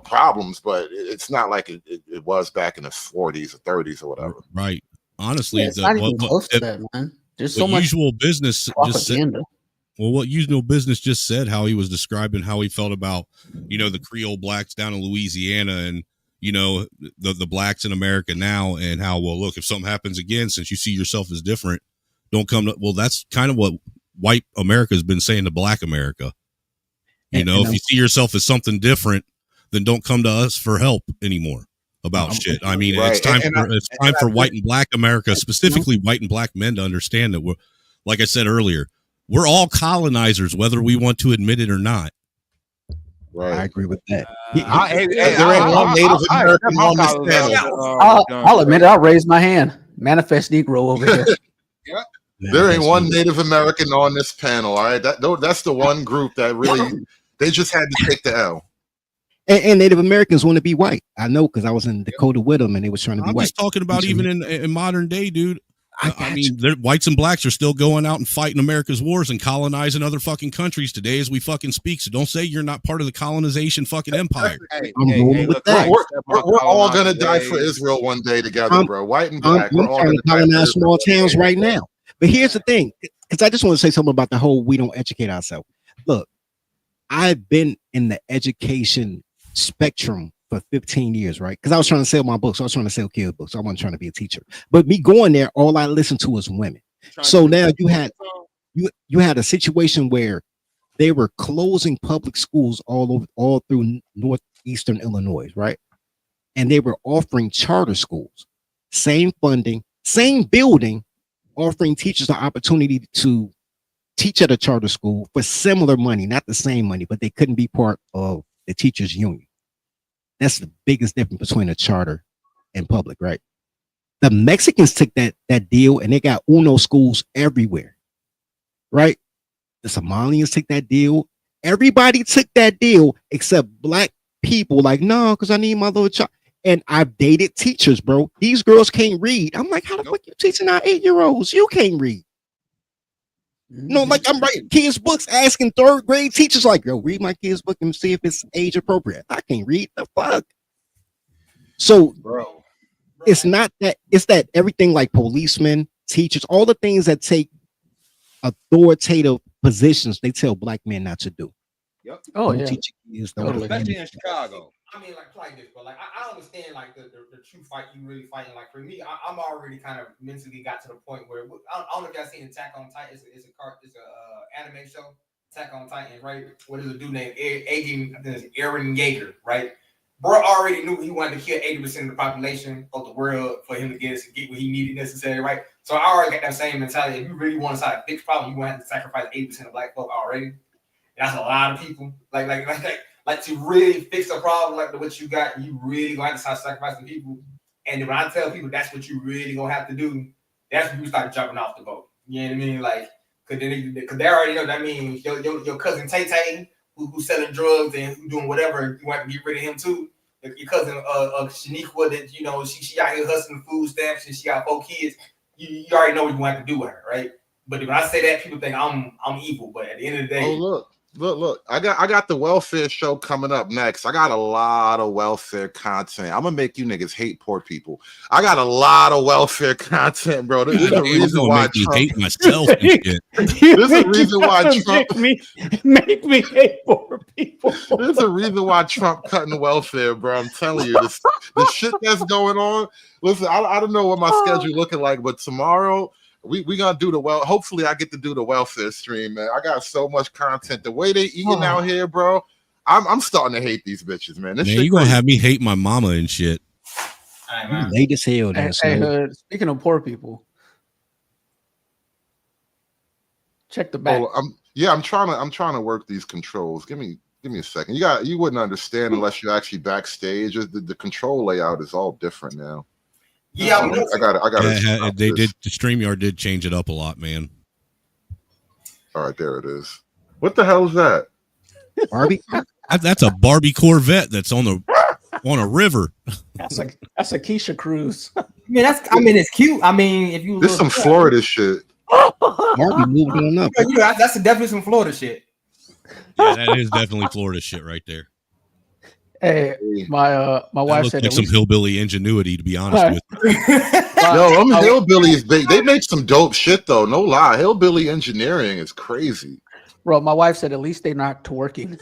S2: problems, but it's not like it was back in the 40s or 30s or whatever.
S17: Right. Honestly,
S1: it's not even close to that, man. There's so much
S17: usual business just said, what usual business just said, how he was describing how he felt about, the Creole blacks down in Louisiana and, the blacks in America now, and how, well, look, if something happens again, since you see yourself as different, don't come to, well, that's kind of what white America has been saying to Black America. If you see yourself as something different, then don't come to us for help anymore about shit. I mean, it's time for white and Black America, specifically white and Black men, to understand that we're, like I said earlier, we're all colonizers, whether we want to admit it or not.
S2: Right.
S4: I agree with that.
S1: I'll admit it. I'll raise my hand. Manifest Negro over here.
S2: There ain't one Native American on this panel. All right, that's the one group that really they just had to take the L.
S4: And Native Americans want to be white. I know, because I was in Dakota with them, and they was trying to be white.
S17: I'm just talking about even in modern day, dude. I mean, whites and blacks are still going out and fighting America's wars and colonizing other fucking countries today as we fucking speak. So don't say you're not part of the colonization fucking empire.
S2: We're all gonna die for Israel one day together, bro. White and black.
S4: We're all trying to colonize small towns right now. But here's the thing, because I just want to say something about the whole we don't educate ourselves. Look, I've been in the education spectrum for 15 years, right? Because I was trying to sell my books. I was trying to sell kids books. I wasn't trying to be a teacher. But me going there, all I listened to was women. So now you had a situation where they were closing public schools all through northeastern Illinois, right? And they were offering charter schools, same funding, same building, offering teachers the opportunity to teach at a charter school for similar money, not the same money, but they couldn't be part of the teachers union. That's the biggest difference between a charter and public, right? The Mexicans took that deal and they got UNO schools everywhere, right? The Somalians took that deal. Everybody took that deal except Black people. Like, no, because I need my little child. And I've dated teachers, bro. These girls can't read. I'm like, how the fuck you teaching our 8-year-olds? You can't read. No, like I'm writing kids' books, asking 3rd grade teachers, like, yo, read my kids' book and see if it's age appropriate. I can't read the fuck. So, bro, it's not that, it's that everything like policemen, teachers, all the things that take authoritative positions, they tell Black men not to do.
S18: Yep.
S1: Oh,
S4: Don't
S1: yeah.
S4: teach your kids, don't
S18: Totally.
S4: do
S18: Especially
S4: it.
S18: in Chicago. I mean, like this, but like I understand like the true fight you really fighting. Like for me, I'm already kind of mentally got to the point where I don't know if y'all seen Attack on Titan. It's a anime show, Attack on Titan, right? What is a dude named Eren Yeager, right? Bro already knew he wanted to kill 80% of the population of the world for him to get what he needed necessary, right? So I already got that same mentality. If you really want to solve a fix problem, you want to have to sacrifice 80% of Black folk already. That's a lot of people. Like to really fix a problem like what you got, you really gonna have to start sacrificing people. And then when I tell people that's what you really gonna have to do, that's when you start jumping off the boat. You know what I mean? Like, cause they already know that means your cousin Tay Tay, who's selling drugs and who doing whatever, you want to get rid of him too. Your cousin Shaniqua, that she out here hustling food stamps and she got 4 kids. You already know what you want to do with her, right? But when I say that, people think I'm evil. But at the end of the day,
S2: Look, I got the welfare show coming up next. I got a lot of welfare content. I'm gonna make you niggas hate poor people. I got a lot of welfare content, bro. There's a reason why Trump
S17: hate myself and shit.
S2: There's a reason why Trump
S1: make me hate poor people.
S2: There's a reason why Trump cutting welfare, bro. I'm telling you, the shit that's going on. Listen, I don't know what my schedule looking like, but tomorrow we gonna do hopefully I get to do the welfare stream, man. I got so much content. The way they eating out here, bro, I'm starting to hate these bitches, man. This
S17: Man,
S2: shit
S17: you gonna
S2: crazy.
S17: have me hate my mama and shit.
S4: You late as hell,
S1: Hey, speaking of poor people, check the back.
S2: I'm trying to work these controls. Give me a second. You wouldn't understand unless you're actually backstage. The control layout is all different now.
S18: Yeah,
S2: I got it.
S17: They did. The StreamYard did change it up a lot, man.
S2: All right, there it is. What the hell is that?
S4: Barbie?
S17: That's a Barbie Corvette that's on a river.
S1: That's a Keisha cruise.
S18: it's cute. I mean, if you
S2: This
S18: look
S2: some Florida shit.
S4: Marty moved on up.
S18: that's definitely some Florida shit.
S17: Yeah, that is definitely Florida shit right there.
S1: Hey, my
S17: That
S1: wife
S17: looks
S1: said
S17: like
S1: at
S17: some
S1: least
S17: hillbilly ingenuity, to be honest with you.
S2: Yo, them hillbillies, they make some dope shit though. No lie, hillbilly engineering is crazy.
S1: bro, my wife said at least they're not twerking.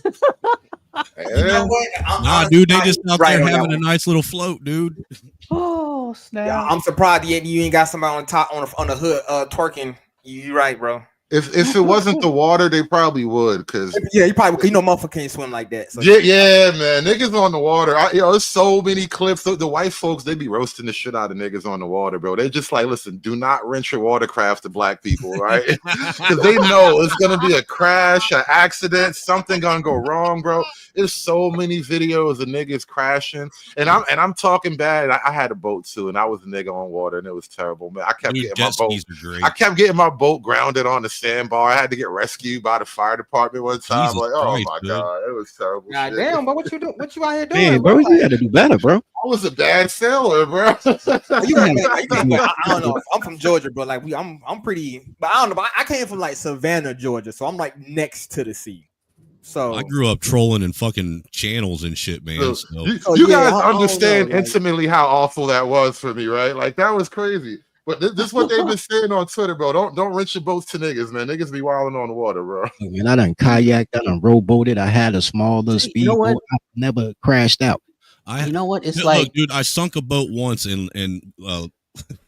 S18: You know what?
S17: Nah, dude, they just out
S18: right
S17: there
S18: on that
S17: having a
S18: one.
S17: nice little float, dude.
S1: Oh snap!
S18: Yeah, I'm surprised you ain't got somebody on top on the hood twerking. You right, bro.
S2: If it wasn't the water, they probably would. Cause
S18: Yeah, you probably motherfucker can't swim like that. So
S2: yeah, man, niggas on the water. There's so many clips. The white folks, they be roasting the shit out of niggas on the water, bro. They just like, listen, do not rent your watercraft to black people, right? Because they know it's gonna be a crash, an accident, something gonna go wrong, bro. There's so many videos of niggas crashing, and I'm talking bad. I had a boat too, and I was a nigga on water, and it was terrible, man. I kept getting my boat. I kept getting my boat grounded on the sandbar. I had to get rescued by the fire department one time.
S17: Jesus
S2: like, oh
S17: Christ,
S2: my
S17: dude.
S2: god, it was terrible.
S18: God
S2: shit.
S18: damn, but what you do? What you out here doing,
S4: Man, bro, you got to do better, bro.
S2: I was a bad sailor, bro.
S18: I don't know. I'm from Georgia, bro. Like I'm pretty, but I don't know. But I came from like Savannah, Georgia, so I'm like next to the sea. So
S17: I grew up trolling in fucking channels and shit, man. So.
S2: You guys understand intimately how awful that was for me, right? Like that was crazy. But this is what they've been saying on Twitter, bro. Don't rent your boats to niggas, man. Niggas be wilding on the water, bro.
S4: Man, I done kayaked, I done rowboated. I had a small little speedboat. I never crashed out.
S1: You know what? It's
S17: Look,
S1: like,
S17: dude, I sunk a boat once in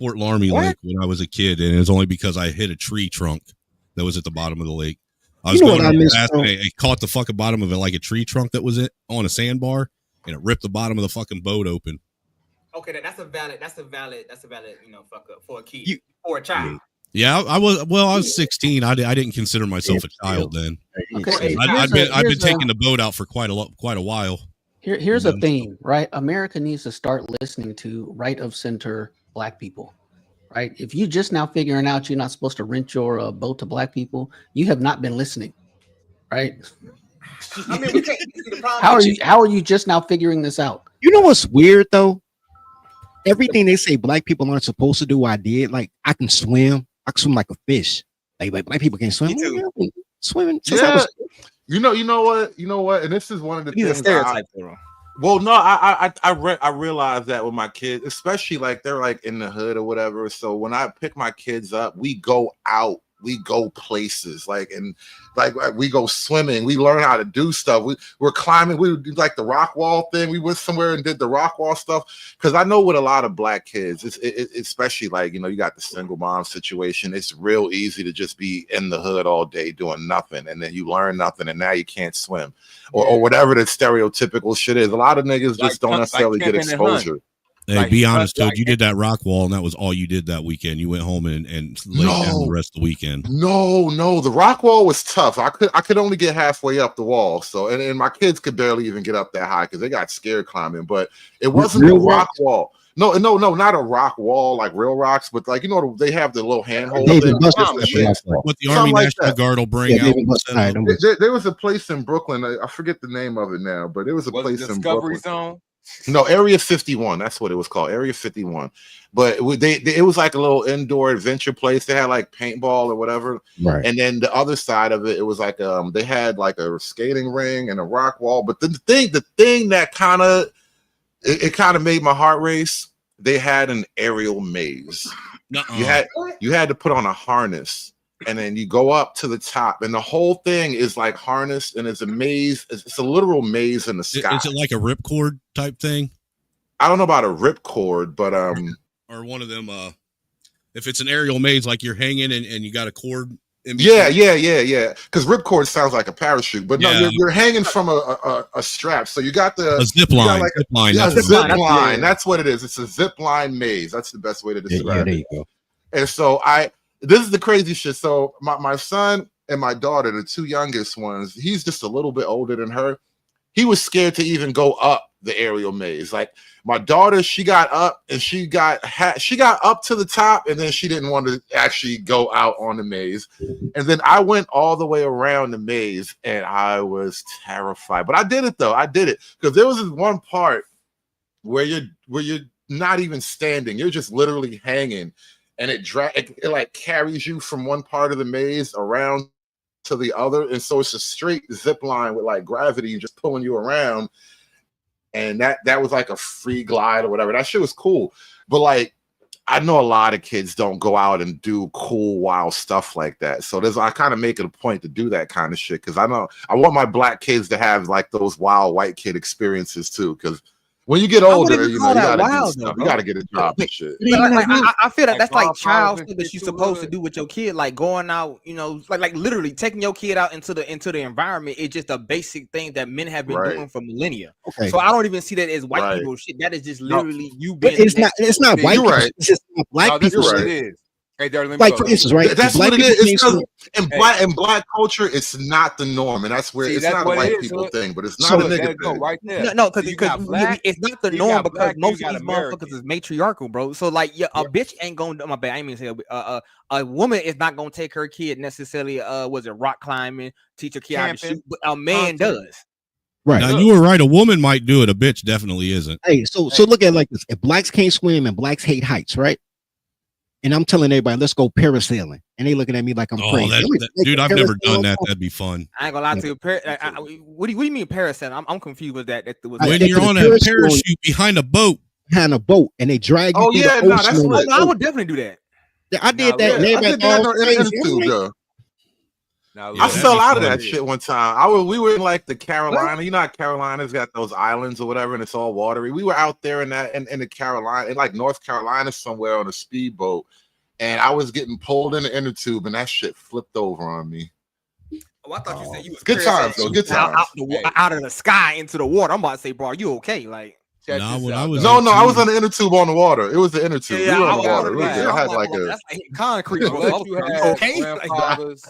S17: Fort Laramie Lake when I was a kid, and it was only because I hit a tree trunk that was at the bottom of the lake. I was going fast, and I caught the fucking bottom of it like a tree trunk that was on a sandbar, and it ripped the bottom of the fucking boat open.
S18: okay, that's a valid, fuck up for a kid or a child.
S17: Yeah, I was 16. I didn't consider myself a child then.
S1: Okay,
S17: I've been taking the boat out for quite a while.
S1: Here's a thing, right? America needs to start listening to right of center black people, right? If you just now figuring out you're not supposed to rent your boat to black people, you have not been listening, right?
S18: I mean, we can't.
S1: How are you just now figuring this out?
S4: You know what's weird though? Everything they say black people aren't supposed to do, I did. Like I can swim. I can swim like a fish. Like black people can't swim. Swimming.
S2: Yeah. You know what? And this is one of the
S18: These are
S2: things.
S18: stereotypes,
S2: Well, no, I realize that with my kids, especially like they're like in the hood or whatever. So when I pick my kids up, we go out, we go places, like we go swimming, we learn how to do stuff. We're climbing, we do like the rock wall thing. We went somewhere and did the rock wall stuff because I know with a lot of black kids, it's especially like you got the single mom situation. It's real easy to just be in the hood all day doing nothing, and then you learn nothing, and now you can't swim or whatever the stereotypical shit is. A lot of niggas just don't necessarily get exposure.
S17: Hey, be honest, dude. You did that rock wall, and that was all you did that weekend. You went home and laid down the rest of the weekend.
S2: No, the rock wall was tough. I could only get halfway up the wall. So and my kids could barely even get up that high because they got scared climbing. But it wasn't a rock wall. No, not a rock wall like real rocks, but like they have the little handhold thing.
S17: What the Army National Guard will bring out.
S2: There was a place in Brooklyn. I forget the name of it now, but it was a place in Brooklyn.
S18: Discovery Zone.
S2: No, Area 51. That's what it was called, Area 51. But it was like a little indoor adventure place. They had like paintball or whatever.
S4: Right.
S2: And then the other side of it was like they had like a skating ring and a rock wall. But the thing that kind of made my heart race. They had an aerial maze. You had to put on a harness. And then you go up to the top, and the whole thing is like harnessed, and it's a maze. It's a literal maze in the sky.
S17: Is it like a ripcord type thing?
S2: I don't know about a ripcord, but
S17: or one of them. If it's an aerial maze, like you're hanging and you got a cord.
S2: Yeah. Because ripcord sounds like a parachute, but no, you're hanging from a strap. So you got a zip line. Zip line. That's what it is. It's a zip line maze. That's the best way to describe it. There you go. And so this is the crazy shit. So my son and my daughter, the two youngest ones, he's just a little bit older than her. He was scared to even go up the aerial maze. Like my daughter, she got up and she got up to the top, and then she didn't want to actually go out on the maze. And then I went all the way around the maze, and I was terrified. But I did it though. I did it because there was this one part where you're not even standing. You're just literally hanging, and it like carries you from one part of the maze around to the other, and so it's a straight zip line with like gravity just pulling you around. And that was like a free glide or whatever. That shit was cool. But like, I know a lot of kids don't go out and do cool, wild stuff like that. So I kind of make it a point to do that kind of shit, because I want my black kids to have like those wild white kid experiences too. Because when you get older, you gotta do stuff. You gotta get a job and shit.
S18: I feel that that's like
S10: bonfires
S18: child
S10: and
S18: stuff that
S10: shit
S18: you're
S10: too,
S18: supposed to
S10: hood.
S18: do with your kid, like going out, like literally taking your kid out into the environment. It's just a basic thing that men have been doing for millennia.
S4: Okay.
S18: So I don't even see that as white
S2: Right.
S18: people shit. That is just
S10: No.
S18: literally you
S4: But
S18: being.
S4: it's not white
S2: You're
S4: people.
S2: right.
S4: It's just black
S10: No, this
S4: people.
S10: is what
S2: right.
S10: it is. Hey, Derek, let me
S4: Like
S10: go.
S4: for instance, right?
S2: That's
S4: black
S2: what it
S4: people
S2: is.
S4: can't swim.
S2: In black culture, it's not the norm, and that's where
S10: See,
S2: it's
S10: that's
S2: not a
S10: what it
S2: white
S10: is,
S2: people
S10: hood.
S2: thing, but it's
S4: So
S2: not a
S10: Look,
S2: nigga
S10: there you go,
S2: thing.
S10: right there.
S18: No,
S10: So
S18: because
S10: you got black,
S18: it's not the
S10: you
S18: norm,
S10: got
S18: because
S10: black,
S18: most
S10: you
S18: of
S10: got
S18: these
S10: American.
S18: motherfuckers is matriarchal, bro. So like, a bitch ain't gonna. My bad, I ain't mean to say a woman is not gonna take her kid necessarily. Was it rock climbing, teach her kid how to
S10: Camping,
S18: shoot, but a man
S10: hunting.
S18: does.
S4: Right.
S17: Now
S10: Look.
S17: you were right. A woman might do it. A bitch definitely isn't.
S4: Hey, so look at it like this. If blacks can't swim and blacks hate heights, right? And I'm telling everybody, let's go parasailing. And they looking at me like I'm
S17: Oh,
S4: crazy.
S17: dude, I've never done that. That'd be fun.
S18: I ain't gonna lie to you. What do you mean parasailing? I'm confused with that.
S17: When you're on a parachute behind a boat.
S4: Behind a boat, and they drag you
S2: Oh
S4: through
S2: yeah,
S4: the
S2: no,
S4: ocean.
S2: that's
S4: on
S2: lit.
S4: a
S18: I
S4: boat.
S18: would definitely do that.
S4: I did that. And
S2: I
S4: everybody
S2: did
S4: thought I
S2: that
S4: was
S2: in
S4: crazy.
S2: tube,
S4: I'm like,
S2: though.
S10: Now,
S17: Yeah,
S2: I
S17: that'd
S2: fell
S17: be
S2: out of
S17: fun.
S2: that shit one time. We were in like the Carolina. You know how Carolina's got those islands or whatever, and it's all watery. We were out there in the Carolina, in like North Carolina somewhere on a speedboat, and I was getting pulled in the inner tube, and that shit flipped over on me.
S18: Oh, I thought you said you was
S2: Good times though. Good times.
S18: out of the sky into the water. I'm about to say, bro, are you okay? Like,
S10: check
S17: Nah,
S10: this
S17: when
S10: out,
S17: I was
S10: though.
S2: No, I was on the inner tube on the water. It was the inner tube.
S18: yeah,
S2: We were on
S18: I
S2: the water. It was
S10: black.
S2: good. I had
S18: I'm
S2: like
S18: bro,
S2: a.
S18: that's like concrete, bro.
S10: Unless you
S18: Are you
S10: had
S18: okay? Like,
S10: grandfathers.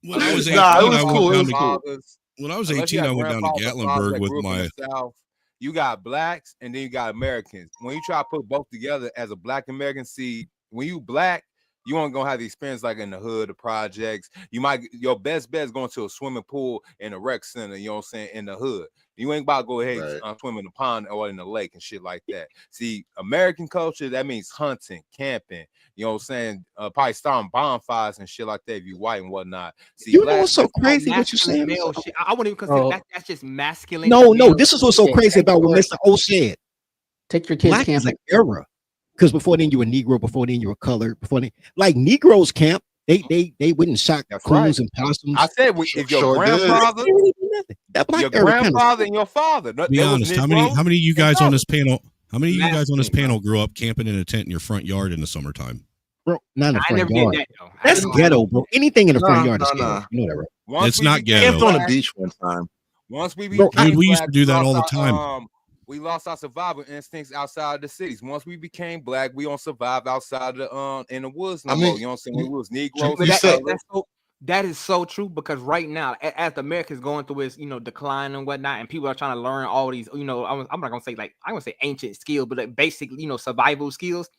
S17: When I was 18,
S2: Nah, it was
S17: I went
S2: cool. It
S17: down
S2: was
S17: to
S2: cool.
S17: when I was
S10: Unless you
S17: 18,
S10: had
S17: I went down to
S10: grandfathers or fathers
S17: Gatlinburg
S10: that
S17: with
S10: grew up in
S17: my.
S10: the South, you got blacks and then you got Americans. When you try to put both together as a black American, see, when you black, you aren't gonna have the experience like in the hood, the projects. Your best bet is going to a swimming pool in a rec center, you know what I'm saying, in the hood. You ain't about to go ahead and swim in the pond or in the lake and shit like that. See, American culture, that means hunting, camping, you know what I'm saying? Probably starting bonfires and shit like that if you white and whatnot. See,
S4: you know what's so crazy what you
S18: masculine
S4: saying?
S18: male shit. I wouldn't even consider that's just masculine.
S4: No,
S18: male
S4: this is what's so
S18: shit.
S4: crazy about what Mr. O said.
S1: Take your kids
S4: Black is an
S1: camping.
S4: era. Because before then you were Negro, before then you were colored, before then like Negroes camp, they wouldn't shock coons and possums.
S10: I said if your grandfather,
S4: that black
S10: your
S4: era
S10: grandfather and your father.
S17: Be honest, how many of you guys on this panel? How many of you guys on this panel grew up camping in a tent in your front yard in the summertime?
S4: Bro, not in the
S18: I
S4: front
S18: never
S4: yard.
S18: did that though.
S4: That's ghetto, bro. Anything in the front yard is
S2: No.
S4: ghetto. You know that, right?
S17: It's not ghetto.
S2: Camped on the beach one time.
S10: Once we
S4: Bro,
S10: became
S17: we used
S10: black,
S17: to do that all the
S10: lost
S17: time.
S10: We lost our survival instincts outside the cities. Once we became black, we don't survive outside the in the woods no more. You know what I'm saying? We was Negroes.
S18: That is so true, because right now, as the America's going through its decline and whatnot, and people are trying to learn all these I'm not gonna say I'm gonna say ancient skills, but like basic survival skills.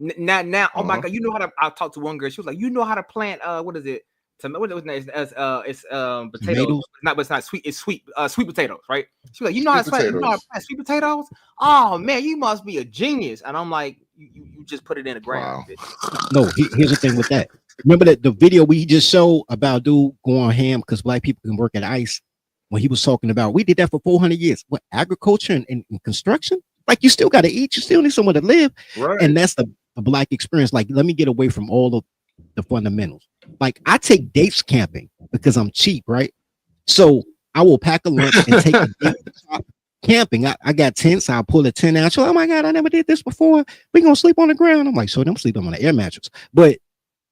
S18: Now oh my god, I talked to one girl. She was like, how to plant what is it? What was it? It's potatoes. It's not sweet. It's sweet potatoes, right? She was like, how to plant sweet potatoes? Oh man, you must be a genius. And I'm like, you just put it in the ground.
S2: Wow.
S4: No, here's the thing with that. Remember that the video we just showed about dude going ham because black people can work at ICE, when he was talking about we did that for 400 years. What, agriculture and construction? Like, you still got to eat, you still need somewhere to live.
S2: Right.
S4: And that's the black experience. Like, let me get away from all of the fundamentals. Like, I take dates camping because I'm cheap, right? So I will pack a lunch and take a date camping. I got tents. I'll pull a tent out. So, oh my God, I never did this before. We're gonna sleep on the ground. I'm like, so I'm sleeping on an air mattress. But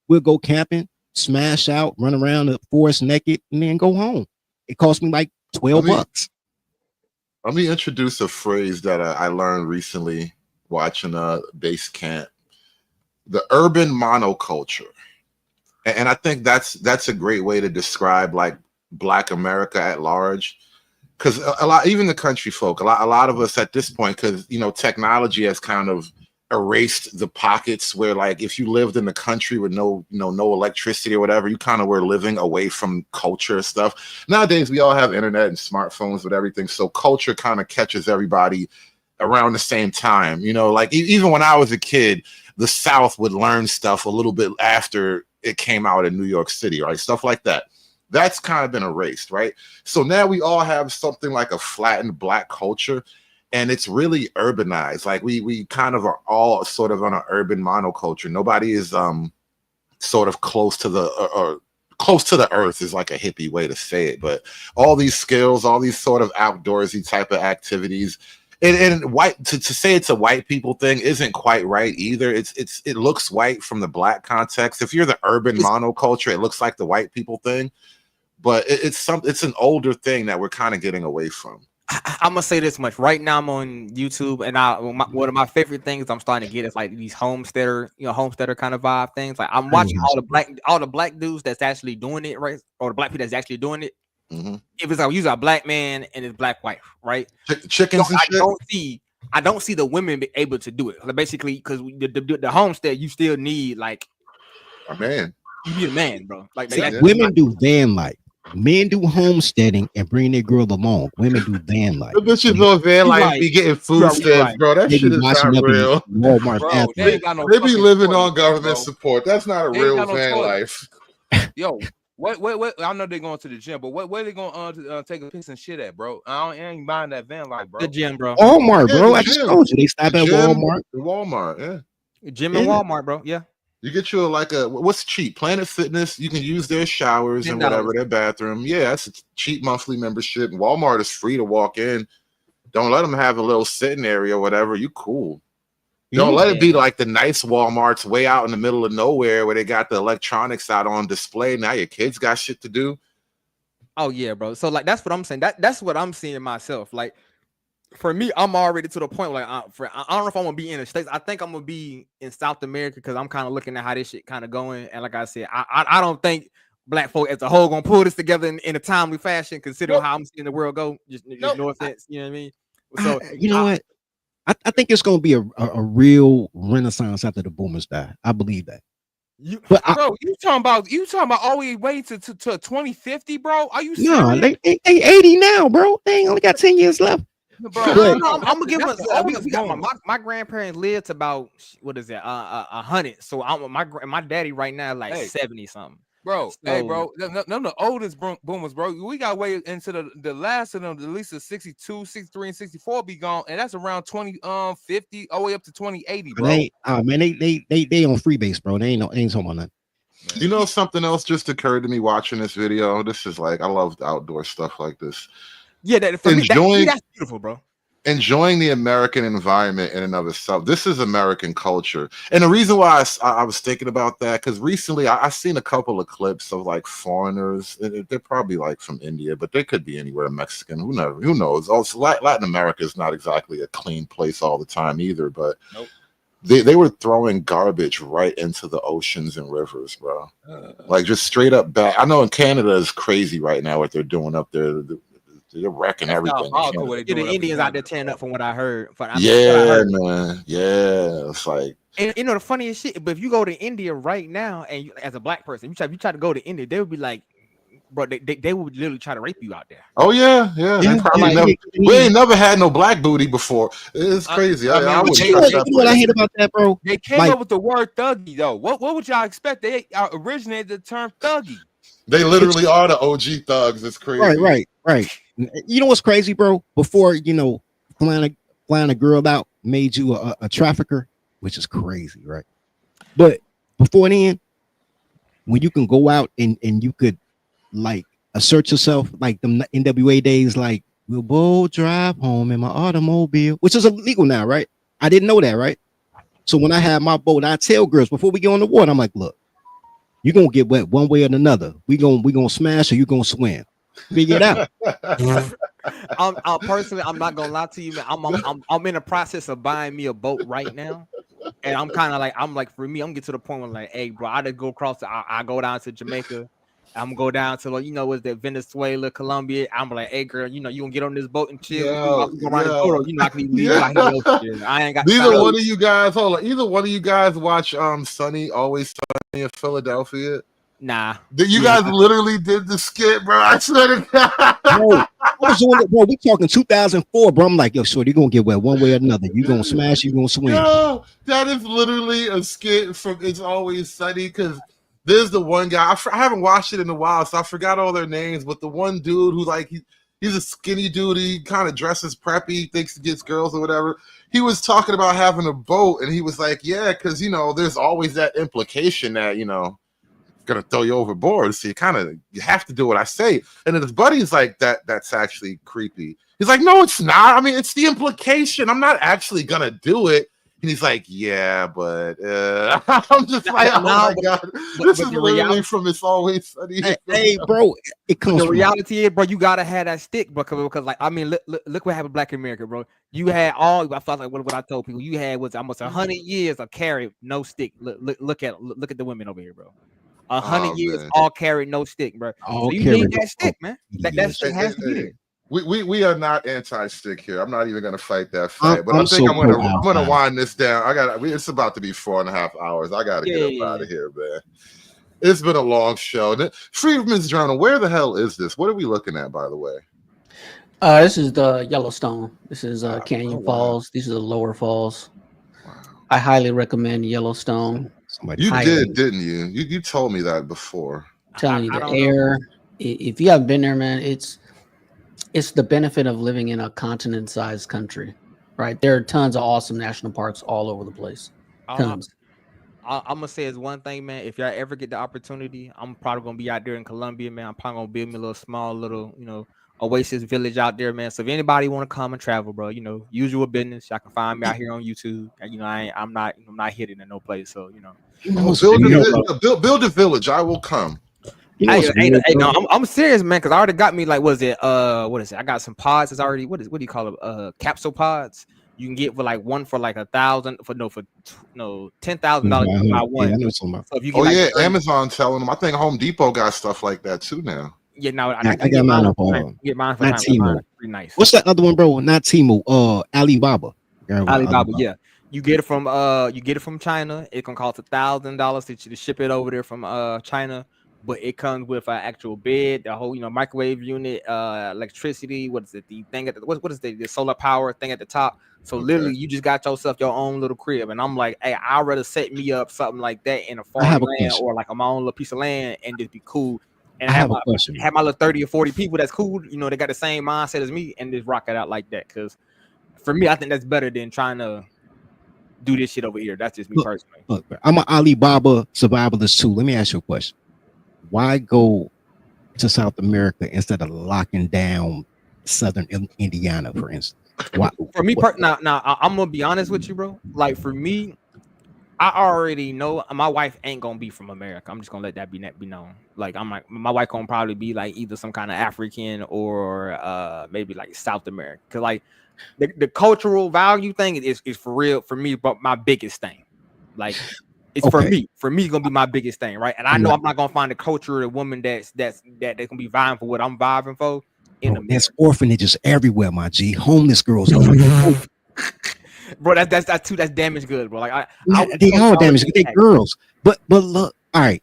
S4: we'll go camping, smash out, run around the forest naked, and then go home. It cost me like $12.
S2: Let me introduce a phrase that I learned recently watching base camp: the urban monoculture. And I think that's a great way to describe like Black America at large, because a lot, even the country folk, a lot of us at this point, because technology has kind of erased the pockets where, like, if you lived in the country with no electricity or whatever, you kind of were living away from culture stuff. Nowadays we all have internet and smartphones with everything, so culture kind of catches everybody around the same time. You know, like even when I was a kid, the South would learn stuff a little bit after it came out in New York City, right? Stuff like that. That's kind of been erased, right? So now we all have something like a flattened Black culture, and it's really urbanized. Like we kind of are all sort of on an urban monoculture. Nobody is sort of close to the or close to the earth is like a hippie way to say it, but all these skills, all these sort of outdoorsy type of activities, and white to say it's a white people thing isn't quite right either. It looks white from the Black context. If you're the urban monoculture, it looks like the white people thing, but it's an older thing that we're kind of getting away from.
S18: I'm gonna say this much. Right now, I'm on YouTube, and one of my favorite things I'm starting to get is like these homesteader kind of vibe things. Like I'm watching all the black dudes that's actually doing it, right? Or the black people that's actually doing it.
S2: Mm-hmm.
S18: If it's like usually a black man and his black wife, right?
S2: Chickens and
S18: shit. I don't see the women be able to do it. Like basically, because the homestead, you still need like
S2: a man.
S18: You need a man, bro. Like
S4: women do van life. Men do homesteading and bring their girl along. Women do van life.
S2: The bitches on van life be getting food stamps, bro. That shit is not real.
S4: Walmart
S10: Bro,
S2: they be living on government support. That's not a real van life.
S10: Yo, what? I know they're going to the gym, but where they going to take a piss and shit at, bro? I ain't buying that van life, bro.
S18: The gym, bro.
S4: Walmart, bro. I just told you they stop at Walmart.
S2: Walmart, yeah.
S18: Gym and Walmart, bro. Yeah.
S2: You get you what's cheap? Planet Fitness. You can use their showers and whatever, their bathroom. Yeah, that's a cheap monthly membership. Walmart is free to walk in. Don't let them have a little sitting area or whatever. You cool. Don't let it be like the nice Walmarts way out in the middle of nowhere where they got the electronics out on display. Now your kids got shit to do.
S18: Oh yeah, bro. So like that's what I'm saying. That's what I'm seeing myself. Like for me, I'm already to the point like I don't know if I'm gonna be in the States. I think I'm gonna be in South America because I'm kind of looking at how this shit kind of going. And like I said, I don't think black folk as a whole gonna pull this together in a timely fashion, considering how I'm seeing the world go. Just no offense, you know what I mean? So
S4: you know what? I think it's gonna be a real renaissance after the boomers die. I believe that.
S10: You talking about all the way waiting to 2050, bro? Are you serious?
S4: No, they 80 now, bro. They ain't only got 10 years left.
S18: Bro, I'm gonna give my grandparents lived about what is that 100. So my daddy right now like 70 something.
S10: Bro,
S18: so,
S10: hey, bro, them the oldest boomers, bro. We got way into the last of them, at least the 62, 63, and 64 be gone, and that's around 2050 all the way up to 2080, bro.
S4: They on freebase, bro. They ain't talking about nothing.
S2: You know, something else just occurred to me watching this video. This is like, I love outdoor stuff like this.
S18: Yeah, that's beautiful, bro.
S2: Enjoying the American environment in and of itself. This is American culture. And the reason why I was thinking about that, because recently I seen a couple of clips of like foreigners. They're probably like from India, but they could be anywhere, Mexican, who knows? Also, Latin America is not exactly a clean place all the time either, but they were throwing garbage right into the oceans and rivers, bro. Like just straight up back. I know in Canada is crazy right now what they're doing up there. They're wrecking everything.
S18: The Indians out there tearing up from what I heard.
S2: Man. Yeah, it's like,
S18: and you know the funniest shit. But if you go to India right now, and as a black person, you try to go to India, they would be like, bro, they would literally try to rape you out there.
S2: Oh yeah. We ain't never had no black booty before. It's crazy. I wouldn't trust that.
S4: What I hate about that, bro?
S10: They came up with the word thuggy though. What would y'all expect? They originated the term thuggy.
S2: They literally are the OG thugs. It's crazy.
S4: Right. You know what's crazy, bro? Before, flying a girl out made you a trafficker, which is crazy, right? But before then, when you can go out and you could like assert yourself, like the NWA days, like we'll both drive home in my automobile, which is illegal now, right? I didn't know that, right? So when I had my boat, I tell girls before we go on the water, I'm like, look, you're gonna get wet one way or another. We gonna smash or you gonna swim. Figure it out.
S18: I'm personally, I'm not gonna lie to you, man. I'm in the process of buying me a boat right now, and I'm kind of like, for me, I'm get to the point where like, hey, bro, I just go across. I go down to Jamaica. I'm gonna go down to what's that, Venezuela, Colombia. I'm like, hey, girl, you gonna get on this boat and chill. Go around the boat, I can leave I ain't got.
S2: Either one of you guys, hold on. Either one of you guys watch Always Sunny in Philadelphia.
S18: Nah.
S2: You guys literally did the skit, bro. I swear to God.
S4: Bro, I was doing it, bro. We talking 2004, bro. I'm like, yo, shorty, you gonna get wet one way or another. You gonna smash, you gonna swing.
S2: Yo, that is literally a skit from It's Always Sunny, because there's the one guy. I haven't watched it in a while, so I forgot all their names. But the one dude who, like, he's a skinny dude. He kind of dresses preppy, thinks he gets girls or whatever. He was talking about having a boat, and he was like, yeah, because, you know, there's always that implication that, you know, gonna throw you overboard, so you have to do what I say. And then his buddy's like, that's actually creepy. He's like, no, it's not. I mean, it's the implication. I'm not actually gonna do it. And he's like, yeah, but I'm just like, oh my God, this is literally from It's Always Sunny.
S4: Hey, bro, it comes
S18: the
S4: from
S18: reality is, bro, you gotta have that stick, because like, I mean, look what happened to Black America, bro. You had I felt like what I told people. You had was almost 100 years of carry, no stick. Look at the women over here, bro. 100 years,
S2: man.
S18: all carry, no stick, bro.
S4: All
S18: So you
S4: carry,
S18: need that stick, man. That stick has to be there.
S2: We are not anti-stick here. I'm not even going to fight that fight, but I think
S4: so
S2: I'm going to wind this down. It's about to be 4.5 hours. I got to get up out of here, man. It's been a long show. Freedman's Journal, where the hell is this? What are we looking at, by the way?
S1: This is the Yellowstone. This is Canyon Falls. These are the lower falls.
S2: Wow.
S1: I highly recommend Yellowstone.
S2: You did, didn't you? You told me that before.
S1: I'm telling you, the air. If you haven't been there, man, it's the benefit of living in a continent-sized country, right? There are tons of awesome national parks all over the place. Tons.
S18: I'm gonna say is one thing, man. If y'all ever get the opportunity, I'm probably gonna be out there in Colombia, man. I'm probably gonna build me a little small, you know, oasis village out there, man. So if anybody want to come and travel, bro, you know, usual business. Y'all can find me out here on YouTube. And, you know, I'm not hidden in no place. So you know,
S2: build a village. I will come.
S18: I'm serious, man, because I already got me, like, what is it? I got some pods. It's already what do you call it? Capsule pods. You can get for like one for like $1,000 for $10,000 buy one.
S4: Yeah, I know something about.
S18: So if you get
S2: Amazon selling them. I think Home Depot got stuff like that too now.
S18: Yeah, no,
S4: I got mine up on.
S18: Get mine for
S4: not Temu.
S18: Pretty nice.
S4: What's that other one, bro? Not Temu. Alibaba.
S18: Alibaba, yeah. You get it from China. It can cost $1,000 to ship it over there from China. But it comes with an actual bed, the whole, you know, microwave unit, electricity. What is it? The thing at the what is the solar power thing at the top? So literally, you just got yourself your own little crib. And I'm like, hey, I'd rather set me up something like that in a farmland or like on my own little piece of land and just be cool. And have my little 30 or 40 people that's cool. You know, they got the same mindset as me and just rock it out like that. Because for me, I think that's better than trying to do this shit over here. That's just me personally.
S4: Look, I'm an Alibaba survivalist too. Let me ask you a question. Why go to South America instead of locking down Southern Indiana, for instance? Why?
S18: For me, now I'm gonna be honest with you, bro. Like for me, I already know my wife ain't gonna be from America. I'm just gonna let that be known. Like my wife gonna probably be like either some kind of African or maybe like South America. Cause like the cultural value thing is for real for me, but my biggest thing. Like. It's for me it's gonna be my biggest thing, right? And I know I'm not gonna find a culture of a woman that's gonna be vying for what I'm vibing for.
S4: There's orphanages everywhere, my G. Homeless girls.
S18: Bro, that's damaged goods, bro. Like
S4: they are damaged. They girls. But look, all right.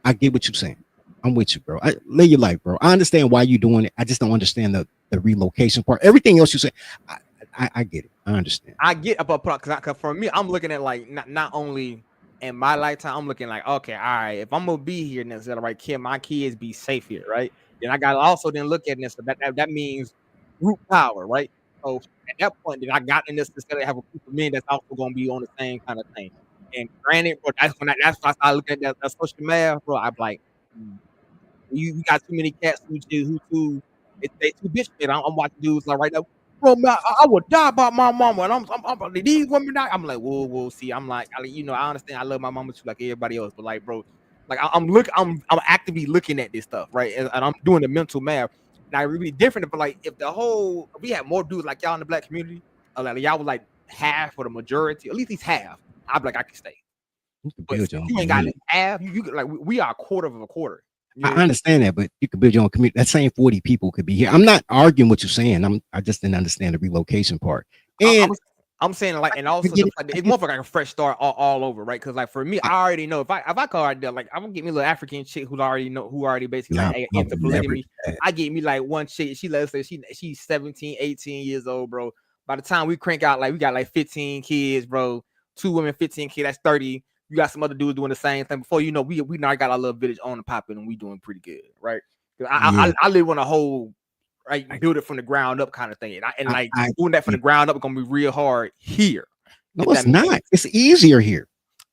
S4: I get what you're saying. I'm with you, bro. Live your life, bro. I understand why you're doing it. I just don't understand the relocation part. Everything else you say, I get it. I understand.
S18: I get about because for me, I'm looking at like not only in my lifetime, I'm looking like, okay, all right, if I'm gonna be here next, right, my kids be safe here, right? Then I gotta also then look at this. So that means root power, right? So at that point, then I got in this instead of have a group of men that's also gonna be on the same kind of thing. And granted, bro, that's when I started looking at that social media, bro. I'm like, you got too many cats who they too bitch. I'm watching dudes like right now. Bro, man, I would die about my mama, and I'm these women die. I'm like, whoa, see, I'm like, you know, I understand, I love my mama too, like everybody else, but like, bro, like I'm actively looking at this stuff, right, and I'm doing the mental math. Now, it would be different if like if we had more dudes like y'all in the black community, like y'all was like half or the majority, at least half. I'd be like, I can stay. But you ain't got half. You like we are a quarter of a quarter.
S4: I understand that, but you could build your own community. That same 40 people could be here. I'm not arguing what you're saying. I just didn't understand the relocation part. And
S18: I'm saying like, and also it's more for like a fresh start all over, right? Because like for me, I already know if I call her like I'm gonna get me a little African chick who already basically like into polygamy. I get me like one chick. Let's say she's 17, 18 years old, bro. By the time we crank out, like we got like 15 kids, bro. 2 women, 15 kids. That's 30. You got some other dudes doing the same thing. Before you know, we now got our little village on and popping, and we doing pretty good, right? I live on a whole. Right, build it from the ground up kind of thing, and doing that from the ground up is gonna be real hard here.
S4: No, it's not. It's easier here.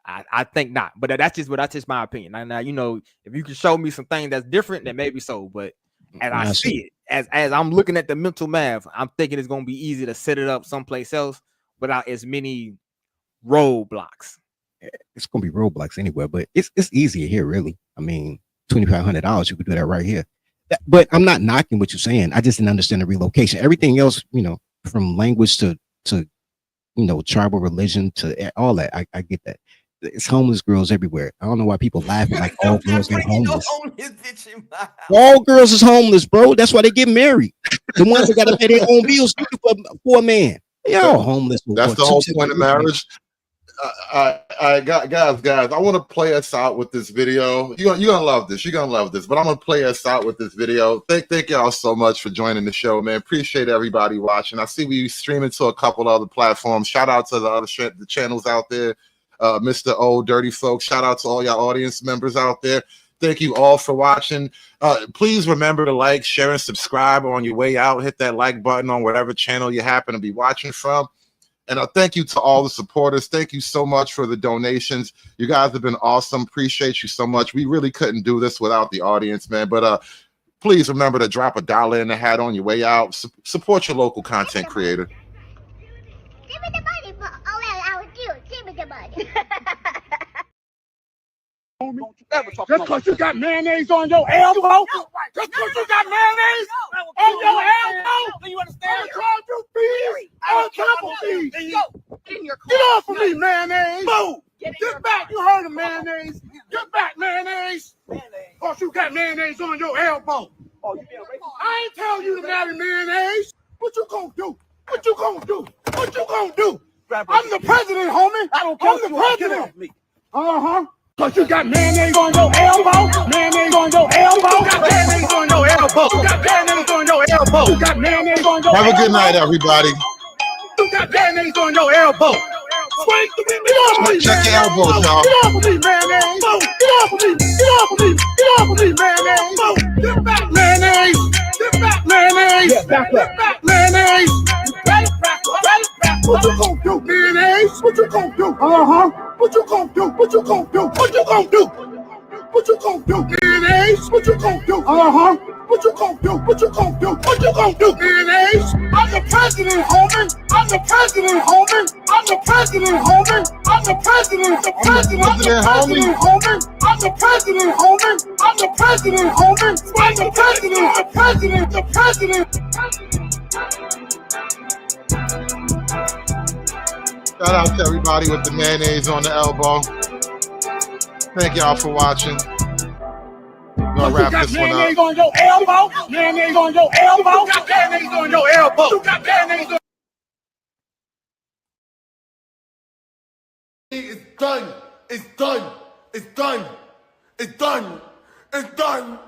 S18: I think not, but that's just my opinion. Now, you know, if you can show me some things that's different, then maybe so. But as I see it, as I'm looking at the mental math, I'm thinking it's gonna be easy to set it up someplace else without as many roadblocks.
S4: It's gonna be roadblocks anywhere, but it's easier here, really. I mean, $2,500, you could do that right here. But I'm not knocking what you're saying. I just didn't understand the relocation. Everything else, you know, from language to you know, tribal religion to all that. I get that. It's homeless girls everywhere. I don't know why people laughing like all girls are homeless. All girls is homeless, bro. That's why they get married. The ones that got to pay their own bills for a man. They all homeless.
S2: That's the whole point of marriage. Guys, I want to play us out with this video. You're gonna love this. You're gonna love this. But I'm gonna play us out with this video. Thank y'all so much for joining the show, man. Appreciate everybody watching. I see we streaming to a couple other platforms. Shout out to the other the channels out there. Mr. O, Dirty Folks. Shout out to all y'all audience members out there. Thank you all for watching. Please remember to like, share, and subscribe on your way out. Hit that like button on whatever channel you happen to be watching from. And thank you to all the supporters. Thank you so much for the donations. You guys have been awesome. Appreciate you so much. We really couldn't do this without the audience, man. But please remember to drop $1 in the hat on your way out. Support your local content creator.
S13: Give me the money for I was you. Give me the money.
S9: Just because you got mayonnaise on your elbow, just because you got mayonnaise on your elbow, do you understand? I'm trying to feed. I'm trying to feed. Get off of me, mayonnaise. Move. Get back. You heard of mayonnaise. Get back, mayonnaise. Because you got mayonnaise on your elbow. I ain't telling you to marry mayonnaise. What you gonna do? What you gonna do? What you gonna do? I'm the president, homie. I don't care. I'm the president. Uh-huh. Cause you got mayonnaise on your elbow, mayonnaise on your elbow, you got mayonnaise on your elbow, you got mayonnaise on your elbow, you got mayonnaise on your elbow.
S2: Have a good night, everybody.
S9: You got mayonnaise on your elbow. Swing to me, get off of me,
S2: check your elbows, y'all.
S9: Get off of me, mayonnaise. Get off of me, get off of me, get off of me, mayonnaise. Get back, mayonnaise. Get back, mayonnaise. Get back, mayonnaise. What you gonna do, mayonnaise? What you gonna do? Uh-huh. What you gonna do? What you gonna do? What you gonna do? What you gonna do, mayonnaise? What you gonna do? Uh-huh. What you gonna do? What you gonna do? What you gonna do, mayonnaise? I'm the president, homie. I'm the president, homie. I'm the president, homie. I'm the president, the president, I'm the president, homie. I'm the president, homie. I'm the president, homie. I'm the president, the president.
S2: Shout out to everybody with the mayonnaise on the elbow. Thank y'all for watching. I'm gonna wrap this one up.
S9: Mayonnaise on your elbow. Mayonnaise on your elbow. You got mayonnaise on your elbow. You got mayonnaise on. It's done. It's done. It's done. It's done. It's done.